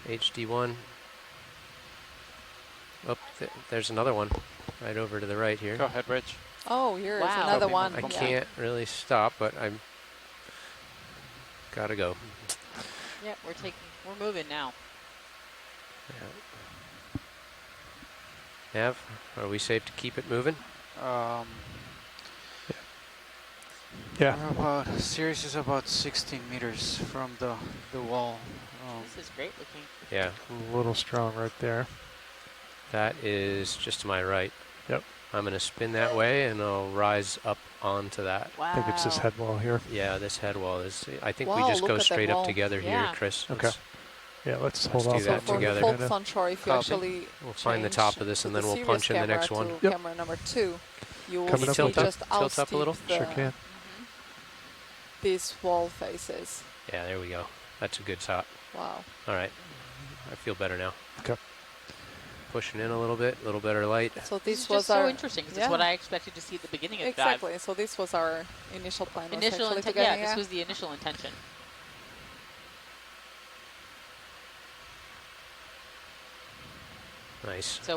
HD1. Oh, there's another one right over to the right here. Go ahead, Rich. Oh, here's Wow. another Copy, one. I Yeah. can't really stop, but I'm gotta go. Yeah, we're moving now. Yeah. Nav, are we safe to keep it moving? Yeah. We're about Sirius is about 16 meters from the wall. This is great looking. Yeah, A little strong right there. that is just to my right. Yep. I'm gonna spin that way and I'll rise up onto that. Wow. I think it's this head wall here. Yeah, this head wall is, I think Wow, we just look go at that straight up wall. together Yeah. here, Chris. Okay. Let's- Yeah, let's Let's hold do off that For together. the Kinda. folks onshore, if you Copy. actually We'll find the change top of this and to then we'll Sirius punch in the next camera one. to Yep. camera number 2, you will Coming up see with that. just how Tilt up a little? steep Sure the- can. this wall faces. Yeah, there we go. That's a good shot. Wow. All right, I feel better now. Okay. Pushing in a little bit, a little better light. So This this is was just so our interesting. 'Cause yeah. It's what I expected to see at the beginning of the exactly. So this was our initial plan. dive. was Initial actually to intent. get- Yeah, this was the initial intention. Nice. So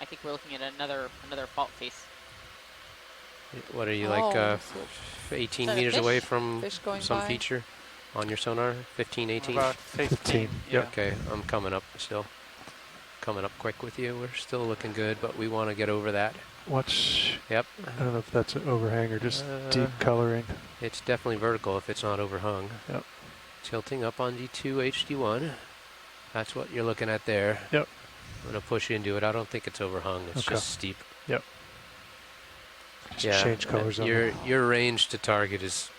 I think we're looking at another fault face. What are you, Oh, like so 18 Is that a meters away fish? from Fish going some by. feature on your sonar? 15, 18? About 15. Yeah. Yeah. Okay, I'm coming up still. coming up quick with you. We're still looking good, but we want to get over that. Watch. Yep. I don't know if that's an overhang or just deep coloring. It's definitely vertical if it's not overhung. Yep. Tilting up on D2, HD1. That's what you're looking at there. Yep. I'm going to push into it. I don't think it's overhung. It's Okay. just steep. Yep. Just change colors on your range to target is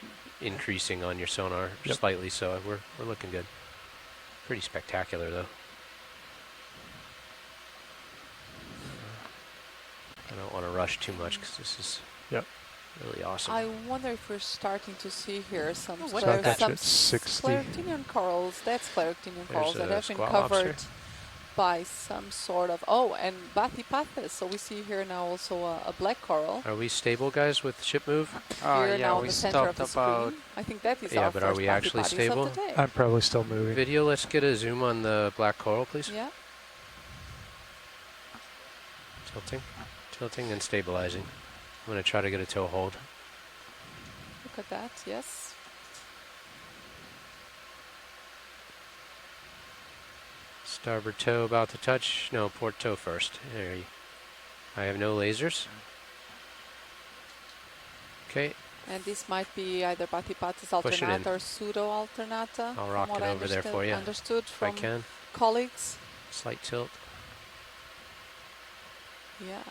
increasing on your sonar slightly, so we're looking good. Pretty spectacular, though. I don't want to rush too much because this is really awesome. I wonder if we're starting to see here some Scleractinian Scleractinian corals. That's Scleractinian corals that have been squat covered lobster. by some sort of and Bathypathis. So we see here now also a black coral. Are we stable, guys, with ship move? Here now in we the center of stopped the about. screen. I think that is Yeah, our but first are we actually Bathypathis stable? of the day. I'm probably still moving. Video, let's get a zoom on the black coral, please. Yeah. Tilting and stabilizing. I'm going to try to get a toe hold. Look at that. Yes. Starboard toe about to touch. No, port toe first. There you. I have no lasers. Okay. And this might be either Bathypathis Push it in. alternata or pseudo alternata. I'll rock it over there for you. Understood If I from can. colleagues. Slight tilt. Yeah.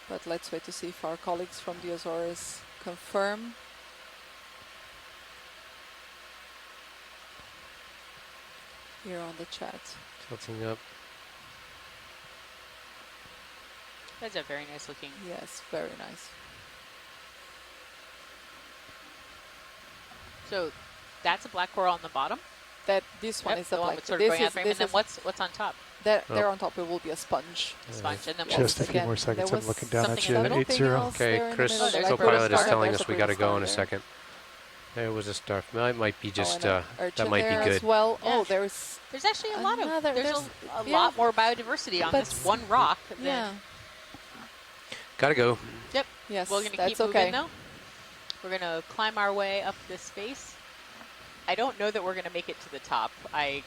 But let's wait to see if our colleagues from the Azores confirm. Here on the chat. Tilting up. That's a very nice looking. Yes, very nice. So that's a black coral on the bottom. This one is the the one black. with sort of going after him. And then what's on top? There on top it will be a sponge. Sponge, and then Just a few more seconds. I'm looking down at you at 8-0. Okay, Chris, co-pilot is telling us we got to go in a second. There was a star. Well, it might be just that might be good. As well. Yeah. Oh, there's actually a lot of there's a yeah. lot more biodiversity on this one rock. Yeah. Gotta go. Yep. Yes. We're gonna keep moving though. We're gonna climb our way up this face. I don't know that we're gonna make it to the top. I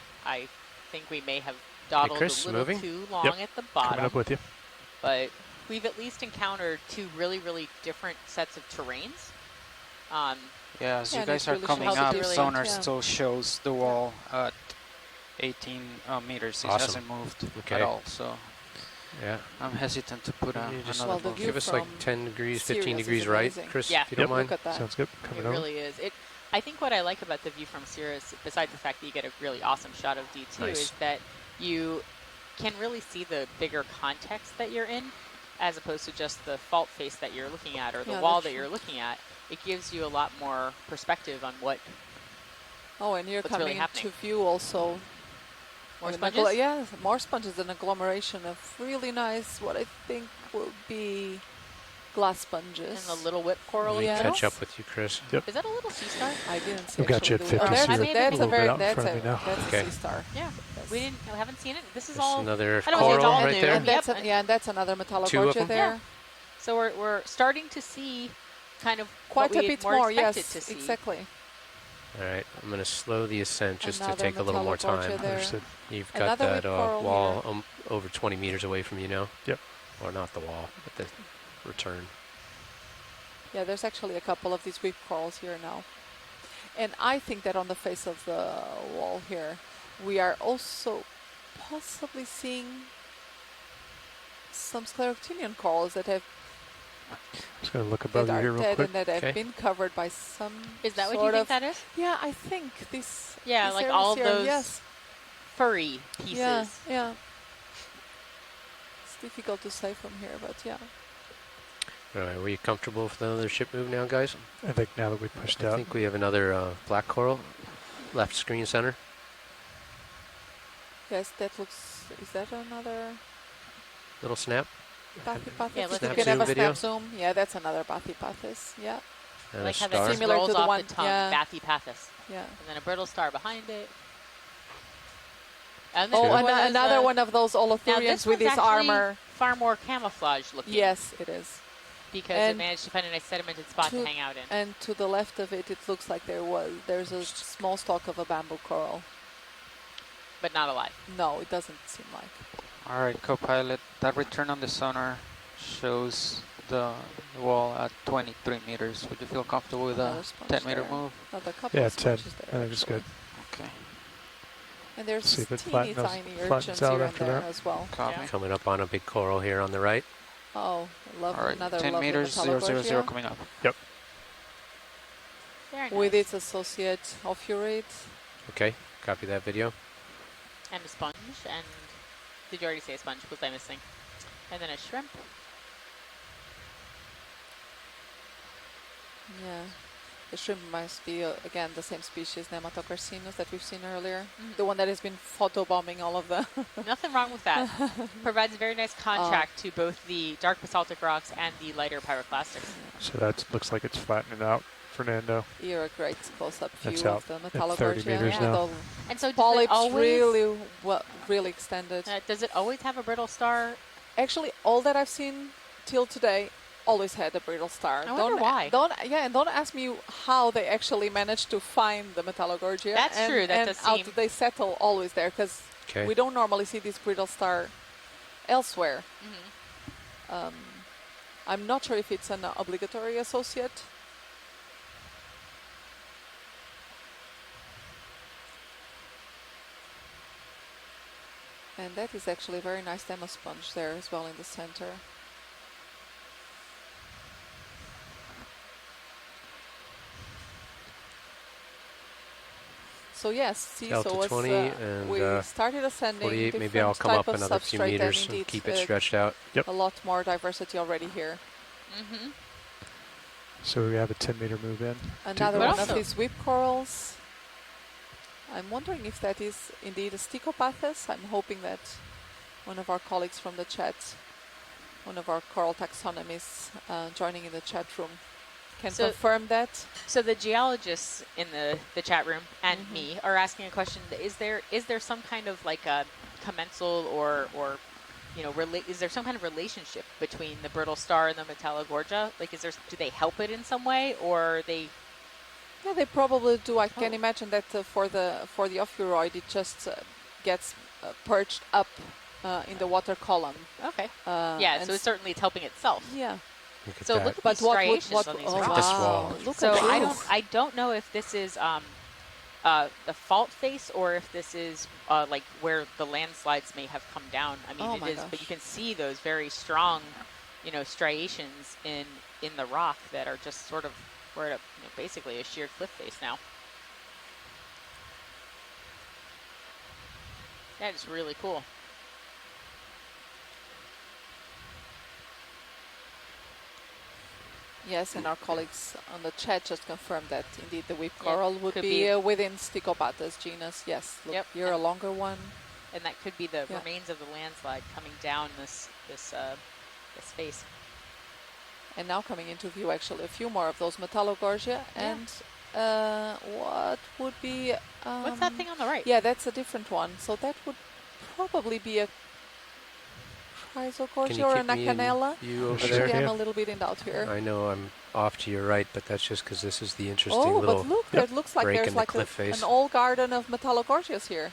think we may have dawdled Chris, a little moving? too long at the bottom. Coming up with you. But we've at least encountered two really, really different sets of terrains. Yeah, as you and guys it's are really coming helped up, really, sonar yeah. still shows the wall at 18 meters. It Awesome. hasn't moved Okay. at all, so yeah. I'm hesitant to put just another the view give us like from 10 degrees, Sirius 15 is degrees right, amazing. Chris, Yeah. if you don't mind. Look at that. Sounds good. Coming It over. really is. I think what I like about the view from Sirius, besides the fact that you get a really awesome shot of D2, Nice. is that you can really see the bigger context that you're in, as opposed to just the fault face that you're looking at or the wall that you're looking at. It gives you a lot more perspective on what. Oh, and you're what's coming really happening. into view also. More an sponges? yeah, more sponges, an agglomeration of really nice, what I think will be glass sponges. And the little whip coral. Yeah. in the Catch middle. up with you, Chris. Yep. Is that a little sea star? I didn't see. I've got you at actually 50, the- so that's you're a, that's a little a very bit out in that's front a of me now. that's Okay. a sea star. Yeah. We haven't seen it. This is There's all another I don't know, it's coral all right new. there. And that's Yep. and that's another Two of Metallogorgia them? there. So we're starting to see kind of Quite what a we bit had more, expected yes, to see. exactly. All right, I'm going to slow the ascent just to Another take a little more Metallogorgia time. there. Understood. You've got Another that whip coral wall over 20 meters away from you now. Yep. Or not the wall, but the return. Yeah, there's actually a couple of these whip corals here now. And I think that on the face of the wall here, we are also possibly seeing some Scleractinian corals that have Just going to look above that you are here real dead quick. and that Okay. have been covered by some Is that what sort you think of that is? Yeah, I think this. Yeah, this like area all of here, those yes. furry pieces. Yeah, yeah. It's difficult to say from here, but yeah. All right, were you comfortable with another ship move now, guys? I think now that we pushed I out. think we have another black coral, left screen center. Yes, that looks. Is that another Little snap. Bathypathis? Yeah, let's you snap can have zoom a video. snap zoom. Yeah, that's another Bathypathis. Yeah, And Like a how star. that just Similar to rolls the off one- the tongue, yeah. Bathypathis. yeah. And then a brittle star behind it. And then Oh, one is, another one of those now Olothurians this with one's his actually armor. far more camouflage looking. Yes, it is. because And it managed to find a nice sedimented spot to hang out in. And to the left of it, it looks like there's a small stalk of a bamboo coral. But not alive. No, it doesn't seem like. All right, co-pilot, that return on the sonar shows the wall at 23 meters. Would you feel comfortable with a 10-meter move? Not a couple Yeah, of 10. sponges I there, think it's good. Okay. And there's See if it teeny flattens- tiny flattens urchins out here and after there that. as well. Copy. Coming up on a big coral here on the right. Oh, love All right, another 10 lovely meters, 000 Metallogorgia coming up. Yep. Very with nice. its associate ophiurate. Okay, copy that video. And a sponge. And did you already say a sponge? Was I missing? And then a shrimp. Yeah. The shrimp must be, again, the same species, Nematocarcinus, that we've seen earlier. The one that has been photobombing all of the... Nothing wrong with that. Provides a very nice contrast to both the dark basaltic rocks and the lighter pyroclastics. So that looks like it's flattening out, Fernando. Here, a great close-up view That's of out the at Metallogorgia. 30 meters now. And so does it Polyps always, really extended. does it always have a brittle star? Actually, all that I've seen till today always had a brittle star. I wonder why. And don't ask me how they actually managed to find the Metallogorgia. That's true, that and does how seem- they settle always there, because Okay. we don't normally see this brittle star elsewhere. I'm not sure if it's an obligatory associate. And that is actually a very nice demo sponge there as well in the center. So yes, see, Delta so 20 and we started ascending 48. Maybe I'll come up different type another of few substrate, meters and and indeed, keep it stretched out. Yep. a lot more diversity already here. So we have a 10-meter move in. Another But one also- of these whip corals. I'm wondering if that is indeed a Stichopathus. I'm hoping that one of our colleagues from the chat, one of our coral taxonomists joining in the chat room, can So- confirm that. So the geologists in the chat room and me are asking a question. Is there some kind of like a commensal or is there some kind of relationship between the brittle star and the Metallogorgia? Like, do they help it in some way, or they? Yeah, they probably do. I can imagine that for the ophiuroid, it just gets perched up in the water column. Okay. Yeah. So certainly it's helping itself. Yeah. Look at So that. look at But these striations on these oh, rocks. Look at this wall. Look So at I don't know if this is the fault face or if this is like where the landslides may have come down. I mean, Oh it my is, but gosh. you can see those very strong, striations in the rock that are just sort of we're at basically a sheer cliff face now. That is really cool. Yes, and our colleagues on the chat just confirmed that indeed the whip Yeah, coral would could be, be- within Stichopathus genus. Yes, look, Yep. you're a longer one. And that could be the Yeah. remains of the landslide coming down this face. And now coming into view, actually, a few more of those Metallogorgia. And what would be... What's that thing on the right? Yeah, that's a different one. So that would probably be a Can Chrysogorgia you or a keep me in Nacanella. view over Actually, there? I'm a little bit in doubt here. I know I'm off to your right, but that's just because this is the interesting Oh, little but look, it looks like break there's in the like cliff face. an old garden of Metallogorgias here.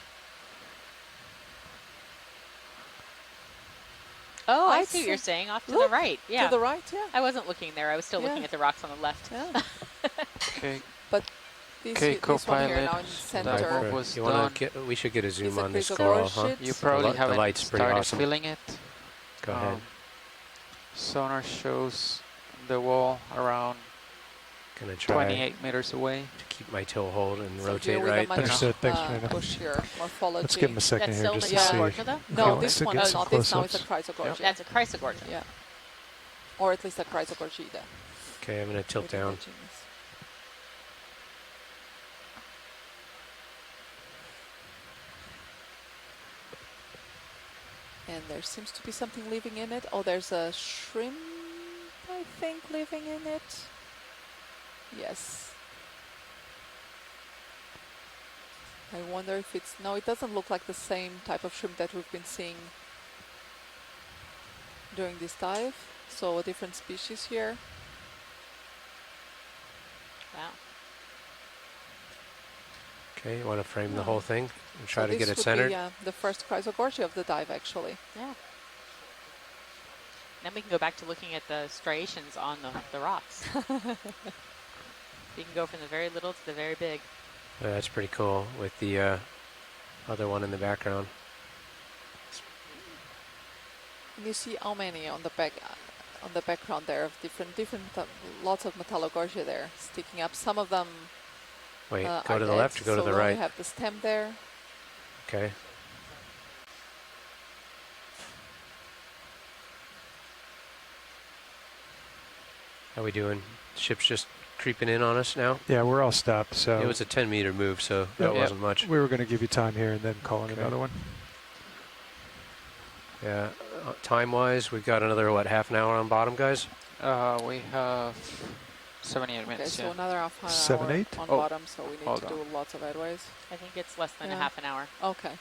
Oh, I I'd see what say- you're saying. Off to Look, the right. Yeah. To the right, yeah. I wasn't looking there. I was still Yeah. looking at the rocks on the left. Yeah. Okay. But this, Okay, this one here co-pilot, now in the that center. move was You wanna done. we should get a Is zoom it on this Chrysogorgia? coral, huh? You The probably the haven't light's pretty started awesome. feeling it. Go ahead. Sonar shows the wall around Gonna try 28 meters away. to keep my toe hold and So rotate here with a right. much Understood. Thanks, Fernando. bushier morphology. Let's give him a second That's here still just to Metallogorgia, see. though? No, Yeah, this to one get is some not. This now is a close-ups. Chrysogorgia. That's a Chrysogorgia. Yeah. Or at least a Chrysogorgida. Okay, I'm gonna tilt within the down. genus. And there seems to be something living in it. Oh, there's a shrimp, I think, living in it. Yes. I wonder if it's... No, it doesn't look like the same type of shrimp that we've been seeing during this dive. So a different species here. Wow. Okay, you want to frame the Oh. whole thing and try to get it This centered? would be the first chrysogorgia of the dive, actually. Yeah. Then we can go back to looking at the striations on the rocks. You can go from the very little to the very big. That's pretty cool with the other one in the background. And you see how many on the background there of different lots of metallogorgia there sticking up. Some of them. Wait, are go to the dead, left or go to so the we only right? have the stem there. Okay. How we doing? Ship's just creeping in on us now? Yeah, we're all stopped. So it was a 10-meter move, so that wasn't much. We were going to give you time here and then call in another one. Yeah, time-wise, we've got another, what, half an hour on bottom, guys? We have 78 Okay, minutes. so Yeah. another half an 7, hour 8? on Oh, bottom, so we need hold to on. do lots of headways. I think it's less than a Yeah. half an hour. Okay.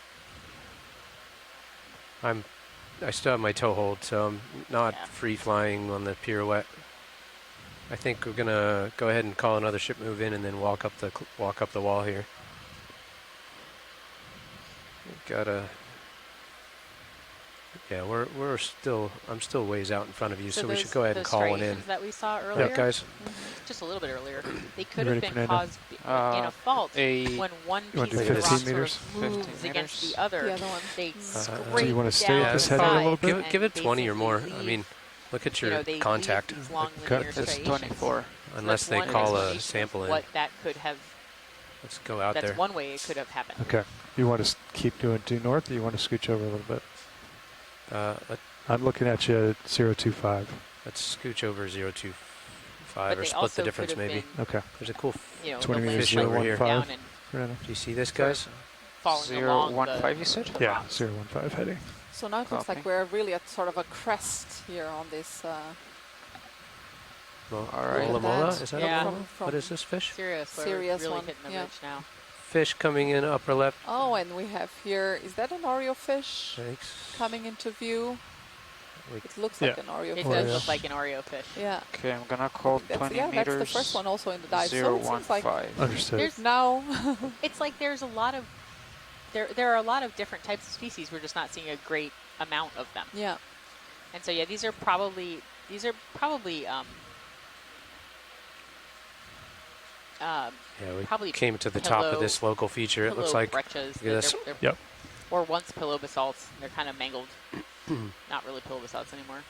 I still have my toe hold, so I'm not free flying on the pirouette. I think we're gonna go ahead and call another ship move in and then walk up the wall here. We've got yeah, I'm still ways out in front of you, so we should go ahead and call one in. Those that we saw earlier, Yep, guys. just a little bit earlier, they could You have ready, been Fernando? caused in a fault when one You want piece to of do the 15 rock meters? sort of moves 15 against meters? the other. The other one. They Do scrape you want to stay down at this the header a side little bit? Give it and 20 or more. basically I mean, look at you your know, they contact. leave these long Okay. linear It's striations. 24. Unless That's they one call a explanation of sample in. what that could have. Let's go out That's there. one way it could have happened. Okay. You want to keep doing due north or you want to scooch over a little bit? I'm looking at you at 025. Let's scooch over 025 But or they split also the difference could have maybe. been, Okay. There's a cool you know, 20 the meters, fish over here. 015. down and Fernando. Do you see this, guys? falling along 015, the, you said? the Yeah, rocks. 015 heading. So now it looks like Copy. we're really at sort of a crest here on this. All right. Mola mola? Is that Yeah. a mola? What is this fish? Serious, we're Serious really one, hitting the yeah. ridge now. Fish coming in upper left. Oh, and we have here, is that an Oreo fish Thanks. coming into view? Wait. It looks like Yeah. an Oreo It fish. does look like an Oreo fish. Yeah. Okay, I'm gonna call 20 That's meters. the first one also in the dive. So it seems 015. like Understood. There's now. It's like there's a lot of there are a lot of different types of species. We're just not seeing a great amount of them. Yeah. And so yeah, these are probably Yeah, we probably came to the top of pillow- this local feature. It looks pillow like. breccias. Look at this. Yep. Or once pillow basalts. They're kind of mangled. Not really pillow basalts anymore.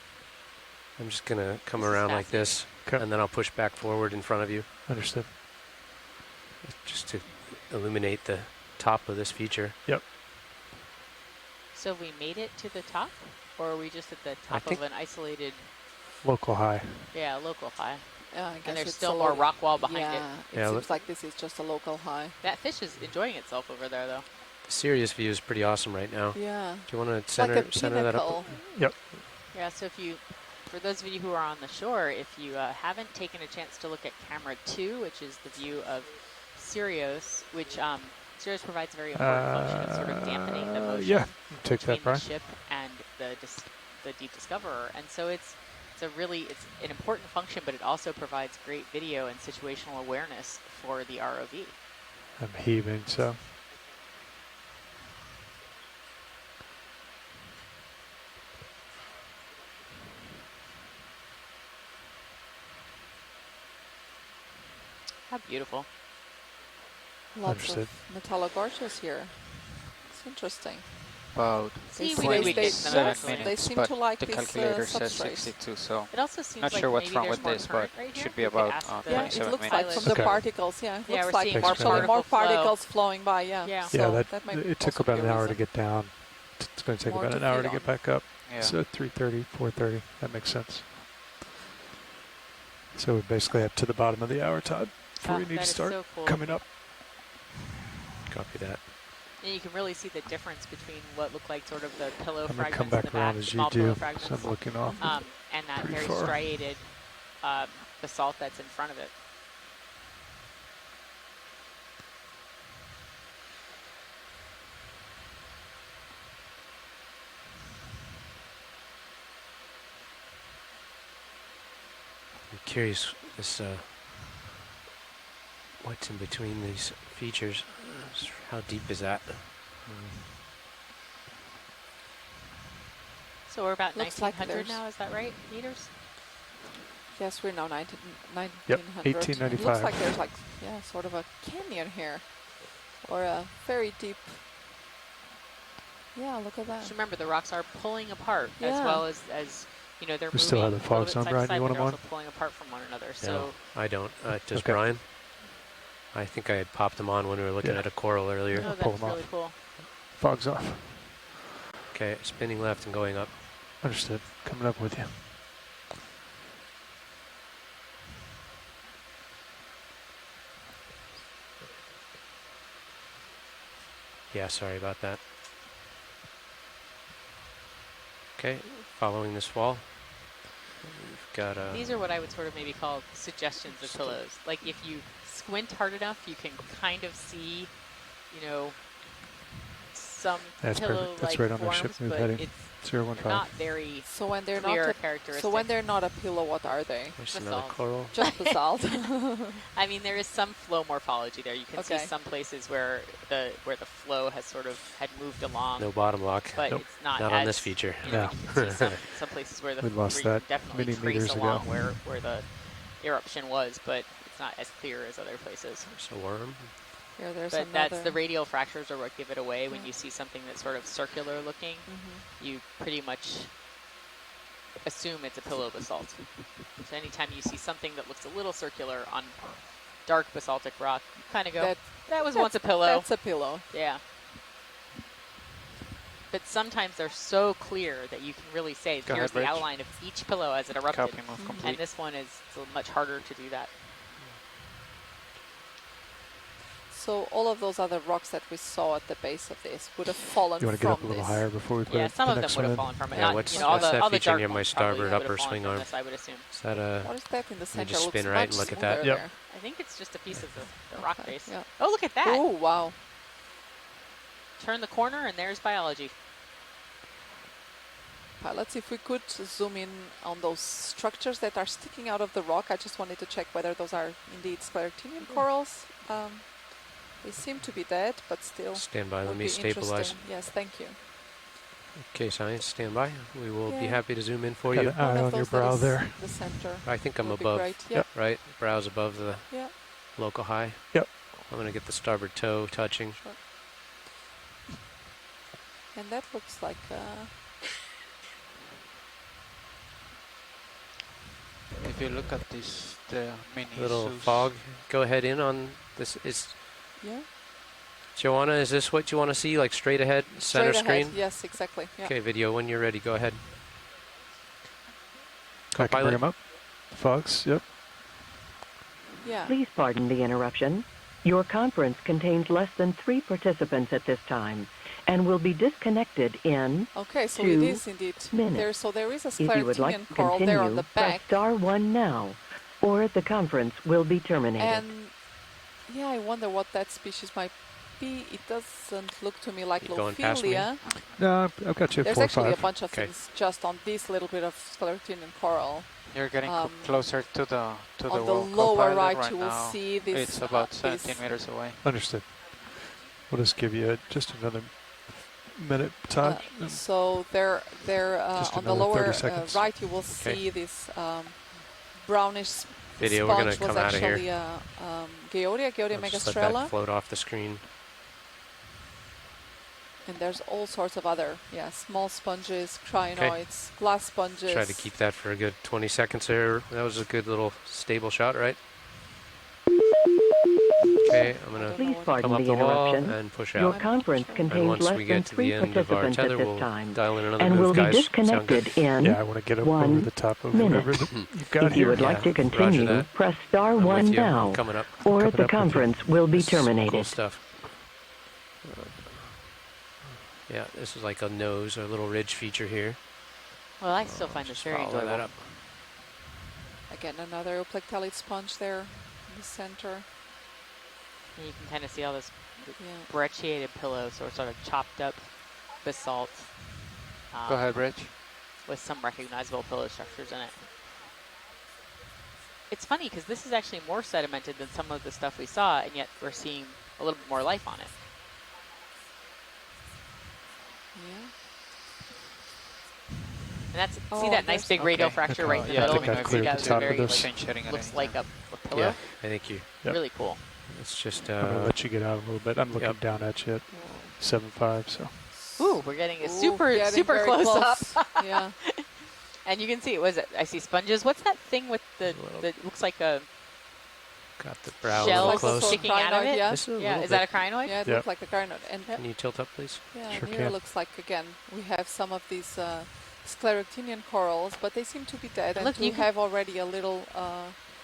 I'm just gonna come This is around like this, Okay. and then I'll push back forward in front of you, Understood. just to illuminate the top of this feature. Yep. So we made it to the top, or are we just at the top think- of an isolated, Local high. local high? Yeah, I guess And there's it's still a more rock wall behind yeah, it. it Yeah, seems look- like this is just a local high. That fish is enjoying itself over there, though. The Sirius view is pretty awesome right now. Yeah. Do you want to It's like a center that up? pinnacle. Yep. Yeah, so for those of you who are on the shore, if you haven't taken a chance to look at camera 2, which is the view of Sirius, which Sirius provides a very important function of sort of dampening the motion Yeah. Take between that, Brian. the ship and the Deep Discoverer. And so it's an important function, but it also provides great video and situational awareness for the ROV. I'm heaving, so. How beautiful. Lots Understood. of metallogorgias here. It's interesting. About See, They we seem- we they- get some seven yes, actually. they minutes, seem but to like the this calculator says substrate. 62, so It also seems not like sure what's maybe wrong there's with more this, but current right it here. should be We could about ask the Yeah, it 27 looks like minutes. from the Okay. particles. Yeah, it Yeah, looks we're like seeing more more particle flow. particles flowing by. Yeah. Yeah. So Yeah, that might it took also about be an a hour to reason. get down. It's going to take More about to an hour feed to get on. back up. Yeah. So 3:30, 4:30, that makes sense. So we're basically up to the bottom of the hour, Todd, before we need that to is start so cool. coming up. Copy that. And you can really see the difference between what look like sort of the pillow I'm going to fragments come in back the around back, as you small pillow do, fragments, so I'm looking off. and that pretty very far. striated basalt that's in front of it. curious this what's in between these features. How deep is that? So we're about Looks like 1900 there's- now, is that right? Meters? Yes, we're now 1900. Yep, It 1895. looks like there's like, yeah, sort of a canyon here. Or a very deep. Yeah, look at that. Just remember, the rocks are pulling apart as Yeah. well as you know, they're We moving still have the a little fogs bit on, side to Brian. side, You but want they're them also on? pulling apart from one another. No, So I don't. Does Okay. Brian? I think I had popped them on when we were looking Yeah. at a coral earlier. oh, pull that's them really off. cool. Fogs off. Okay, spinning left and going up. Understood. Coming up with you. Yeah, sorry about that. Okay, following this wall. We've got a... These are what I would sort of maybe call suggestions of pillows. Like if you squint hard enough, you can kind of see, you know, some That's perfect. pillow-like That's right on our forms, ship move but heading. it's 015. not very So when they're clear not characteristic. so when they're not a pillow, what are they? There's another basalt. coral. Just basalt. I mean, there is some flow morphology there. You can see Okay. some places where the flow has sort of had moved along, No bottom lock. but Nope. it's not Not as, on this feature. You know, No. you can see some places where We lost where you that can definitely many trace meters along ago. where the eruption was, but it's not as clear as other places. There's a worm. Here, there's But another. that's the radial fractures are what give it away. When Yeah. you see something that's sort of circular looking, you pretty much assume it's a pillow basalt. So anytime you see something that looks a little circular on dark basaltic rock, you kind of go, that was once a pillow. That's a pillow. Yeah. But sometimes they're so clear that you can really say, Go here's ahead, the Rich. outline of each pillow as it erupted. Copy move complete. And this one is much harder to do that. So all of those other rocks that we saw at the base of this would have fallen You want to from get up a little this. higher before we put Yeah, some the of them next would one have in? fallen from it. Yeah, Not, what's, you know, all what's the, that all the feature dark near my ones probably starboard would have upper fallen swing from arm? this, I would assume. Is that a... What is that in the center? just Looks spin right and much look at that? smoother Yep. there. I think it's just a piece of the rock Okay, face. yeah. Oh, look at that. Oh, wow. Turn the corner and there's biology. Pilots, if we could zoom in on those structures that are sticking out of the rock. I just wanted to check whether those are indeed sclerotinian corals. They seem to be dead, but still. Stand by, let would me be stabilize. interesting. Yes, thank you. Okay, science, stand by. We will be Yeah. happy to zoom in for Got you. an eye One of on your those that brow is there. The center. I think I'm would be above, great. Yep. right? Brow's above the Yeah. local high. Yep. I'm going to get the starboard toe touching. Sure. And that looks like If you look at this, the mini Little Zeus- fog. Go ahead in on this. Is yeah. Joanna, is this what you want to see? Like straight ahead, center Straight screen? ahead. Yes, exactly. Yeah. Okay, video, when you're ready, go ahead. I can Pilot. bring them up. Fogs, yep. Yeah. Please pardon the interruption. Your conference contains less than 3 participants at this time and will be disconnected in Okay, so 2 it is indeed minutes. there is a If you would like sclerotinian to coral there on continue, the press back. star 1 now, or the conference will be terminated. And yeah, I wonder what that species might be. It doesn't look to me like You going past me? Lophilia. No, I've got you at There's 4 or actually 5. a bunch of Okay. things just on this little bit of sclerotinian coral. You're getting closer to the on the wall lower co-pilot right, you will now. see this. It's about this 17 meters away. Understood. We'll just give you just another minute time. So there, Just on the another 30 lower seconds. right, you will see this brownish Video, we're gonna sponge was come outta here. actually Geodia I'll just let that megastrella. float off the screen. And there's all sorts of other, small sponges, crinoids, glass sponges. Try to keep that for a good 20 seconds there. That was a good little stable shot, right? Okay, I'm going Please to pardon come up the the wall interruption. and push Your out. conference And contains once less we than get to 3 the end of our participants at tether, this we'll time dial in another and will move, be guys. Sound good? disconnected in Yeah, I want to get over 1 the top of minute. whatever that you've got If you here. would like to Roger continue, that. press star I'm 1 with you. now, Coming up. or Coming the up with you. conference will be This is some terminated. Cool stuff. Yeah, this is like a nose, a little ridge feature here. Well, I still find this Just very follow that enjoyable. up. Again, another oplectellate sponge there in the center. And you can kind of see all this Yeah. brecciated pillows, or sort of chopped up basalt. Go ahead, Rich. With some recognizable pillow structures in it. it's funny because this is actually more sedimented than some of the stuff we saw, and yet we're seeing a little bit more life on it. Yeah. And that's see that nice big radial fracture right in the Yeah, I middle. think I See cleared that the top of very this. looks like a pillow. Yeah, I think you. Yep. Really cool. It's just. I'm gonna let you get out a little bit. I'm looking down at you at 7.5. So. Ooh, we're getting a super getting very close up. Yeah. And you can see, I see sponges. What's that thing with the looks like a Got the brow a shell little close. sticking out of it? Yeah, This is a Yeah, little is that a bit. crinoid? yeah, it looks like a crinoid. And Can you tilt up, please? yeah, Sure here can. looks like, again, we have some of these scleractinian corals, but they seem to be dead. And Look, you you can- have already a little...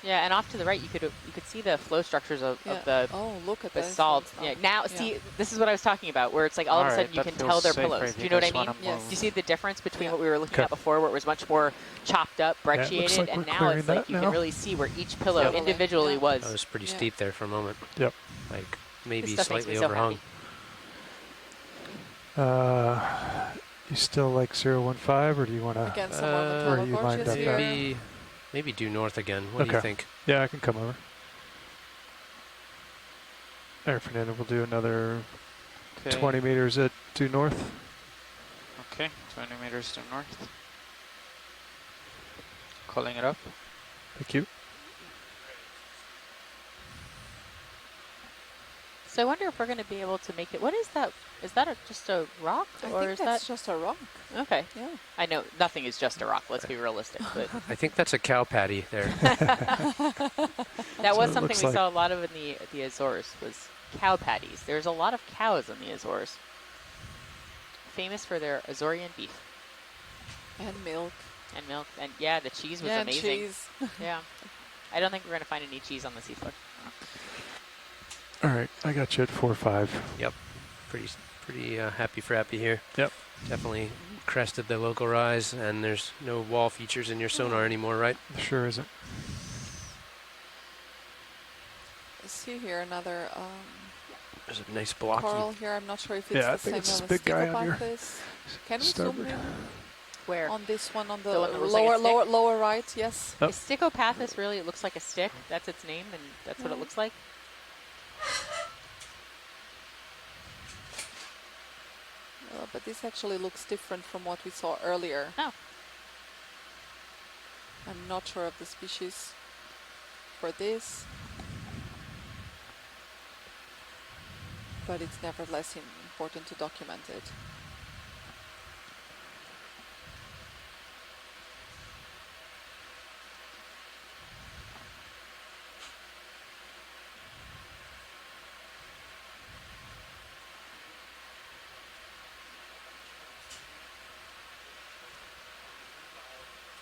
Yeah, and off to the right, you could see the flow structures of yeah. the Oh, look at this. basalt. one. Yeah, now see, this is what I was talking about, where it's like all of a sudden you can tell they're pillows. Do you know what I mean? Yes. Do you see the difference between Yeah. what we were looking at before, where it was much more chopped up, Yeah, it looks brecciated, like and we're now clearing it's like that you now. can really see where each pillow Totally, individually yeah. was. That was pretty Yeah. steep there for a moment. Yep. Like maybe This stuff makes slightly me so overhung. happy. You still like 015, or do you want to? Again, some more or metallic you lined gorges up here. that? Maybe due north again. What do you Okay. think? Yeah, I can come over. All right, Fernando, we'll do another 20 meters at due north. Okay, 20 meters to north. Calling it up. Thank you. So I wonder if we're going to be able to make it. What is that? Is that just a rock, I or think is that's that just a rock. okay? Yeah. I know nothing is just a rock. Let's be realistic, but I think that's a cow patty there. that was it something looks we like. saw a lot of in the Azores was cow patties. There's a lot of cows in the Azores, famous for their Azorean beef And milk. and yeah, the cheese was Yeah, amazing. and cheese. Yeah, I don't think we're going to find any cheese on the seafloor. All right, I got you at 4.5. Yep. Pretty happy frappy here. Yep. Definitely crested the local rise, and there's no wall features in your sonar anymore, right? Sure isn't. See here another There's a nice blocky. coral here. I'm not sure if it's Yeah, I the think same it's this one big as guy on your Stichopathis. Can we starboard. zoom in Where? on this one on the, The one that looks like a lower stick? lower right? Yes. Oh. Is Stichopathis really? It looks like a stick. That's its name, and that's what it looks like. But this actually looks different from what we saw earlier. Oh. I'm not sure of the species for this, but it's nevertheless important to document it.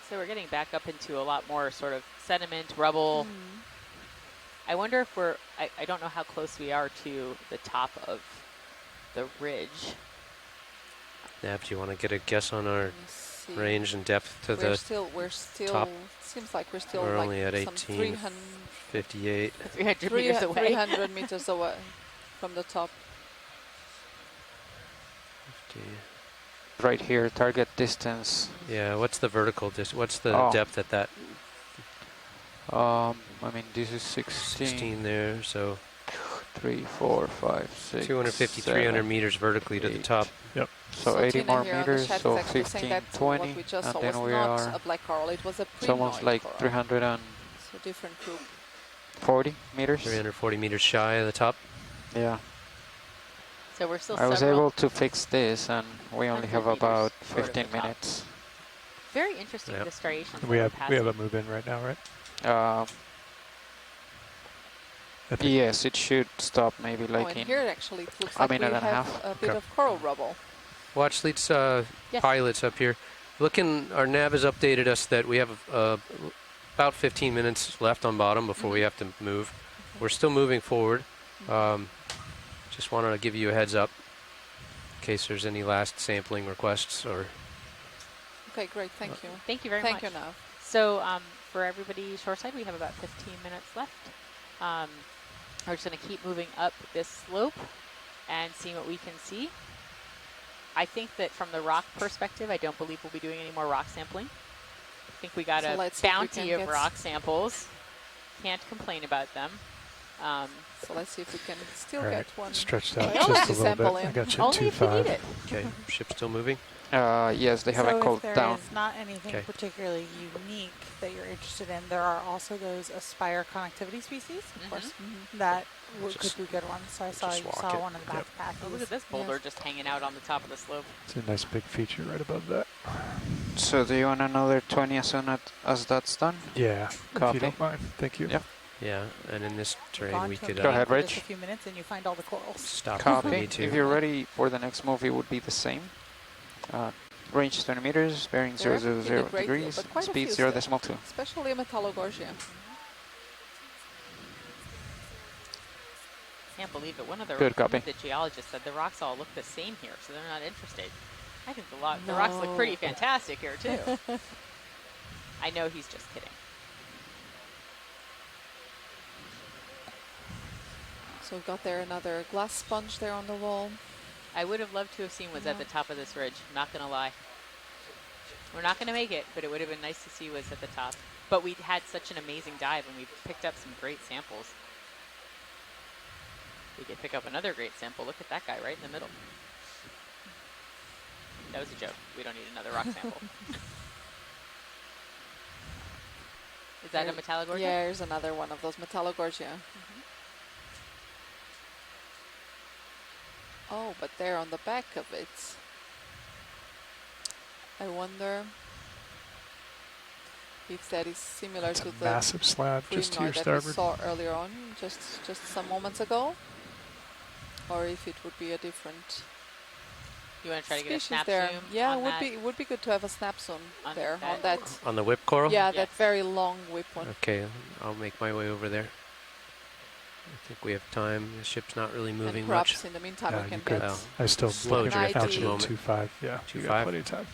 So we're getting back up into a lot more sort of sediment, rubble. I wonder if I don't know how close we are to the top of the ridge. Nav, do you want to get a guess on our Let's see. range and depth to We're the still top? seems like we're still We're like only at some 1858. 300 meters away. 300 meters away from the top. 50. Right here, target distance. Yeah, what's the vertical what's the Oh. depth at that? I mean, this is 16. 16 there, so 3, 4, 5, 6. 250, 7, 300 meters vertically to the 8. top. Yep. So 80 Tina more here on the meters, chat so is actually saying 15, that 20, what we just and saw then was we not are a black coral, it was a it's almost primoid like coral. 340 It's a different group. meters. 340 meters shy of the top. Yeah. So we're still I was several able to fix this, and we only have 100 about meters short of the 15 top. minutes. Very interesting Yep. the striations. We that have we're a passing. move in right now, right? I think yes, it should stop maybe Oh, like and in here it actually looks a like we minute and a have half. a bit Okay. of coral rubble. Watch Lead's Yes. pilots up here. Looking, our nav has updated us that we have about 15 minutes left on bottom before we have to move. We're still moving forward. Just wanted to give you a heads up in case there's any last sampling requests or. Okay, great, thank you. Thank you very Thank much. you, Nav. So for everybody shoreside, we have about 15 minutes left. We're just going to keep moving up this slope and see what we can see. I think that from the rock perspective, I don't believe we'll be doing any more rock sampling. I think we got So a let's see if we bounty can of get rock samples. Can't complain about them. So let's see if we can still All right, get one stretched out biology just a little sample bit. in. I got you at Only if you need 2.5. it. Okay, ship still moving? Yes, they haven't So if called there down. is not anything Okay. particularly unique that you're interested in, there are also those Aspire connectivity species, of course, that could be good ones. So I saw just you walk saw it. one in the back pack. Oh, look at this boulder just hanging out on the top of the slope. It's a nice big feature right above that. So do you want another 20 as soon as that's done? Yeah, if Copy. you don't mind. Thank you. Yep. Yeah, and in this terrain Gone we to a could Go ahead, for just Rich. a few minutes and you find all the corals. stop if Copy. we need to. If you're ready for the next move, it would be the same. Range 20 meters, bearing There are 000 pretty great, degrees, but quite a speed few 0.2. still, especially Metallogorgia. Can't believe it. One of Good copy. the geologists said the rocks all look the same here, so they're not interested. I think the rocks look pretty fantastic here too. I know he's just kidding. So we've got there another glass sponge there on the wall. I would have loved to have seen what's at the top of this ridge. Not gonna lie. We're not gonna make it, but it would have been nice to see what's at the top. But we had such an amazing dive, and we picked up some great samples. We could pick up another great sample. Look at that guy right in the middle. That was a joke. We don't need another rock sample. Is that a Metallogorgia? Yeah, here's another one of those Metallogorgia. Oh, but there on the back of it, I wonder if that is similar It's to a the massive slab just to your Primoid that starboard. we saw earlier on, just some moments ago, or if it would be a different. You want to try to get a species snap there. zoom? Yeah, on it would that? be good to have a snap zoom On there that on that. On the whip coral? Yeah, Yes. that very long whip one. Okay, I'll make my way over there. I think we have time. The ship's not really moving And much. perhaps in the meantime Yeah, we can you could. get I still slow looking drift at at the you moment. 2.5. Yeah, you got 2.5? plenty of time.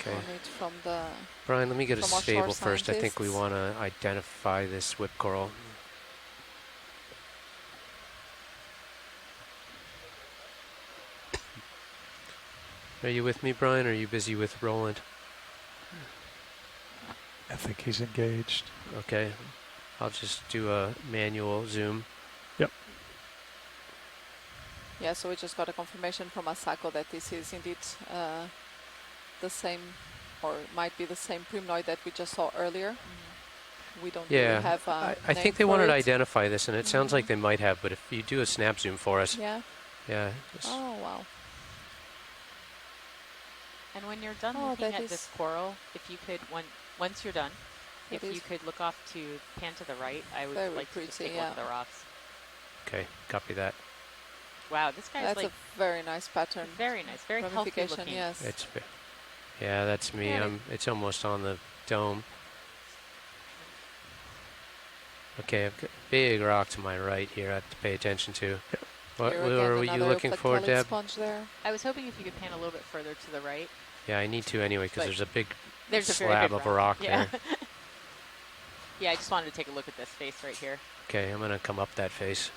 Okay. on it from the. Brian, let me get a from our stable shore first. I think we scientists. want to identify this whip coral. Are you with me, Brian, or are you busy with Roland? I think he's engaged. Okay. I'll just do a manual zoom. Yep. Yeah, so we just got a confirmation from Asako that this is indeed the same, or might be the same primnoid that we just saw earlier. We don't really Yeah, have a I name think they for wanted to it. identify this, and it sounds like they might have, but if you do a snap zoom for us. Yeah. Yeah. Just Oh, wow. And when you're done Oh, looking that at this is- coral, if you could, once you're done, That if you is could look off to pan to the right, I would very like to just pretty, take a look at yeah. the rocks. Okay, copy that. Wow, this guy's That's like a very nice pattern. very nice, very healthy Ramification, looking. yes. It's yeah, that's me. Yeah, It's almost on the dome. Okay, I've got a big rock to my right here I have to pay attention to. What Here were again, you another looking for, Plactellic Deb? sponge there. I was hoping if you could pan a little bit further to the right. Yeah, I need to anyway because But there's a big There's a very slab big of a rock Yeah. there. Yeah, I just wanted to take a look at this face right here. Okay, I'm gonna come up that face.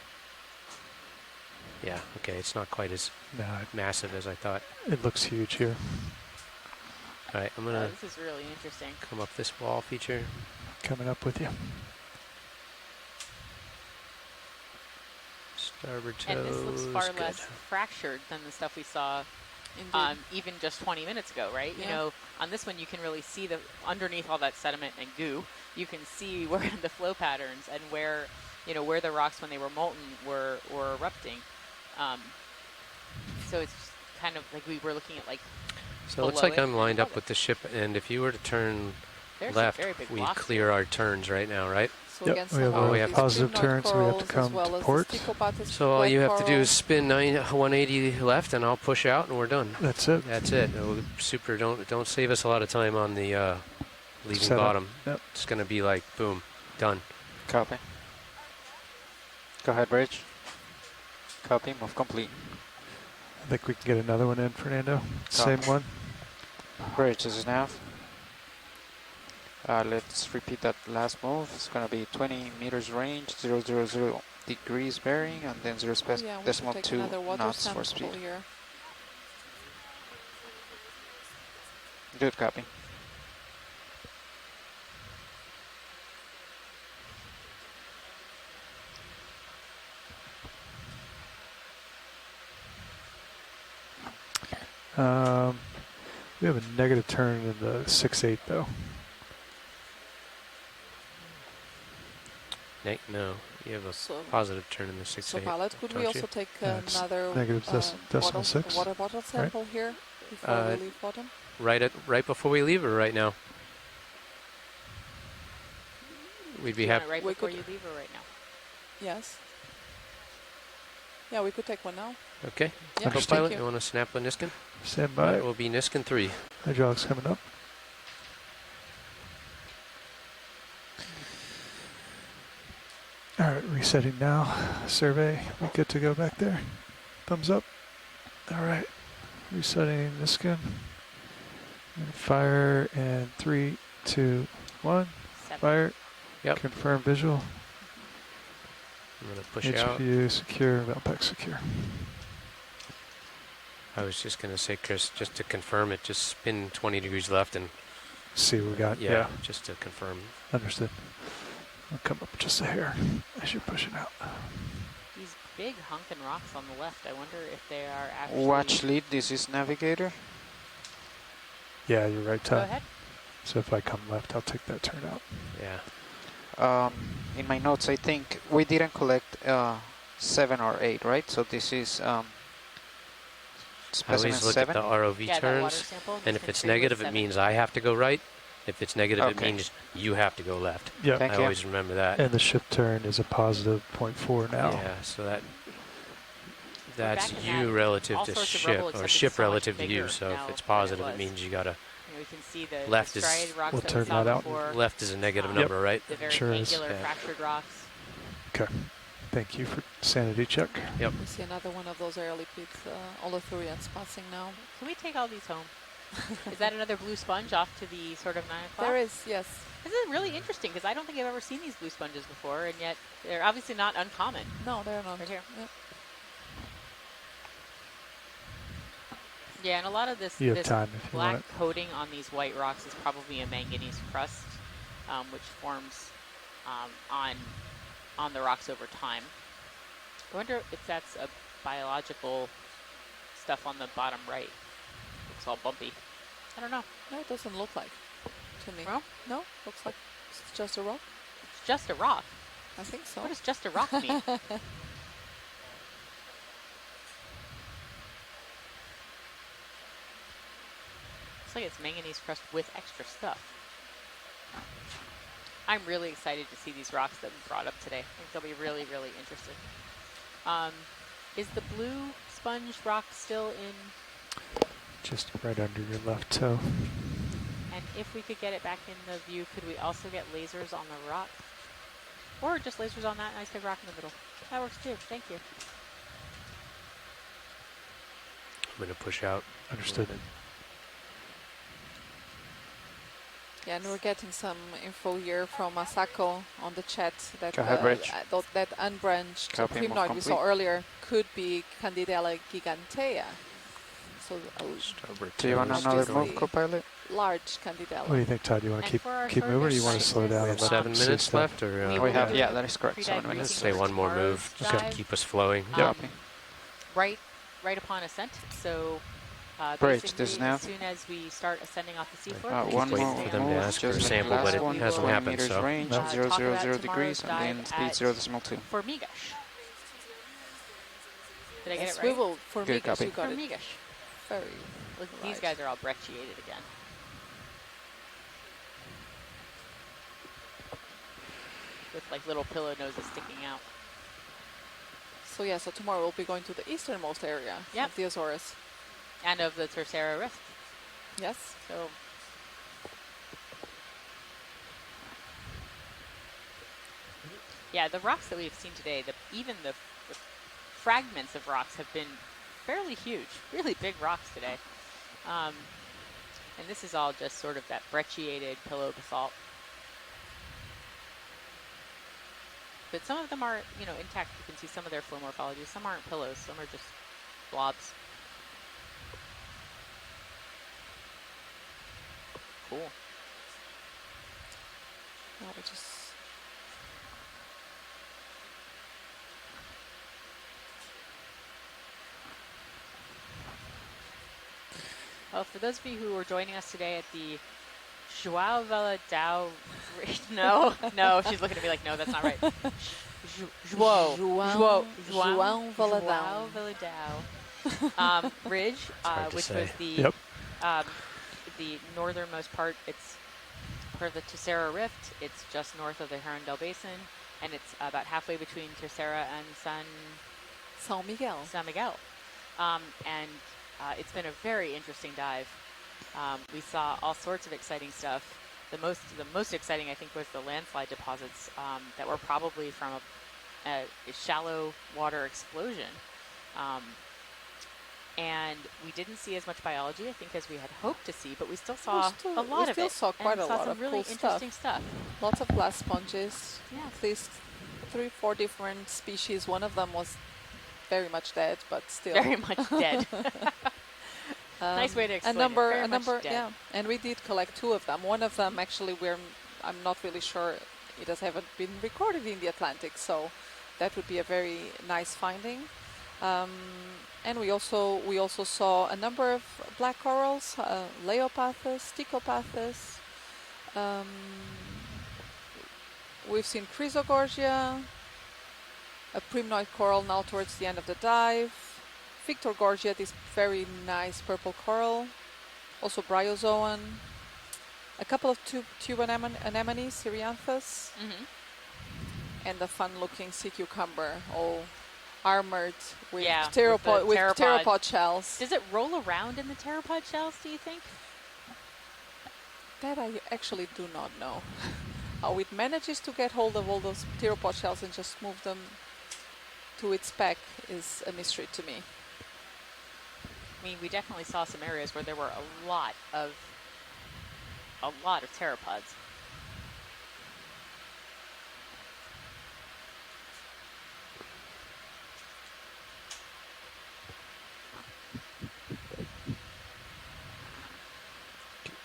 Yeah, okay, it's not quite as No, massive as I thought. it looks huge here. All right, I'm Oh, gonna this is really interesting. come up this wall feature. Coming up with you. Starboard toes. And this looks far good. less fractured than the stuff we saw Indeed. even just 20 minutes ago, right? You Yeah. know, on this one you can really see the underneath all that sediment and goo. You can see where the flow patterns and where, you know, where the rocks when they were molten were erupting. So it's kind of like we were looking at like. So it looks below like it. I'm lined up with the ship, and if you were to turn There's some left, very big we blocks clear our turns right now, right? So Yep, again, we have some of a these positive primnoid turn, so we have to corals come as well to as port. the Stichopatis So all black you have to do coral. is spin 180 left, and I'll push out, and we're done. That's it. That's it. Oh, super. Don't save us a lot of time on the leaving Setup. bottom. Yep. It's gonna be like boom, done. Copy. Go ahead, Rich. Copy, move complete. I think we can get another one in, Fernando. Same one. Bridge is nav. Let's repeat that last move. It's going to be 20 meters range, 000 degrees bearing, and then 0 Oh, yeah, we should decimal take 2 another water knots for sample speed. here. Good copy. We have a negative turn in the 6-8 though. No, you have a So- positive turn in the 6-8. So Ballard, could we don't also you? take It's another negative decimal 6, water bottle sample here before we leave bottom? Right before we leave, or right now? We'd be Do you want happy. it right We before could- you leave or right now? Yes. Yeah, we could take one now. Okay. Yeah, Co-pilot, thank you want to snap with Niskin? Stand by. That will be Niskin 3. Hydraulics coming up. All right, resetting now. Survey, we good to go back there? Thumbs up. All right, resetting the skin. And fire, and 3, 2, 1. 7. Fire. Yep. Confirm visual. I'm going to push out. HPU secure, Valpac secure. I was just going to say, Chris, just to confirm it, just spin 20 degrees left and See what we got. yeah, just to confirm. Understood. I'll come up just a hair as you're pushing out. These big hunkin' rocks on the left, I wonder if they are actually... Watch lead, this is navigator. Yeah, you're right, Go Todd. ahead. So if I come left, I'll take that turn out. Yeah. In my notes, I think we didn't collect 7 or 8, right? So this is I specimen always look 7. at the ROV Yeah, that water turns, sample, and just if it's confirm with negative, it 7. means I have to go right. If it's negative, it Okay. means you have to go left. Yeah. Thank I you. always remember that. And the ship turn is a positive 0.4 now. Yeah, so that's back in you that relative all to sorts of ship, rubble, or except ship it's so much relative to you. bigger So now if it's than it positive, it was. means you gotta. You know, we can see the Left is- striated rocks We'll that turn we saw that out. before. Left is a negative Um, number, right? The very Sure is. angular Yeah. fractured rocks. Okay. Thank you for sanity check. Yep. We see another one of those early pit Olithurians passing now. Can we take all these home? Is that another blue sponge off to the sort of 9 o'clock? There is, yes. This is really interesting because I don't think I've ever seen these blue sponges before, and yet they're obviously not uncommon. No, they're not. Right here. Yep. Yeah, and a lot of this, You have this time if you black want it. coating on these white rocks is probably a manganese crust, which forms on the rocks over time. I wonder if that's a biological stuff on the bottom right. Looks all bumpy. I don't know. No, it doesn't look like to me. No? No, looks like it's just a rock. It's just a rock. I think so. What does just a rock mean? Looks like it's manganese crust with extra stuff. I'm really excited to see these rocks that we brought up today. I think they'll be really, really interesting. Is the blue sponge rock still in? Just right under your left toe. And if we could get it back in the view, could we also get lasers on the rock? Or just lasers on that nice big rock in the middle? That works too. Thank you. I'm going to push out. Understood. Yeah, and we're getting some info here from Masako on the chat that Go ahead, Rich. that unbranched Copy, move primnoid we saw complete. earlier could be Candidella gigantea. So Do you want Which another is move, the co-pilot? large Candidella. What do you think, Todd? You want to And for our keep moving, or you want to surface slow down? We and have let 7 them see minutes stuff? left, or We We will have, do yeah, that is correct. 7 pre-dive minutes. let's briefing say for one more tomorrow's move just to dive. keep us flowing. Copy. Right upon ascent. Bridge, basically, this now. as soon as we start ascending off the seafloor, Just One waiting more for them to move, ask for a just like the sample, but last it one, hasn't 20 happened, meters so. range, talk 000 about degrees, tomorrow's and then dive speed at 0.2. Formigash. Did I get Yes, it we right? will. For Good me, copy. you got it. Formigash. Very. Look, these right. guys are all brecciated again. With like little pillow noses sticking out. So yeah, so tomorrow we'll be going to the easternmost area Yep. of the Azores. And of the Tercera Rift. Yes. So yeah, the rocks that we've seen today, even the fragments of rocks have been fairly huge, really big rocks today. And this is all just sort of that brecciated pillow basalt. But some of them are, you know, intact. You can see some of their flow morphology. Some aren't pillows. Some are just blobs. Cool. Now we just. Well, for those of you who are joining us today at the Joao Valadao, no, she's looking at me like, no, that's not right. Joao Valadao. Ridge, which was Yep. the northernmost part. It's part of the Tercera Rift. It's just north of the Herondale Basin, and it's about halfway between Tercera and San Miguel. And it's been a very interesting dive. We saw all sorts of exciting stuff. The most exciting, I think, was the landslide deposits that were probably from a shallow water explosion. And we didn't see as much biology, I think, as we had hoped to see, but we still saw a lot of it. We still saw quite a lot some of really cool interesting stuff. Lots of glass sponges. Yeah. At least 3-4 different species. One of them was very much dead, but still. Very much dead. Nice way to explain it. Very much dead. Yeah. And we did collect 2 of them. One of them, actually, I'm not really sure. It haven't been recorded in the Atlantic, so that would be a very nice finding. And we also saw a number of black corals, Leopathus, Stichopathus. We've seen Chrysogorgia, a primnoid coral now towards the end of the dive. Victor Gorgia, this very nice purple coral. Also Bryozoan. A couple of tube anemones, Syrianthus. And the fun-looking sea cucumber, all armored with pteropod shells. Does it roll around in the pteropod shells, do you think? That I actually do not know. How it manages to get hold of all those pteropod shells and just move them to its back is a mystery to me. I mean, we definitely saw some areas where there were a lot of pteropods.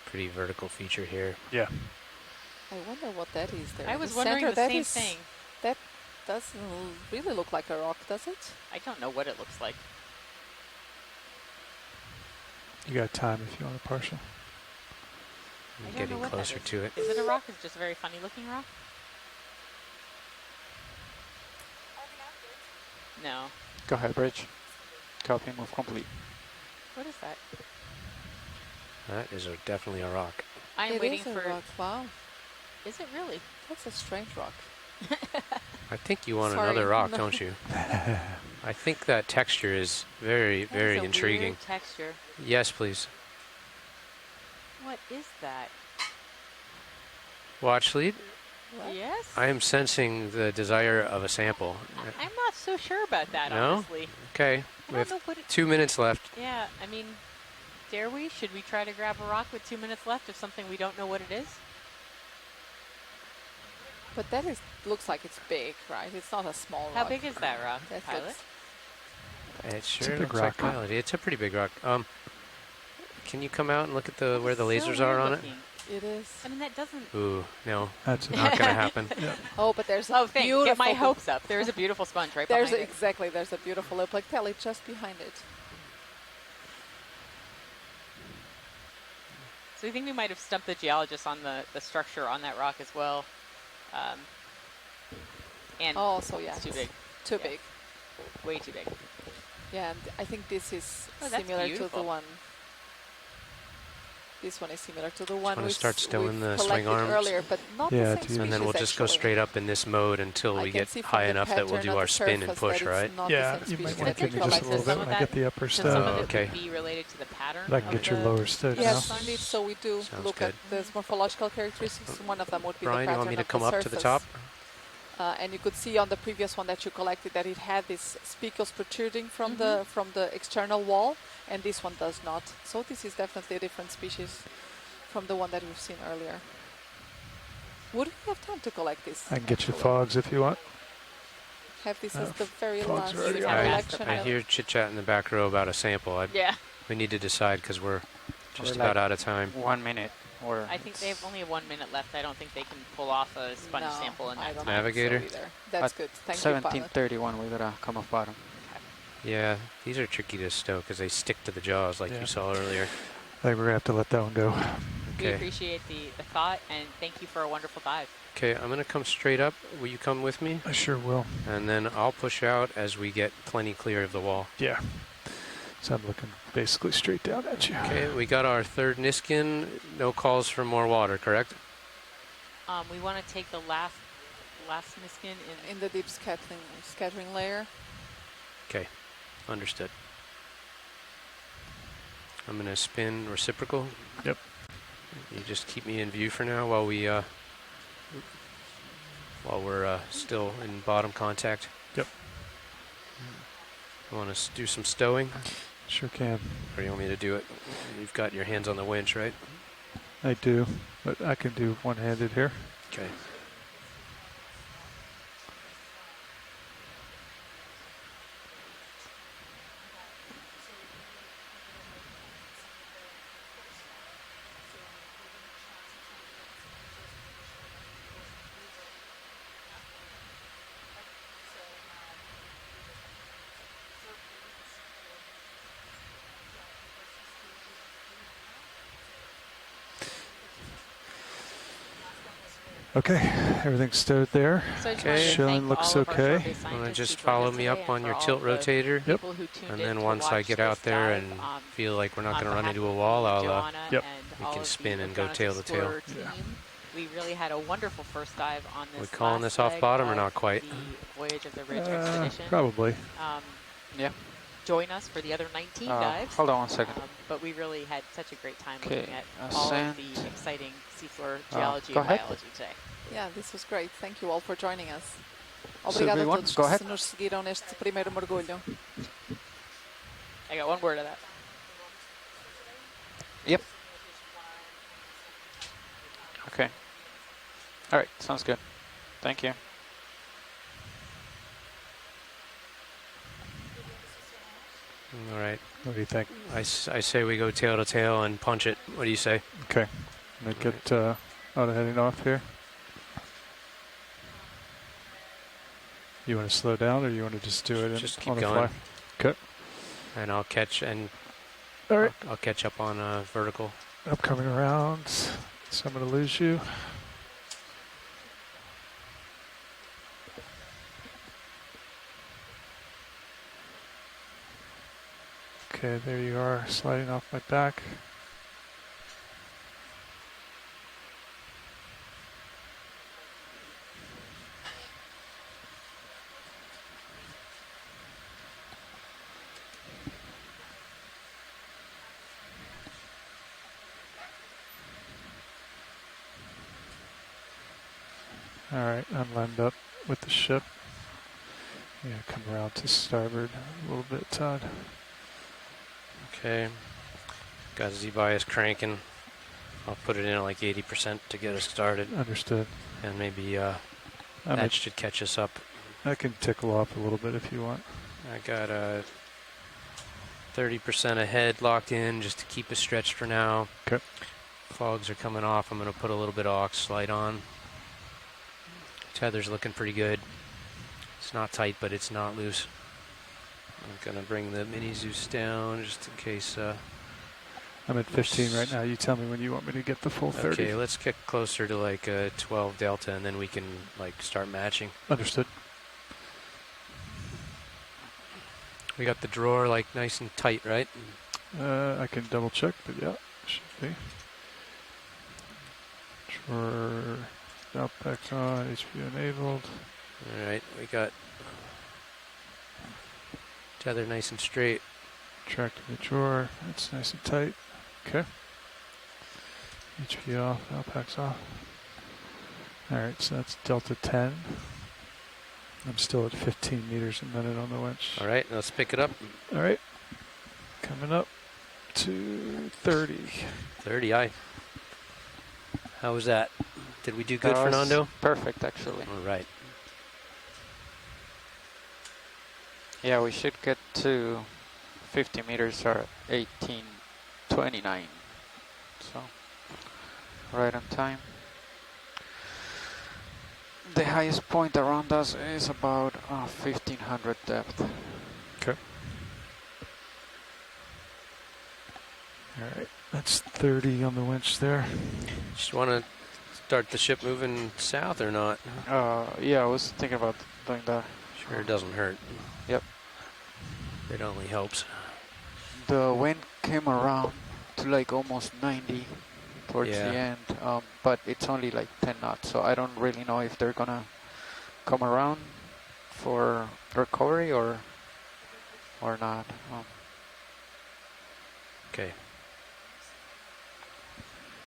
Pretty vertical feature here. Yeah. I wonder what that is there. I was wondering the same thing. That doesn't really look like a rock, does it? I don't know what it looks like. You got time if you want a partial. I don't Getting know what closer that is. to it. Is it a rock? Is it just a very funny looking rock? No. Go ahead, Bridge. Copy, move complete. What is that? That is definitely a rock. I am It waiting is a for. rock. Wow, Is it really? that's a strange rock. I think you want Sorry, another rock, no. don't you? I think that texture is very, That very is a intriguing. weird texture. Yes, please. What is that? Watch lead. What? Yes? I am sensing the desire of a sample. I'm not so sure about that, No? honestly. Okay, I we don't have know what it, 2 minutes left. yeah, I mean, dare we? Should we try to grab a rock with 2 minutes left of something we don't know what it is? But that looks like it's big, right? It's not a small How rock. big is that rock, That Pilot? looks- It sure big looks rock. like biology. It's a pretty big rock. Can you come out and look at where the It's so lasers are weird on looking. It is. I mean, that doesn't... it? Ooh, no, That's not gonna happen. Oh, but there's a Oh, thanks. beautiful. Get my hopes up. There's a beautiful sponge right behind it. Exactly. There's a beautiful Euplectelli just behind it. So I think we might have stumped the geologists on the structure on that rock as well. And Oh, so yeah, it's too big. Too Yeah. big. Way too big. Yeah, and I think this is Oh, that's similar to the beautiful. one. This one is similar to the one wanna we start stowing the swing collected arms? earlier, but not Yeah, the same to use- species, And then we'll just go actually. straight up in this mode until I we can get see from high the enough that we'll pattern do of our the spin and surface push, that it's right? not Yeah, the same you might species. want to give me just a So little some bit of when I get that- the upper So stow. some of it Okay. would be related to the pattern. But I can of get your the- lower stow Yes, now. indeed. So we do Sounds look good. at the morphological characteristics. One of them would be Brian, the you pattern want me to of come the up surface. to the top? And you could see on the previous one that you collected that it had these spicules protruding from the external wall, and this one does not. So this is definitely a different species from the one that we've seen earlier. Would we have time to collect this? I can get you actually? fogs if you want. Have this as the very fogs last are already collection. I of- hear chit chat in the back row about a sample. Yeah. We need to decide because we're just We're about like out of time. 1 minute. Or I think they have only 1 minute left. I don't think they can pull off a sponge No, sample in I that don't time. Navigator? think so either. That's At good. Thank you, 17:31, we gotta come off bottom. Yeah, these are tricky to stow because they stick to the jaws like Yeah. you saw earlier. I think we're gonna have to let that one go. We Okay. appreciate the thought, and thank you for a wonderful dive. Okay, I'm going to come straight up. Will you come with me? I sure will. And then I'll push out as we get plenty clear of the wall. Yeah. So I'm looking basically straight down at you. Okay, we got our third Niskin. No calls for more water, correct? We want to take the last Niskin in the deep scattering layer. Okay, understood. I'm going to spin reciprocal. Yep. You just keep me in view for now while we're still in bottom contact. Yep. You want to do some stowing? Sure can. Or you want me to do it? You've got your hands on the winch, right? I do, but I can do one-handed here. Okay. Okay, everything's stowed there. So I just wanted to Okay. Showing thank looks all of our okay. survey Want to scientists just who joined follow us me today up and on for your all tilt of the rotator? people who tuned And in then to once I watch get this out there dive, and on feel like we're not going to run behalf into a of wall, me, I'll Joanna, Yep. and we all can of spin the and go Okeanos tail to tail. Explorer team. We really had a wonderful first dive on this. We calling last this off leg bottom or of not quite? The Voyage of the Ridge expedition. Probably. Yeah. Join us for the other 19 dives. Hold on one second. But we really had such a great time Okay, looking at all of ascent. the exciting seafloor geology go and ahead. biology today. Yeah, this was great. Thank you all for joining us. So Obrigada a everyone, todos go que ahead. nos seguiram neste primeiro mergulho. I got one word of that. Yep. Okay. All right, sounds good. Thank you. All right. What do you think? I say we go tail to tail and punch it. What do you say? Okay. I'm gonna get auto heading off here. You want to slow down, or you want to just do it Just on keep the going. fly? Okay. And I'll catch and All right. I'll catch up on vertical. I'm coming around, so I'm gonna lose you. Okay, there you are, sliding off my back. All right, I'm lined up with the ship. Yeah, come around to starboard a little bit, Todd. Okay. Got Z-bias cranking. I'll put it in at like 80% to get us started. Understood. And maybe I'm that should catch us up. I can tickle off a little bit if you want. I got 30% ahead locked in just to keep us stretched for now. Okay. Clogs are coming off. I'm going to put a little bit of aux slide on. Tether's looking pretty good. It's not tight, but it's not loose. I'm going to bring the mini Zeus down just in case. I'm at 15 right now. You tell me when you want me to get the full 30. Okay, let's get closer to like 12 delta, and then we can like start matching. Understood. We got the drawer like nice and tight, right? I can double check, but yeah, should be. Drawer, belt back on, HV enabled. All right, we got tether nice and straight. Track to the drawer. That's nice and tight. Okay. HV off, Alpax off. Alright, so that's Delta 10. I'm still at 15 meters a minute on the winch. All right, let's pick it up. Alright. Coming up to 30. 30, aye. How was that? Did we do good, That was Fernando? Perfect, actually. All right. Yeah, we should get to 50 meters or 18:29. So, right on time. The highest point around us is about 1500 depth. Okay. All right, that's 30 on the winch there. Just want to start the ship moving south or not? Yeah, I was thinking about doing that. Sure, it doesn't hurt. Yep. It only helps. The wind came around to like almost 90 towards the end, but it's only like 10 knots, so I don't really know if they're gonna come around for recovery or not. Okay.